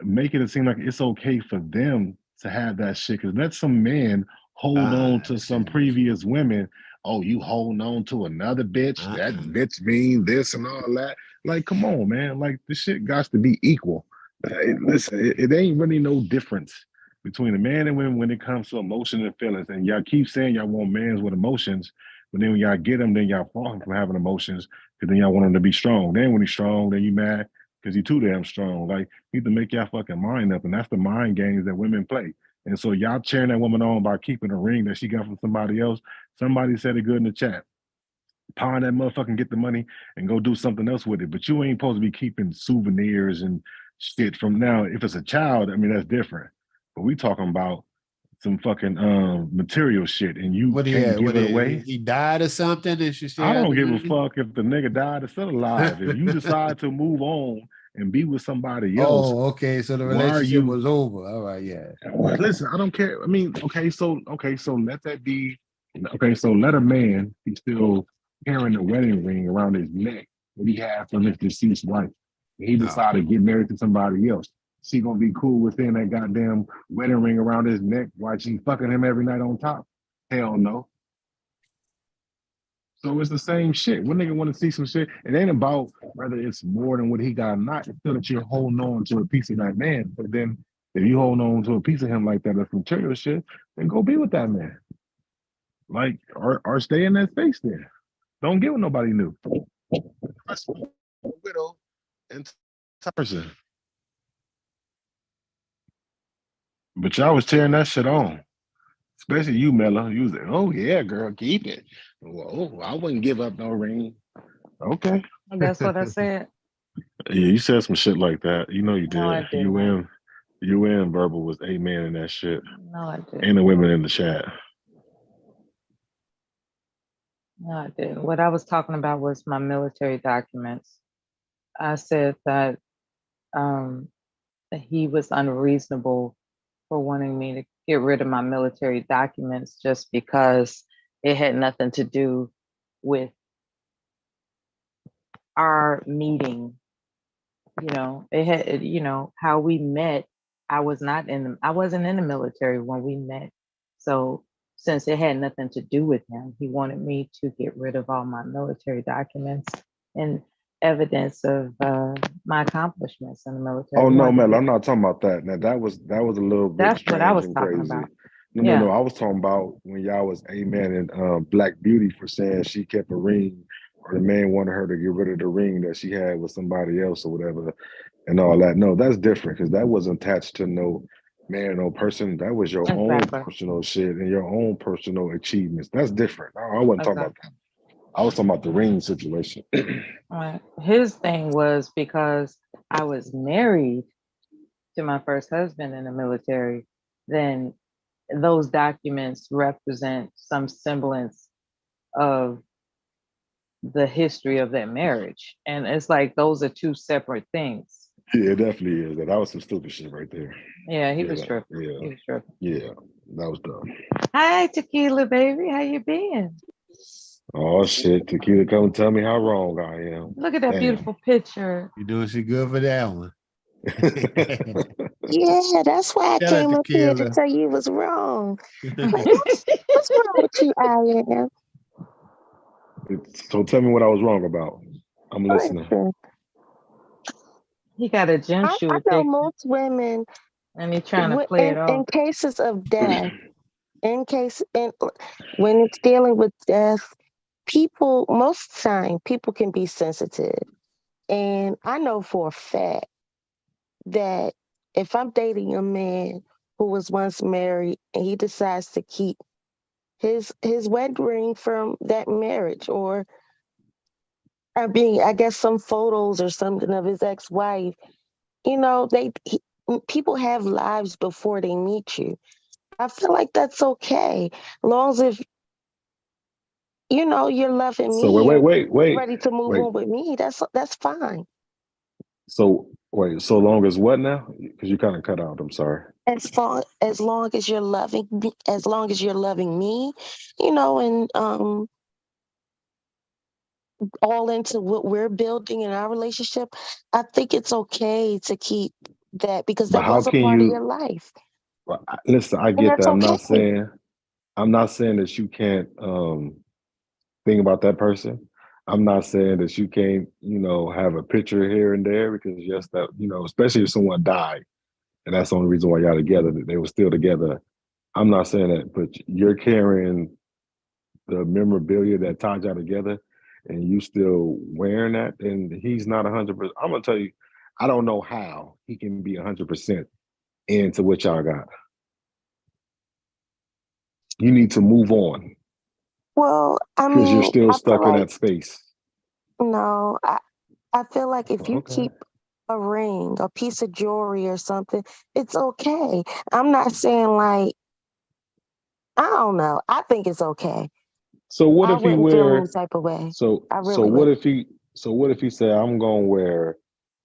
making it seem like it's okay for them to have that shit. Cause let some man hold on to some previous women. Oh, you holding on to another bitch? That bitch mean this and all that. Like, come on, man. Like, this shit got to be equal. Listen, it ain't really no difference between a man and women when it comes to emotions and feelings. And y'all keep saying y'all want mans with emotions, but then when y'all get them, then y'all fault him for having emotions, because then y'all want him to be strong. Then when he's strong, then you mad because he's too damn strong. Like, you need to make y'all fucking mind up, and that's the mind games that women play. And so y'all cheering that woman on by keeping a ring that she got from somebody else. Somebody said it good in the chat. Pawn that motherfucker, get the money and go do something else with it. But you ain't supposed to be keeping souvenirs and shit from now. If it's a child, I mean, that's different. But we talking about some fucking material shit, and you can't give it away.
He died or something, and she
I
said,
don't give a fuck if the nigga died or still alive. If you decide to move on and be with somebody else.
Oh, okay. So the
why are
relationship
you-
was over. All right, yeah.
Well, listen, I don't care. I mean, okay, so let that be. Okay, so let a man be still carrying the wedding ring around his neck that he had from his deceased wife. And he decided to get married to somebody else. She gonna be cool within that goddamn wedding ring around his neck while she fucking him every night on top? Hell no. So it's the same shit. One nigga want to see some shit. It ain't about whether it's more than what he got or not. It's still that you're holding on to a piece of that man. But then if you hold on to a piece of him like that, that's material shit, then go be with that man. Like, or stay in that space there. Don't get with nobody new. Widow and person. But y'all was tearing that shit on. Especially you, Mella. You was like, oh yeah, girl, keep it. Whoa, I wouldn't give up no ring. Okay.
That's what I said.
Yeah, you said some shit like that. You know you did.
No, I didn't.
You and Verbal was amen in that shit.
No, I didn't.
And the women in the chat.
No, I didn't. What I was talking about was my military documents. I said that he was unreasonable for wanting me to get rid of my military documents just because it had nothing to do with our meeting. You know, it had, you know, how we met. I wasn't in the military when we met. So since it had nothing to do with him, he wanted me to get rid of all my military documents and evidence of my accomplishments in the military.
Oh
He
no,
wanted to
Mel,
get-
I'm not talking about that. Now that was a little bit
That's what I
strange
was
and
talking
crazy.
about.
No,
Yeah.
no, I was talking about when y'all was amen and Black Beauty for saying she kept a ring or the man wanted her to get rid of the ring that she had with somebody else or whatever, and all that. No, that's different because that wasn't attached to no man or no person. That was your own
Exactly.
personal shit and your own personal achievements. That's different. I wasn't talking about that. I was talking about the ring situation.
Right. His thing was because I was married to my first husband in the military, then those documents represent some semblance of the history of that marriage. And it's like those are two separate things.
Yeah, it definitely is. That was some stupid shit right there.
Yeah, he
Yeah,
was
that-
tripping.
yeah.
He was tripping.
Yeah, that was dumb.
Hi, Tequila baby. How you been?
Oh shit, Tequila, come tell me how wrong I am.
Look at that
Damn.
beautiful picture.
You doing she good for that one?
Yeah, that's why I
Shout out
came
to
up here to
Kayla.
tell you was wrong. What's wrong with you, I am?
So tell me what I was wrong about. I'm listening.
Listen,
He got a gym
I
shoe
know
addiction
most women,
and he's trying to play it
in
off.
cases of death, when it's dealing with death, most time people can be sensitive. And I know for a fact that if I'm dating a man who was once married and he decides to keep his wedding ring from that marriage, or I guess some photos or something of his ex-wife, people have lives before they meet you. I feel like that's okay, long as if you're loving
So
me, you're
wait.
ready to move on with me. That's fine.
So wait, so long as what now? Because you kind of cut out. I'm sorry.
As long as you're loving me, and all into what we're building in our relationship, I think it's okay to keep that because
But
that
how
was a
can
part of
you?
your life,
Well, listen, I
and
get
that's
that.
okay.
I'm not saying that you can't think about that person. I'm not saying that you can't, have a picture here and there because yes, that especially if someone died and that's the only reason why y'all together, that they were still together. I'm not saying that, but you're carrying the memorabilia that tied y'all together, and you still wearing that, and he's not 100%. I'm gonna tell you, I don't know how he can be 100% into what y'all got. You need to move on
Well, I
because you're
mean,
still
I feel
stuck in
like
that space.
no, I feel like if you
Okay.
keep a ring, a piece of jewelry or something, it's okay. I'm not saying like, I don't know. I think it's okay.
So what
I
if he
wouldn't feel any
wear?
type of way.
So
I
so
really
what
wouldn't.
if he? So what if he said, "I'm gonna wear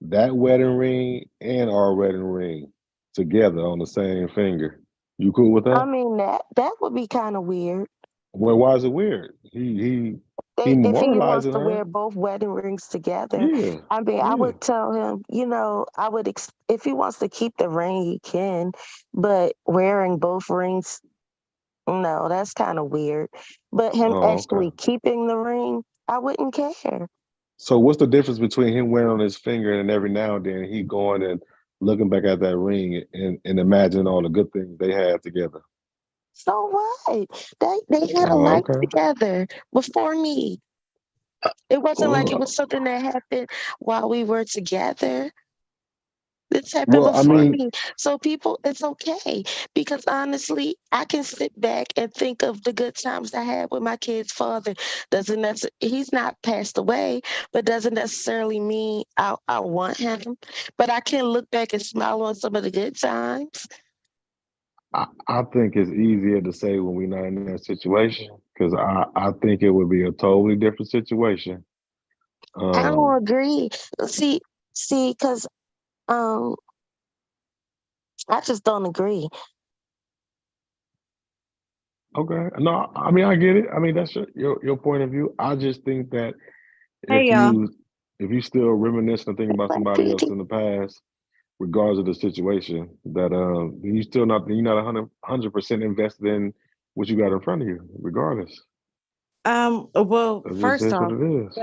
that wedding ring and our wedding ring together on the same finger"? You cool with
I
that?
mean, that would be kind of weird.
Well, why is it weird? He
If he wants
memorializing
to wear
her.
both wedding rings together,
Yeah,
I mean, I
yeah.
would tell him, if he wants to keep the ring, he can, but wearing both rings, no, that's kind of weird. But him
Oh, okay.
actually keeping the ring, I wouldn't care.
So what's the difference between him wearing on his finger and every now and then he going and looking back at that ring and imagining all the good things they had together?
So what? They had a
Oh,
life
okay.
together before me. It wasn't like it
Well,
was something that happened while we were together. This happened
well, I
before
mean,
me. So it's okay. Because honestly, I can sit back and think of the good times I had with my kid's father. He's not passed away, but doesn't necessarily mean I want him. But I can look back and smile on some of the good times.
I think it's easier to say when we're not in that situation because I think it would be a totally different situation.
I don't
Um,
agree. See, because um I just don't agree.
okay. No, I mean I get it. I mean that's your point of view. I just think that
Hey
if
y'all.
you still reminiscing and thinking about
But
somebody else in the past, regardless of the situation, that you're not 100% invested in what you got in front of you, regardless.
Well,
It just
first
is what
off,
it is.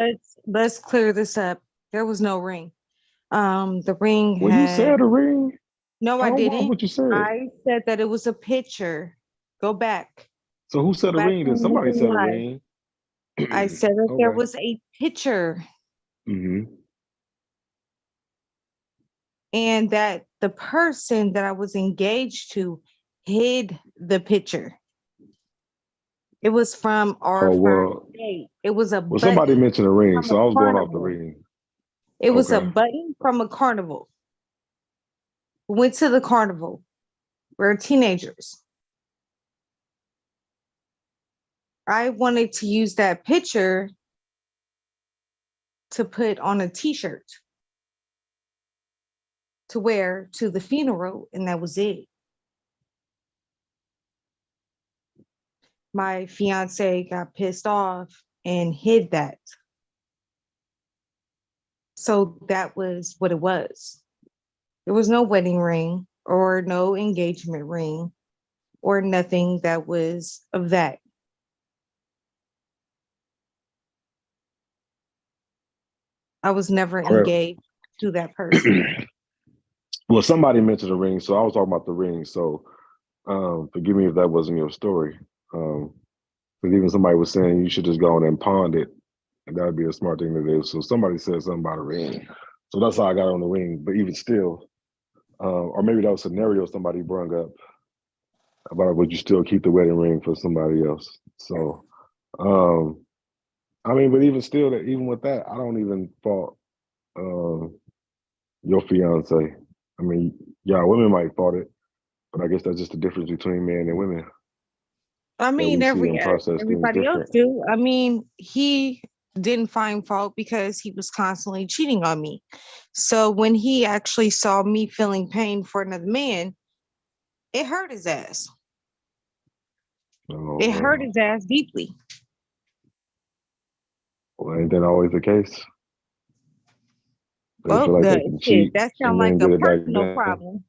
let's clear this up. There was no ring. The ring
Well, you
had
said a ring.
no,
I
I
don't want
didn't.
what you said.
I said that it was a picture. Go back.
So who
Go
said a
back
ring? Then
and look
somebody
in
said a
live.
ring.
I said that there
Okay.
was a picture
Hmm.
and that the person that I was engaged to hid the picture. It was from our
Oh
first
well.
date. It was a
Well, somebody
button
mentioned a ring,
from a
so I was going off the
carnival.
ring.
It was a
Okay.
button from a carnival. We went to the carnival. We're teenagers. I wanted to use that picture to put on a t-shirt to wear to the funeral, and that was it. My fiance got pissed off and hid that. So that was what it was. There was no wedding ring or no engagement ring or nothing that was of that. I was never
All right.
engaged to that person.
Well, somebody mentioned a ring, so I was talking about the ring. So forgive me if that wasn't your story. Because even somebody was saying you should just go on and pawn it, and that would be a smart thing to do. So somebody said something about a ring. So that's how I got on the ring. But even still, or maybe that was a scenario somebody brought up about would you still keep the wedding ring for somebody else? So I mean, but even still, that even with that, I don't even fault your fiance. I mean, yeah, women might fault it, but I guess that's just the difference between men and women
I
that
mean,
we see them process things
everybody else
different.
do. I mean, he didn't find fault because he was constantly cheating on me. So when he actually saw me feeling pain for another man, it hurt his ass. It hurt his ass deeply.
Well, ain't that always the case? They
Well,
feel like they
the
can
shit,
cheat
that sounds
and
like
then
a
get it back
personal
done.
problem.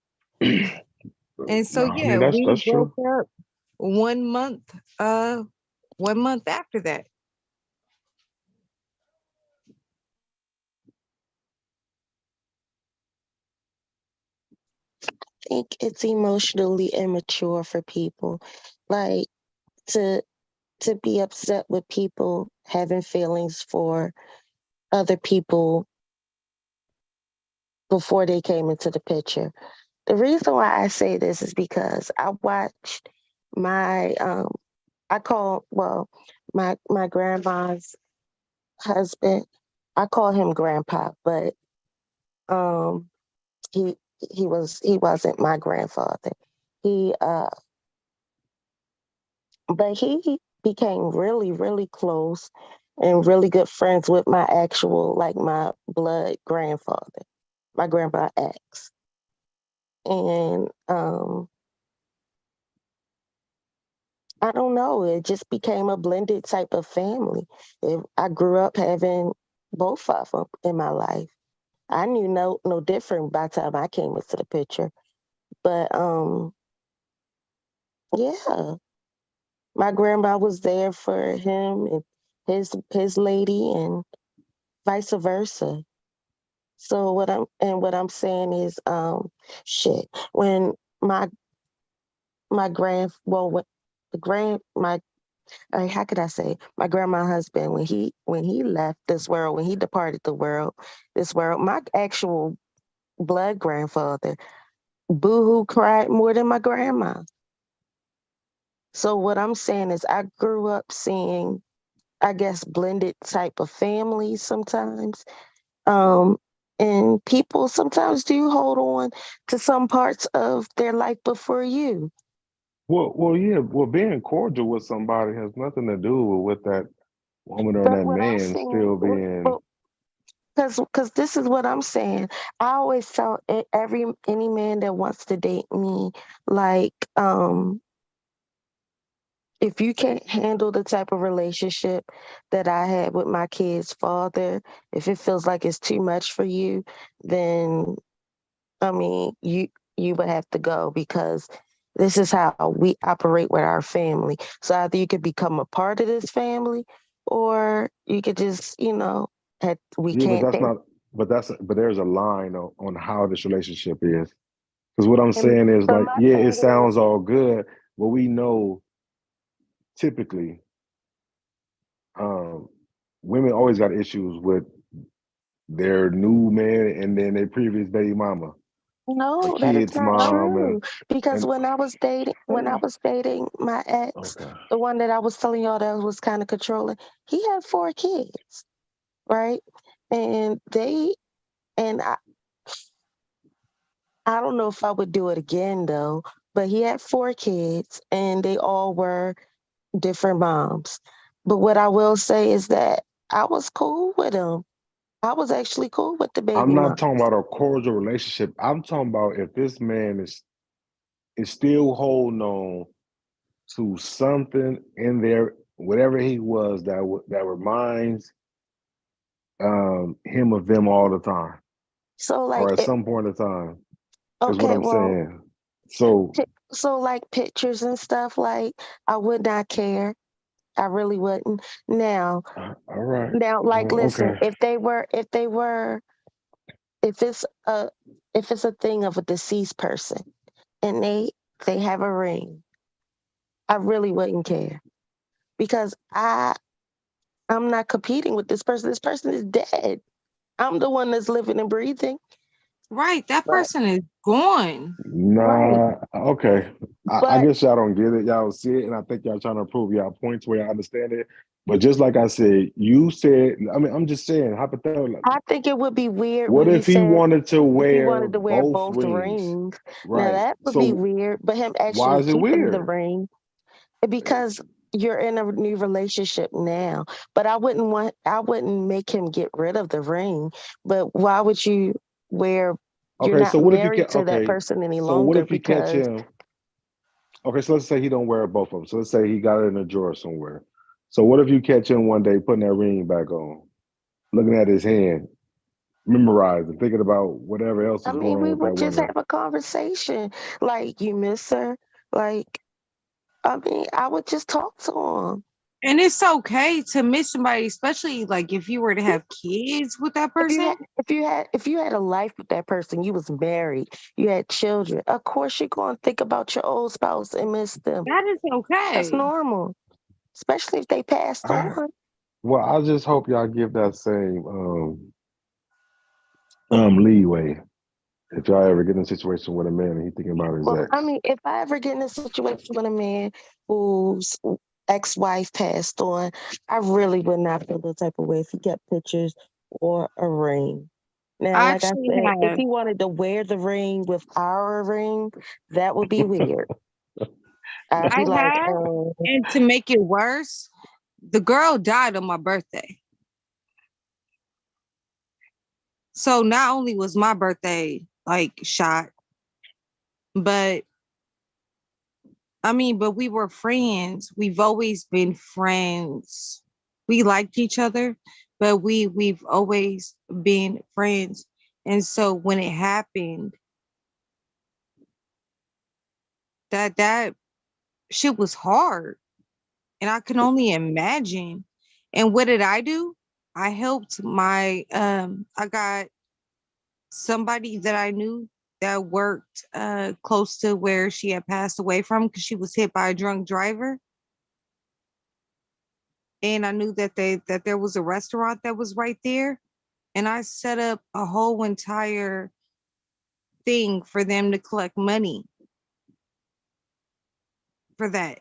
And so
No, I
yeah,
mean
we
that's
broke
true.
up 1 month, 1 month after that.
I think it's emotionally immature for people. Like to to be upset with people having feelings for other people before they came into the picture. The reason why I say this is because I watched my I call well my grandma's husband. I call him grandpa, but um he he wasn't my grandfather. He but he became really close and really good friends with my actual like my blood grandfather, my grandpa X. And I don't know, it just became a blended type of family. I grew up having both of them in my life. I knew no different by the time I came into the picture. But yeah, my grandma was there for him and his lady and vice versa. So what I'm saying is shit. When my grand well when the grand my how could I say my grandma husband when he left this world, when he departed this world, my actual blood grandfather boohoo cried more than my grandma. So what I'm saying is I grew up seeing, I guess, blended type of families sometimes. Um, and people sometimes do hold on to some parts of their life before you.
Well, yeah. Well, being cordial with somebody has nothing to do with that woman or
But
that
what I'm
man
saying,
still being.
because this is what I'm saying. I always tell any man that wants to date me, like, if you can't handle the type of relationship that I had with my kid's father, if it feels like it's too much for you, then I mean, you would have to go because this is how we operate with our family. So either you could become a part of this family, or you could just, we
Yeah, but
can't
that's
date.
not. But there's a line on how this relationship is. Because what I'm
And
saying is
but
like,
my
yeah, it
thing is,
sounds all good, but we know typically women always got issues with their new man and then their previous baby mama,
No,
the
that is
kid's
not
mom,
true. Because
and
when I was dating my ex,
okay.
the one that I was telling y'all that was kind of controlling, he had 4 kids, right? And and I don't know if I would do it again though, but he had 4 kids and they all were different moms. But what I will say is that I was cool with him. I was actually cool with the
I'm
baby
not
mom.
talking about a cordial relationship. I'm talking about if this man is still holding on to something in there, whatever he was that reminds him of them all the time,
So
or
like
at
it,
some point in time, is what
okay,
I'm
well,
saying. So,
so like pictures and stuff, like I would not care. I really wouldn't. Now,
all right,
like listen,
okay.
if it's a thing of a deceased person and they have a ring, I really wouldn't care because I'm not competing with this person. This person is dead. I'm the one that's living and breathing.
Right. That
But
person is gone.
right.
Nah, okay. I
But
guess y'all don't get it. Y'all see it, and I think y'all trying to prove y'all points where y'all understand it. But just like I said, you said, I mean, I'm just saying, hypothetically,
I think it would be weird
what
when he
if he
said
wanted to
if he
wear
wanted to wear
both
both
rings?
rings. Now
Right.
that would be
So
weird, but him
why
actually
is it
keeping the
weird?
ring because you're in a new relationship now. But I wouldn't make him get rid of the ring. But why would you wear you're
Okay, so
not
what if you
married
can
to that
okay,
person any
so what
longer
if you catch
because
him? Okay, so let's say he don't wear both of them. So let's say he got it in a drawer somewhere. So what if you catch him one day putting that ring back on, looking at his hand, memorizing, thinking about whatever else
I
is
mean
going on
we
with that
would just
woman?
have a conversation. Like you miss her. Like I mean, I would just talk to him.
And it's okay to miss somebody, especially like if you were to have kids with that person.
If you had a life with that person, you was married, you had children, of course you're gonna think about your old spouse and miss them.
That is
That's
okay.
normal. Especially if they passed
I,
on.
well, I just hope y'all give that same leeway if y'all ever get in a situation with a man and he thinking about his
Well, I
ex.
mean, if I ever get in a situation with a man whose ex-wife passed on, I really would not feel the type of way if he kept pictures or a ring. Now,
I
like I
actually
said, if
have.
he wanted to wear the ring with our ring, that would be weird. I'd
I
be like,
have, and to make it worse, the girl died on my birthday. So not only was my birthday like shot, but I mean, but we were friends. We've always been friends. We liked each other, but we've always been friends. And so when it happened, that shit was hard. And I can only imagine. And what did I do? I helped I got somebody that I knew that worked close to where she had passed away from because she was hit by a drunk driver. And I knew that there was a restaurant that was right there. And I set up a whole entire thing for them to collect money for that.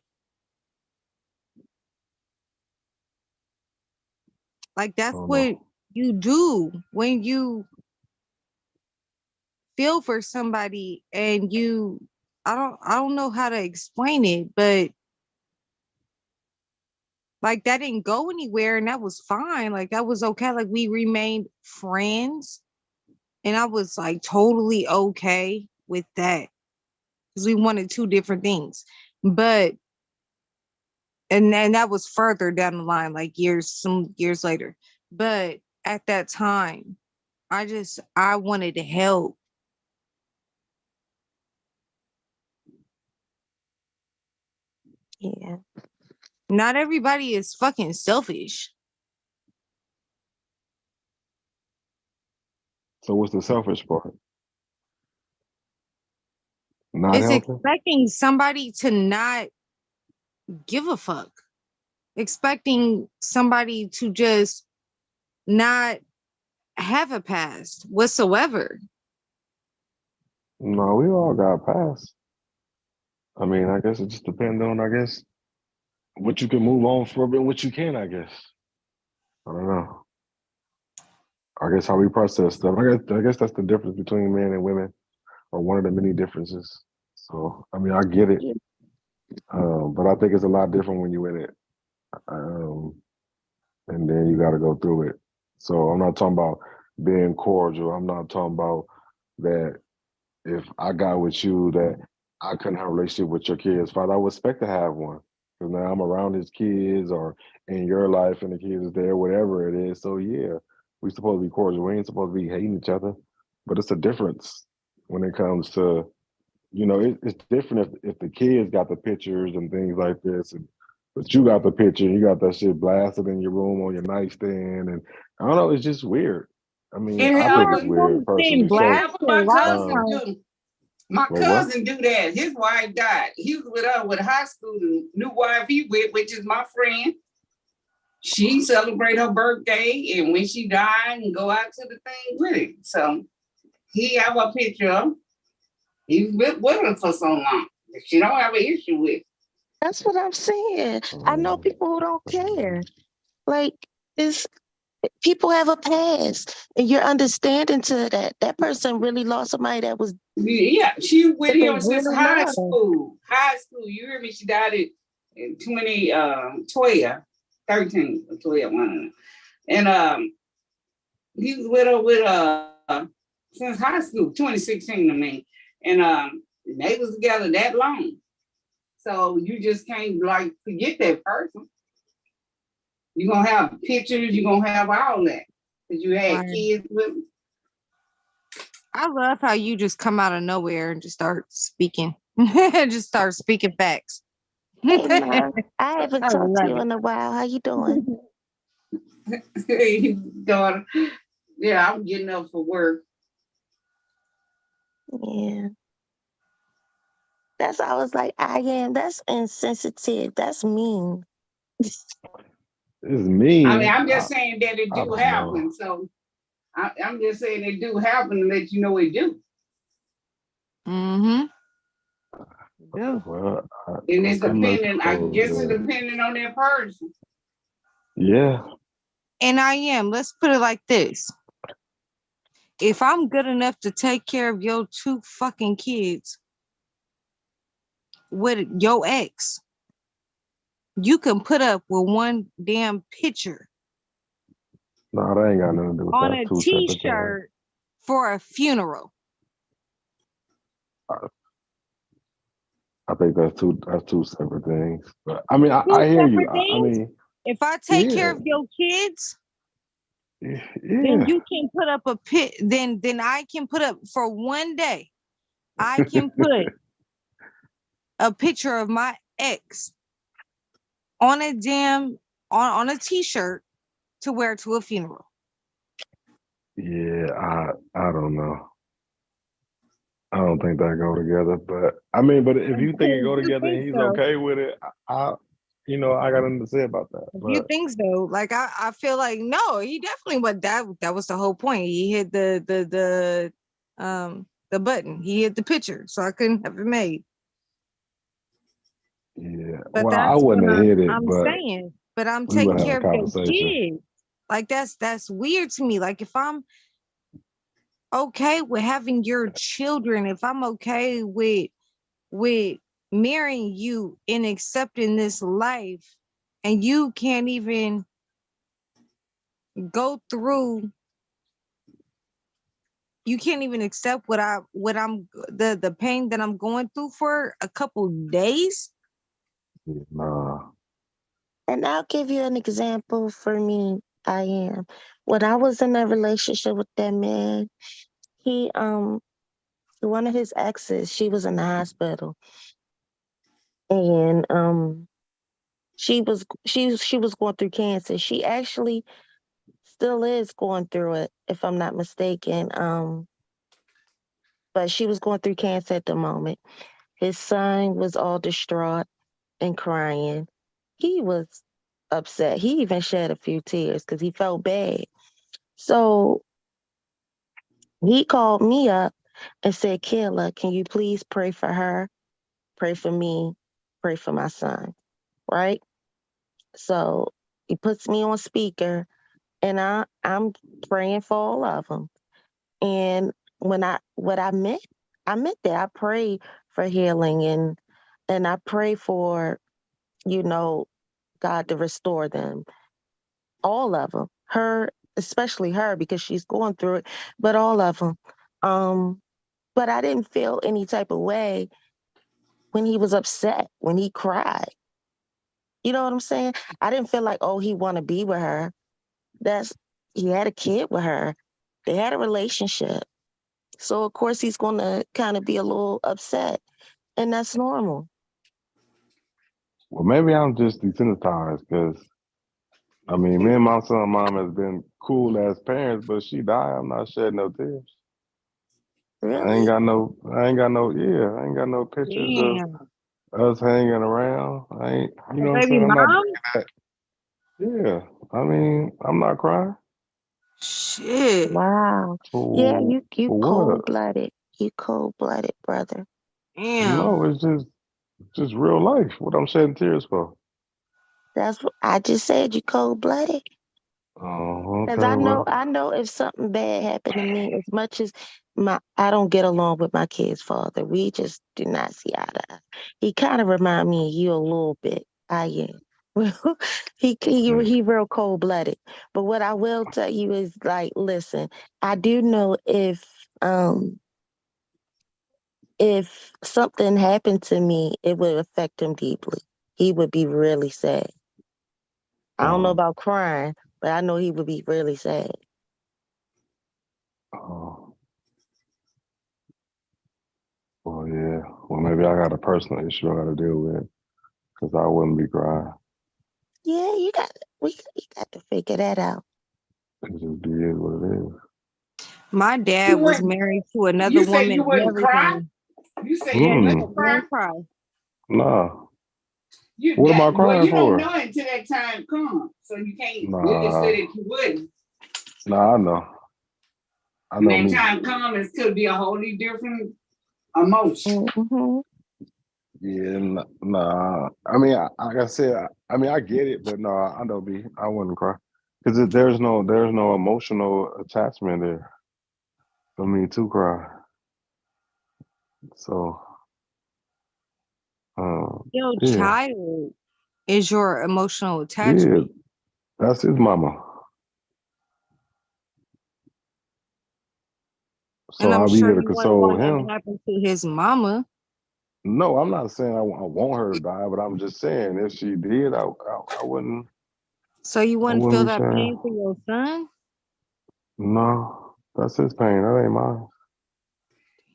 Like
I
that's
don't know.
what you do when you feel for somebody and I don't know how to explain it, but like that didn't go anywhere and that was fine. Like that was okay. Like we remained friends and I was like totally okay with that because we wanted two different things. But and then that was further down the line, like some years later. But at that time, I wanted to help.
yeah.
Not everybody is fucking selfish.
So what's the selfish part? Not
It's
helping?
expecting somebody to not give a fuck. expecting somebody to just not have a past whatsoever.
No, we all got past. I mean, I guess it just depends on, I guess, what you can move on from and what you can, I guess. I don't know. I guess how we process stuff. I guess that's the difference between men and women, or one of the many differences. So, I mean, I get it. But I think it's a lot different when you're in it. And then you got to go through it. So I'm not talking about being cordial. I'm not talking about that if I got with you that I couldn't have a relationship with your kids' father. I would expect to have one. Because now I'm around his kids or in your life and the kids is there, whatever it is. So yeah, we supposed to be cordial. We ain't supposed to be hating each other. But it's a difference when it comes to, it's different if the kids got the pictures and things like this, but you got the picture and you got that shit blasted in your room on your nightstand, and I don't know, it's just weird. I mean,
And
I think it's
hell,
weird personally. So,
yeah, what my cousin
um,
do. My
wait, what?
cousin do that. His wife died. He was with her with high school. The new wife he with, which is my friend. She celebrate her birthday, and when she died, and go out to the thing with it. So he have a picture of him. He's been with her for so long. She don't have an issue with.
That's what I'm saying. I know people who don't care. Like, people have a past, and you're understanding to that person really lost somebody that was.
Yeah, she with
that they
him since
really
high
love.
school. High school, you hear me? She died in 2012, 13 or 12, one of them. And he was with her since high school, 2016 to me. And they was together that long. So you just can't like forget that person. You're gonna have pictures, you're gonna have all that. Because you had kids with them.
I love how you just come out of nowhere and just start speaking. Just start speaking facts.
Hey, Ma, I haven't
I
talked to
love
you
it.
in a while. How you doing?
Daughter, yeah, I'm getting up for work.
Yeah. I was like, I am. That's insensitive. That's mean.
It's mean.
I mean, I'm just saying that it
I
do
don't
happen.
know.
So I'm just saying it do happen to let you know it do.
Mm-hmm.
Yeah. Well,
And it's
I'm not
depending, I guess it's
supposed
depending on that person.
yeah.
And I am. Let's put it like this. If I'm good enough to take care of your 2 fucking kids with your ex, you can put up with one damn picture
No, that ain't got nothing to do with
on
that.
a
Two separate things.
t-shirt for a funeral.
I think that's two separate things. But I mean,
2
I hear you.
separate
I
things.
mean,
If I take care
yeah,
of your kids, then
yeah.
you can put up a then I can put up for one day. I can put a picture of my ex on a damn on a t-shirt to wear to a funeral.
Yeah, I don't know. I don't think that go together. But I mean, but if you think it go
You
together and
think
he's
so?
okay with it, I got nothing to say about that.
You
But
think so? Like I feel like no, he definitely what that was the whole point. He hit the button. He hit the picture, so I couldn't have it made.
yeah,
But
well, I
that's what
wouldn't have hit it,
I'm
but
saying. But I'm
we would
taking
have a
care of your
conversation.
kids. Like that's weird to me. Like if I'm okay with having your children, if I'm okay with marrying you and accepting this life, and you can't even go through, you can't even accept the pain that I'm going through for a couple days.
Nah.
And I'll give you an example for me. I am. When I was in a relationship with that man, he one of his exes, she was in the hospital. And she was going through cancer. She actually still is going through it, if I'm not mistaken. But she was going through cancer at the moment. His son was all distraught and crying. He was upset. He even shed a few tears because he felt bad. So he called me up and said, Kayla, can you please pray for her? Pray for me, pray for my son, right? So he puts me on speaker and I'm praying for all of them. And I meant that I pray for healing and I pray for, God to restore them, all of them, her, especially her because she's going through it, but all of them. But I didn't feel any type of way when he was upset, when he cried. You know what I'm saying? I didn't feel like, oh, he want to be with her. He had a kid with her. They had a relationship. So of course he's going to kind of be a little upset, and that's normal.
Well, maybe I'm just desensitized because I mean, me and my son mom has been cool as parents, but she died. I'm not shedding no tears.
Really?
I ain't got no pictures
Damn.
of us hanging around. I ain't, you know what I'm
Baby
saying? I'm not
mom?
bringing that. Yeah. I mean, I'm not crying.
Shit.
Wow. Yeah,
For
you
what?
cold-blooded. You cold-blooded, brother.
Damn.
No, it's just real life. What I'm shedding tears for.
That's what I just said. You cold-blooded.
Oh,
Because
okay, well.
I know if something bad happened to me, as much as I don't get along with my kid's father, we just do not see eye to eye. He kind of remind me of you a little bit. I am. He real cold blooded. But what I will tell you is like, listen, I do know if something happened to me, it would affect him deeply. He would be really sad. I don't know about crying, but I know he would be really sad.
Oh, well, yeah. Well, maybe I got a personal issue I got to deal with because I wouldn't be crying.
Yeah, you got to figure that out.
It just be is what it is.
My
You
dad was
wouldn't.
married to another
You say
woman
you
and
wouldn't cry.
everything.
You say
Yeah,
you
he
wouldn't cry.
wouldn't cry.
Nah.
You
What am I
that well,
crying
you don't
for?
know until that time comes, so you can't really
Nah.
say that you wouldn't.
Nah, I know. I
When
know
that
me.
time comes, it could be a wholly different emotion.
Mm-hmm.
Yeah, nah. I mean, like I said, I mean, I get it, but no, I know me. I wouldn't cry because there's no emotional attachment there for me to cry. So,
Your
yeah,
child is your emotional
yeah,
attachment.
that's his mama.
And
So
I'm
I'll be
sure
here to
you wouldn't
console
want that
him.
to happen to his mama.
No, I'm not saying I want her to die, but I'm just saying if she did, I wouldn't.
So you
I
wouldn't
wouldn't
feel
be
that
sad.
pain for your son?
No, that's his pain. That ain't mine.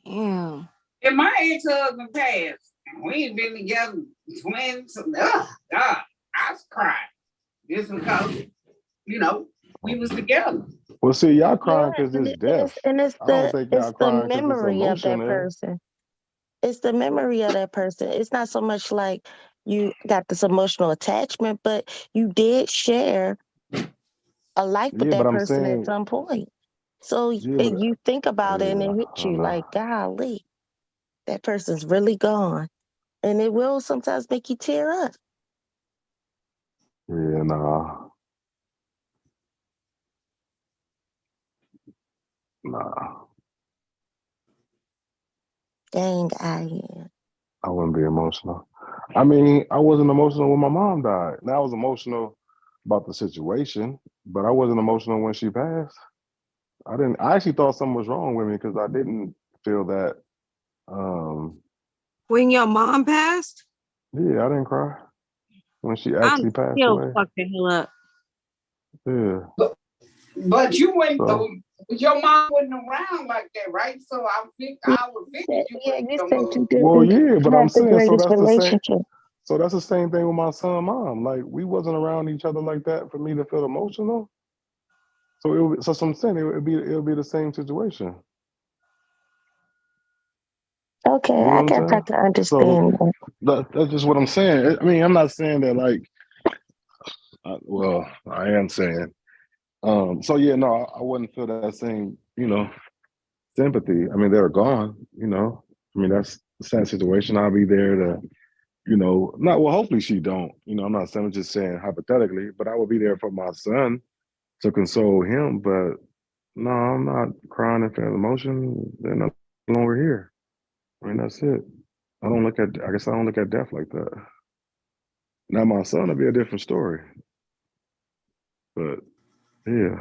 Damn.
If my ex-husband passed, and we ain't been together 20, God, I was crying. Just because, we was together.
Well, see, y'all crying
Yeah,
because
and
it's death.
it's
I don't think y'all
it's the
crying because it's
memory of that
emotion there.
person. It's the memory of that person. It's not so much like you got this emotional attachment, but you did share a life with
Yeah, but
that
I'm
person at
saying,
some point. So
yeah, but
you think about it and
yeah,
it
I
hits
don't
you
know.
like, golly, that person's really gone. And it will sometimes make you tear up.
Yeah, nah.
Dang, I am.
I wouldn't be emotional. I mean, I wasn't emotional when my mom died. Now I was emotional about the situation, but I wasn't emotional when she passed. I actually thought something was wrong with me because I didn't feel that.
When your mom passed,
Yeah, I didn't cry when she
I'm
actually passed
still
away.
fucked the hell up.
Yeah.
But you wouldn't,
So,
your mom wasn't around like that, right? So I would figure you
Yeah,
wouldn't
you
be
said you
well,
didn't
yeah, but I'm
have the
saying
greatest relationship.
so that's the same thing with my son, mom. Like we wasn't around each other like that for me to feel emotional. So I'm saying it would be the same situation.
Okay,
You know
I
what I'm
guess I
saying?
can
So
understand that.
that's just what I'm saying. I mean, I'm not saying that like Well, I am saying. So yeah, no, I wouldn't feel that same, sympathy. I mean, they're gone. I mean, that's a sad situation. I'll be there to, not well, hopefully she don't. I'm not saying, I'm just saying hypothetically, but I will be there for my son to console him. But no, I'm not crying and feeling emotion. They're no longer here. I mean, that's it. I guess I don't look at death like that. Now my son will be a different story. But yeah,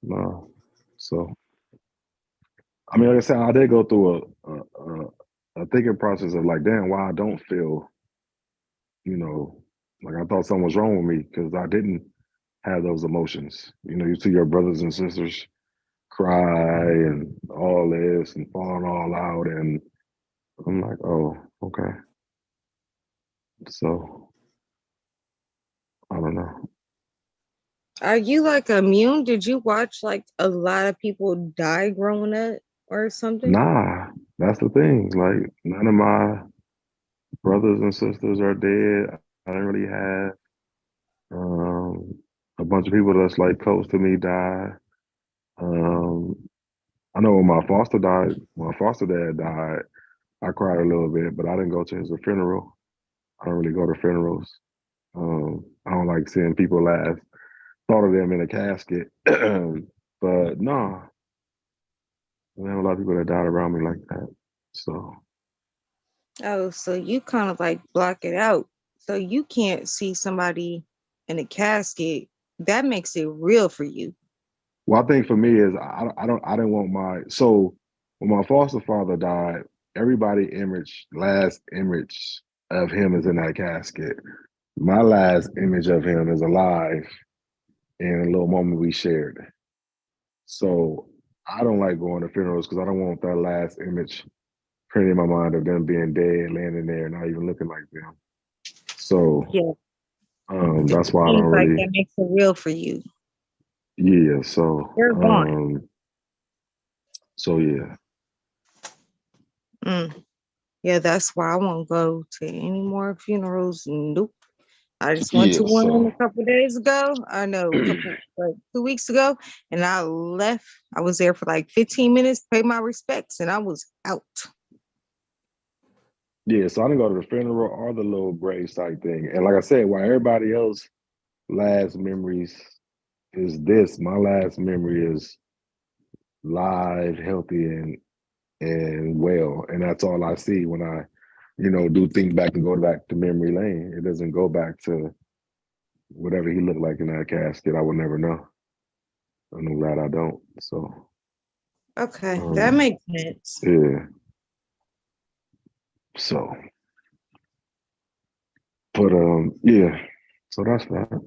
no. So I mean, like I said, I did go through a thinking process of like, damn, why I don't feel, like I thought something was wrong with me because I didn't have those emotions. You see your brothers and sisters cry and all this and falling all out, and I'm like, oh, okay. So I don't know.
Are you like immune? Did you watch like a lot of people die growing up or something?
Nah, that's the thing. Like none of my brothers and sisters are dead. I didn't really have a bunch of people that's like close to me died. Um, I know when my foster dad died, I cried a little bit, but I didn't go to his funeral. I don't really go to funerals. I don't like seeing people last thought of them in a casket. But no, there were a lot of people that died around me like that. So
Oh, so you kind of like block it out. So you can't see somebody in a casket. That makes it real for you.
well, I think for me is I didn't want so when my foster father died, everybody last image of him is in that casket. My last image of him is alive in a little moment we shared. So I don't like going to funerals because I don't want that last image printed in my mind of them being dead, laying in there, not even looking like them. So
Yeah.
that's why I
Seems
don't
like
really.
that makes it real for you.
Yeah. So
You're gone.
So yeah.
Yeah, that's why I won't go to any more funerals. Nope. I just went
Yeah.
to one
So
a couple days ago. I know a couple like 2 weeks ago, and I left. I was there for like 15 minutes, paid my respects, and I was out.
yeah. So I didn't go to the funeral or the little grave site thing. And like I said, while everybody else last memories is this, my last memory is live, healthy, and well. And that's all I see when I, do think back and go back to memory lane. It doesn't go back to whatever he looked like in that casket. I would never know. I'm glad I don't. So
Okay, that makes sense.
yeah. So but yeah. So that's that.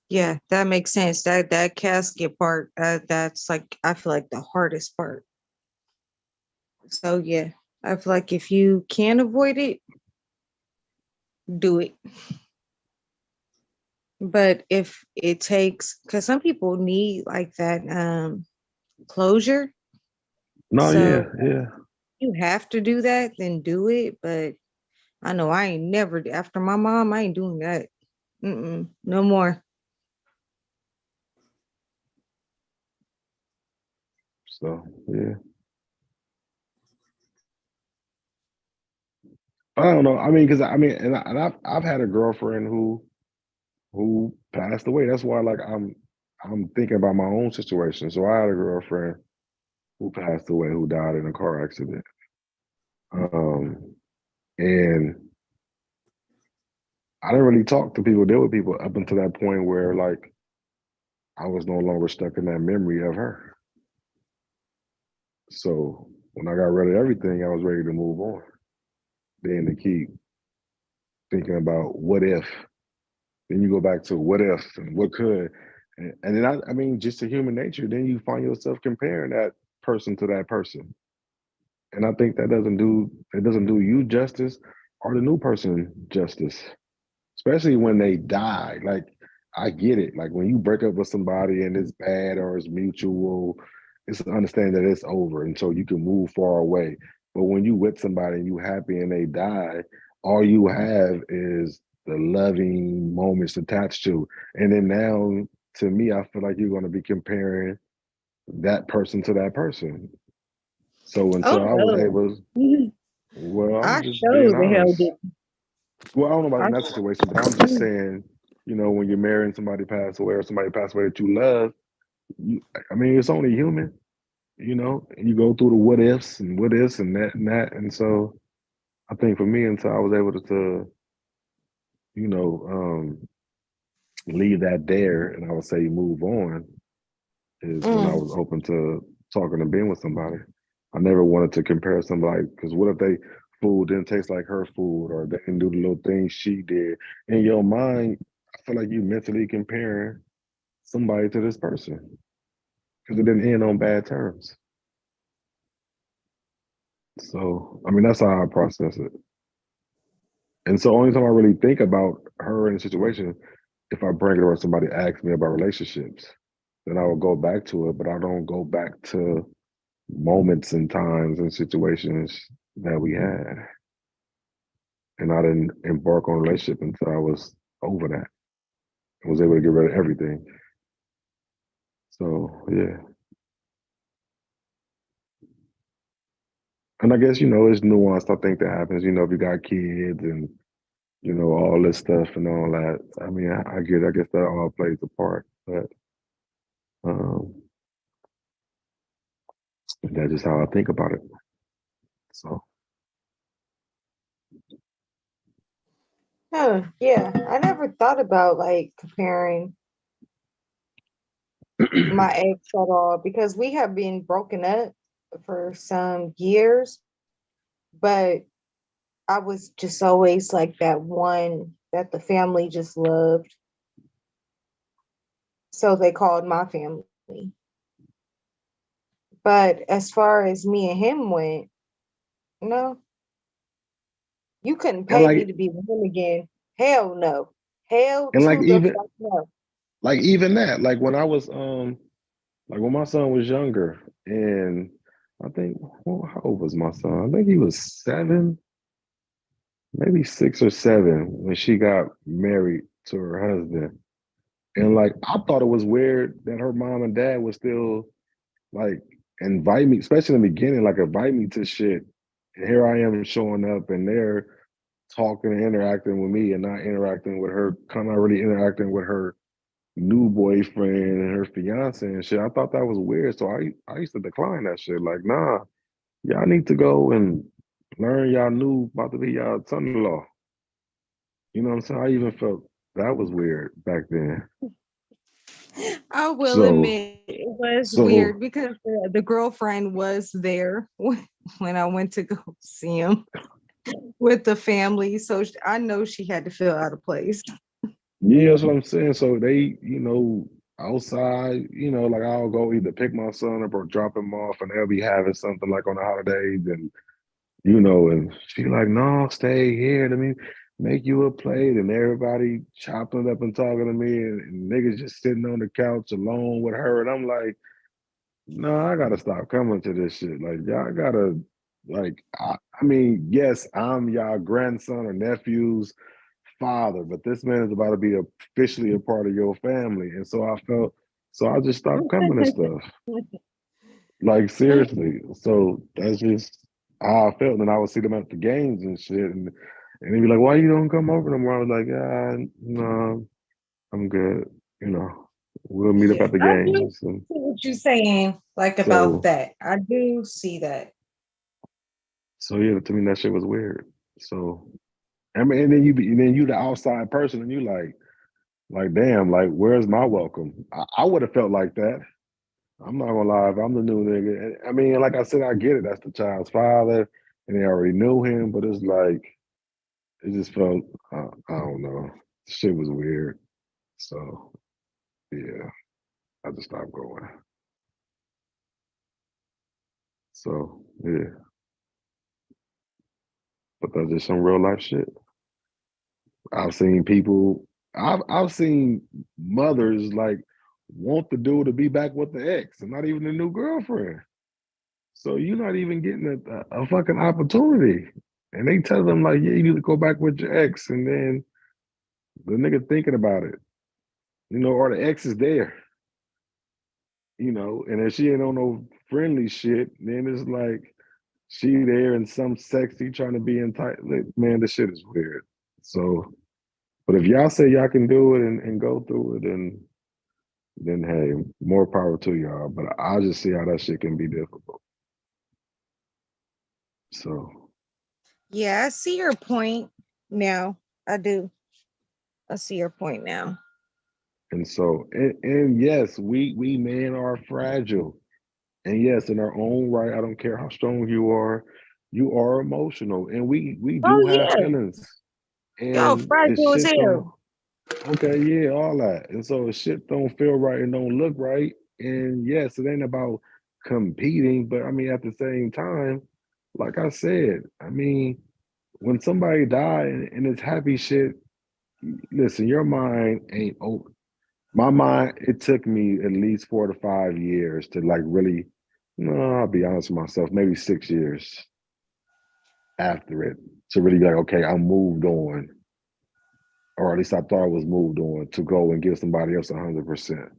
Yeah, that makes sense. That casket part, that's like I feel like the hardest part. So yeah, I feel like if you can avoid it, do it. But if it takes, because some people need like that closure.
No, yeah,
So
yeah.
you have to do that, then do it. But I know I ain't never after my mom, I ain't doing that. No more.
So yeah. I don't know. I mean, because and I've had a girlfriend who passed away. That's why like I'm thinking about my own situation. So I had a girlfriend who passed away, who died in a car accident. And I didn't really talk to people, deal with people up until that point where like I was no longer stuck in that memory of her. So when I got rid of everything, I was ready to move on. Then to keep thinking about what if. Then you go back to what if and what could. And then I mean, just a human nature, then you find yourself comparing that person to that person. And I think that doesn't do you justice or the new person justice. Especially when they die. Like I get it. Like when you break up with somebody and it's bad or it's mutual, it's to understand that it's over and so you can move far away. But when you with somebody and you happy and they die, all you have is the loving moments attached to. And then now, to me, I feel like you're going to be comparing that person to that person. So
Oh
until I was
no.
able, well,
I
I'm just
sure
being
the hell
honest.
did.
Well, I don't know about
I
in that situation, but I'm just saying, when you're marrying somebody passed away or somebody passed away that you love, I mean, it's only human, and you go through the what ifs and what ifs and that and that. And so I think for me, until I was able to you know, leave that there and I would say move on is when I
Mm.
was open to talking and being with somebody. I never wanted to compare somebody because what if they food didn't taste like her food or they didn't do the little things she did? In your mind, I feel like you mentally comparing somebody to this person because it didn't end on bad terms. So, I mean, that's how I process it. And so, only time I really think about her in a situation, if I bring it or somebody asks me about relationships, then I will go back to it, but I don't go back to moments and times and situations that we had. And I didn't embark on a relationship until I was over that. I was able to get rid of everything. So, yeah. And I guess, it's nuanced. I think that happens, if you got kids and, all this stuff and all that. I mean, I get it. I guess that all plays a part. But um, that's just how I think about it. So,
Oh, yeah. I never thought about like comparing my ex at all because we have been broken up for some years, but I was just always like that one that the family just loved. So they called my family. But as far as me and him went, no, you couldn't
and
pay me
like,
to be with him again. Hell no. Hell
and like
to the
even
fuck no.
like even that, like when I was like when my son was younger, and I think how old was my son? I think he was 7, maybe 6 or 7 when she got married to her husband. And like I thought it was weird that her mom and dad would still like invite me, especially in the beginning, like invite me to shit. And here I am showing up and they're talking and interacting with me and not interacting with her, kind of really interacting with her new boyfriend and her fiance and shit. I thought that was weird. So I used to decline that shit. Like, nah, y'all need to go and learn y'all new about to be y'all son-in-law. You know what I'm saying? I even felt that was weird back then.
I will
So
admit it was
so
weird because the girlfriend was there when I went to go see him with the family. So I know she had to feel out of place.
yeah, that's what I'm saying. So they, outside, like I'll go either pick my son up or drop him off and they'll be having something like on the holidays and and she like, no, stay here. Let me make you a plate. And everybody chopping up and talking to me and niggas just sitting on the couch alone with her. And I'm like, no, I gotta stop coming to this shit. Like, y'all gotta, like, I mean, yes, I'm y'all grandson or nephew's father, but this man is about to be officially a part of your family. And so I just stopped coming and stuff. Like seriously. So that's just how I felt. And I would see them at the games and shit. And they'd be like, why you don't come over no more? I was like, no, I'm good. We'll meet up
Yeah,
at the
I do
games. And
see what you're saying, like about
so
that. I do see that.
so yeah, to me that shit was weird. So I mean, and then you the outside person and you like damn, like where's my welcome? I would have felt like that. I'm not gonna lie, if I'm the new nigga. I mean, like I said, I get it. That's the child's father, and they already knew him. But it's like it just felt, I don't know, shit was weird. So yeah, I just stopped going. So yeah, but that's just some real life shit. I've seen people. I've seen mothers like want the dude to be back with the ex and not even the new girlfriend. So you're not even getting a fucking opportunity. And they tell them like, yeah, you need to go back with your ex, and then the nigga thinking about it, or the ex is there, and if she ain't on no friendly shit, then it's like she there and some sexy trying to be entitled. Man, this shit is weird. So, but if y'all say y'all can do it and go through it, then hey, more power to y'all. But I just see how that shit can be difficult. So
Yeah, I see your point now. I do. I see your point now.
and so and yes, we men are fragile. And yes, in our own right, I don't care how strong you are emotional. And we
Oh
do have
yeah.
feelings.
Yo,
And if
fragile as
shit don't
hell.
okay, yeah, all that. And so if shit don't feel right and don't look right. And yes, it ain't about competing, but I mean at the same time, like I said, I mean, when somebody die and it's happy shit, listen, your mind ain't open. My mind, it took me at least 4 to 5 years to like really, no, I'll be honest with myself, maybe 6 years after it to really be like, okay, I moved on, or at least I thought I was moved on to go and give somebody else 100%.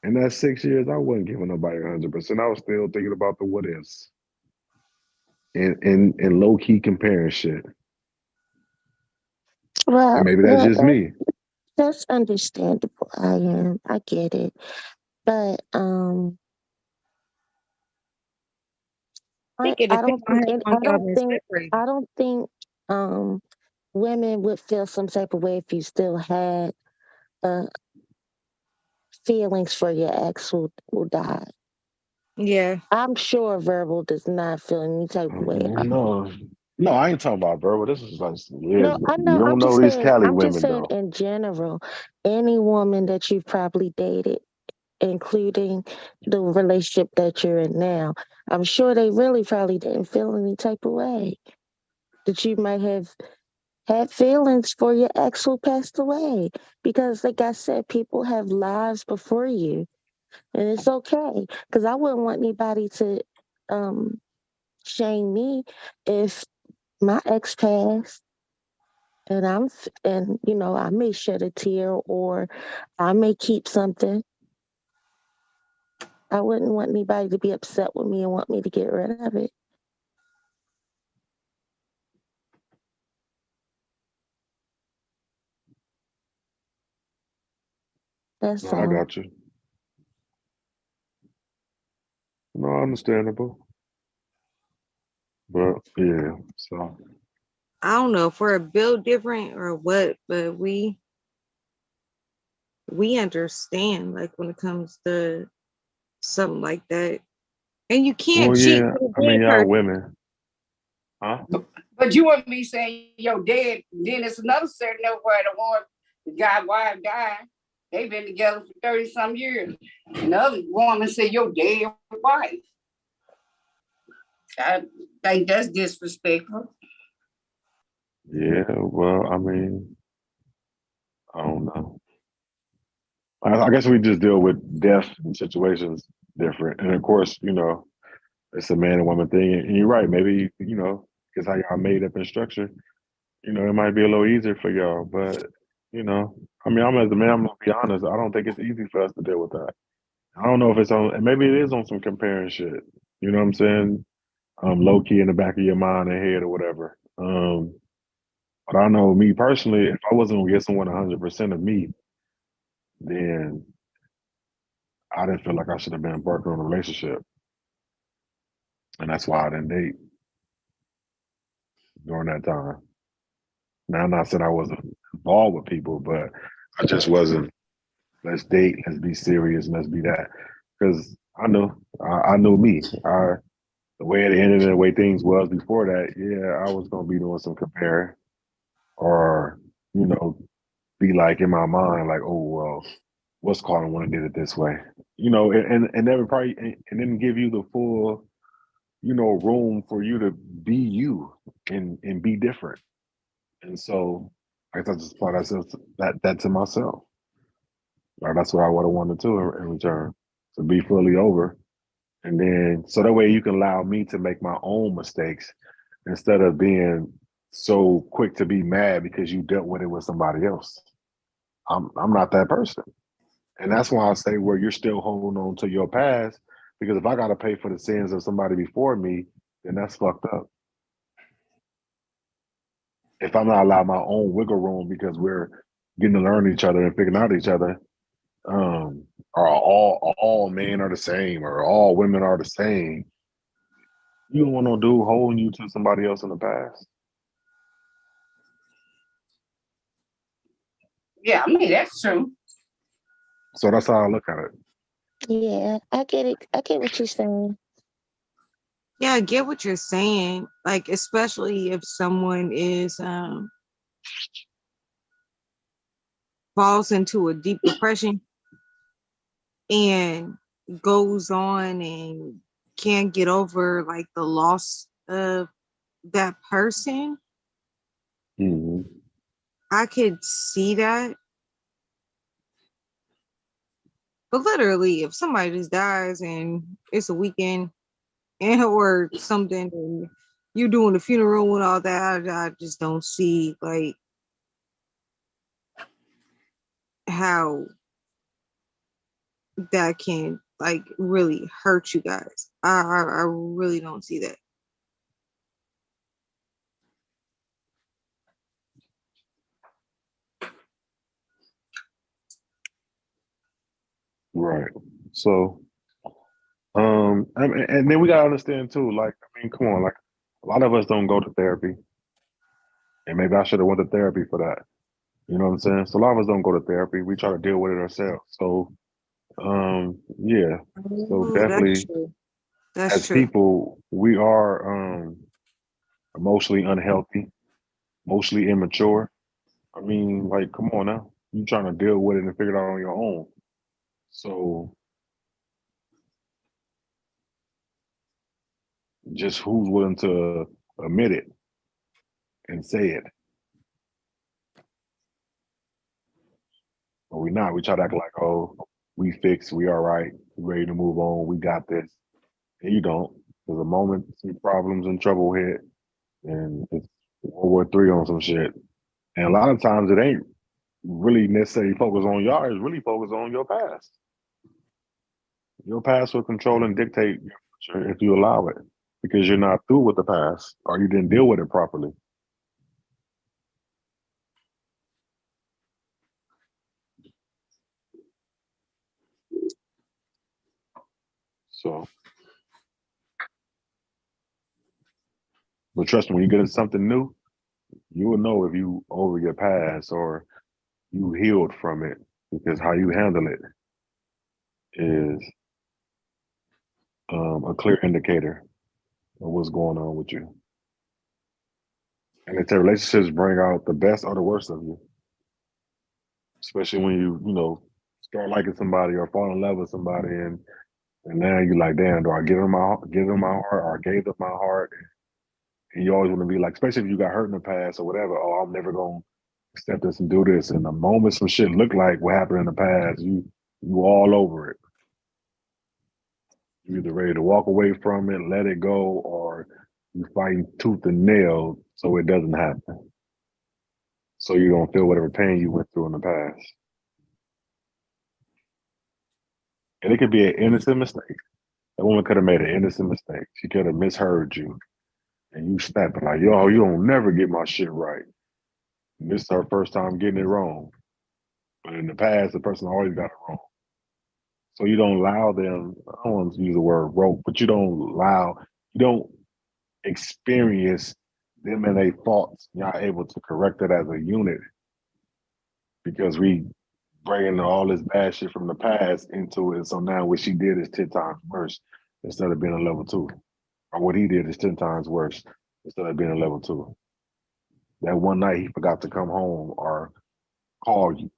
And that 6 years, I wasn't giving nobody 100%. I was still thinking about the what ifs and low key comparing shit.
Well,
And maybe that's just me.
that's understandable. I get it. But
I think it
I
depends
don't
on
think
how long y'all been separated.
I don't think women would feel some type of way if you still had uh feelings for your ex who died.
Yeah.
I'm sure Verbal does not feel any type of way about it.
No, I ain't talking about verbal. This is like years
No,
ago.
I
You
know.
don't know these Cali
I'm just
women
saying
though.
in general, any woman that you've probably dated, including the relationship that you're in now, I'm sure they really probably didn't feel any type of way. That you might have had feelings for your ex who passed away. Because like I said, people have lives before you. And it's okay. Because I wouldn't want anybody to shame me if my ex passed and I may shed a tear or I may keep something. I wouldn't want anybody to be upset with me and want me to get rid of it. That's
No, I
all.
got you. No, understandable. But yeah, so
I don't know if we're built different or what, but we understand like when it comes to something like that. And you can't
well,
cheat
yeah.
with a
I mean,
dead
y'all
person.
women, huh?
But you wouldn't be saying yo dead. Then it's another scenario where the guy wife died. They've been together for 30 some years. Another woman said your dead wife. I think that's disrespectful.
Yeah. Well, I mean, I don't know. I guess we just deal with death situations different, and of course, it's a man and woman thing. And you're right. Maybe because how y'all made up in structure, it might be a little easier for y'all. But I mean, I'm as a man, I'm gonna be honest. I don't think it's easy for us to deal with that. I don't know if it's on, and maybe it is on some comparing shit. You know what I'm saying? Low key in the back of your mind and head or whatever. But I know me personally, if I wasn't gonna get someone 100% of me, then I didn't feel like I should have been embarking on a relationship, and that's why I didn't date during that time. Now, I'm not saying I wasn't involved with people, but I just wasn't. Let's date, let's be serious, and let's be that. Because I knew me. The way it ended and the way things was before that, yeah, I was gonna be doing some comparing or, you know, be like in my mind, like, oh well, what's Carter one did it this way? And never probably and then give you the full, room for you to be you and be different. And so I guess I just apply that to myself. Or that's what I would have wanted to in return. To be fully over And then so that way you can allow me to make my own mistakes instead of being so quick to be mad because you dealt with it with somebody else. I'm not that person. And that's why I say where you're still holding on to your past, because if I gotta pay for the sins of somebody before me, then that's fucked up. If I'm not allowed my own wiggle room because we're getting to learn each other and figuring out each other, or all men are the same or all women are the same. You don't want no dude holding you to somebody else in the past.
Yeah, I mean that's true.
So that's how I look at it.
Yeah, I get it. I get what you're saying.
Yeah, I get what you're saying. Like, especially if someone is falls into a deep depression and goes on and can't get over like the loss of that person.
Mm-hmm.
I could see that. But literally, if somebody just dies and it's a weekend and or something, and you're doing the funeral and all that, I just don't see like how that can like really hurt you guys. I really don't see that.
Right. So, and then we gotta understand too. Like, I mean, come on. Like, a lot of us don't go to therapy, and maybe I should have went to therapy for that. You know what I'm saying? So a lot of us don't go to therapy. We try to deal with it ourselves. So, yeah. So
Ooh, that's
definitely,
true. That's
as
true.
people, we are emotionally unhealthy, emotionally immature. I mean, like, come on now. You trying to deal with it and figure it out on your own. So just who's willing to admit it and say it? But we not. We try to act like, oh, we fixed, we all right, we ready to move on, we got this. And you don't. There's a moment some problems and trouble hit, and it's World War III on some shit. And a lot of times it ain't really necessarily focused on y'all, it's really focused on your past. Your past will control and dictate your future if you allow it, because you're not through with the past or you didn't deal with it properly. So, but trust me, when you get into something new, you will know if you over your past or you healed from it, because how you handle it is a clear indicator of what's going on with you. And it's relationships bring out the best or the worst of you, especially when you start liking somebody or fall in love with somebody, and now you're like, damn, do I give them my heart, or I gave them my heart? And you always want to be like, especially if you got hurt in the past or whatever. Oh, I'm never gonna accept this and do this. And the moment some shit look like what happened in the past, you all over it. You're either ready to walk away from it, let it go, or you fighting tooth and nail so it doesn't happen. So you don't feel whatever pain you went through in the past. And it could be an innocent mistake. That woman could have made an innocent mistake. She could have misheard you. And you snapping like, yo, you don't never get my shit right. And this is her first time getting it wrong. But in the past, the person always got it wrong. So you don't allow them, I don't want to use the word rope, but you don't experience them and their faults. Y'all able to correct it as a unit, because we bringing all this bad shit from the past into it. So now what she did is 10 times worse instead of being a level 2. Or what he did is 10 times worse instead of being a level 2. That one night he forgot to come home or call you,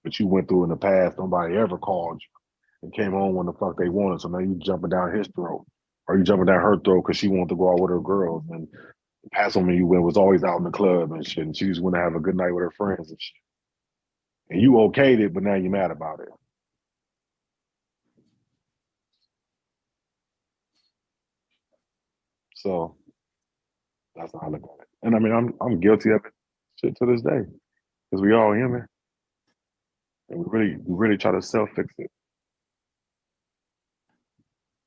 but you went through in the past, nobody ever called you and came home when the fuck they wanted. So now you jumping down his throat, or you jumping down her throat because she wanted to go out with her girls. And the past woman you went was always out in the club and shit, and she just want to have a good night with her friends and shit. And you okayed it, but now you're mad about it. So that's how I look at it. And I mean, I'm guilty of it shit to this day because we all human, and we really try to self fix it.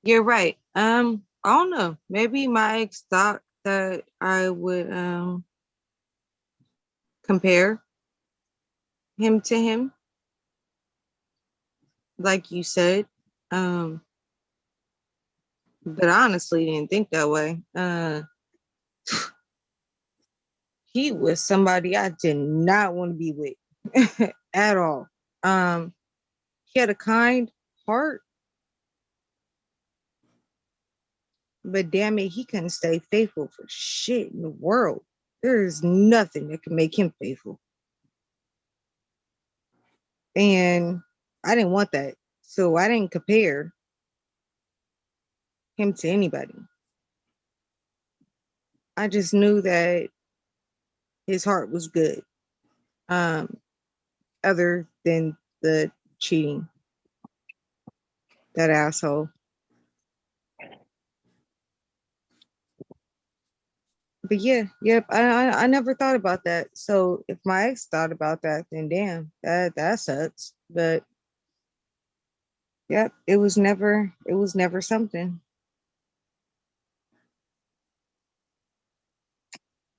You're right. I don't know. Maybe my ex thought that I would compare him to him, like you said. Um, but I honestly didn't think that way. He was somebody I did not want to be with at all. He had a kind heart, but damn it, he couldn't stay faithful for shit in the world. There is nothing that can make him faithful. And I didn't want that. So I didn't compare him to anybody. I just knew that his heart was good. Other than the cheating. That asshole. But yeah, yep. I never thought about that. So if my ex thought about that, then damn, that sucks. But yep, it was never something.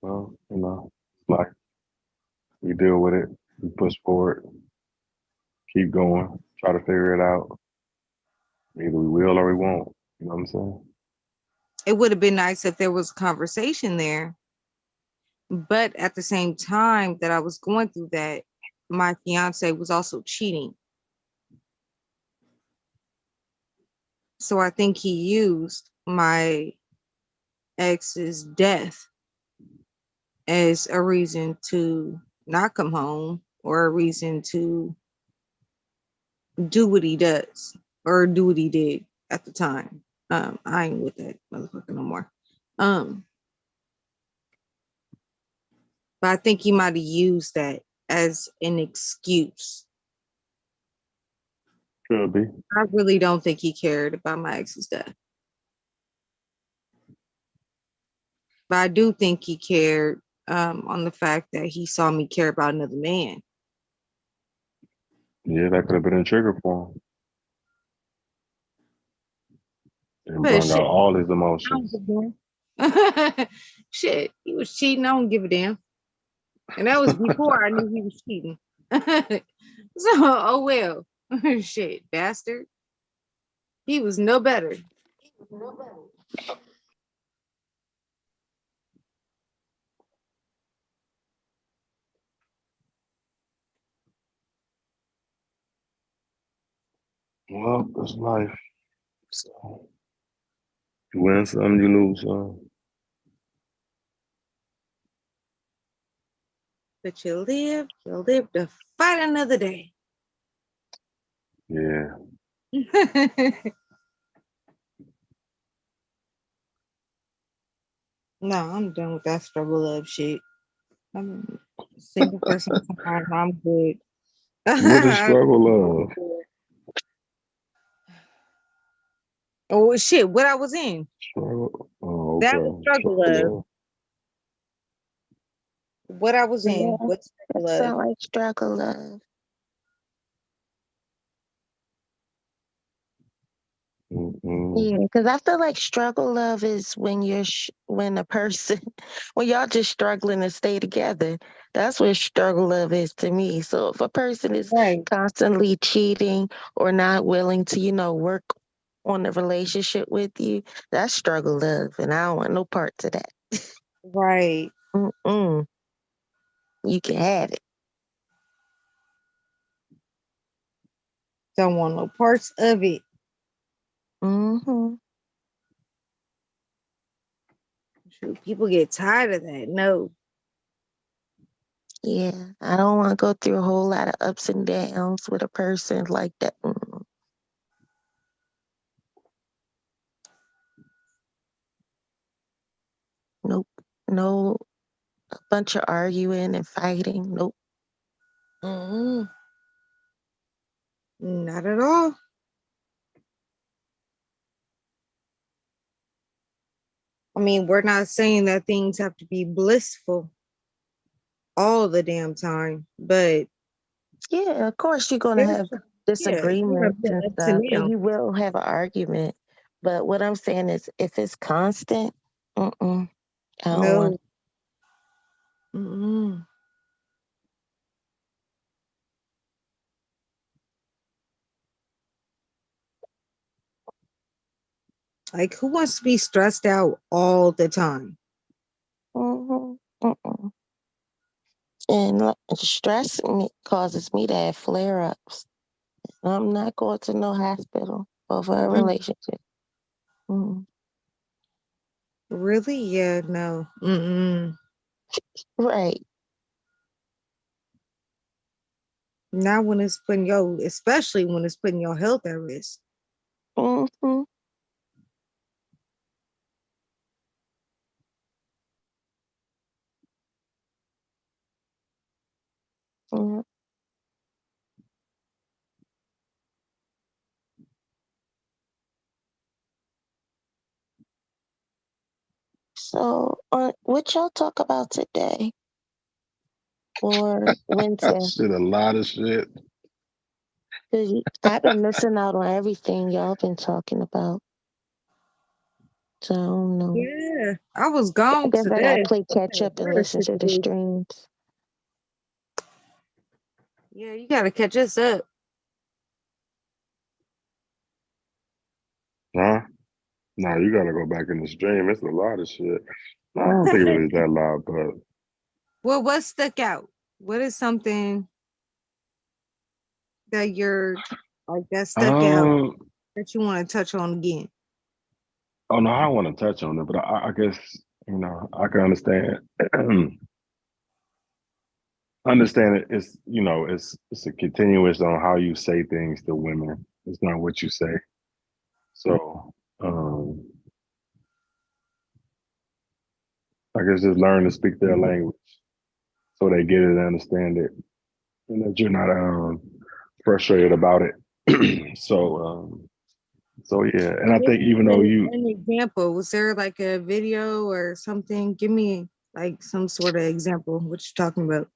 Well, like we deal with it, we push forward, keep going, try to figure it out. Either we will or we won't. You know what I'm saying?
It would have been nice if there was a conversation there. But at the same time that I was going through that, my fiance was also cheating. So I think he used my ex's death as a reason to not come home or a reason to do what he does or do what he did at the time. I ain't with that motherfucker no more. But I think he might have used that as an excuse.
Could be.
I really don't think he cared about my ex's death. But I do think he cared on the fact that he saw me care about another man.
Yeah, that could have been a trigger for him. And
But
brought
shit,
out all his
I don't
emotions.
give a damn. Shit, he was cheating. I don't give a damn. And that was before I knew he was cheating. So, oh well. Shit, bastard. He was no better.
Well, it's life. So you win some, you lose some.
But you live to fight another day.
Yeah.
No, I'm done with that struggle love shit. I'm a single person. I'm good.
What is struggle love?
Oh shit, what I was in.
Struggle. Oh,
That was
okay.
struggle love.
Struggle
What I was in.
Yeah,
What's
that
struggle love?
sound like struggle love.
love.
Yeah, because I feel like struggle love is when you're when a person when y'all just struggling to stay together. That's what struggle love is to me. So if a person is
Right.
constantly cheating or not willing to, work on the relationship with you, that's struggle love, and I don't want no parts of that.
Right.
Mm-mm. You can have it.
Don't want no parts of it.
Mm-hmm.
Shoot, people get tired of that. No.
Yeah, I don't want to go through a whole lot of ups and downs with a person like that. Mm. Nope. No, a bunch of arguing and fighting. Nope.
Mm-mm. Not at all. I mean, we're not saying that things have to be blissful all the damn time, but
Yeah, of course you're gonna
there's
have
yeah, you have
disagreements
the
and
ups and
stuff, and
downs.
you will have an argument. But what I'm saying is, if it's constant, I don't want.
No. Mm-mm. Like, who wants to be stressed out all the time?
Mm-mm. And stress causes me to have flare-ups. I'm not going to no hospital over a relationship.
Really? Yeah, no.
Right.
Not when it's putting your, especially when it's putting your health at risk.
Mm-hmm. Yeah. So, what y'all talk about today or Wednesday?
Shit, a lot of shit.
'Cause I've been missing out on everything y'all been talking about. So I don't know.
Yeah, I was
I
gone
guess I gotta
today.
play
I
catch
had
up and
better
listen
shit
to
to
the
do.
streams.
Yeah, you gotta catch us up.
Huh? Nah, you gotta go back in the stream. It's a lot of shit. I don't think it was that loud, but
Well, what stuck out? What is something that you're like that stuck out
um,
that you want to touch on again?
oh no, I don't want to touch on it, but I guess I can understand. Understand it. It's it's a continuous on how you say things to women. It's not what you say. So I guess just learn to speak their language so they get it and understand it, and that you're not frustrated about it. So yeah, and I
Give
think even
me
though you
an example. Was there like a video or something? Give me like some sort of example. What you talking about?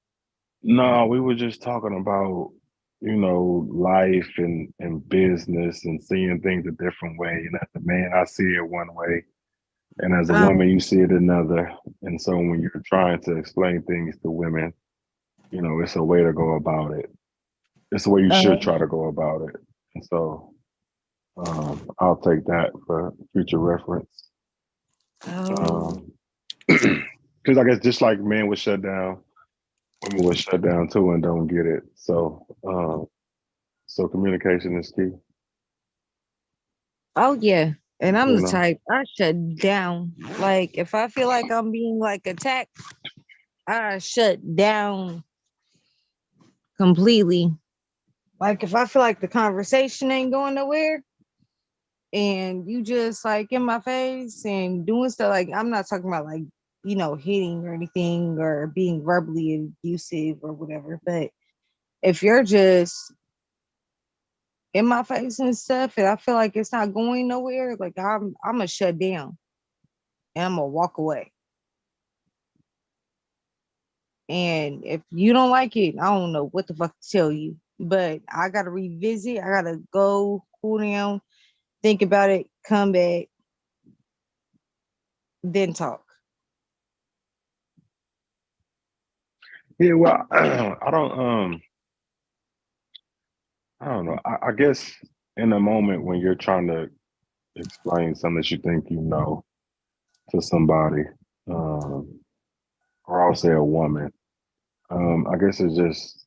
no, we were just talking about life and business and seeing things a different way. And as a man, I see it one way, and as a woman, you see it another. And so when you're trying to explain things to women, it's a way to go about it. It's the way you should try to go about it. And so I'll take that for future reference.
Oh,
Because I guess just like men would shut down, women would shut down too and don't get it. So communication is key.
oh yeah. And I'm
You
the
know.
type I shut down. Like if I feel like I'm being like attacked, I shut down completely. Like if I feel like the conversation ain't going nowhere and you just like in my face and doing stuff, like I'm not talking about like, hitting or anything or being verbally abusive or whatever, but if you're just in my face and stuff and I feel like it's not going nowhere, like I'm gonna shut down and I'm gonna walk away. And if you don't like it, I don't know what the fuck to tell you. But I gotta revisit, I gotta go cool down, think about it, come back, then talk.
Yeah, well, I don't know. I guess in a moment when you're trying to explain something that you think you know to somebody, or I'll say a woman, I guess it's just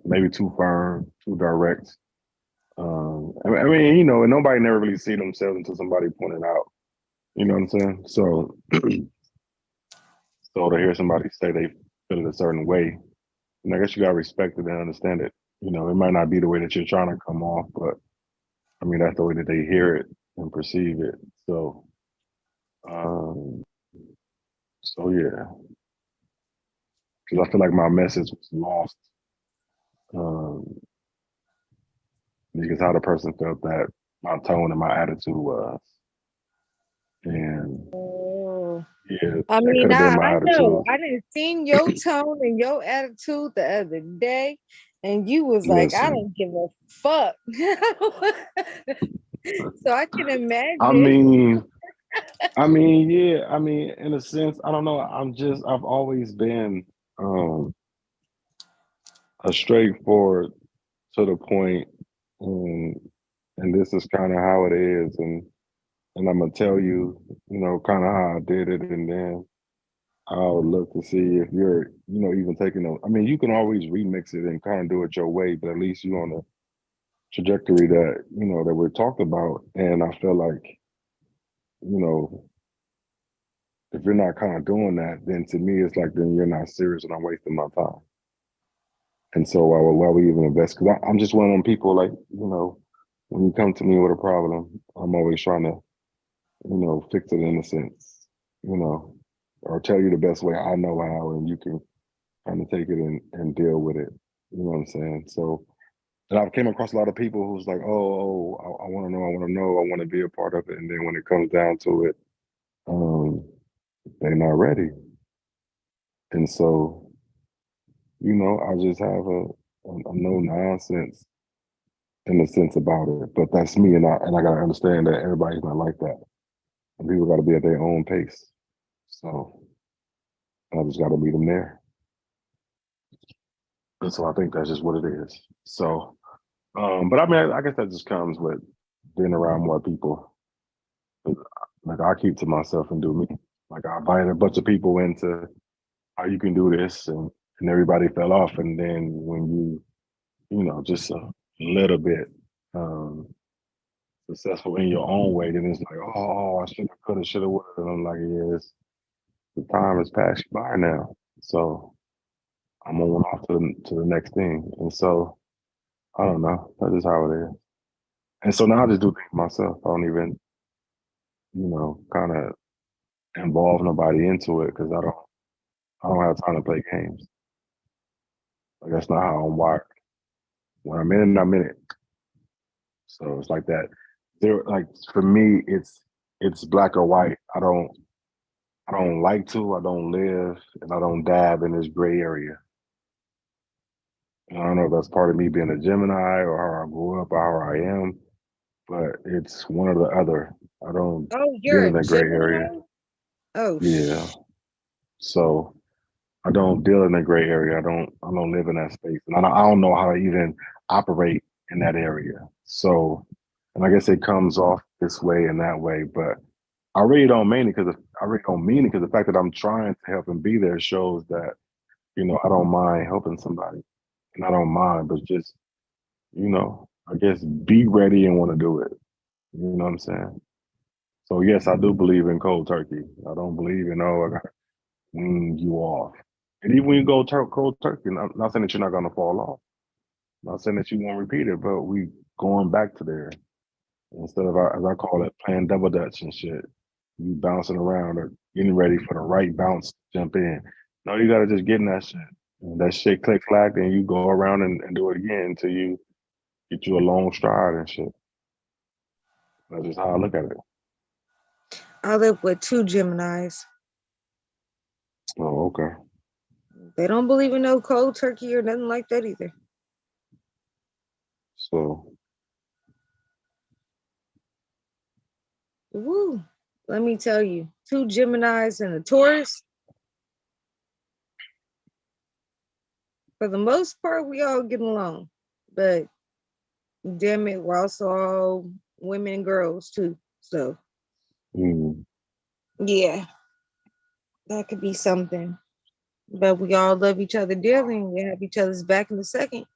maybe too firm, too direct. And nobody never really see themselves until somebody pointed out. You know what I'm saying? So, so to hear somebody say they feel it a certain way, and I guess you gotta respect it and understand it. It might not be the way that you're trying to come off, but I mean that's the way that they hear it and perceive it. Um, so yeah, because I feel like my message was lost because how the person felt that my tone and my attitude was. And
Oh.
yeah,
I
that
mean,
could have been my
I know.
attitude.
I didn't seen your tone and your attitude the other day, and you was like, I
Listen,
don't give a fuck. So I can
I
imagine.
mean, yeah, in a sense, I don't know. I've always been a straightforward to the point, and this is kind of how it is, and I'm gonna tell you, kind of how I did it, and then I'll look to see if you're, even taking a. I mean, you can always remix it and kind of do it your way, but at least you're on a trajectory that that we're talking about, and I feel like, you know, if you're not kind of doing that, then to me it's like then you're not serious, and I'm wasting my time. And so why we even invest? Because I'm just one of them people, like, when you come to me with a problem, I'm always trying to, fix it in a sense, or tell you the best way I know how, and you can kind of take it and deal with it. You know what I'm saying? So, and I've came across a lot of people who's like, I want to know, I want to be a part of it. And then when it comes down to it, they're not ready. And so, I just have a no nonsense in a sense about it. But that's me, and I gotta understand that everybody's not like that, and people got to be at their own pace. So I just got to meet them there. And so I think that's just what it is. So, but I mean, I guess that just comes with being around more people. Like I keep to myself and do me. Like I invited a bunch of people into how you can do this, and everybody fell off. And then when just a little bit successful in your own way, then it's like, I should have, could have, should have, would have. And I'm like, yes, the time has passed you by now. So I'm on off to the next thing. And so I don't know. That's just how it is. And so now I just do things myself. I don't even, kind of involve nobody into it because I don't have time to play games. Like that's not how I'm wired. When I'm in it, I'm in it. So it's like that. There, like for me, it's black or white. I don't like to. I don't live, and I don't dab in this gray area. And I don't know if that's part of me being a Gemini or how I grew up or how I am, but it's one or the other. I don't
Oh,
deal
you're
in
a
that gray area.
Gemini? Oh,
Yeah. So I don't deal in that gray area. I don't live in that space, and I don't know how to even operate in that area. So, and I guess it comes off this way and that way, but I really don't mean it because the fact that I'm trying to help and be there shows that I don't mind helping somebody, and I don't mind, but just I guess be ready and want to do it. You know what I'm saying? So yes, I do believe in cold turkey. I don't believe in I got to wean you off. And even when you go cold turkey, not saying that you're not gonna fall off. Not saying that you won't repeat it, but we going back to there instead of as I call it playing double dutch and shit. You bouncing around or getting ready for the right bounce to jump in. No, you gotta just get in that shit. And that shit click clack, and you go around and do it again until you get you a long stride and shit. That's just how I look at it.
I live with two Geminis.
Oh, okay.
They don't believe in no cold turkey or nothing like that either.
So
Woo. Let me tell you, two Geminis and a Taurus. For the most part, we all get along. But damn it, we're also all women and girls too. So yeah, that could be something. But we all love each other dearly and we have each other's back in a second.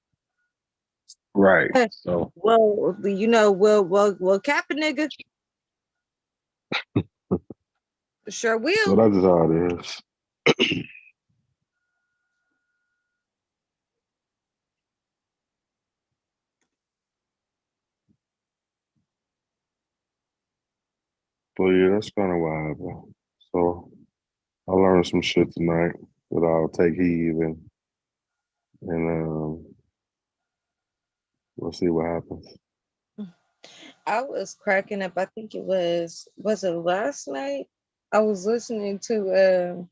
right. So
well, we'll cap a nigga. Sure will.
so that's just how it is. But yeah, that's kind of what happened. So I learned some shit tonight that I'll take heed and we'll see what happens.
I was cracking up. I think was it last night? I was listening to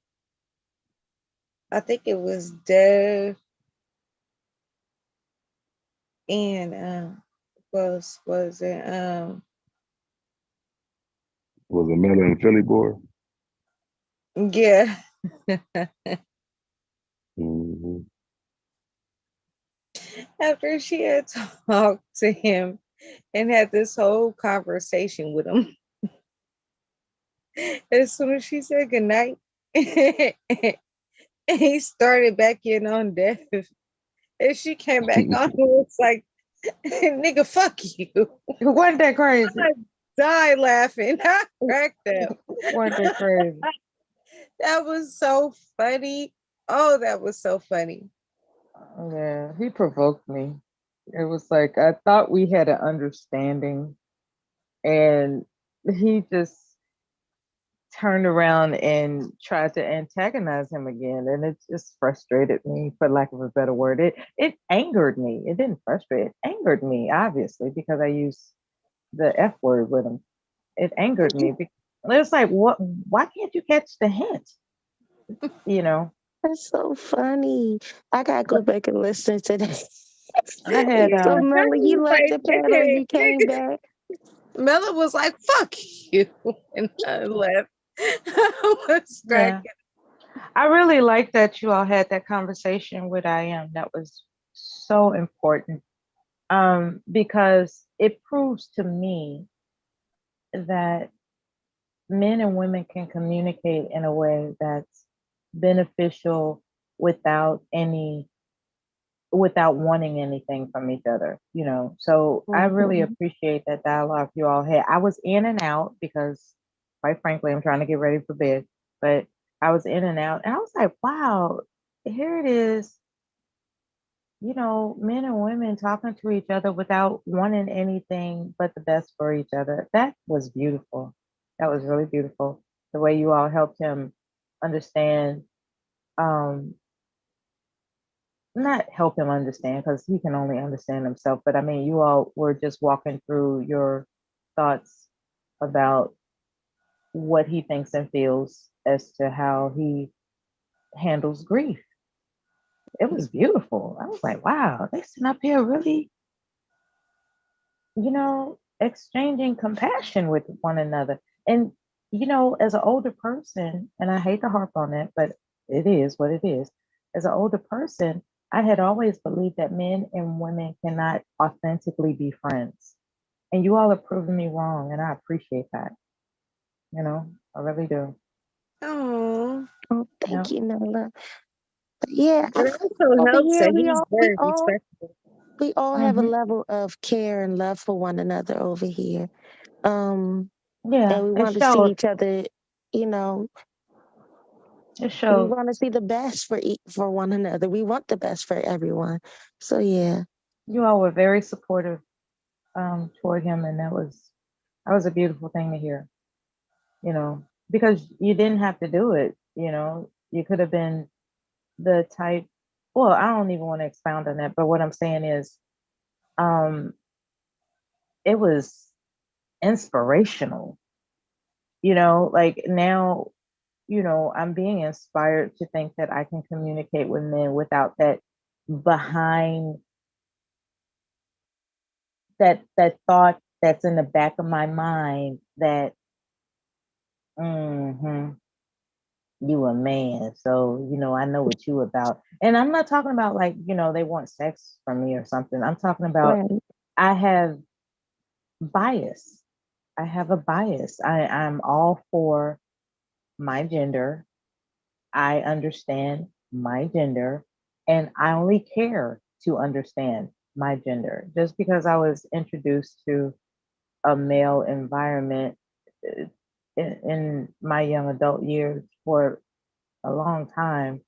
I think it was Dev and was it
Was it Miller and Philly boy?
yeah.
Mhm.
After she had talked to him and had this whole conversation with him. As soon as she said goodnight, he started back in on Dev. And she came back on and was like, nigga, fuck you.
Wasn't that crazy?
I died laughing. I cracked up.
Wasn't that crazy?
That was so funny. Oh, that was so funny.
Yeah, he provoked me. It was like I thought we had an understanding, and he just turned around and tried to antagonize him again, and it just frustrated me, for lack of a better word. It angered me. It didn't frustrate. It angered me, obviously, because I used the F word with him. It angered me. It's like, what? Why can't you catch the hint? You know.
That's so funny. I gotta go back and listen to that.
I had
So Melly, you left the panel and you came back.
Mella was like, fuck you. And I left. I was cracking.
I really like that you all had that conversation with I am. That was so important. Because it proves to me that men and women can communicate in a way that's beneficial without wanting anything from each other, you know. So I really appreciate that dialogue you all had. I was in and out because, quite frankly, I'm trying to get ready for bed, but I was in and out, and I was like, wow, here it is, you know, men and women talking to each other without wanting anything but the best for each other. That was beautiful. That was really beautiful. The way you all helped him understand, um, not help him understand because he can only understand himself, but I mean, you all were just walking through your thoughts about what he thinks and feels as to how he handles grief. It was beautiful. I was like, wow, they sitting up here really, you know, exchanging compassion with one another. And, you know, as an older person, and I hate to harp on it, but it is what it is. As an older person, I had always believed that men and women cannot authentically be friends. And you all have proven me wrong, and I appreciate that. You know, I really do.
Oh,
thank you, Nola. Yeah,
it also
over
helps
here
that he's very respectful.
we all have a level of care and love for one another over here.
Yeah,
and we
it
want to see
showed.
each other, you know.
It
We
showed.
want to see the best for one another. We want the best for everyone. So yeah.
You all were very supportive toward him, and that was a beautiful thing to hear. You know, because you didn't have to do it. You know, you could have been the type. Well, I don't even want to expound on that, but what I'm saying is, it was inspirational. You know, like now, you know, I'm being inspired to think that I can communicate with men without that behind that thought that's in the back of my mind that you a man, so you know I know what you about. And I'm not talking about like, you know, they want sex from me or something. I'm talking about I have bias. I have a bias. I'm all for my gender. I understand my gender, and I only care to understand my gender. Just because I was introduced to a male environment in my young adult years for a long time,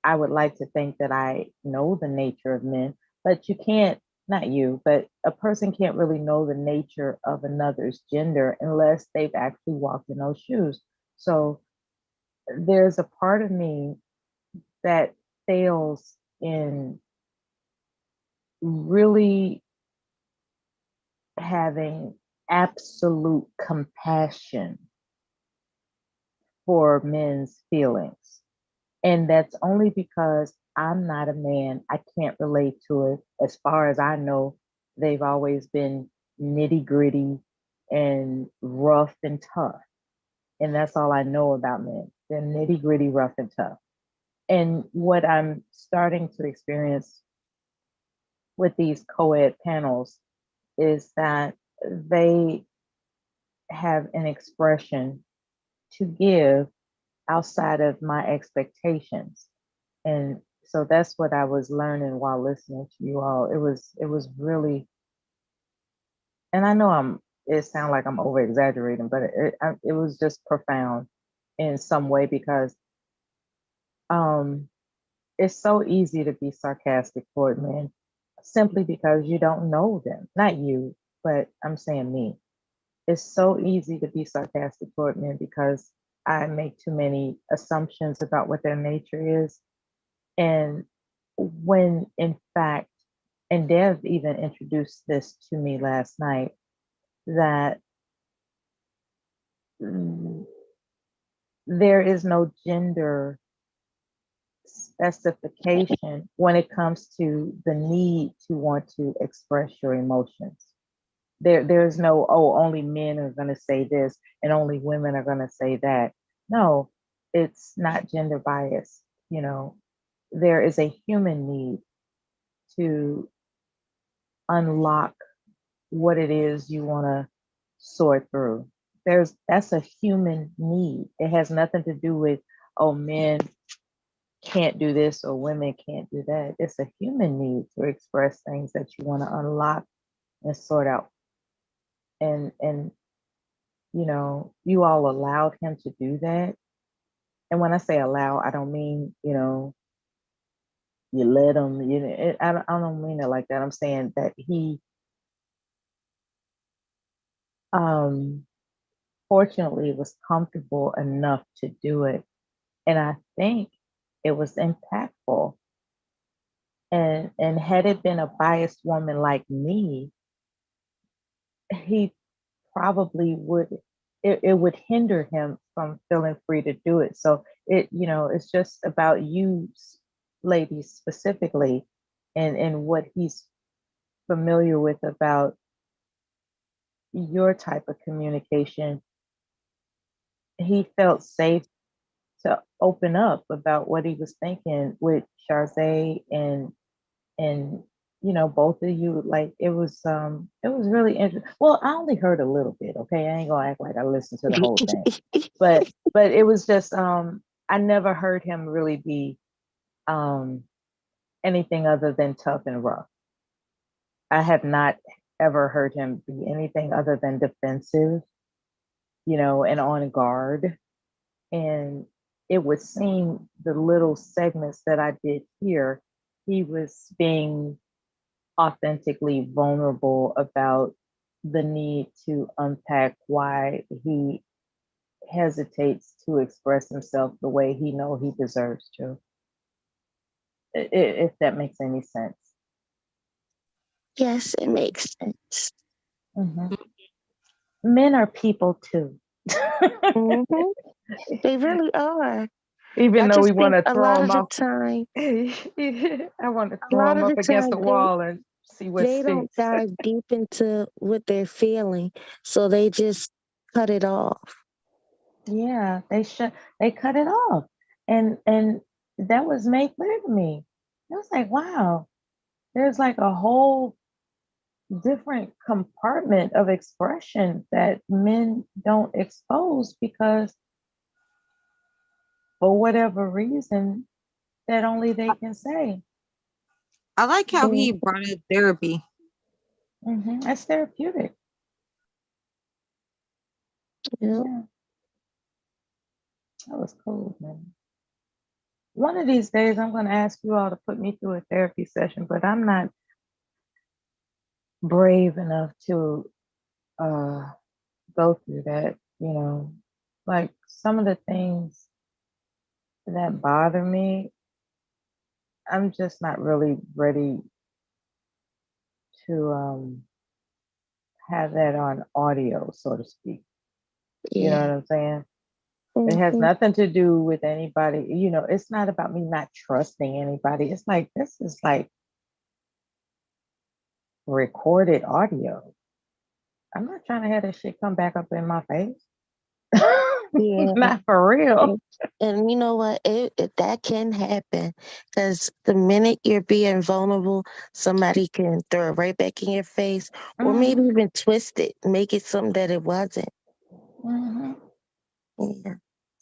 I would like to think that I know the nature of men, but you can't, not you, but a person can't really know the nature of another's gender unless they've actually walked in those shoes. So there's a part of me that fails in really having absolute compassion for men's feelings. And that's only because I'm not a man. I can't relate to it. As far as I know, they've always been nitty gritty and rough and tough. And that's all I know about men. They're nitty gritty, rough and tough. And what I'm starting to experience with these co-ed panels is that they have an expression to give outside of my expectations. And so that's what I was learning while listening to you all. It was really, and I know it sounds like I'm over exaggerating, but it was just profound in some way because it's so easy to be sarcastic toward men simply because you don't know them. Not you, but I'm saying me. It's so easy to be sarcastic toward men because I make too many assumptions about what their nature is. And when in fact, and Dev even introduced this to me last night, that there is no gender specification when it comes to the need to want to express your emotions. There's no, oh, only men are going to say this and only women are going to say that. No, it's not gender bias. You know, there is a human need to unlock what it is you want to sort through. That's a human need. It has nothing to do with, oh, men can't do this or women can't do that. It's a human need to express things that you want to unlock and sort out. And you know, you all allowed him to do that. And when I say allow, I don't mean, you know, you let him, you know, I don't mean it like that. I'm saying that he fortunately was comfortable enough to do it. And I think it was impactful. And had it been a biased woman like me, he probably would, it would hinder him from feeling free to do it. So you know, it's just about you ladies specifically and what he's familiar with about your type of communication. He felt safe to open up about what he was thinking with Charze and you know, both of you. Like it was really interesting. Well, I only heard a little bit, okay? I ain't gonna act like I listened to the whole thing. But it was just I never heard him really be anything other than tough and rough. I have not ever heard him be anything other than defensive, you know, and on guard. And it would seem the little segments that I did hear, he was being authentically vulnerable about the need to unpack why he hesitates to express himself the way he know he deserves to. If that makes any sense.
Yes, it makes sense.
Mm-hmm. Men are people too.
Mm-hmm. They really are.
Even
I
though we
just
want
think
to
a
throw
lot
them
of the
off.
time,
I want to
a
throw
lot
them
of
up
the
against the
time
wall and see what
they don't
sticks.
dive deep into what they're feeling, so they just cut it off.
Yeah, they cut it off. And that was made clear to me. It was like, wow, there's like a whole different compartment of expression that men don't expose because for whatever reason that only they can say.
I like how he brought up therapy.
Mm-hmm. That's therapeutic. Yeah, that was cool, man. One of these days, I'm going to ask you all to put me through a therapy session, but I'm not brave enough to go through that. You know, like some of the things that bother me, I'm just not really ready to have that on audio, so to speak. You know
Yeah.
what I'm saying? It has
Mhm.
nothing to do with anybody. You know, it's not about me not trusting anybody. It's like, this is like recorded audio. I'm not trying to have that shit come back up in my face.
Yeah.
Not for real.
And you know what? That can happen because the minute you're being vulnerable, somebody can throw it right back in your face, or maybe
Mhm,
even twist it, make it something that it wasn't.
mhm.
Yeah.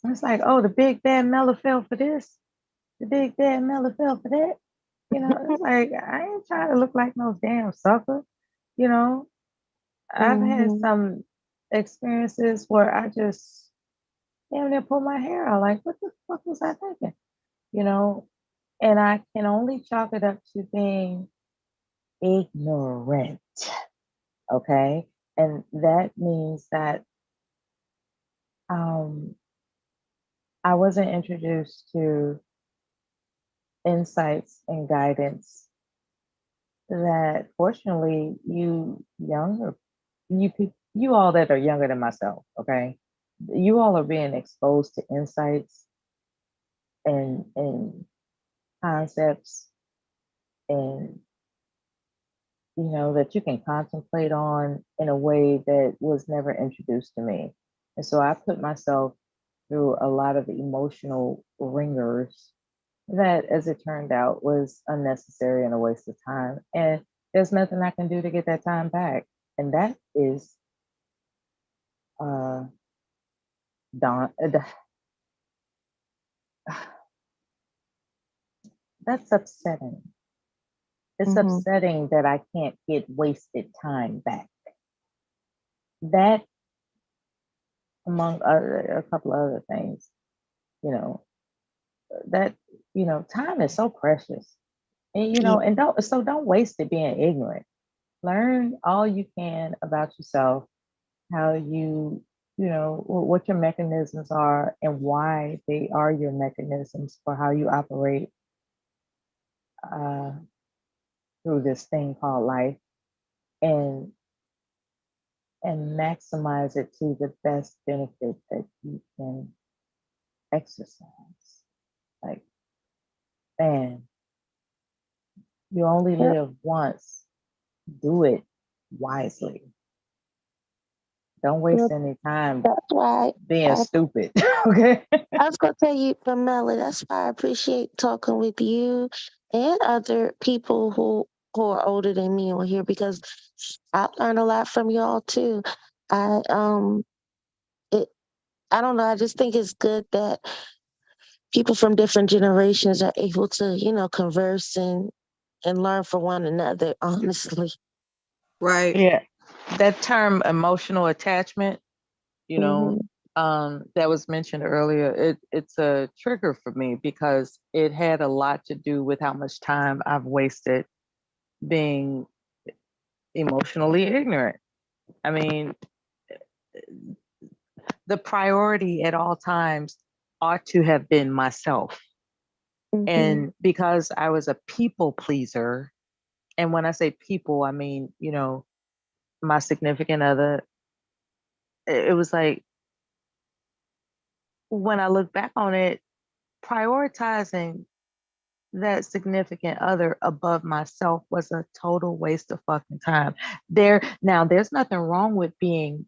It's like, oh, the big bad Mella fell for this. The big bad Mella fell for that. You know, it's like, I ain't trying to look like no damn sucker. You know, I've had
Hmm.
some experiences where I just damn near pull my hair out. Like, what the fuck was I thinking? You know, and I can only chalk it up to being ignorant. Okay. And that means that um, I wasn't introduced to insights and guidance that fortunately you all that are younger than myself, okay, you all are being exposed to insights and concepts, and that you can contemplate on in a way that was never introduced to me. And so I put myself through a lot of emotional ringers that, as it turned out, was unnecessary and a waste of time. And there's nothing I can do to get that time back. And that is uh, dawn. That's upsetting. It's
Hmm.
upsetting that I can't get wasted time back. That, among a couple of other things, you know, that time is so precious, and
Yeah.
don't waste it being ignorant. Learn all you can about yourself, how what your mechanisms are and why they are your mechanisms for how you operate uh, through this thing called life, and maximize it to the best benefit that you can exercise. Like, man, you only
Yep.
live once. Do it wisely. Don't waste
Yep.
any time
That's why
being
I,
stupid. Okay.
I was gonna tell you, Pamela, that's why I appreciate talking with you and other people who are older than me on here, because I learned a lot from y'all too. I it I don't know, I just think it's good that people from different generations are able to, converse and learn from one another, honestly.
Right.
Yeah. That term emotional attachment,
Hmm.
that was mentioned earlier, it's a trigger for me because it had a lot to do with how much time I've wasted being emotionally ignorant. I mean, the priority at all times ought to have been myself.
Hmm.
And because I was a people pleaser, and when I say people, I mean, my significant other, it was like, when I look back on it, prioritizing that significant other above myself was a total waste of fucking time. There's nothing wrong with being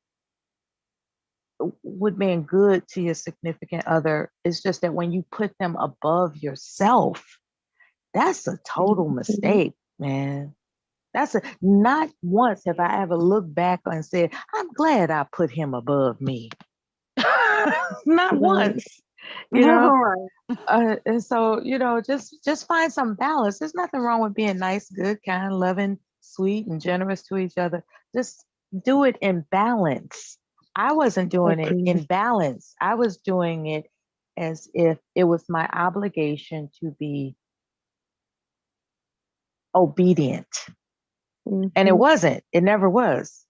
good to your significant other. It's just that when you put them above yourself, that's a total
Hmm.
mistake, man. Not once have I ever looked back and said, I'm glad I put him above me. Not
Right.
once, you know.
Right.
And so, just find some balance. There's nothing wrong with being nice, good, kind, loving, sweet, and generous to each other. Just do it in balance. I wasn't doing it
Agree.
in balance. I was doing it as if it was my obligation to be obedient. And it
Hmm.
wasn't. It never was.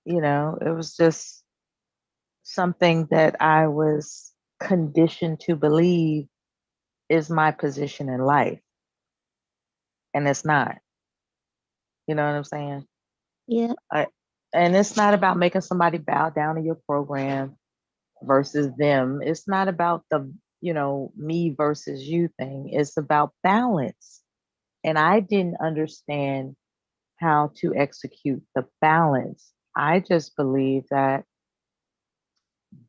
It was just something that I was conditioned to believe is my position in life. And it's not. You know what I'm saying?
Yeah.
And it's not about making somebody bow down to your program versus them. It's not about the, me versus you thing. It's about balance. And I didn't understand how to execute the balance. I just believe that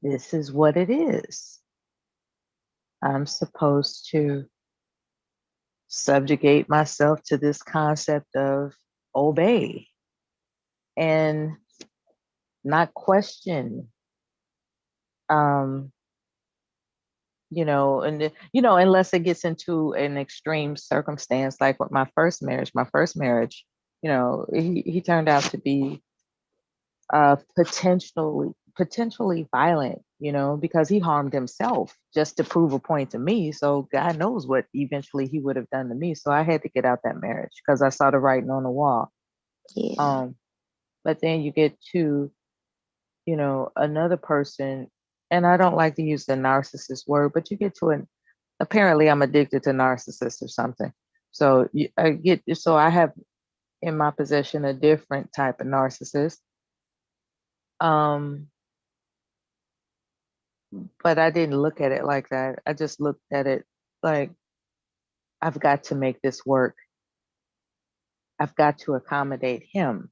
this is what it is. I'm supposed to subjugate myself to this concept of obey and not question. Unless it gets into an extreme circumstance, like with my first marriage. He turned out to be potentially violent, because he harmed himself just to prove a point to me. So God knows what eventually he would have done to me. So I had to get out that marriage because I saw the writing on the wall.
Yeah.
But then you get to, another person, and I don't like to use the narcissist word, but you get to apparently I'm addicted to narcissists or something. So I have in my possession a different type of narcissist. But I didn't look at it like that. I just looked at it like, I've got to make this work. I've got to accommodate him.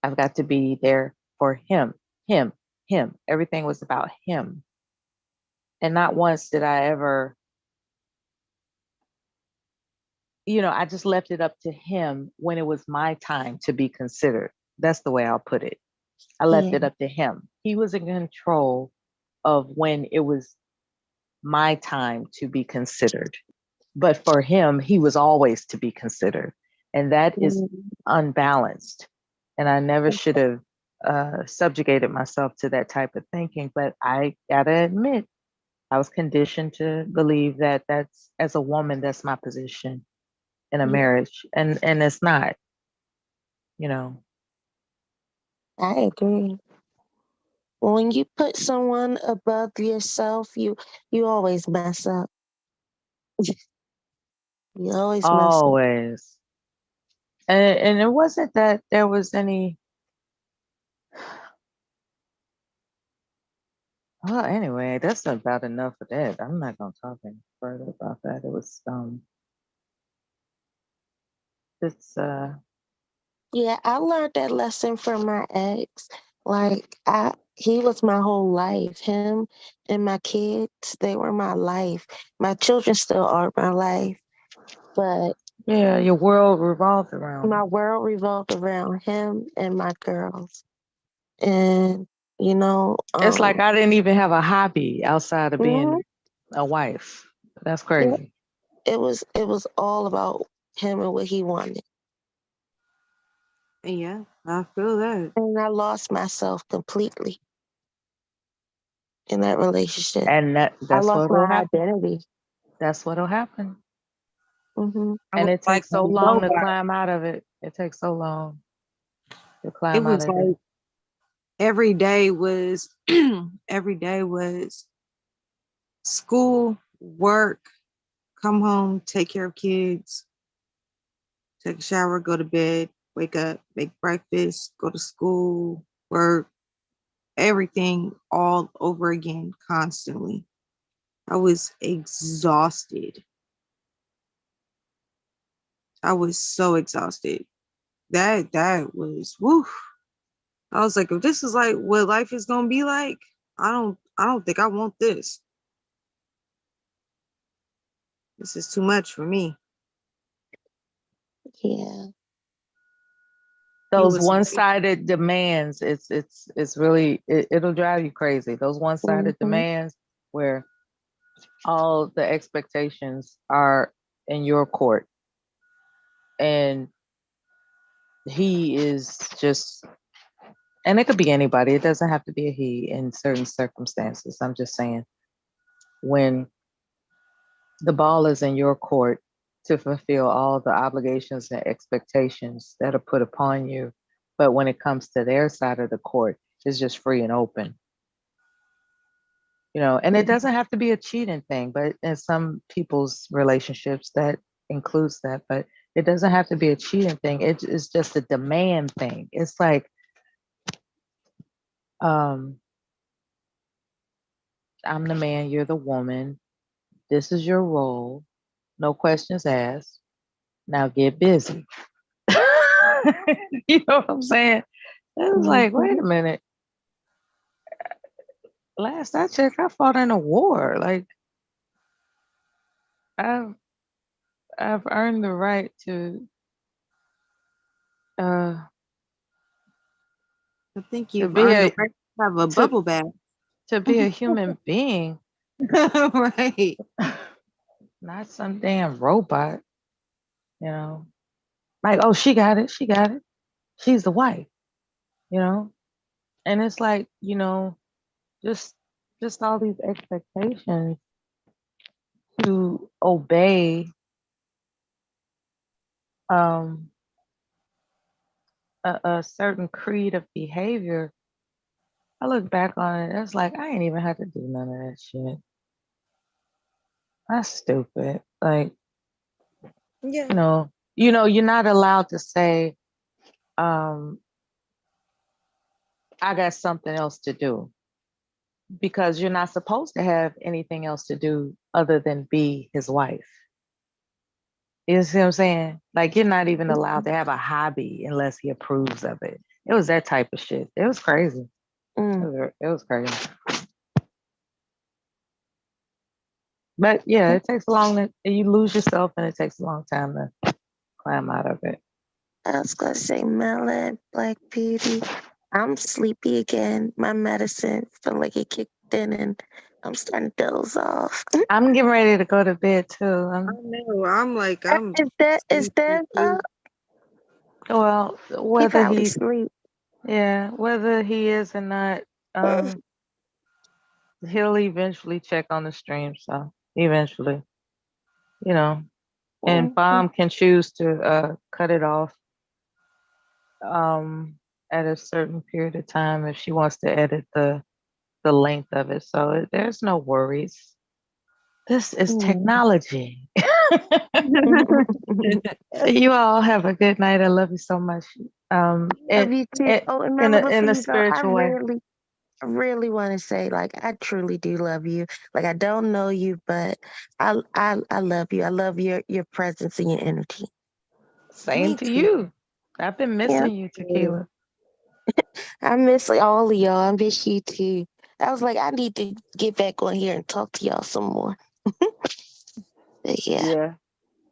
I've got to be there for him. Everything was about him. And not once did I ever, I just left it up to him when it was my time to be considered. That's the way I'll put it. I left it up to him. He was in control of when it was my time to be considered. But for him, he was always to be considered. And that is unbalanced. And I never should have subjugated myself to that type of thinking. But I gotta admit, I was conditioned to believe that that's, as a woman, that's my position in a marriage. And it's not,
I agree. When you put someone above yourself, you always mess up. You always mess up.
Always. And it wasn't that there was any. Well, anyway, that's about enough of that. I'm not gonna talk any further about that. It was it's
Yeah, I learned that lesson from my ex. Like he was my whole life. Him and my kids, they were my life. My children still are my life. But
yeah, your world revolved around.
My world revolved around him and my girls. And
it's like I didn't even have a hobby outside of being a wife. That's crazy.
It was all about him and what he wanted.
Yeah, I feel that.
And I lost myself completely in that relationship.
And
I
that's
lost
what'll
my
happen.
identity.
That's what'll happen.
And
it takes so long to climb out of it. It takes so long to
It
climb out
was
of
like
it.
every day was school, work, come home, take care of kids, take a shower, go to bed, wake up, make breakfast, go to school, work, everything all over again constantly. I was exhausted. I was so exhausted. That was woo. I was like, if this is like what life is gonna be like, I don't think I want this. This is too much for me.
Yeah.
Those one-sided demands, it's really it'll drive you crazy. Those one-sided demands where all the expectations are in your court. And he is just, and it could be anybody. It doesn't have to be a he in certain circumstances. I'm just saying, when the ball is in your court to fulfill all the obligations and expectations that are put upon you, but when it comes to their side of the court, it's just free and open. And it doesn't have to be a cheating thing, but in some people's relationships that includes that. But It doesn't have to be a cheating thing. It's just a demand thing. It's like, I'm the man, you're the woman. This is your role. No questions asked. Now get busy. You know what I'm saying? It was like, wait a minute. Last I checked, I fought in a war. Like, I've earned the right uh
I think
to
you've
be
earned the
a
right to have a
to
bubble bath.
to be a human being,
Right.
not some damn robot. You know, like, oh, she got it, she got it. She's the wife. You know, and it's like, just all these expectations to obey um a certain creed of behavior. I look back on it, it's like I ain't even had to do none of that shit. That's stupid. Like,
Yeah.
you're not allowed to say, um, I got something else to do, because you're not supposed to have anything else to do other than be his wife. You see what I'm saying? Like, you're not even allowed to have a hobby unless he approves of it. It was that type of shit. It was crazy. It was crazy. But yeah, it takes a long, you lose yourself and it takes a long time to climb out of it.
I was gonna say Melon, Black Beauty. I'm sleepy again. My medicine feel like it kicked in and I'm starting to doze off.
I'm getting ready to go to bed too.
I know. I'm
Is that up?
Well,
He
whether
probably
he,
sleep.
whether he is or not, he'll eventually check on the stream. So eventually, and Bomb can choose to cut it off at a certain period of time if she wants to edit the length of it. So there's no worries. This is technology. You all have a good night. I love you so much.
Love you too. Oh, and
In
Mama,
a
before you go,
spiritual way.
I really want to say, like, I truly do love you. Like, I don't know you, but I love you. I love your presence and your energy.
Same to you. I've been
Yeah.
missing you, Tequila.
I miss all of y'all. I miss you too. I was like, I need to get back on here and talk to y'all some more. But yeah.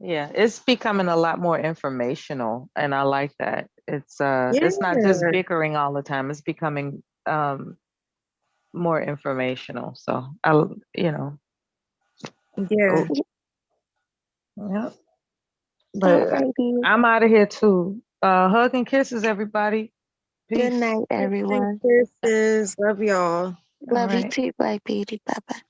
Yeah, it's becoming a lot more informational, and I like that. It's not just
Yeah.
bickering all the time. It's becoming more informational. So
Yeah.
Yeah. But
Alrighty.
I'm out of here too. Hug and kisses, everybody.
Good
Peace.
night, everyone.
Kisses. Love y'all.
All
Love you
right.
too, Black Beauty. Bye bye.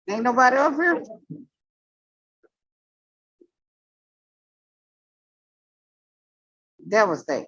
Ain't nobody up here? Devastate.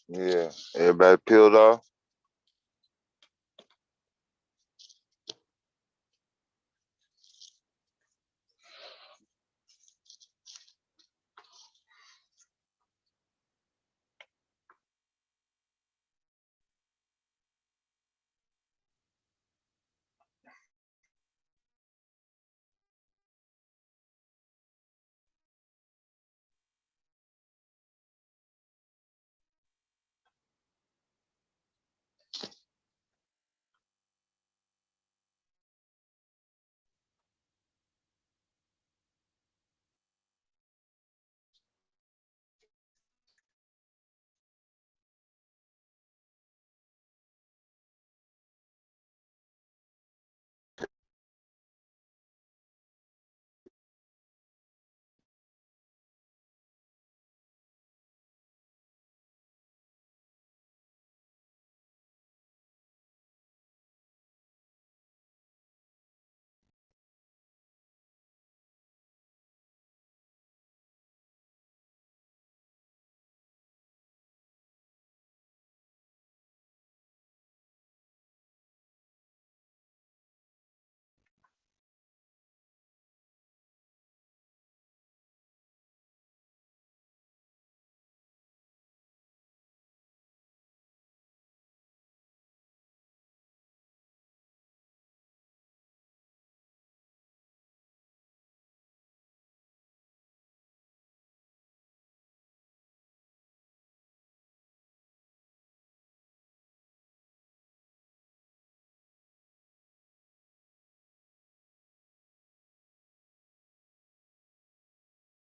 Yeah, everybody peeled off.